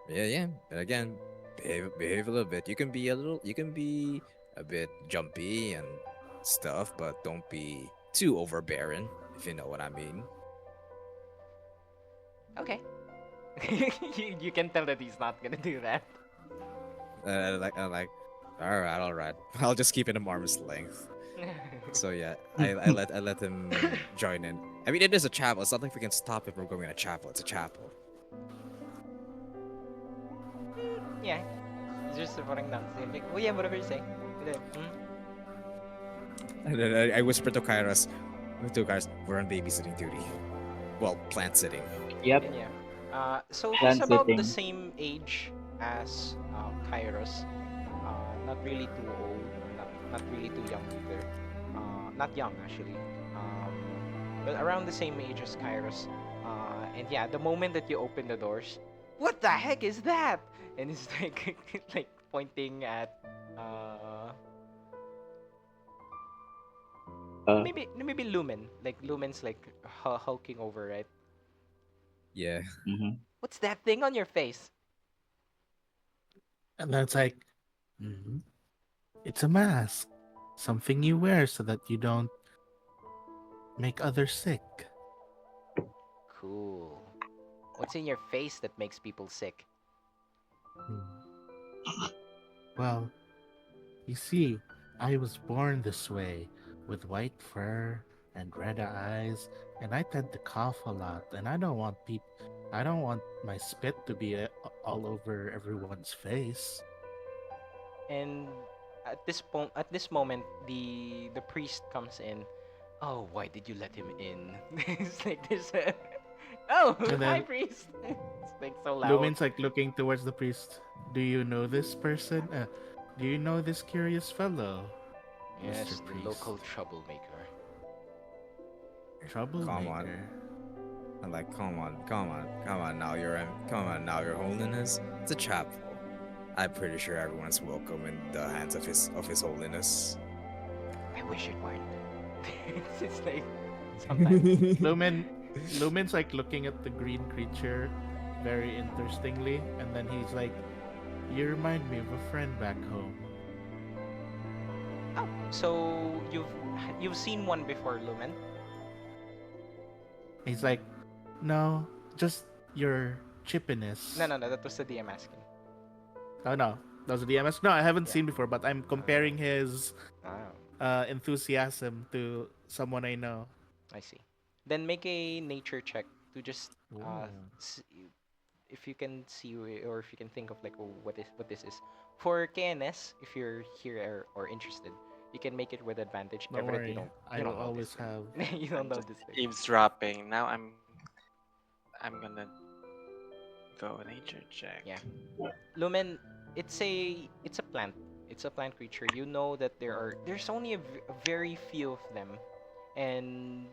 [SPEAKER 1] Yeah, yeah. And again, behave a little bit. You can be a bit jumpy and stuff, but don't be too overbearing, if you know what I mean.
[SPEAKER 3] Okay. You can tell that he's not gonna do that.
[SPEAKER 1] Like, all right. I'll just keep it at arm's length. So yeah, I let him join in. I mean, it is a chapel. It's not like we can stop him from going in a chapel. It's a chapel.
[SPEAKER 3] Yeah. It's just parang not saying like, oh yeah, whatever you say. And then,
[SPEAKER 1] And then I whisper to Kairos, we're on babysitting duty. Well, plant sitting.
[SPEAKER 5] Yep,
[SPEAKER 3] and yeah. So he's
[SPEAKER 5] land
[SPEAKER 3] about the
[SPEAKER 5] sitting.
[SPEAKER 3] same age as Kairos. Not really too old, or not really too young either. Not young actually. Um, but around the same age as Kairos. And yeah, the moment that you open the doors, what the heck is that? And it's like like pointing at uh
[SPEAKER 5] Uh,
[SPEAKER 3] maybe Lumen. Like Lumen's like hulking over, right?
[SPEAKER 1] Yeah.
[SPEAKER 5] mhm.
[SPEAKER 3] What's that thing on your face?
[SPEAKER 2] And then it's like, "Mhm. It's a mask. Something you wear so that you don't make others sick."
[SPEAKER 3] Cool. What's in your face that makes people sick?
[SPEAKER 2] Hmm. Well, you see, I was born this way, with white fur and red eyes, and I tend to cough a lot, and I don't want my spit to be all over everyone's face.
[SPEAKER 3] And at this moment, the priest comes in. Oh, why did you let him in? It's like this. Oh,
[SPEAKER 2] And
[SPEAKER 3] hi
[SPEAKER 2] then
[SPEAKER 3] priest. It's like so loud.
[SPEAKER 2] Lumen's like looking towards the priest. Do you know this person? Do you know this curious fellow, Mr.
[SPEAKER 3] Yes, the
[SPEAKER 2] Priest?
[SPEAKER 3] local troublemaker.
[SPEAKER 1] Come on.
[SPEAKER 2] Troublemaker.
[SPEAKER 1] I'm like, come on now, Your Holiness. It's a chapel. I'm pretty sure everyone's welcome in the hands of His Holiness.
[SPEAKER 3] I wish it weren't. It's like sometimes.
[SPEAKER 2] Lumen Lumen's like looking at the green creature very interestingly, and then he's like, "You remind me of a friend back home."
[SPEAKER 3] Oh, so you've seen one before, Lumen?
[SPEAKER 2] He's like, "No, just your
[SPEAKER 3] No,
[SPEAKER 2] chippiness."
[SPEAKER 3] no, no. That was the DM asking.
[SPEAKER 2] Oh no, those are the MS. No, I haven't
[SPEAKER 3] Yeah.
[SPEAKER 2] seen before, but I'm comparing his
[SPEAKER 3] Ah,
[SPEAKER 2] enthusiasm to someone I know.
[SPEAKER 3] I see. Then make a nature check to just
[SPEAKER 2] Ooh.
[SPEAKER 3] s if you can see or if you can think of like what this is. For KNS, if you're here or interested, you can make it with advantage.
[SPEAKER 2] Don't
[SPEAKER 3] Everett,
[SPEAKER 2] worry, I
[SPEAKER 3] you
[SPEAKER 2] will
[SPEAKER 3] don't know this
[SPEAKER 2] always
[SPEAKER 3] thing.
[SPEAKER 2] have.
[SPEAKER 3] You don't
[SPEAKER 6] I'm
[SPEAKER 3] know
[SPEAKER 6] just
[SPEAKER 3] this thing.
[SPEAKER 6] eavesdropping. Now I'm gonna go nature check.
[SPEAKER 3] Yeah. Lumen, it's a plant. It's a plant creature. You know that there's only a very few of them, and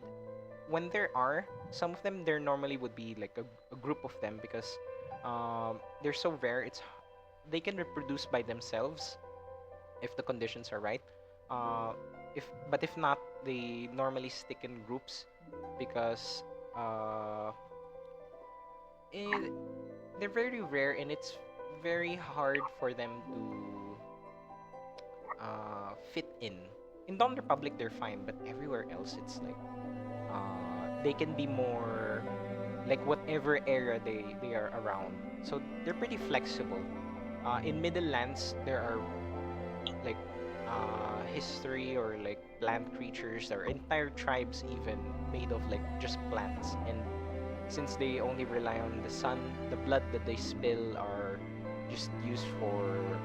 [SPEAKER 3] when there are some of them, there normally would be like a group of them because they're so rare. They can reproduce by themselves if the conditions are right. Uh, if not, they normally stick in groups because uh, it, they're very rare and it's very hard for them to fit in. In Dawn Republic, they're fine, but everywhere else, it's like they can be more like whatever area they are around. So they're pretty flexible. In Middle Lands, there are like history or like plant creatures or entire tribes even made of like just plants. And since they only rely on the sun, the blood that they spill are just used for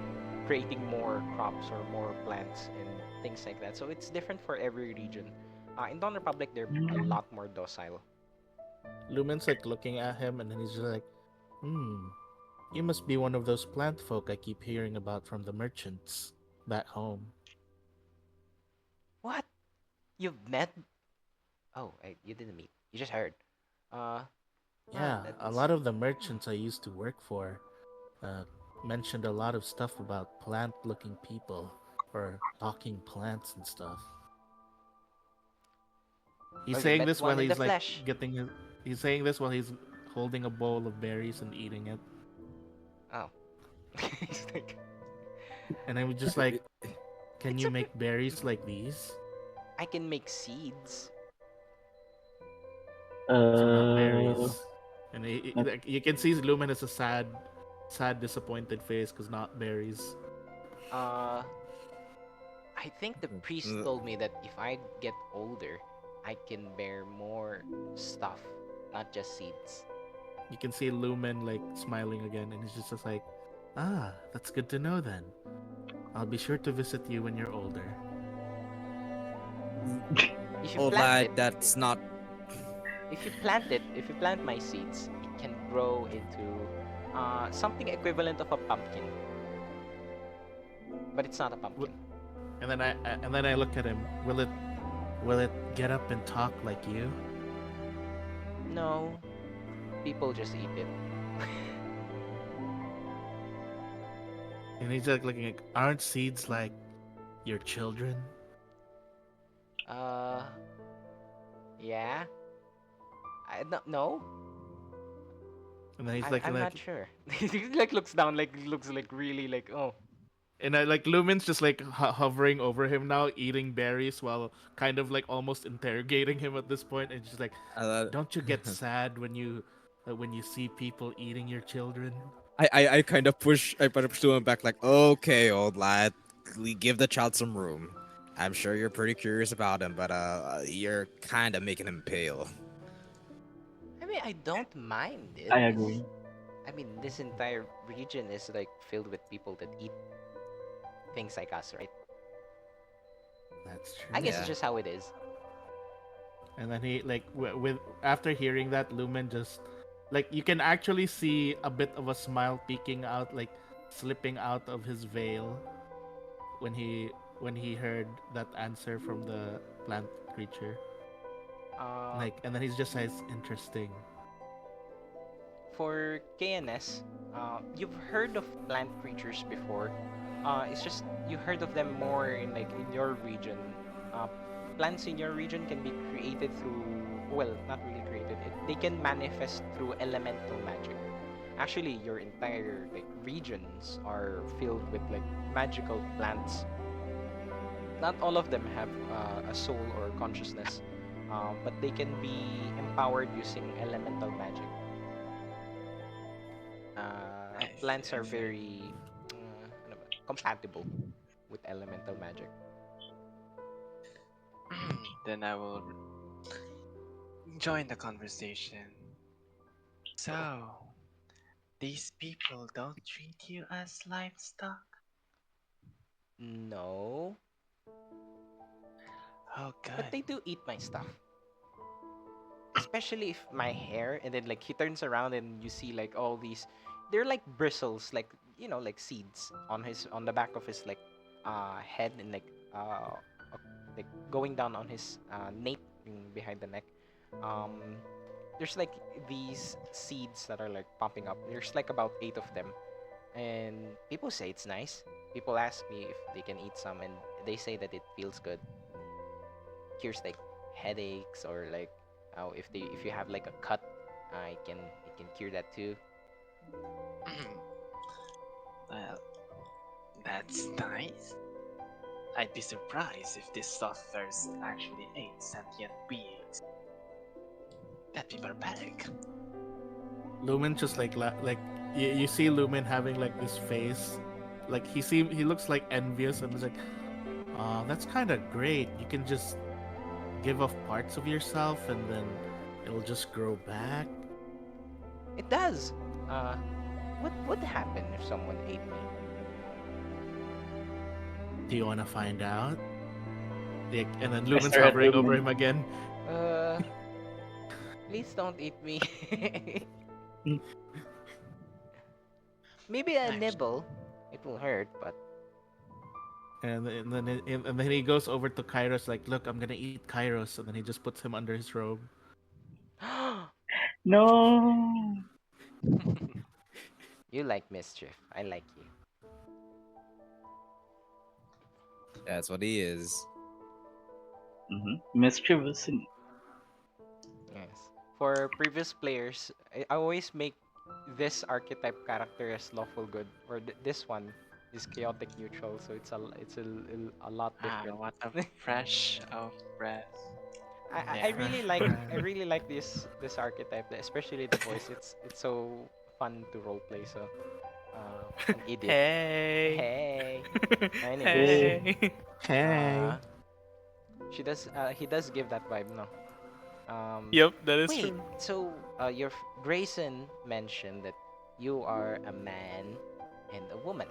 [SPEAKER 3] creating more crops or more plants and things like that. So it's different for every region. In Dawn Republic, they're a
[SPEAKER 5] Mm.
[SPEAKER 3] lot more docile.
[SPEAKER 2] Lumen's like looking at him, and then he's just like, "Hmm, you must be one of those plant folk I keep hearing about from the merchants back home."
[SPEAKER 3] What? You've met? Oh, you didn't meet. You just heard. Uh,
[SPEAKER 2] Yeah, a
[SPEAKER 3] that's
[SPEAKER 2] lot of the merchants I used to work for uh, mentioned a lot of stuff about plant-looking people or talking plants and stuff. He's
[SPEAKER 3] oh, you
[SPEAKER 2] saying
[SPEAKER 3] met
[SPEAKER 2] this while
[SPEAKER 3] one in the
[SPEAKER 2] he's like
[SPEAKER 3] flesh.
[SPEAKER 2] getting his. He's saying this while he's holding a bowl of berries and eating it.
[SPEAKER 3] Oh, it's like
[SPEAKER 2] And I was just like, "Can
[SPEAKER 3] it's
[SPEAKER 2] you
[SPEAKER 3] okay.
[SPEAKER 2] make berries like these?"
[SPEAKER 3] I can make seeds.
[SPEAKER 2] So not
[SPEAKER 5] Uh,
[SPEAKER 2] berries. And like, you can see Lumen has a sad, disappointed face because not berries.
[SPEAKER 3] Uh, I think the priest told me that if I get older, I can bear more stuff, not just seeds.
[SPEAKER 2] You can see Lumen like smiling again, and he's just like, "Ah, that's good to know then. I'll be sure to visit you when you're older."
[SPEAKER 3] If you
[SPEAKER 1] Old
[SPEAKER 3] plant it,
[SPEAKER 1] lad, that's not.
[SPEAKER 3] if you plant my seeds, it can grow into something equivalent of a pumpkin, but it's not a
[SPEAKER 2] Wh-
[SPEAKER 3] pumpkin.
[SPEAKER 2] And then I look at him. Will it get up and talk like you?
[SPEAKER 3] No, people just eat it.
[SPEAKER 2] And he's like looking like, aren't seeds like your children?
[SPEAKER 3] uh, yeah. I don't know.
[SPEAKER 2] And then he's
[SPEAKER 3] I'm
[SPEAKER 2] like,
[SPEAKER 3] I'm not
[SPEAKER 2] like,
[SPEAKER 3] sure. He like looks down, like looks like really like oh.
[SPEAKER 2] and I like Lumen's just like hovering over him now, eating berries while kind of like almost interrogating him at this point. And just like,
[SPEAKER 1] Uh,
[SPEAKER 2] don't you get sad when you see people eating your children?
[SPEAKER 1] I kind of push him back like, okay, old lad, give the child some room. I'm sure you're pretty curious about him, but you're kind of making him pale.
[SPEAKER 3] I mean, I don't mind it.
[SPEAKER 5] I
[SPEAKER 3] It's
[SPEAKER 5] agree.
[SPEAKER 3] I mean, this entire region is like filled with people that eat things like us, right?
[SPEAKER 2] That's
[SPEAKER 3] I
[SPEAKER 2] true.
[SPEAKER 3] guess it's
[SPEAKER 1] Yeah.
[SPEAKER 3] just how it is.
[SPEAKER 2] And then he like with after hearing that, Lumen just like you can actually see a bit of a smile peeking out, like slipping out of his veil when he heard that answer from the plant creature.
[SPEAKER 3] Uh,
[SPEAKER 2] Like, and then he's just says, "Interesting."
[SPEAKER 3] for KNS, you've heard of plant creatures before. It's just you heard of them more in like in your region. Uh, Plants in your region can be created through well, not really created. They can manifest through elemental magic. Actually, your entire like regions are filled with like magical plants. Not all of them have a soul or consciousness, but they can be empowered using elemental magic.
[SPEAKER 6] I see,
[SPEAKER 3] Plants
[SPEAKER 6] I
[SPEAKER 3] are
[SPEAKER 6] see.
[SPEAKER 3] very ano ba, compatible with elemental magic.
[SPEAKER 6] Then I will join the conversation. So, these people don't treat you as livestock?
[SPEAKER 3] No,
[SPEAKER 6] Oh,
[SPEAKER 3] but
[SPEAKER 6] good.
[SPEAKER 3] they do eat my stuff. Especially if my hair, and then like he turns around and you see like all these, they're like bristles, like like seeds on the back of his like head and like like going down on his nape behind the neck. Um, there's like these seeds that are like popping up. There's like about 8 of them, and people say it's nice. People ask me if they can eat some, and they say that it feels good, cures like headaches or like if you have like a cut, it can cure that too.
[SPEAKER 6] Well, that's nice. I'd be surprised if these softwares actually ate sentient beings. That'd be barbaric.
[SPEAKER 2] Lumen just like you see Lumen having like this face, like he looks like envious and is like, that's kind of great. You can just give off parts of yourself and then it'll just grow back.
[SPEAKER 3] It does. Uh, what would happen if someone ate me?
[SPEAKER 2] Do you want to find out? And then
[SPEAKER 5] I
[SPEAKER 2] Lumen's
[SPEAKER 5] stare at
[SPEAKER 2] hovering over
[SPEAKER 5] Lumen.
[SPEAKER 2] him again.
[SPEAKER 3] Uh, please don't eat me. Maybe a
[SPEAKER 6] Actually,
[SPEAKER 3] nibble. It will hurt, but
[SPEAKER 2] And then he goes over to Kairos like, look, I'm gonna eat Kairos, and then he just puts him under his robe.
[SPEAKER 5] No.
[SPEAKER 3] you like mischief. I like you.
[SPEAKER 1] That's what he is.
[SPEAKER 5] Mischievous.
[SPEAKER 3] Yes. For previous players, I always make this archetype character as lawful good, or this one is chaotic neutral, so it's a lot different.
[SPEAKER 6] what a fresh of breath.
[SPEAKER 3] I
[SPEAKER 6] Yeah.
[SPEAKER 3] really
[SPEAKER 2] Fresh
[SPEAKER 3] like I
[SPEAKER 2] bread.
[SPEAKER 3] really like this archetype, especially the voice. It's so fun to roleplay. So, an idiot.
[SPEAKER 4] Hey.
[SPEAKER 3] Hey. Anyways,
[SPEAKER 5] Hey.
[SPEAKER 4] Hey.
[SPEAKER 3] uh,
[SPEAKER 2] Hey.
[SPEAKER 3] he does give that vibe, no?
[SPEAKER 4] Yep, that is
[SPEAKER 3] Wait.
[SPEAKER 4] true.
[SPEAKER 3] So, Grayson mentioned that you are a man and a woman,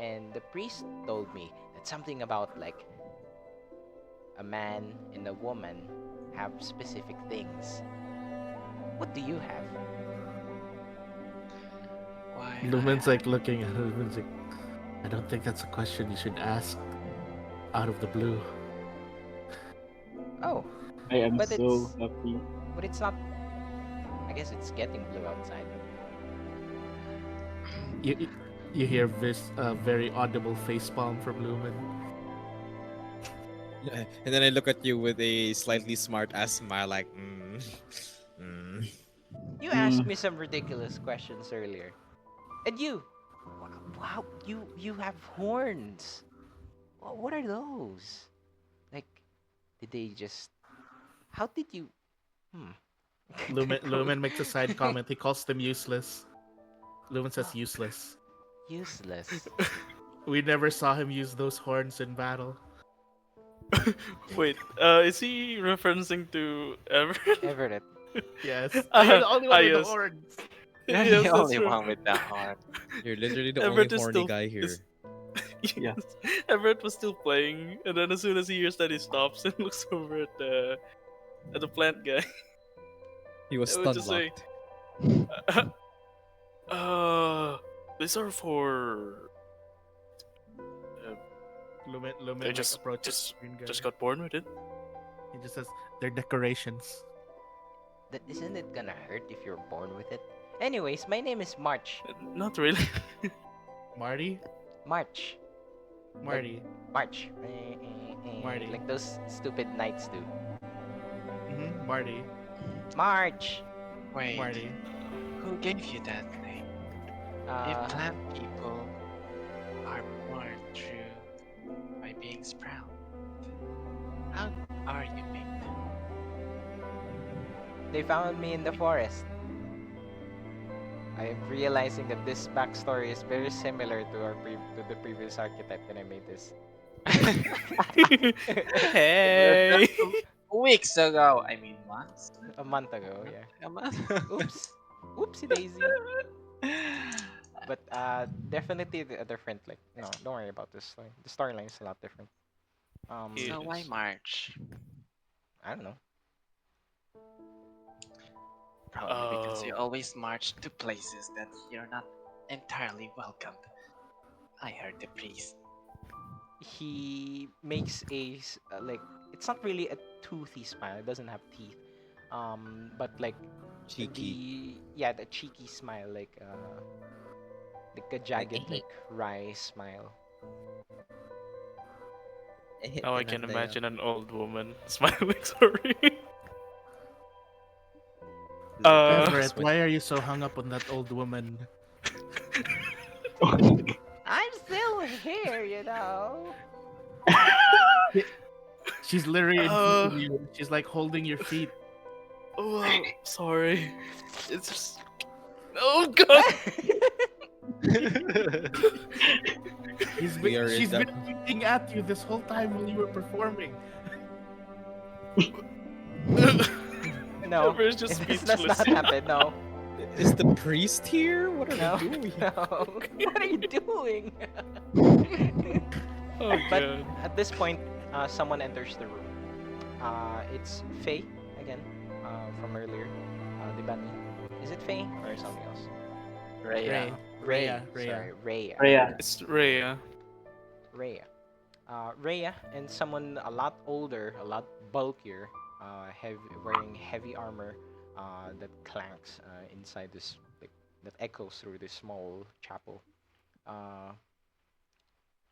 [SPEAKER 3] and the priest told me that something about like a man and a woman have specific things. What do you have?
[SPEAKER 6] Why
[SPEAKER 2] Lumen's like looking at him. Lumen's like, I don't think that's a question you should ask out of the blue.
[SPEAKER 3] Oh,
[SPEAKER 5] I am
[SPEAKER 3] but
[SPEAKER 5] so
[SPEAKER 3] it's
[SPEAKER 5] happy.
[SPEAKER 3] but it's not. I guess it's getting blue outside.
[SPEAKER 2] You you hear this very audible facepalm from Lumen.
[SPEAKER 1] And then I look at you with a slightly smart ass smile, like, mm.
[SPEAKER 3] You asked
[SPEAKER 5] Mm,
[SPEAKER 3] me some ridiculous questions earlier, and you, wow, you have horns. What are those? Like, did they just? How did you? Hmm.
[SPEAKER 2] Lumen makes a side comment. He calls them useless. Lumen says useless.
[SPEAKER 3] Useless.
[SPEAKER 2] We never saw him use those horns in battle.
[SPEAKER 4] Wait, is he referencing to Everett?
[SPEAKER 3] Everett.
[SPEAKER 2] Yes. You're the only one with the
[SPEAKER 4] Yes.
[SPEAKER 2] horns.
[SPEAKER 6] You're
[SPEAKER 4] Yes,
[SPEAKER 6] the
[SPEAKER 4] that's
[SPEAKER 6] only
[SPEAKER 4] true.
[SPEAKER 6] one with the heart.
[SPEAKER 1] You're literally the only
[SPEAKER 4] Everett is
[SPEAKER 1] horny
[SPEAKER 4] still
[SPEAKER 1] guy
[SPEAKER 4] is
[SPEAKER 1] here.
[SPEAKER 5] Yeah.
[SPEAKER 4] yes. Everett was still playing, and then as soon as he hears that, he stops and looks over at the plant guy.
[SPEAKER 1] He was
[SPEAKER 4] I would
[SPEAKER 1] stun
[SPEAKER 4] just say,
[SPEAKER 1] locked.
[SPEAKER 4] uh, these are for. Uh,
[SPEAKER 2] Lumen
[SPEAKER 4] I
[SPEAKER 2] like
[SPEAKER 4] just
[SPEAKER 2] approaches
[SPEAKER 4] just
[SPEAKER 2] the green guy.
[SPEAKER 4] just got born with it.
[SPEAKER 2] He just says they're decorations.
[SPEAKER 3] That isn't it gonna hurt if you're born with it? Anyways, my name is March.
[SPEAKER 4] Not really.
[SPEAKER 2] Marty?
[SPEAKER 3] March.
[SPEAKER 2] Marty.
[SPEAKER 3] March.
[SPEAKER 2] Marty.
[SPEAKER 3] Like those stupid knights do.
[SPEAKER 2] Marty.
[SPEAKER 3] March.
[SPEAKER 6] Wait,
[SPEAKER 2] Marty.
[SPEAKER 6] who gave you that name? If
[SPEAKER 3] Uh,
[SPEAKER 6] plant people are born through by being sprout, how are you made?
[SPEAKER 3] they found me in the forest. I am realizing that this backstory is very similar to to the previous archetype when I made this.
[SPEAKER 4] Hey.
[SPEAKER 6] 2 weeks ago. I mean, months.
[SPEAKER 3] A month ago, yeah.
[SPEAKER 6] A month.
[SPEAKER 3] Oops. Oopsie daisy. But definitely a different. Like, no, don't worry about this story. The storyline is a lot different.
[SPEAKER 6] So why
[SPEAKER 4] Yes.
[SPEAKER 6] March?
[SPEAKER 3] I don't know.
[SPEAKER 6] Probably because you always march to places that you're not entirely welcomed. I heard the priest.
[SPEAKER 3] He makes like, it's not really a toothy smile. It doesn't have teeth, But like
[SPEAKER 1] Cheeky.
[SPEAKER 3] the cheeky smile, like a jagged like wry smile.
[SPEAKER 4] Now I can
[SPEAKER 1] And I,
[SPEAKER 4] imagine an old woman smiling. Sorry.
[SPEAKER 1] like
[SPEAKER 4] Uh,
[SPEAKER 1] just
[SPEAKER 2] Everett,
[SPEAKER 1] when
[SPEAKER 2] why are you so hung up on that old woman?
[SPEAKER 3] I'm still here, you know.
[SPEAKER 2] She's literally in front
[SPEAKER 4] uh,
[SPEAKER 2] of you. She's like holding your feet.
[SPEAKER 4] well, sorry. It's just. Oh god.
[SPEAKER 1] we are in
[SPEAKER 2] She's
[SPEAKER 1] the
[SPEAKER 2] been looking at you this whole time while you were performing.
[SPEAKER 3] No,
[SPEAKER 4] Everyone's just
[SPEAKER 3] this does
[SPEAKER 4] speechless.
[SPEAKER 3] not happen. No,
[SPEAKER 1] is the priest here? What are we
[SPEAKER 3] no,
[SPEAKER 1] doing?
[SPEAKER 3] no. What are you doing?
[SPEAKER 4] Oh
[SPEAKER 3] But
[SPEAKER 4] god.
[SPEAKER 3] at this point, someone enters the room. It's Faye again, from earlier. The bunny. Is it Faye or something else?
[SPEAKER 5] Rhea.
[SPEAKER 2] Rhea.
[SPEAKER 3] Sorry, Rhea.
[SPEAKER 5] Rhea.
[SPEAKER 4] It's Rhea.
[SPEAKER 3] Rhea. Rhea and someone a lot older, a lot bulkier, wearing heavy armor that clanks inside this, like, that echoes through this small chapel. Uh,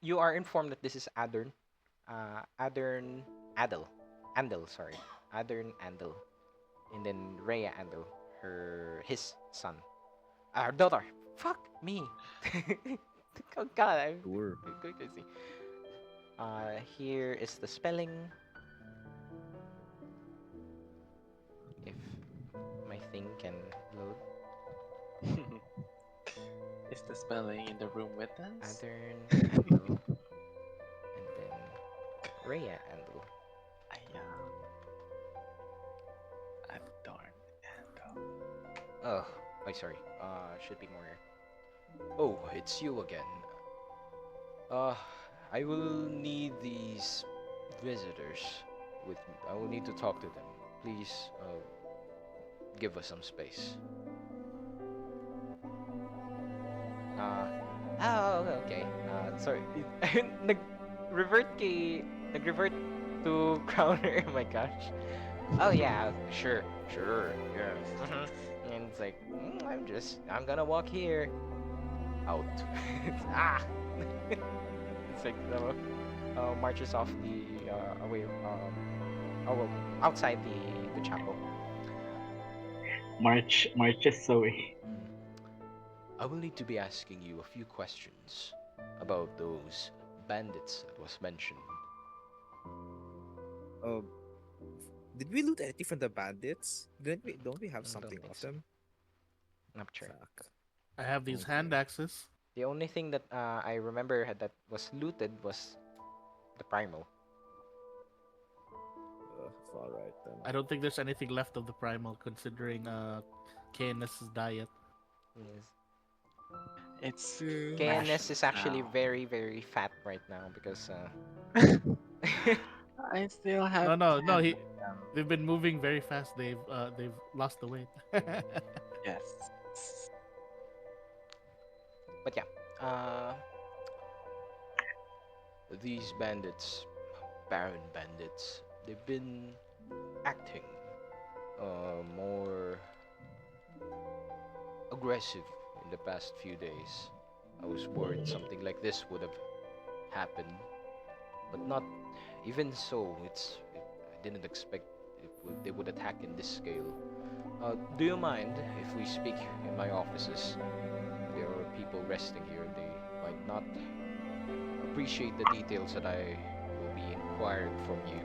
[SPEAKER 3] you are informed that this is Adern Adel, Andel, sorry, Adern Andel, and then Rhea Andel, his son, daughter. Fuck me. Oh God,
[SPEAKER 1] Sure.
[SPEAKER 3] I'm going crazy. Here is the spelling. If my thing can load.
[SPEAKER 6] Is the spelling in the room with us?
[SPEAKER 3] Adern Andel, and then Rhea Andel.
[SPEAKER 6] Adorn.
[SPEAKER 3] Oh, sorry. Should be more. Oh, it's you again. Uh, I will need these visitors with me. I will need to talk to them. Please, give us some space. Uh, okay. Sorry. Nag-revert nag-revert to Crowner. Oh my gosh. Oh yeah, sure, yeah. And it's like, I'm gonna walk here. Out. Ah! It's like, marches off away, well, outside the chapel.
[SPEAKER 5] Marches away.
[SPEAKER 3] Mm. I will need to be asking you a few questions about those bandits that was mentioned.
[SPEAKER 1] Oh, did we loot anything from the bandits? Didn't we? Don't we have
[SPEAKER 3] I don't
[SPEAKER 1] something
[SPEAKER 3] think
[SPEAKER 1] off
[SPEAKER 3] so.
[SPEAKER 1] them?
[SPEAKER 3] Not sure.
[SPEAKER 1] Fuck.
[SPEAKER 2] I have these hand
[SPEAKER 1] Okay.
[SPEAKER 2] axes.
[SPEAKER 3] The only thing that I remember that was looted was the primal.
[SPEAKER 1] All right then.
[SPEAKER 2] I don't think there's anything left of the primal considering KNS's diet.
[SPEAKER 3] Yes.
[SPEAKER 6] It's
[SPEAKER 3] KNS is actually
[SPEAKER 6] now.
[SPEAKER 3] very, very fat right now because
[SPEAKER 6] I still have
[SPEAKER 2] No,
[SPEAKER 6] 10 of them.
[SPEAKER 2] they've been moving very fast. They've lost the weight.
[SPEAKER 6] Yes.
[SPEAKER 3] but yeah. These bandits, Baron bandits, they've been acting more aggressive in the past few days. I was worried something like this would have happened, but not even so. I didn't expect they would attack in this scale. Do you mind if we speak in my offices? There are people resting here. They might not appreciate the details that I will be inquiring from you.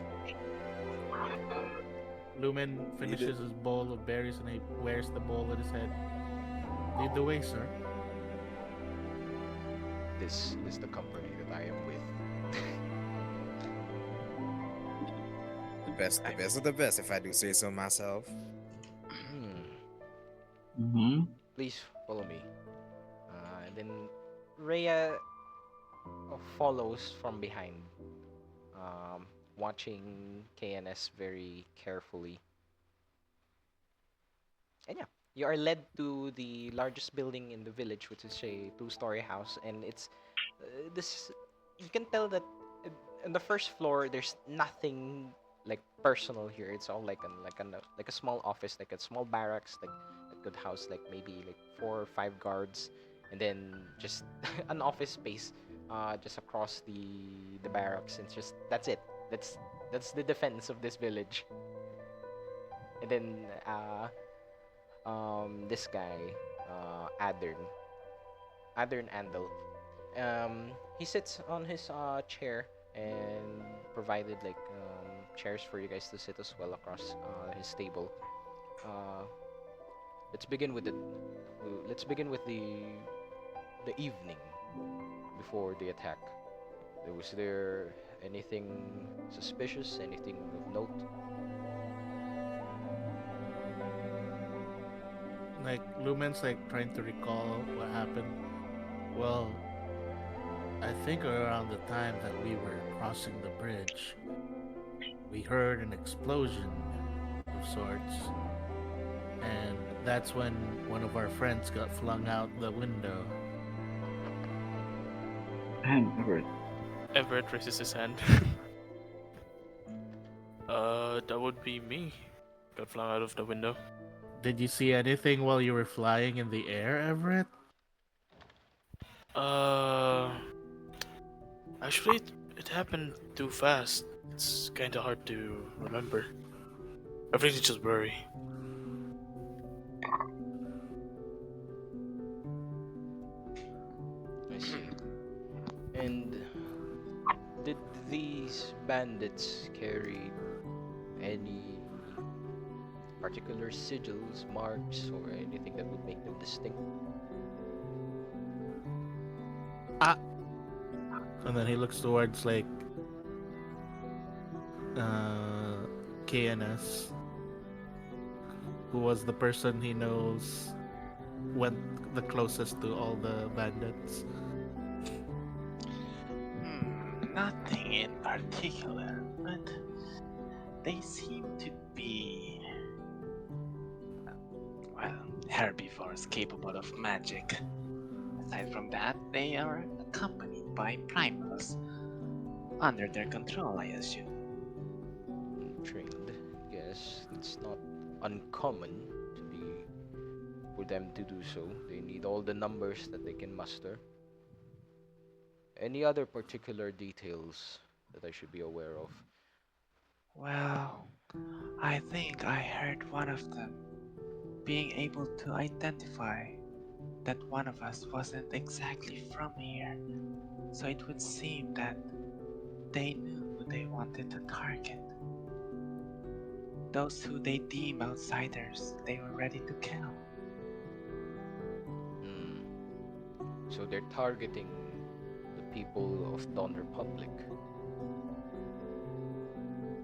[SPEAKER 2] Lumen finishes his bowl of berries and he wears the bowl at his head. Lead the way, sir.
[SPEAKER 3] This is the company that I am with.
[SPEAKER 1] The best of the best, if I do say so myself.
[SPEAKER 5] Mm-hmm.
[SPEAKER 3] Please follow me. And then Rhea follows from behind, watching KNS very carefully. And yeah, you are led to the largest building in the village, which is a two-story house, and it's this. You can tell that on the first floor there's nothing like personal here. It's all like a small office, like a small barracks, like that could house like maybe like 4 or 5 guards, and then just an office space, just across the barracks. And just that's it. That's the defense of this village. And then this guy, Adern Andel. He sits on his chair and provided like chairs for you guys to sit as well across his table. Uh, let's begin with the let's begin with the evening before the attack. Was there anything suspicious? Anything of note?
[SPEAKER 2] Like Lumen's like trying to recall what happened. Well, I think around the time that we were crossing the bridge, we heard an explosion of sorts, and that's when one of our friends got flung out the window.
[SPEAKER 5] And Everett.
[SPEAKER 4] Everett raises his hand. That would be me. Got flung out of the window.
[SPEAKER 2] Did you see anything while you were flying in the air, Everett?
[SPEAKER 4] Uh, Actually, it happened too fast. It's kind of hard to remember. Everything's just blurry.
[SPEAKER 3] I see. And did these bandits carry any particular sigils, marks, or anything that would make them distinct?
[SPEAKER 2] And then he looks towards like KNS, who was the person he knows went the closest to all the bandits.
[SPEAKER 5] Nothing in particular, but they seem to be, well, herbivores capable of magic. Aside from that, they are accompanied by Primals under their control, I assume.
[SPEAKER 3] Trained. Yes, it's not uncommon to be for them to do so. They need all the numbers that they can muster. Any other particular details that I should be aware of?
[SPEAKER 5] Well, I think I heard one of them being able to identify that one of us wasn't exactly from here. So it would seem that they knew who they wanted to target. Those who they deem outsiders, they were ready to kill.
[SPEAKER 3] Hmm. So they're targeting the people of Dawn Republic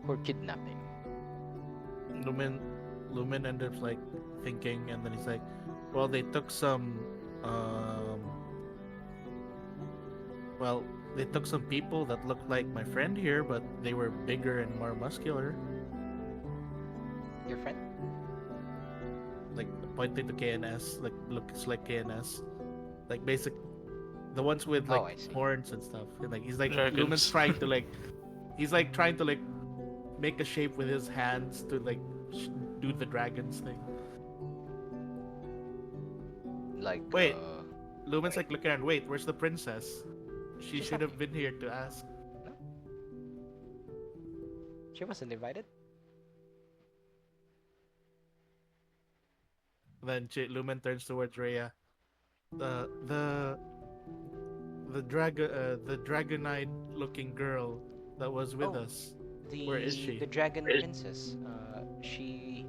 [SPEAKER 3] for kidnapping.
[SPEAKER 2] Lumen ends up like thinking, and then he's like, "Well, they took some, well, they took some people that looked like my friend here, but they were bigger and more muscular."
[SPEAKER 3] Your friend?
[SPEAKER 2] Like pointing to KNS, like looks like KNS, like basic, the ones with
[SPEAKER 3] Oh,
[SPEAKER 2] like
[SPEAKER 3] I see.
[SPEAKER 2] horns and stuff. And like he's like
[SPEAKER 4] Dragons.
[SPEAKER 2] Lumen's trying to like, he's like trying to like make a shape with his hands to like do the dragons thing.
[SPEAKER 3] Like,
[SPEAKER 2] Wait. Lumen's like looking around. Wait, where's the princess? She
[SPEAKER 3] She's
[SPEAKER 2] should
[SPEAKER 3] not
[SPEAKER 2] have been here to ask.
[SPEAKER 3] she wasn't invited?
[SPEAKER 2] Then Lumen turns towards Rhea. The dragonite looking girl that was with
[SPEAKER 3] Oh.
[SPEAKER 2] us. Where is she?
[SPEAKER 3] The dragon princess. She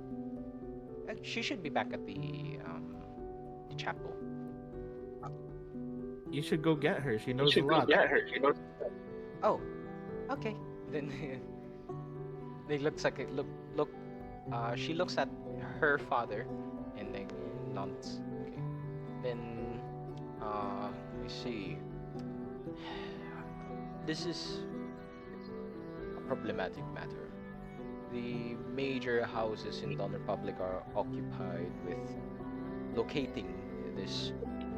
[SPEAKER 3] should be back at the chapel.
[SPEAKER 2] You should go get her. She knows a lot.
[SPEAKER 3] Oh, okay. Then it looks like it look. She looks at her father and then nods. Okay. Then let me see. This is a problematic matter. The major houses in Dawn Republic are occupied with locating this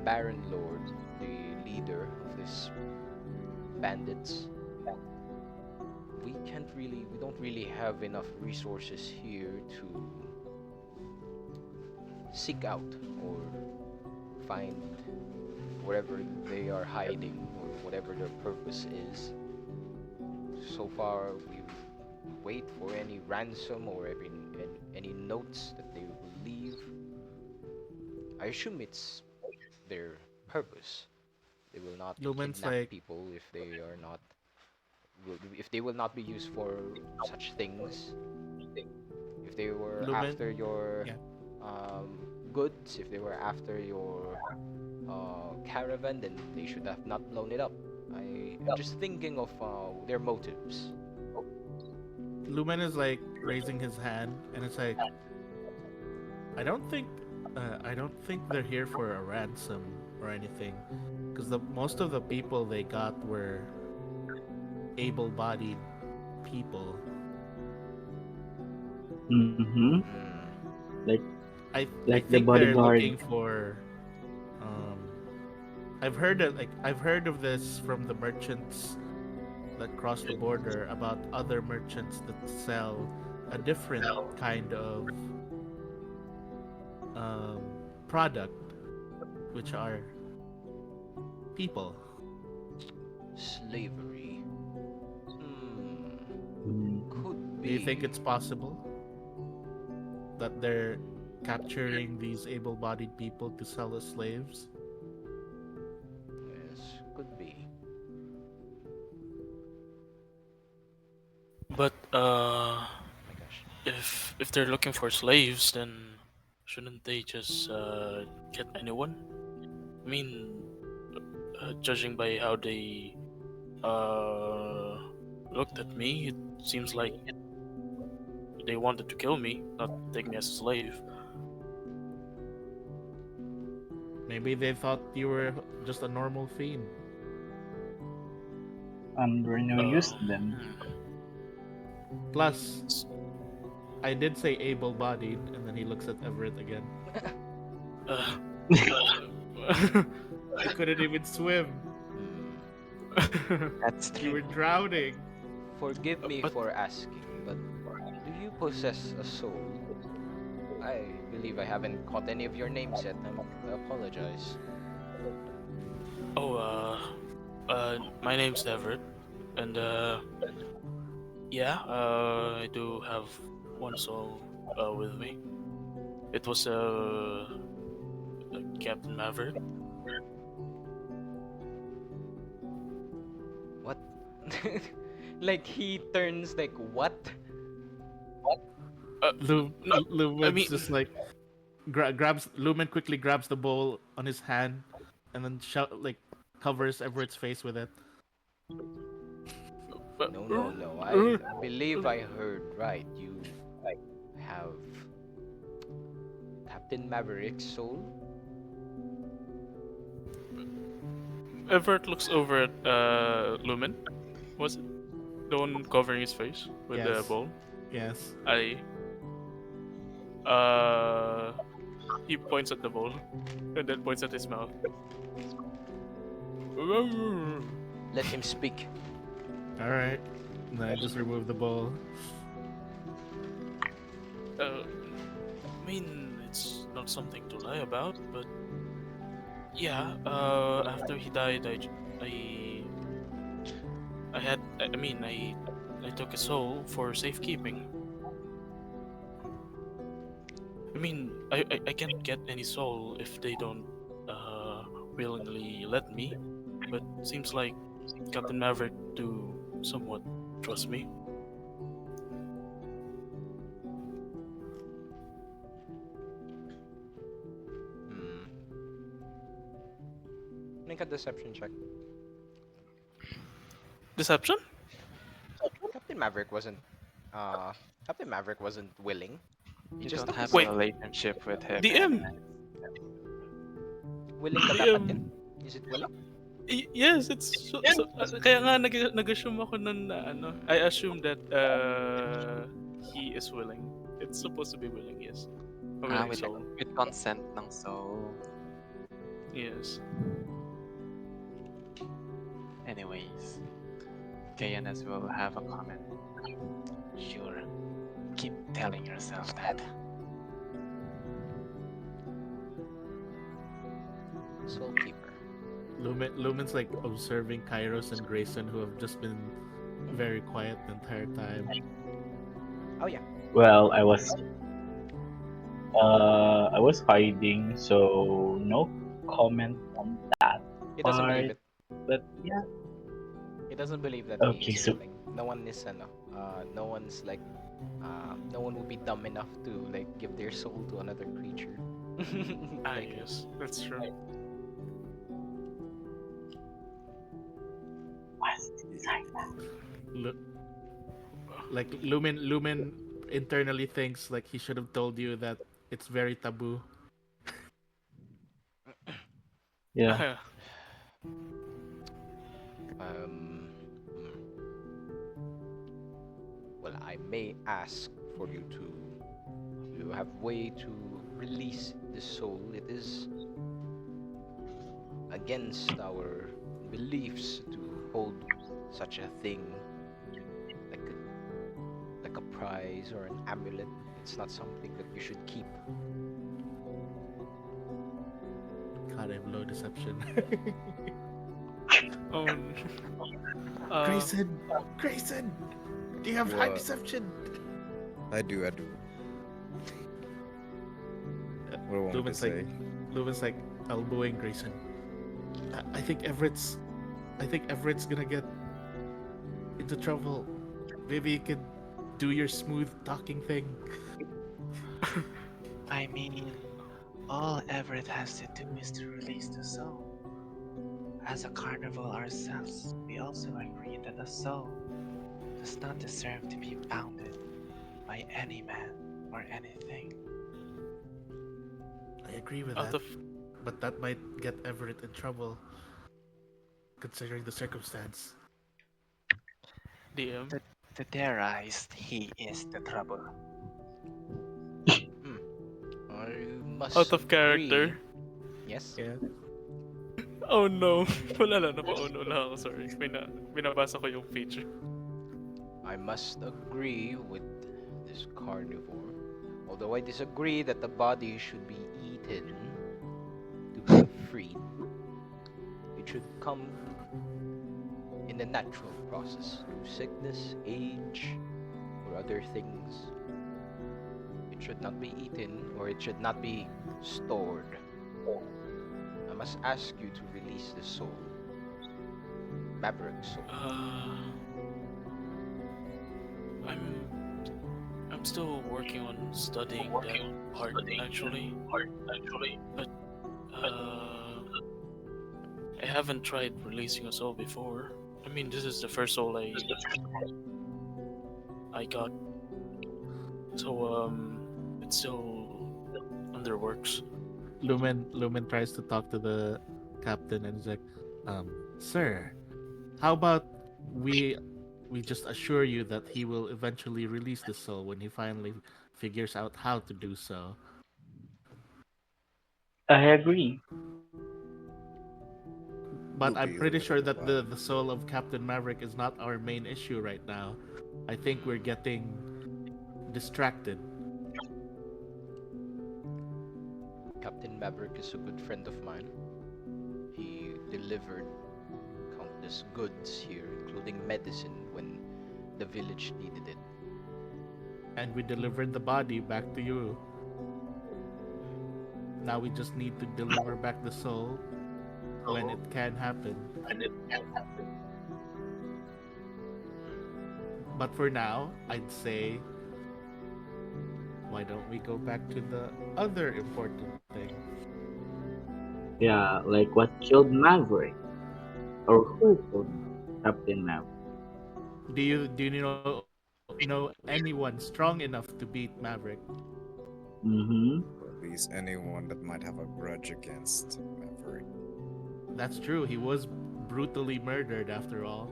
[SPEAKER 3] Baron Lord, the leader of these bandits. we don't really have enough resources here to seek out or find wherever they are hiding or whatever their purpose is. So far, we wait for any ransom or any notes that they will leave. I assume it's their purpose. They will not
[SPEAKER 2] Lumen's
[SPEAKER 3] kidnap
[SPEAKER 2] like,
[SPEAKER 3] people if they will not be used for such things. If they were
[SPEAKER 2] Lumen,
[SPEAKER 3] after your
[SPEAKER 2] yeah.
[SPEAKER 3] goods, if they were after your caravan, then they should have not blown it up. I'm just thinking of their motives.
[SPEAKER 2] Lumen is like raising his hand, and it's like, I don't think, I don't think they're here for a ransom or anything, because the most of the people they got were able-bodied people.
[SPEAKER 5] Mm-hmm.
[SPEAKER 3] Hmm.
[SPEAKER 5] Like
[SPEAKER 2] I
[SPEAKER 5] the
[SPEAKER 2] think they're
[SPEAKER 5] bodyguard.
[SPEAKER 2] looking for. Um, I've heard of this from the merchants that cross the border about other merchants that sell a different kind of um, product, which are people.
[SPEAKER 3] Slavery. Hmm.
[SPEAKER 5] Mm.
[SPEAKER 3] Could
[SPEAKER 2] Do you think
[SPEAKER 3] be.
[SPEAKER 2] it's possible that they're capturing these able-bodied people to sell as slaves?
[SPEAKER 3] Yes, could be.
[SPEAKER 4] But
[SPEAKER 3] My gosh.
[SPEAKER 4] if they're looking for slaves, then shouldn't they just get anyone? I mean, judging by how they uh looked at me, it seems like they wanted to kill me, not take me as a slave.
[SPEAKER 2] Maybe they thought you were just a normal fiend.
[SPEAKER 5] And we're no use to them.
[SPEAKER 2] Plus, I did say able-bodied, and then he looks at Everett again.
[SPEAKER 4] Uh,
[SPEAKER 2] You couldn't even swim.
[SPEAKER 3] Hmm.
[SPEAKER 6] That's
[SPEAKER 2] You were
[SPEAKER 6] true.
[SPEAKER 2] drowning.
[SPEAKER 3] Forgive me
[SPEAKER 4] But-
[SPEAKER 3] for asking, but do you possess a soul? I believe I haven't caught any of your names yet. I apologize.
[SPEAKER 4] oh, my name's Everett, and yeah, I do have one soul with me. It was Captain Maverick.
[SPEAKER 3] What? Like he turns like what?
[SPEAKER 4] No, I
[SPEAKER 2] Lumen's
[SPEAKER 4] mean,
[SPEAKER 2] just like grabs. Lumen quickly grabs the bowl on his hand, and then covers Everett's face with it.
[SPEAKER 3] No. I believe I heard right. You have Captain Maverick's soul?
[SPEAKER 4] Everett looks over at Lumen. Was it the one covering his face with the
[SPEAKER 2] Yes.
[SPEAKER 4] bowl?
[SPEAKER 2] Yes.
[SPEAKER 4] I he points at the bowl and then points at his mouth.
[SPEAKER 3] Let him speak.
[SPEAKER 2] All right. And then I just remove the bowl.
[SPEAKER 4] I mean, it's not something to lie about, but yeah. After he died, I had. I mean, I took a soul for safekeeping. I mean, I can't get any soul if they don't willingly let me. But seems like Captain Maverick do somewhat trust me.
[SPEAKER 3] Hmm. Make a deception check.
[SPEAKER 4] Deception?
[SPEAKER 3] Captain Maverick wasn't uh Captain Maverick wasn't willing. He
[SPEAKER 6] You
[SPEAKER 3] just
[SPEAKER 6] don't
[SPEAKER 3] took
[SPEAKER 6] have
[SPEAKER 3] his
[SPEAKER 6] a
[SPEAKER 4] Wait.
[SPEAKER 6] relationship with him.
[SPEAKER 4] DM.
[SPEAKER 3] willing ba dapat
[SPEAKER 4] DM.
[SPEAKER 3] yun? Is it willing?
[SPEAKER 4] Yes, it's kaya nga nag-assume ako nun na ano. I assume that he is willing. It's supposed to be willing, yes. A willing
[SPEAKER 6] With,
[SPEAKER 4] soul.
[SPEAKER 6] with consent ng soul.
[SPEAKER 4] Yes.
[SPEAKER 6] Anyways. KNS will have a comment. Sure, keep telling yourself that.
[SPEAKER 3] Soul Keeper.
[SPEAKER 2] Lumen's like observing Kairos and Grayson, who have just been very quiet the entire time.
[SPEAKER 3] Oh yeah.
[SPEAKER 5] Well, I was hiding, so no comment on that
[SPEAKER 3] He doesn't believe
[SPEAKER 5] part.
[SPEAKER 3] it.
[SPEAKER 5] But yeah,
[SPEAKER 3] He doesn't believe that he
[SPEAKER 5] okay.
[SPEAKER 3] is
[SPEAKER 5] So
[SPEAKER 3] willing. No one is no one's like no one would be dumb enough to like give their soul to another creature.
[SPEAKER 4] Ah,
[SPEAKER 3] Like
[SPEAKER 4] yes, that's true.
[SPEAKER 5] what's inside?
[SPEAKER 2] Lu- like Lumen internally thinks like he should have told you that it's very taboo.
[SPEAKER 5] Yeah,
[SPEAKER 3] um hmm. Well, I may ask for you to you have way to release the soul. It is against our beliefs to hold such a thing like a prize or an amulet. It's not something that you should keep.
[SPEAKER 2] God, I have low deception.
[SPEAKER 4] Oh,
[SPEAKER 2] Grayson, Grayson, do you have high
[SPEAKER 1] What?
[SPEAKER 2] deception?
[SPEAKER 1] I do. What do I want to
[SPEAKER 2] Lumen's like
[SPEAKER 1] say?
[SPEAKER 2] Lumen's like elbowing Grayson. I think Everett's gonna get into trouble. Maybe you could do your smooth talking thing.
[SPEAKER 6] I mean, all Everett has to do is to release the soul. As a carnival ourselves, we also agree that a soul does not deserve to be bounded by any man or anything.
[SPEAKER 2] I agree with
[SPEAKER 4] out
[SPEAKER 2] that,
[SPEAKER 4] of
[SPEAKER 2] but that might get Everett in trouble, considering the circumstance.
[SPEAKER 4] DM,
[SPEAKER 6] To, to their eyes, he is the trouble.
[SPEAKER 3] Hmm. I
[SPEAKER 4] out
[SPEAKER 3] must
[SPEAKER 4] of
[SPEAKER 3] agree.
[SPEAKER 4] character.
[SPEAKER 3] Yes.
[SPEAKER 2] Yeah.
[SPEAKER 4] Oh no, wala na, napa-oh no lang ako, sorry. Binabasa ko yung feature.
[SPEAKER 3] I must agree with this carnivore. Although I disagree that the body should be eaten to be freed. It should come in a natural process through sickness, age, or other things. It should not be eaten or it should not be stored. I must ask you to release the soul. Maverick soul.
[SPEAKER 4] I'm I'm still working on studying that part actually. But I haven't tried releasing a soul before. I mean, this is the first soul I got, so it's still under works.
[SPEAKER 2] Lumen tries to talk to the captain and is like, sir, how about we we just assure you that he will eventually release the soul when he finally figures out how to do so.
[SPEAKER 5] I agree.
[SPEAKER 2] But
[SPEAKER 1] We'll
[SPEAKER 2] I'm
[SPEAKER 1] be
[SPEAKER 2] pretty
[SPEAKER 1] over
[SPEAKER 2] sure
[SPEAKER 1] there
[SPEAKER 2] that
[SPEAKER 1] by.
[SPEAKER 2] the soul of Captain Maverick is not our main issue right now. I think we're getting distracted.
[SPEAKER 3] Captain Maverick is a good friend of mine. He delivered countless goods here, including medicine when the village needed it.
[SPEAKER 2] And we delivered the body back to you. Now we just need to deliver back the soul when it can happen. But for now, I'd say, why don't we go back to the other important thing?
[SPEAKER 5] Yeah, like what killed Maverick, or who killed Captain Maverick?
[SPEAKER 2] Do you know anyone strong enough to beat Maverick?
[SPEAKER 5] Mm-hmm.
[SPEAKER 1] Or at least anyone that might have a grudge against Maverick.
[SPEAKER 2] That's true. He was brutally murdered after all.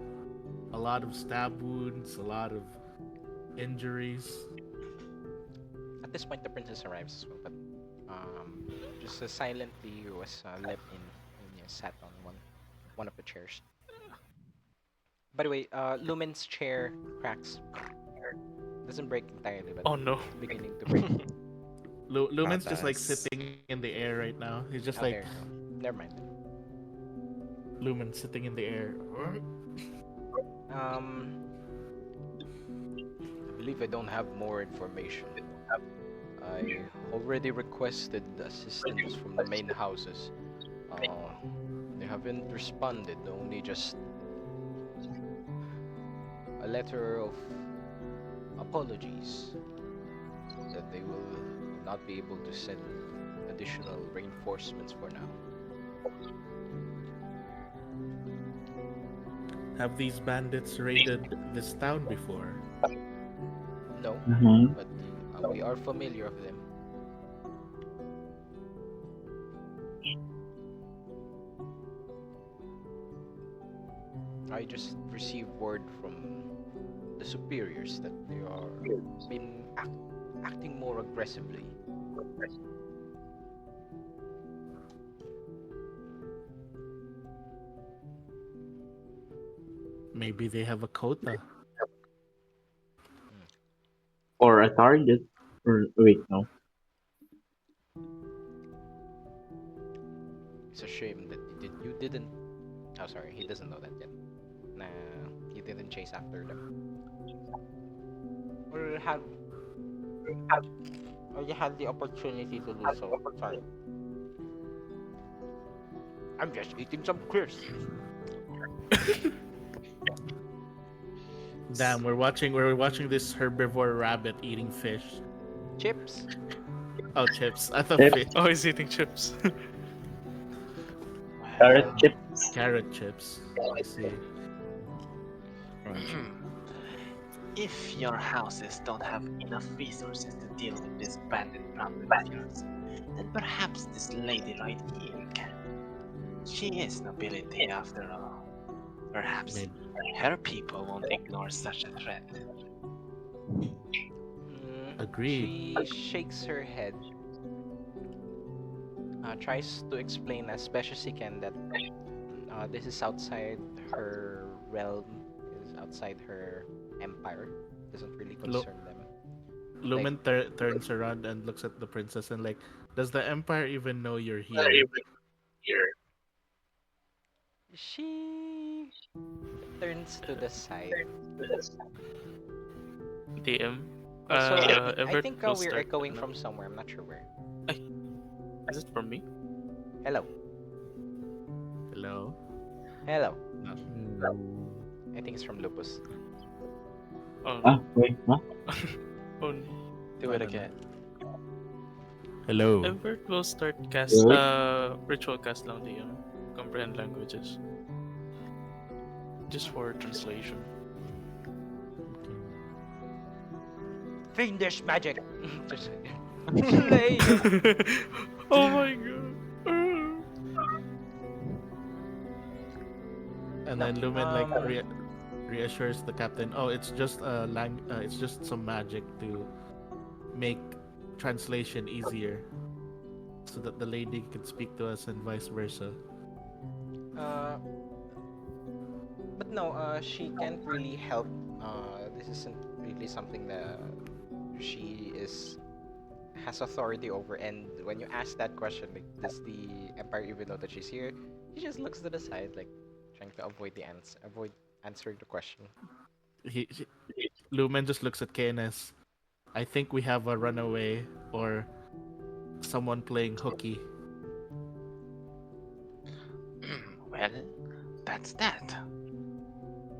[SPEAKER 2] A lot of stab wounds, a lot of injuries.
[SPEAKER 3] At this point, the princess arrives as well, but just silently was let in and sat on one of the chairs. By the way, Lumen's chair cracks. Doesn't break entirely, but
[SPEAKER 4] Oh no.
[SPEAKER 3] it's beginning to break.
[SPEAKER 2] Lumen's just like
[SPEAKER 1] Patas.
[SPEAKER 2] sitting in the air right now. He's just like
[SPEAKER 3] Okay, never mind.
[SPEAKER 2] Lumen sitting in the air.
[SPEAKER 3] Um, I believe I don't have more information. I already requested assistance from the main houses. They haven't responded, only just a letter of apologies that they will not be able to send additional reinforcements for now.
[SPEAKER 2] Have these bandits raided this town before?
[SPEAKER 3] No,
[SPEAKER 5] Mm-hmm.
[SPEAKER 3] but we are familiar with them. I just received word from the superiors that they are acting more aggressively.
[SPEAKER 2] Maybe they have a quota.
[SPEAKER 5] Or a target. Or wait, no.
[SPEAKER 3] It's a shame that you didn't. Oh, sorry, he doesn't know that yet. Nah, he didn't chase after them. Or have, or you had the opportunity to do so. Sorry. I'm just eating some crisps.
[SPEAKER 2] Damn, we're watching this herbivore rabbit eating fish.
[SPEAKER 3] Chips.
[SPEAKER 2] Oh, chips. I thought
[SPEAKER 5] Chips.
[SPEAKER 2] fish.
[SPEAKER 4] Oh, he's eating chips.
[SPEAKER 5] Carrot
[SPEAKER 6] Well,
[SPEAKER 5] chips.
[SPEAKER 2] Carrot chips. I see.
[SPEAKER 1] Crunchy.
[SPEAKER 6] if your houses don't have enough resources to deal with this bandit problem of yours, then perhaps this lady right here can. She is nobility after all. Perhaps
[SPEAKER 2] Maybe.
[SPEAKER 6] her people won't ignore such a threat.
[SPEAKER 2] Agreed.
[SPEAKER 3] She shakes her head. Tries to explain as best as she can that this is outside her realm, is outside her empire. Doesn't really concern them.
[SPEAKER 2] Lumen turns around and looks at the princess and like, does the Empire even know you're here?
[SPEAKER 3] She turns to the side.
[SPEAKER 4] DM.
[SPEAKER 3] Also, I
[SPEAKER 4] Everett
[SPEAKER 3] think
[SPEAKER 4] will
[SPEAKER 3] we're
[SPEAKER 4] start
[SPEAKER 3] echoing
[SPEAKER 4] now.
[SPEAKER 3] from somewhere. I'm not sure where.
[SPEAKER 4] Is it from me?
[SPEAKER 3] Hello.
[SPEAKER 2] Hello?
[SPEAKER 3] Hello.
[SPEAKER 2] No.
[SPEAKER 3] I think it's from Lupus.
[SPEAKER 4] Oh,
[SPEAKER 5] Ah, wait, what?
[SPEAKER 4] oh no.
[SPEAKER 6] Do it again.
[SPEAKER 2] Hello.
[SPEAKER 4] Everett will start
[SPEAKER 5] Good.
[SPEAKER 4] ritual cast lang DM. Comprehend languages. Just for translation.
[SPEAKER 3] Fiendish magic. Just-
[SPEAKER 4] Oh my god.
[SPEAKER 2] And
[SPEAKER 3] No,
[SPEAKER 2] then Lumen like
[SPEAKER 3] um,
[SPEAKER 2] reassures the captain, "Oh, it's just it's just some magic to make translation easier, so that the lady can speak to us and vice versa."
[SPEAKER 3] Uh, but no, she can't really help. This isn't really something that she has authority over. And when you ask that question, like, does the Empire even know that she's here? She just looks to the side, like trying to avoid answering the question.
[SPEAKER 2] He, he Lumen just looks at Keres. I think we have a runaway or someone playing hooky.
[SPEAKER 6] Well, that's that.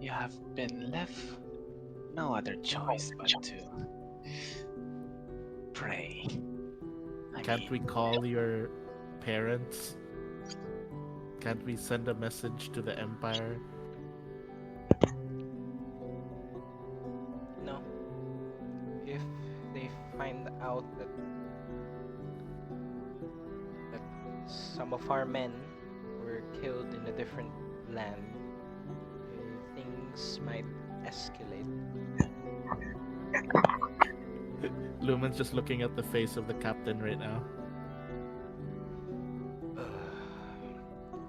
[SPEAKER 6] You have been left no other choice but to pray.
[SPEAKER 2] Can't we call your parents? Can't we send a message to the Empire?
[SPEAKER 3] No. If they find out that some of our men were killed in a different land, things might escalate.
[SPEAKER 2] Lumen's just looking at the face of the captain right now.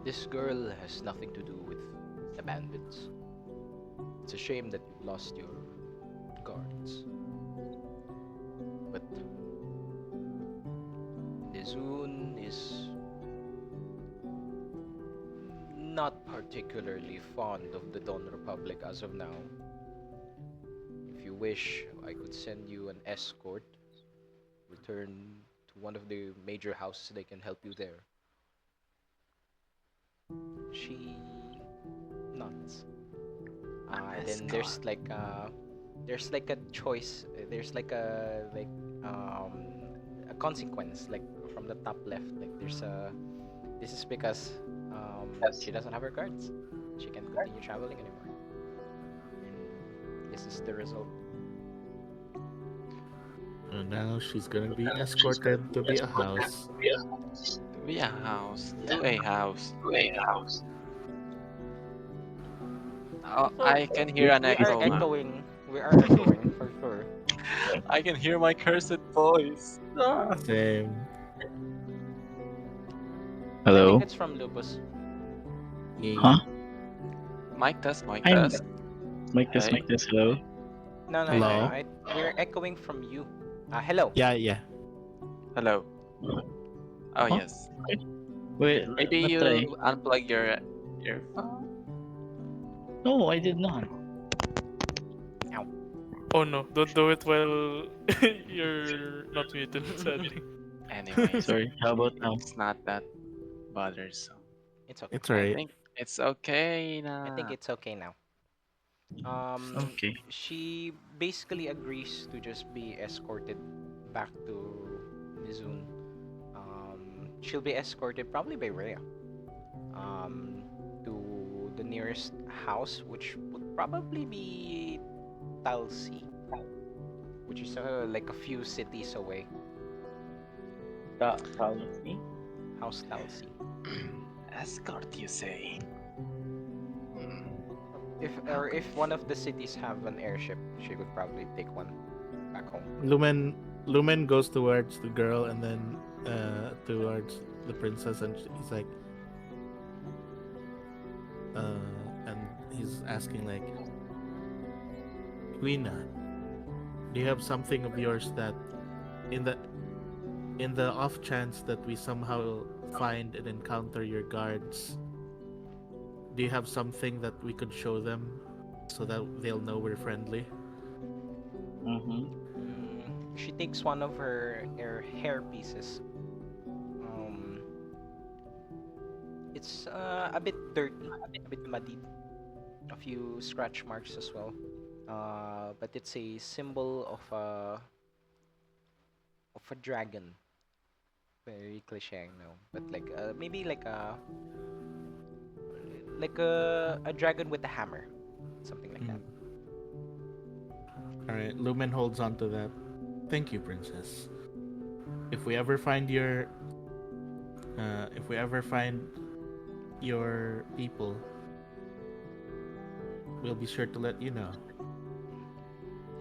[SPEAKER 3] This girl has nothing to do with the bandits. It's a shame that you've lost your guards. But Nizoon is not particularly fond of the Dawn Republic as of now. If you wish, I could send you an escort. Return to one of the major houses, they can help you there. She nods. And then there's like a choice. There's like a consequence like from the top left. Like there's a this is because she doesn't have her cards. She can't continue traveling anymore. And this is the result.
[SPEAKER 2] And now she's gonna be escorted to be a house.
[SPEAKER 6] To be a house. To a house. Oh,
[SPEAKER 3] So
[SPEAKER 6] I can hear an
[SPEAKER 3] we are
[SPEAKER 6] echo.
[SPEAKER 3] echoing. We are echoing for sure.
[SPEAKER 6] I can hear my cursed voice. Ah.
[SPEAKER 2] Same.
[SPEAKER 3] I think
[SPEAKER 5] Hello?
[SPEAKER 3] it's from Lupus.
[SPEAKER 5] Huh?
[SPEAKER 6] Mic test, mic
[SPEAKER 5] I'm
[SPEAKER 6] test.
[SPEAKER 5] Make this,
[SPEAKER 6] Hey.
[SPEAKER 5] hello?
[SPEAKER 3] No.
[SPEAKER 2] Hello?
[SPEAKER 3] We're echoing from you. Hello.
[SPEAKER 2] Yeah.
[SPEAKER 6] Hello. Oh,
[SPEAKER 5] Huh?
[SPEAKER 6] yes.
[SPEAKER 5] Wait,
[SPEAKER 6] Maybe
[SPEAKER 5] let's
[SPEAKER 6] you
[SPEAKER 5] try.
[SPEAKER 6] unplug your earphone?
[SPEAKER 5] No, I did not.
[SPEAKER 4] Oh no, don't do it while you're not muted, sadly.
[SPEAKER 6] Anyways,
[SPEAKER 5] Sorry, how about now?
[SPEAKER 6] it's not that bothersome.
[SPEAKER 3] It's okay.
[SPEAKER 2] It's
[SPEAKER 6] I
[SPEAKER 2] alright.
[SPEAKER 6] think it's okay
[SPEAKER 3] I think
[SPEAKER 6] now.
[SPEAKER 3] it's okay now.
[SPEAKER 5] Okay.
[SPEAKER 3] She basically agrees to just be escorted back to Nizoon. She'll be escorted probably by Rhea. To the nearest house, which would probably be Talsi, which is like a few cities away.
[SPEAKER 5] Policy?
[SPEAKER 3] House Talsi.
[SPEAKER 6] Escort, you say? Hmm.
[SPEAKER 3] If one of the cities have an airship, she could probably take one back home.
[SPEAKER 2] Lumen goes towards the girl and then towards the princess, and he's like, and he's asking like, Queena, do you have something of yours that, in the off chance that we somehow find and encounter your guards, do you have something that we could show them so that they'll know we're friendly?
[SPEAKER 5] Mm-hmm.
[SPEAKER 3] She takes one of her hair pieces. It's a bit dirty, a bit muddied, a few scratch marks as well. But it's a symbol of a dragon. Very cliche, I know, but like maybe like a dragon with a hammer, something like that.
[SPEAKER 2] All right, Lumen holds on to that. Thank you, princess. If we ever find your people, we'll be sure to let you know.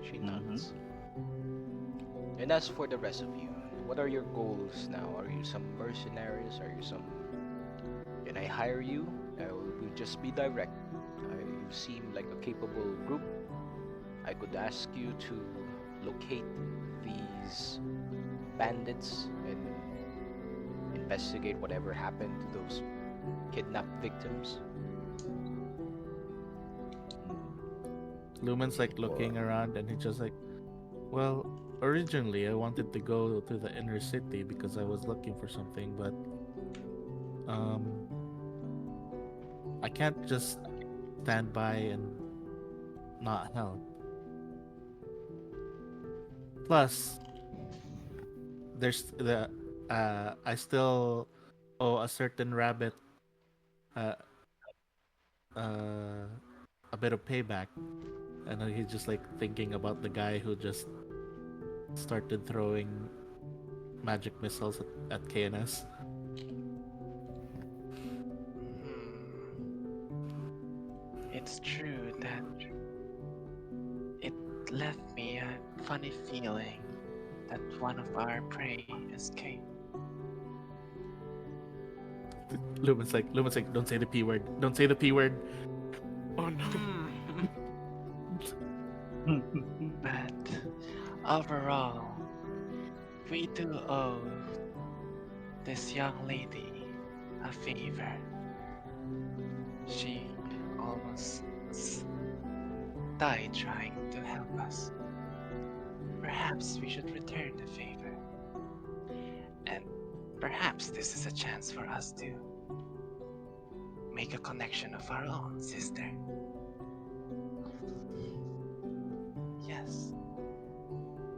[SPEAKER 3] She nods. And as for the rest of you, what are your goals now? Are you some mercenaries? Are you some? Can I hire you? I will just be direct. You seem like a capable group. I could ask you to locate these bandits and investigate whatever happened to those kidnapped victims.
[SPEAKER 2] Lumen's like looking around, and he's just like, well, originally I wanted to go to the inner city because I was looking for something, but I can't just stand by and not help. Plus, there's the I still owe a certain rabbit uh, a bit of payback, and then he's just like thinking about the guy who just started throwing magic missiles at KNS.
[SPEAKER 6] It's true that it left me a funny feeling that one of our prey escaped.
[SPEAKER 2] Lumen's like, don't say the P word. Don't say the P word.
[SPEAKER 4] Oh no.
[SPEAKER 6] But overall, we do owe this young lady a favor. She almost died trying to help us. Perhaps we should return the favor. And perhaps this is a chance for us to make a connection of our own, sister. Yes.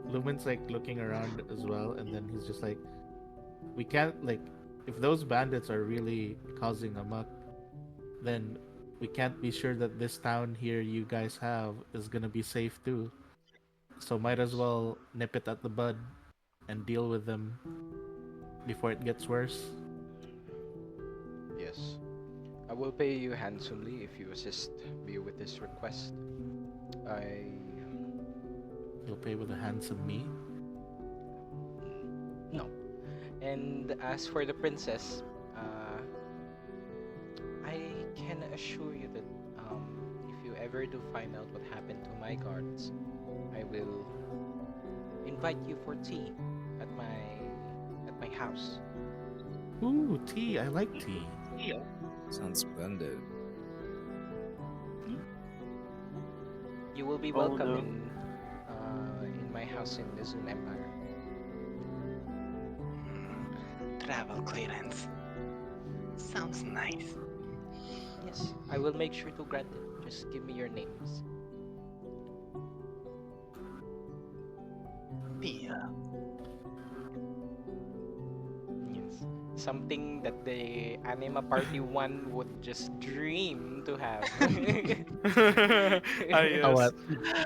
[SPEAKER 2] Lumen's like looking around as well, and then he's just like, we can't like, if those bandits are really causing a muck, then we can't be sure that this town here you guys have is gonna be safe too. So might as well nip it at the bud and deal with them before it gets worse.
[SPEAKER 3] Yes. I will pay you handsomely if you assist me with this request. I
[SPEAKER 2] You'll pay with a handsome me.
[SPEAKER 3] no. And as for the princess, I can assure you that if you ever do find out what happened to my guards, I will invite you for tea at my house.
[SPEAKER 2] Ooh, tea. I like tea.
[SPEAKER 1] Sounds splendid.
[SPEAKER 3] You will be
[SPEAKER 6] Oh,
[SPEAKER 3] welcome
[SPEAKER 6] no.
[SPEAKER 3] in my house in the Zoom Empire.
[SPEAKER 6] Travel clearance. Sounds nice.
[SPEAKER 3] Yes, I will make sure to grant it. Just give me your names.
[SPEAKER 6] Pia.
[SPEAKER 3] Yes. Something that the Anima Party 1 would just dream to have.
[SPEAKER 4] Ah,
[SPEAKER 2] Oh,
[SPEAKER 4] yes.
[SPEAKER 2] what?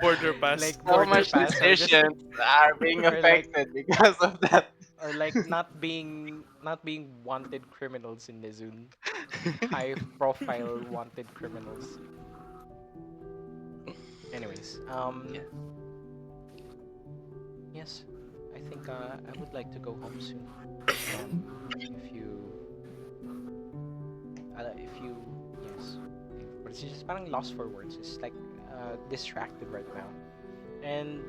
[SPEAKER 4] Border pass.
[SPEAKER 3] Like
[SPEAKER 6] So
[SPEAKER 3] border
[SPEAKER 6] much
[SPEAKER 3] pass, or just
[SPEAKER 6] decisions are being
[SPEAKER 3] or like
[SPEAKER 6] affected because of that.
[SPEAKER 3] or like not being wanted criminals in the zone. High profile wanted criminals. Anyways,
[SPEAKER 6] Yeah.
[SPEAKER 3] yes, I think I would like to go home soon. If you yes, but it's just parang lost for words. It's like distracted right now. And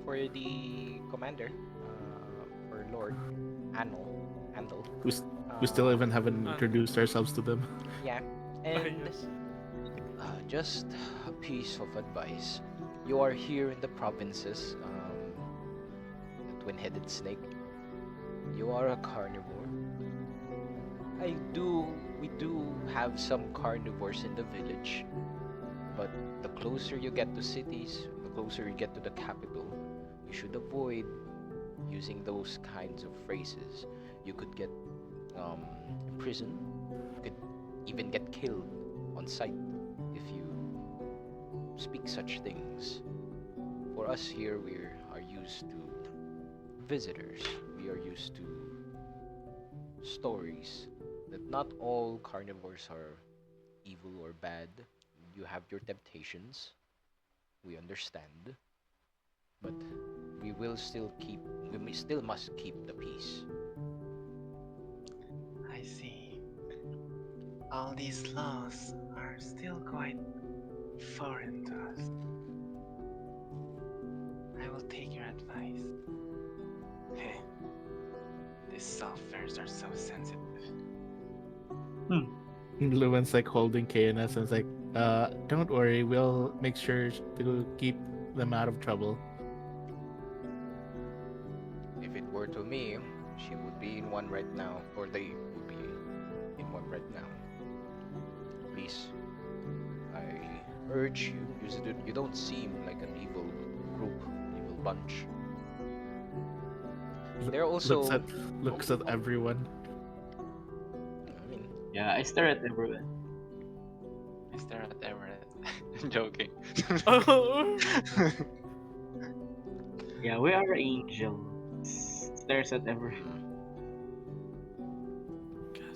[SPEAKER 3] for the commander, or Lord Andal,
[SPEAKER 2] We still even
[SPEAKER 3] uh,
[SPEAKER 2] haven't introduced ourselves to them.
[SPEAKER 3] yeah,
[SPEAKER 4] Ah,
[SPEAKER 3] and
[SPEAKER 4] yes.
[SPEAKER 3] just a piece of advice. You are here in the provinces, the twin-headed snake. You are a carnivore. We do have some carnivores in the village, but the closer you get to cities, the closer you get to the capital, you should avoid using those kinds of phrases. You could get imprisoned. You could even get killed on sight if you speak such things. For us here, we are used to visitors. We are used to stories that not all carnivores are evil or bad. You have your temptations. We understand, but we still must keep the peace.
[SPEAKER 6] I see. All these laws are still quite foreign to us. I will take your advice. Heh. These softwares are so sensitive.
[SPEAKER 2] Lumen's like holding KNS and it's like, don't worry, we'll make sure to keep them out of trouble.
[SPEAKER 3] If it were to me, she would be in one right now, or they would be in one right now. Please, I urge you. You don't seem like an evil group, evil bunch. They're
[SPEAKER 2] Looks
[SPEAKER 3] also,
[SPEAKER 2] at looks at everyone.
[SPEAKER 3] I mean,
[SPEAKER 5] Yeah, I stare at everyone.
[SPEAKER 6] I stare at Everett. I'm joking.
[SPEAKER 4] Oh.
[SPEAKER 5] Yeah, we are angels. Stares at everyone.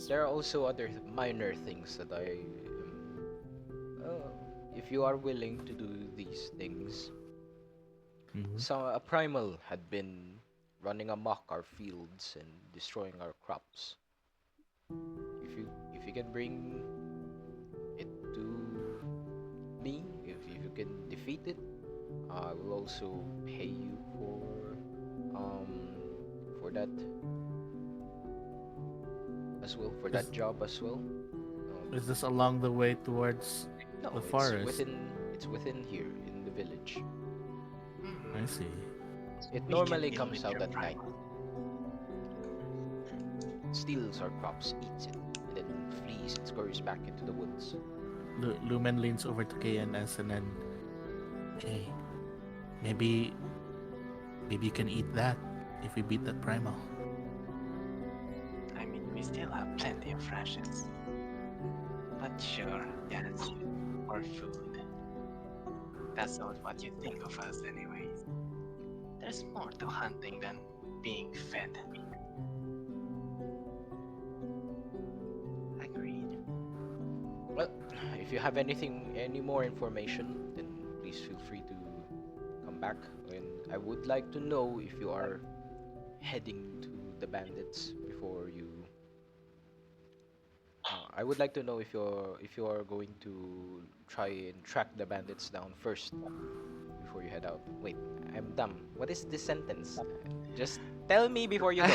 [SPEAKER 3] there are also other minor things that if you are willing to do these things.
[SPEAKER 2] Mhm.
[SPEAKER 3] So a primal had been running amok our fields and destroying our crops. If you can bring it to me, if you can defeat it, I will also pay you for that as well, for
[SPEAKER 2] Is
[SPEAKER 3] that job as well.
[SPEAKER 2] is this along the way towards
[SPEAKER 3] No,
[SPEAKER 2] the forest?
[SPEAKER 3] it's within here in the village.
[SPEAKER 2] I see.
[SPEAKER 3] It
[SPEAKER 5] We can
[SPEAKER 3] normally
[SPEAKER 5] deal
[SPEAKER 3] comes
[SPEAKER 5] with
[SPEAKER 3] out
[SPEAKER 5] your
[SPEAKER 3] at night,
[SPEAKER 5] primal.
[SPEAKER 3] steals our crops, eats it, and then flees and scurries back into the woods.
[SPEAKER 2] Lumen leans over to KNS and then, hey, maybe maybe you can eat that if we beat that primal.
[SPEAKER 5] I mean, we still have plenty of rations. But sure, yes, or food. That's not what you think of us, anyways. There's more to hunting than being fed. Agreed.
[SPEAKER 3] Well, if you have any more information, then please feel free to come back. And I would like to know if you are heading to the bandits before you. I would like to know if you are going to try and track the bandits down first before you head out. Wait, I'm dumb. What is this sentence? Just tell me before you go.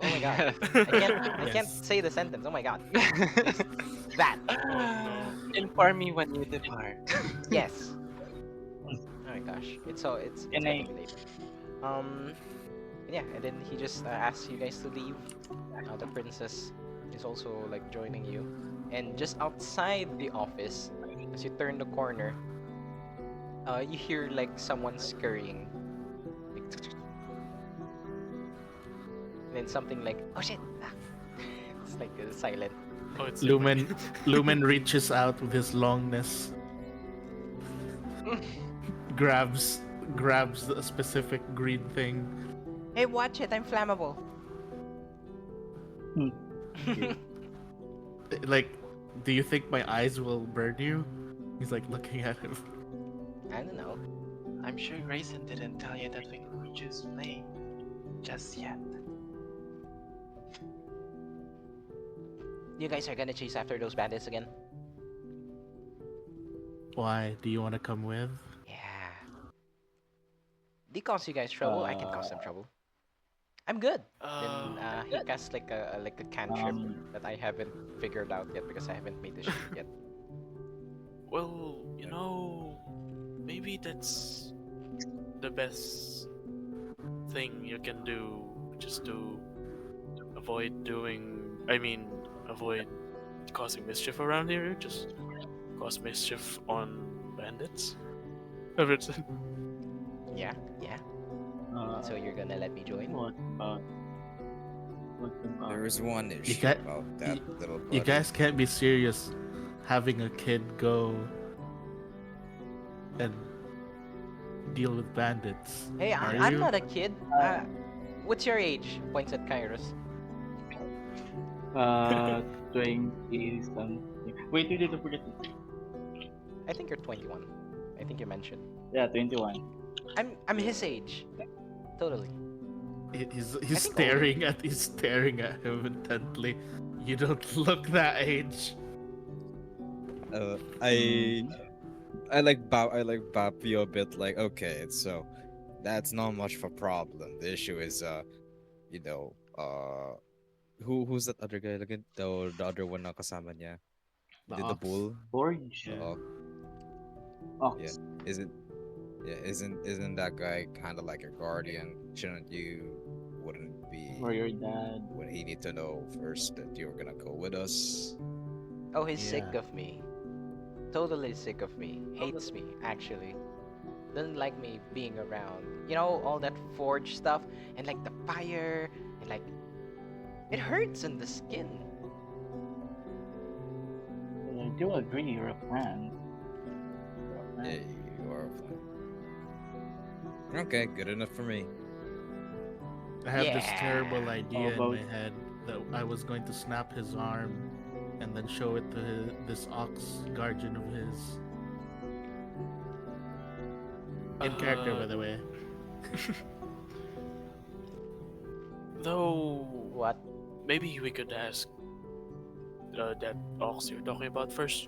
[SPEAKER 3] Oh my god. I can't
[SPEAKER 2] Yes.
[SPEAKER 3] say the sentence. Oh my god. Just that.
[SPEAKER 4] Oh no.
[SPEAKER 5] Inform me when you depart.
[SPEAKER 3] Yes. Oh my gosh. It's
[SPEAKER 5] Can I?
[SPEAKER 3] getting late. Um yeah, and then he just asks you guys to leave. The princess is also like joining you. And just outside the office, as you turn the corner, you hear like someone scurrying. Like, and then something like, oh shit! Ah. It's like silent.
[SPEAKER 4] Oh, it's
[SPEAKER 2] Lumen Lumen reaches out with his longness, grabs a specific green thing.
[SPEAKER 3] Hey, watch it! I'm flammable.
[SPEAKER 2] Like, do you think my eyes will burn you? He's like looking at him.
[SPEAKER 3] I don't know.
[SPEAKER 5] I'm sure Grayson didn't tell you that we could produce flame just yet.
[SPEAKER 3] You guys are gonna chase after those bandits again?
[SPEAKER 2] Why? Do you want to come with?
[SPEAKER 3] Yeah. They cause you guys trouble. I can cause them trouble. I'm good. Then he casts like a cantrip that I haven't figured out yet because I haven't made the sheet yet.
[SPEAKER 4] Well, you know, maybe that's the best thing you can do just to avoid avoid causing mischief around here. Just cause mischief on bandits. Everett said.
[SPEAKER 3] Yeah, yeah. So you're gonna let me join?
[SPEAKER 5] What about? What about?
[SPEAKER 1] There is one
[SPEAKER 2] You
[SPEAKER 1] issue
[SPEAKER 2] got
[SPEAKER 1] about that little
[SPEAKER 2] you
[SPEAKER 1] buddy.
[SPEAKER 2] guys can't be serious having a kid go and deal with bandits.
[SPEAKER 3] Hey,
[SPEAKER 2] Are
[SPEAKER 3] I'm
[SPEAKER 2] you?
[SPEAKER 3] not a kid. What's your age? Points at Kairos.
[SPEAKER 5] 20 something. Wait, we didn't forget.
[SPEAKER 3] I think you're 21. I think you mentioned.
[SPEAKER 5] Yeah, 21.
[SPEAKER 3] I'm his age. Totally.
[SPEAKER 2] He's
[SPEAKER 3] think
[SPEAKER 2] he's staring at him intently. You don't look that age.
[SPEAKER 1] Uh, I I like bop you a bit. Like, okay, so that's not much of a problem. The issue is, you know, who's that other guy again? The other one na kasama niya.
[SPEAKER 2] The
[SPEAKER 1] The
[SPEAKER 2] ox.
[SPEAKER 1] bull.
[SPEAKER 5] Forge.
[SPEAKER 1] Uh, yeah.
[SPEAKER 5] Ox.
[SPEAKER 1] Isn't that guy kind of like a guardian? Shouldn't you? Wouldn't be?
[SPEAKER 5] Or your dad.
[SPEAKER 1] Would he need to know first that you're gonna go with us?
[SPEAKER 3] Oh, he's sick
[SPEAKER 2] Yeah.
[SPEAKER 3] of me. Totally sick of me. Hates me, actually. Doesn't like me being around. You know, all that forge stuff and like the fire and like it hurts in the skin.
[SPEAKER 5] I do agree you're a fan.
[SPEAKER 1] Yeah, you are fine. Okay, good enough for me.
[SPEAKER 2] I have this
[SPEAKER 3] Yeah.
[SPEAKER 2] terrible idea in
[SPEAKER 5] about-
[SPEAKER 2] my head that I was going to snap his arm and then show it to this ox guardian of his. In character, by the way.
[SPEAKER 4] Though,
[SPEAKER 3] What?
[SPEAKER 4] maybe we could ask that ox you're talking about first.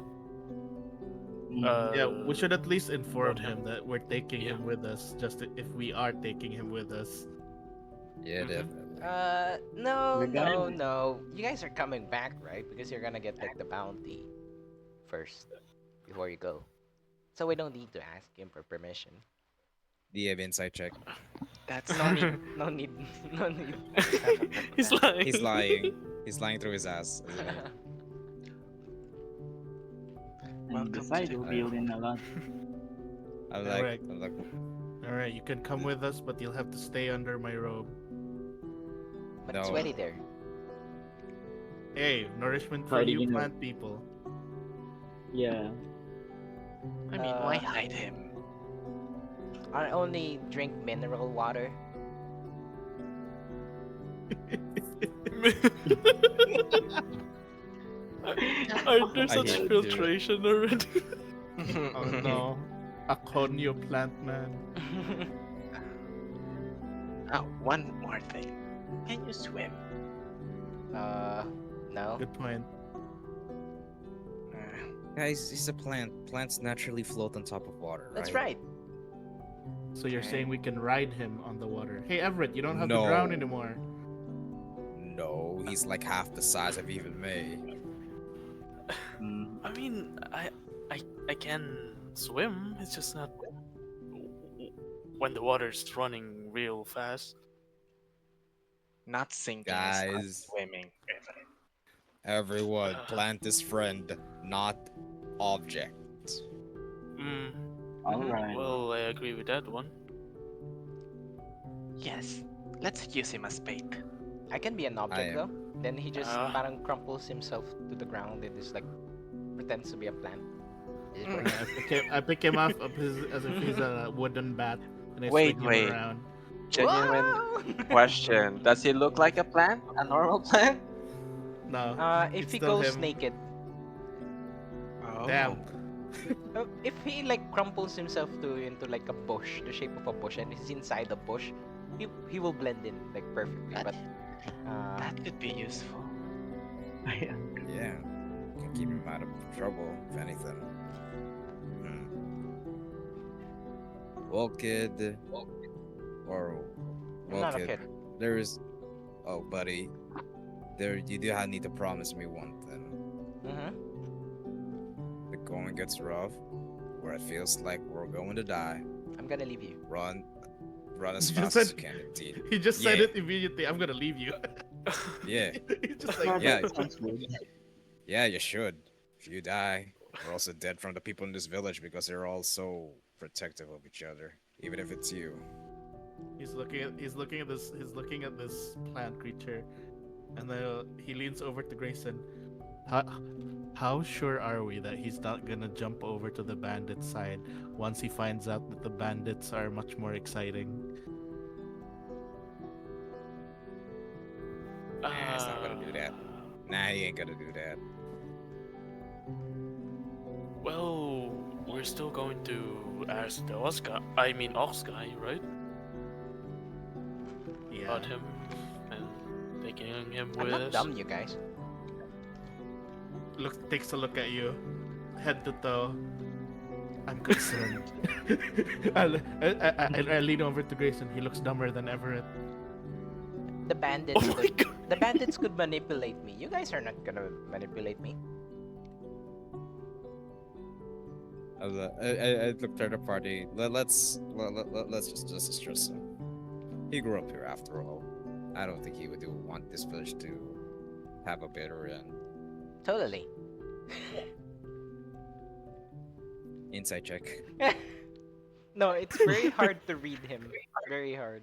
[SPEAKER 2] Yeah, we should at least inform
[SPEAKER 4] about him.
[SPEAKER 2] him that we're taking
[SPEAKER 4] Yeah.
[SPEAKER 2] him with us, just if we are taking him with us.
[SPEAKER 1] Yeah,
[SPEAKER 4] Mhm.
[SPEAKER 1] definitely.
[SPEAKER 3] No, no,
[SPEAKER 5] Regardless.
[SPEAKER 3] no. You guys are coming back, right? Because you're gonna get like the bounty first before you go. So we don't need to ask him for permission.
[SPEAKER 1] Do you have insight check?
[SPEAKER 6] That's
[SPEAKER 3] No need, no need, no need to have a good
[SPEAKER 4] He's
[SPEAKER 3] plan.
[SPEAKER 4] lying.
[SPEAKER 1] He's lying. He's lying through his ass, isn't he?
[SPEAKER 5] And
[SPEAKER 6] welcome to
[SPEAKER 5] besides,
[SPEAKER 6] the
[SPEAKER 5] we'll be in a lot.
[SPEAKER 2] Alright.
[SPEAKER 1] I'm like,
[SPEAKER 2] All right, you can come with us, but you'll have to stay under my robe.
[SPEAKER 3] But it's
[SPEAKER 1] No.
[SPEAKER 3] sweaty there.
[SPEAKER 2] Hey, nourishment
[SPEAKER 5] How
[SPEAKER 2] for
[SPEAKER 5] do
[SPEAKER 2] you
[SPEAKER 5] you know?
[SPEAKER 2] plant people.
[SPEAKER 5] Yeah.
[SPEAKER 6] I mean, why
[SPEAKER 3] Uh,
[SPEAKER 6] hide him?
[SPEAKER 3] I only drink mineral water.
[SPEAKER 4] Are there
[SPEAKER 1] I
[SPEAKER 4] such
[SPEAKER 1] hate it, dude.
[SPEAKER 4] filtration already?
[SPEAKER 2] Oh no, a conyo plant man.
[SPEAKER 6] Oh, one more thing. Can you swim?
[SPEAKER 3] No.
[SPEAKER 2] Good point.
[SPEAKER 6] Uh,
[SPEAKER 1] guys, he's a plant. Plants naturally float on top of water,
[SPEAKER 3] That's
[SPEAKER 1] right?
[SPEAKER 3] right.
[SPEAKER 2] So you're saying we can ride him on the water? Hey Everett, you don't have to
[SPEAKER 1] No.
[SPEAKER 2] drown anymore.
[SPEAKER 1] No, he's like half the size of even May.
[SPEAKER 5] Mm.
[SPEAKER 4] I mean, I can swim. It's just not when the water's running real fast.
[SPEAKER 6] not sinking is not
[SPEAKER 1] Guys,
[SPEAKER 6] swimming.
[SPEAKER 1] everyone, plant is friend, not object.
[SPEAKER 4] Mm,
[SPEAKER 5] All right.
[SPEAKER 4] well, I agree with that one.
[SPEAKER 6] Yes, let's use him as bait.
[SPEAKER 3] I can be an object
[SPEAKER 1] am.
[SPEAKER 3] though. Then he just
[SPEAKER 4] Ah.
[SPEAKER 3] parang crumples himself to the ground and just like pretends to be a plant. Is it
[SPEAKER 6] Mm.
[SPEAKER 3] working?
[SPEAKER 2] I pick him up as if he's a wooden bat, and I
[SPEAKER 6] Wait,
[SPEAKER 2] swing him
[SPEAKER 6] wait.
[SPEAKER 2] around.
[SPEAKER 6] Genuine
[SPEAKER 3] Whoa!
[SPEAKER 6] question. Does he look like a plant? A normal plant?
[SPEAKER 2] No,
[SPEAKER 3] If
[SPEAKER 2] it's
[SPEAKER 3] he
[SPEAKER 2] still
[SPEAKER 3] goes
[SPEAKER 2] him.
[SPEAKER 3] naked,
[SPEAKER 6] Oh.
[SPEAKER 2] Damn.
[SPEAKER 3] if he like crumples himself into like a bush, the shape of a bush, and he's inside the bush, he will blend in like perfectly.
[SPEAKER 6] That,
[SPEAKER 3] But
[SPEAKER 6] that could be useful.
[SPEAKER 5] Yeah.
[SPEAKER 1] Yeah, can keep him out of trouble, if anything. Hmm. Well, kid, or
[SPEAKER 3] I'm
[SPEAKER 1] well,
[SPEAKER 3] not a kid.
[SPEAKER 1] there is. Oh, buddy, there you do need to promise me one thing.
[SPEAKER 3] Mm-hmm.
[SPEAKER 1] The going gets rough, where it feels like we're going to die.
[SPEAKER 3] I'm gonna leave you.
[SPEAKER 1] Run as
[SPEAKER 2] You
[SPEAKER 1] fast
[SPEAKER 2] said-
[SPEAKER 1] as you can, indeed.
[SPEAKER 2] He just said
[SPEAKER 1] Yeah.
[SPEAKER 2] it immediately. I'm gonna leave you.
[SPEAKER 1] Yeah,
[SPEAKER 2] He's just
[SPEAKER 5] No,
[SPEAKER 2] like,
[SPEAKER 1] Yeah.
[SPEAKER 5] that sounds good.
[SPEAKER 1] yeah, you should. If you die, we're also dead from the people in this village because they're all so protective of each other, even if it's you.
[SPEAKER 2] he's looking at this plant creature, and then he leans over to Grayson. How sure are we that he's not gonna jump over to the bandit side once he finds out that the bandits are much more exciting?
[SPEAKER 1] Nah, he's not gonna do that. Nah, he ain't gonna do that.
[SPEAKER 4] Well, we're still going to ask the Ox guy, right?
[SPEAKER 2] Yeah.
[SPEAKER 4] About him and taking him
[SPEAKER 3] I'm
[SPEAKER 4] with
[SPEAKER 3] not
[SPEAKER 4] us.
[SPEAKER 3] dumb, you guys.
[SPEAKER 2] Takes a look at you, head to toe. I'm concerned. I lean over to Grayson. He looks dumber than Everett.
[SPEAKER 3] The bandits.
[SPEAKER 4] Oh my
[SPEAKER 3] could,
[SPEAKER 4] god!
[SPEAKER 3] the bandits could manipulate me. You guys are not gonna manipulate me.
[SPEAKER 1] I looked at the party. Let's just stress him. He grew up here after all. I don't think he would want this village to have a bitter end.
[SPEAKER 3] Totally.
[SPEAKER 1] Insight check.
[SPEAKER 3] No, it's very hard to read him. Very hard.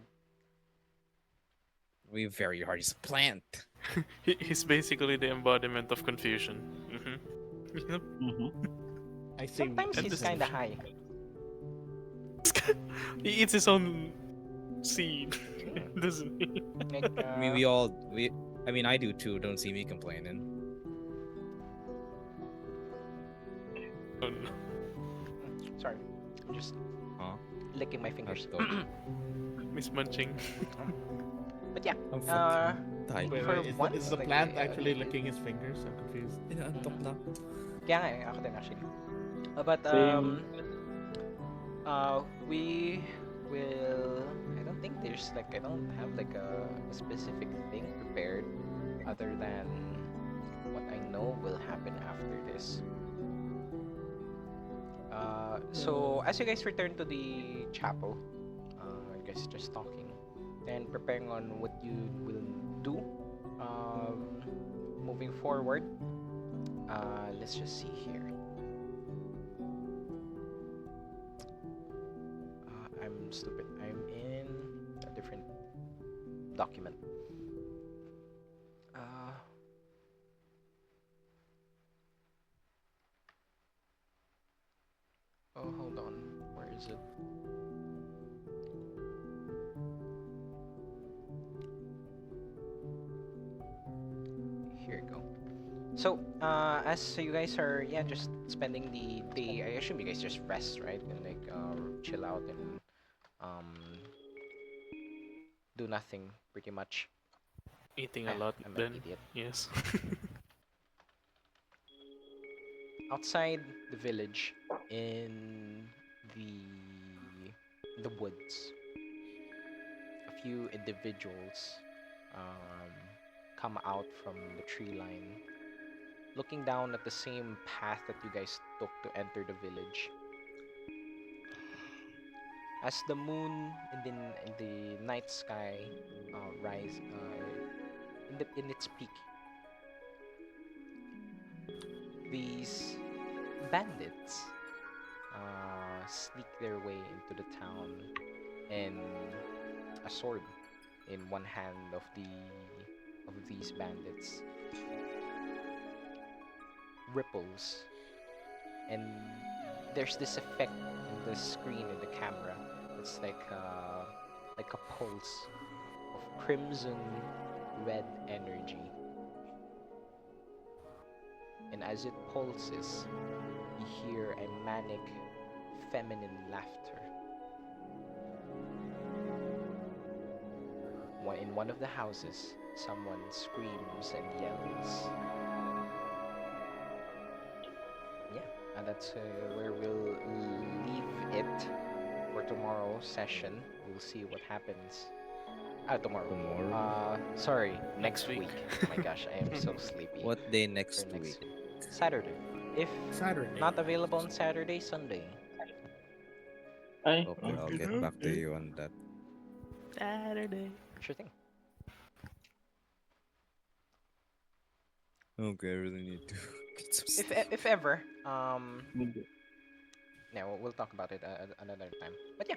[SPEAKER 1] We very hard. He's a plant.
[SPEAKER 4] He's basically the embodiment of confusion. Yep.
[SPEAKER 5] Mm-hmm.
[SPEAKER 2] I say
[SPEAKER 3] Sometimes
[SPEAKER 4] and
[SPEAKER 3] he's
[SPEAKER 4] this-
[SPEAKER 3] kind of high.
[SPEAKER 4] He eats his own seed, doesn't he?
[SPEAKER 3] Like,
[SPEAKER 1] I mean, I mean, I do too. Don't see me complaining.
[SPEAKER 4] Oh, no.
[SPEAKER 3] sorry, I'm just
[SPEAKER 1] Huh?
[SPEAKER 3] licking my fingers.
[SPEAKER 1] How's it
[SPEAKER 4] Miss Munching.
[SPEAKER 3] But yeah,
[SPEAKER 1] I'm tired.
[SPEAKER 2] Wait,
[SPEAKER 3] For
[SPEAKER 2] wait,
[SPEAKER 3] once,
[SPEAKER 2] is the
[SPEAKER 3] like,
[SPEAKER 2] plant
[SPEAKER 3] I-
[SPEAKER 2] actually licking his fingers? I'm confused.
[SPEAKER 1] Inaantok na.
[SPEAKER 3] kaya nga, ako din actually. But
[SPEAKER 5] Same.
[SPEAKER 3] we will. I don't think there's like I don't have like a specific thing prepared, other than what I know will happen after this. So as you guys return to the chapel, you guys just talking and preparing on what you will do. Um, moving forward, let's just see here. I'm stupid. I'm in a different document. Uh, oh, hold on. Where is it? Here you go. So, as you guys are, yeah, just spending the day, I assume you guys just rest, right? And like, chill out and, um, do nothing, pretty much.
[SPEAKER 4] Eating a
[SPEAKER 3] Ah,
[SPEAKER 4] lot
[SPEAKER 3] I'm an
[SPEAKER 4] then.
[SPEAKER 3] idiot.
[SPEAKER 4] Yes.
[SPEAKER 3] Outside the village, in the the woods, a few individuals, um, come out from the tree line, looking down at the same path that you guys took to enter the village. As the moon in the night sky rise in its peak, these bandits sneak their way into the town, and a sword in one hand of these bandits ripples, and there's this effect in the screen in the camera. It's like a pulse of crimson red energy, and as it pulses, you hear a manic feminine laughter. In one of the houses, someone screams and yells. Yeah, and that's where we'll leave it for tomorrow's session. We'll see what happens. Tomorrow.
[SPEAKER 1] Tomorrow?
[SPEAKER 3] Sorry,
[SPEAKER 4] Next
[SPEAKER 3] next
[SPEAKER 4] week.
[SPEAKER 3] week. Oh my gosh, I am so sleepy.
[SPEAKER 1] What day
[SPEAKER 3] For
[SPEAKER 1] next week?
[SPEAKER 3] next week. Saturday. If
[SPEAKER 2] Saturday.
[SPEAKER 3] not available on Saturday, Sunday.
[SPEAKER 5] Ay,
[SPEAKER 1] Okay, I'll get back to you on that.
[SPEAKER 4] Saturday.
[SPEAKER 3] Sure thing.
[SPEAKER 1] Okay, I really need to get some
[SPEAKER 3] If
[SPEAKER 1] sleep.
[SPEAKER 3] if ever, yeah, we'll talk about it another time. But yeah,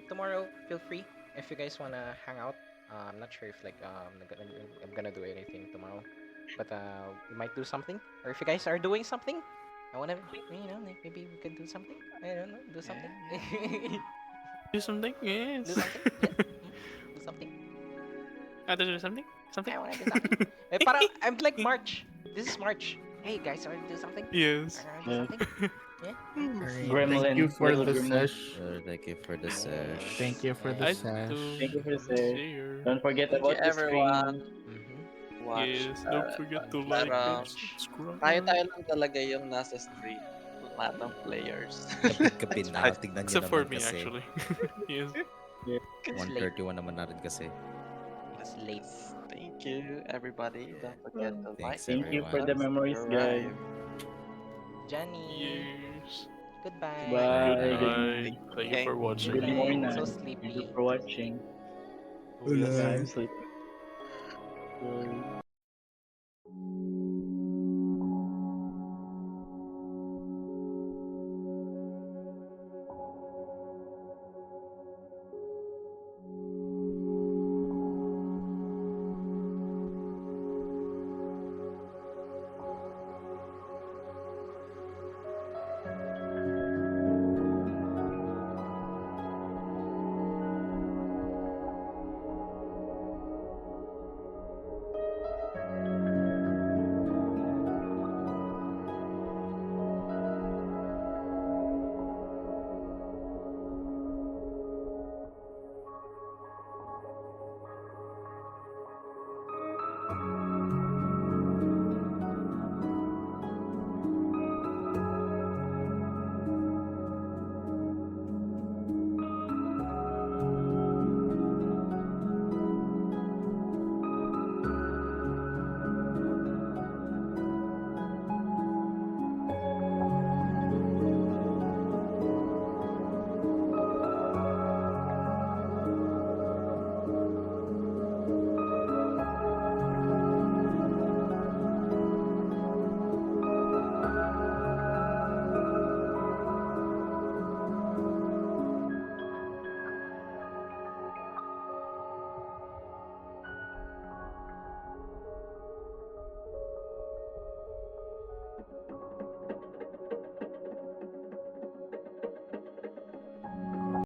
[SPEAKER 3] tomorrow feel free if you guys wanna hang out. I'm not sure if like I'm gonna do anything tomorrow, but we might do something. Or if you guys are doing something, I wanna like maybe we can do something. I don't know, do something.
[SPEAKER 4] Do something? Yes.
[SPEAKER 3] Do something. Yeah. Do something.
[SPEAKER 4] I do something? Something?
[SPEAKER 3] I wanna do something. Parang I'm like March. This is March. Hey guys, wanna do something?
[SPEAKER 4] Yes.
[SPEAKER 3] Wanna do
[SPEAKER 5] Yeah.
[SPEAKER 3] something? Yeah.
[SPEAKER 2] Alright,
[SPEAKER 5] Gremlin,
[SPEAKER 2] thank you for
[SPEAKER 5] little
[SPEAKER 2] the
[SPEAKER 5] gremlin.
[SPEAKER 2] sesh.
[SPEAKER 1] Thank you for the
[SPEAKER 3] Yeah.
[SPEAKER 1] sesh.
[SPEAKER 2] Thank you for the
[SPEAKER 4] I
[SPEAKER 3] Yeah.
[SPEAKER 2] sesh.
[SPEAKER 4] do.
[SPEAKER 5] Thank you for the say.
[SPEAKER 4] See you.
[SPEAKER 5] Don't forget
[SPEAKER 6] Thank you,
[SPEAKER 5] about the
[SPEAKER 6] everyone.
[SPEAKER 5] stream.
[SPEAKER 3] Mm-hmm.
[SPEAKER 6] Watch.
[SPEAKER 4] Yes, don't forget to
[SPEAKER 3] Thank you so
[SPEAKER 4] like and
[SPEAKER 6] Parang
[SPEAKER 3] much.
[SPEAKER 4] subscribe.
[SPEAKER 6] tayo lang talaga yung nasa stream. Lahat ng players.
[SPEAKER 1] Kapit-kapit
[SPEAKER 3] That's
[SPEAKER 1] na.
[SPEAKER 3] fine.
[SPEAKER 1] Tignan nyo
[SPEAKER 4] Except for
[SPEAKER 1] naman
[SPEAKER 4] me,
[SPEAKER 1] kasi.
[SPEAKER 4] actually. Yes.
[SPEAKER 3] It's late.
[SPEAKER 1] 1:31 naman na rin kasi.
[SPEAKER 3] It's late.
[SPEAKER 6] Thank you, everybody. Don't forget to like,
[SPEAKER 1] Thanks,
[SPEAKER 5] Thank you
[SPEAKER 1] everyone.
[SPEAKER 5] for the memories, guys.
[SPEAKER 6] subscribe.
[SPEAKER 3] Jenny,
[SPEAKER 4] Yes.
[SPEAKER 3] goodbye.
[SPEAKER 5] Bye.
[SPEAKER 4] Good
[SPEAKER 5] Good
[SPEAKER 4] night.
[SPEAKER 5] night.
[SPEAKER 4] Thank you for
[SPEAKER 6] Thank
[SPEAKER 4] watching.
[SPEAKER 5] Good
[SPEAKER 3] Good night.
[SPEAKER 5] morning.
[SPEAKER 3] So
[SPEAKER 5] Thank you
[SPEAKER 3] sleepy.
[SPEAKER 5] for watching.
[SPEAKER 4] Oh, yes.
[SPEAKER 5] I'm sleeping. Bye.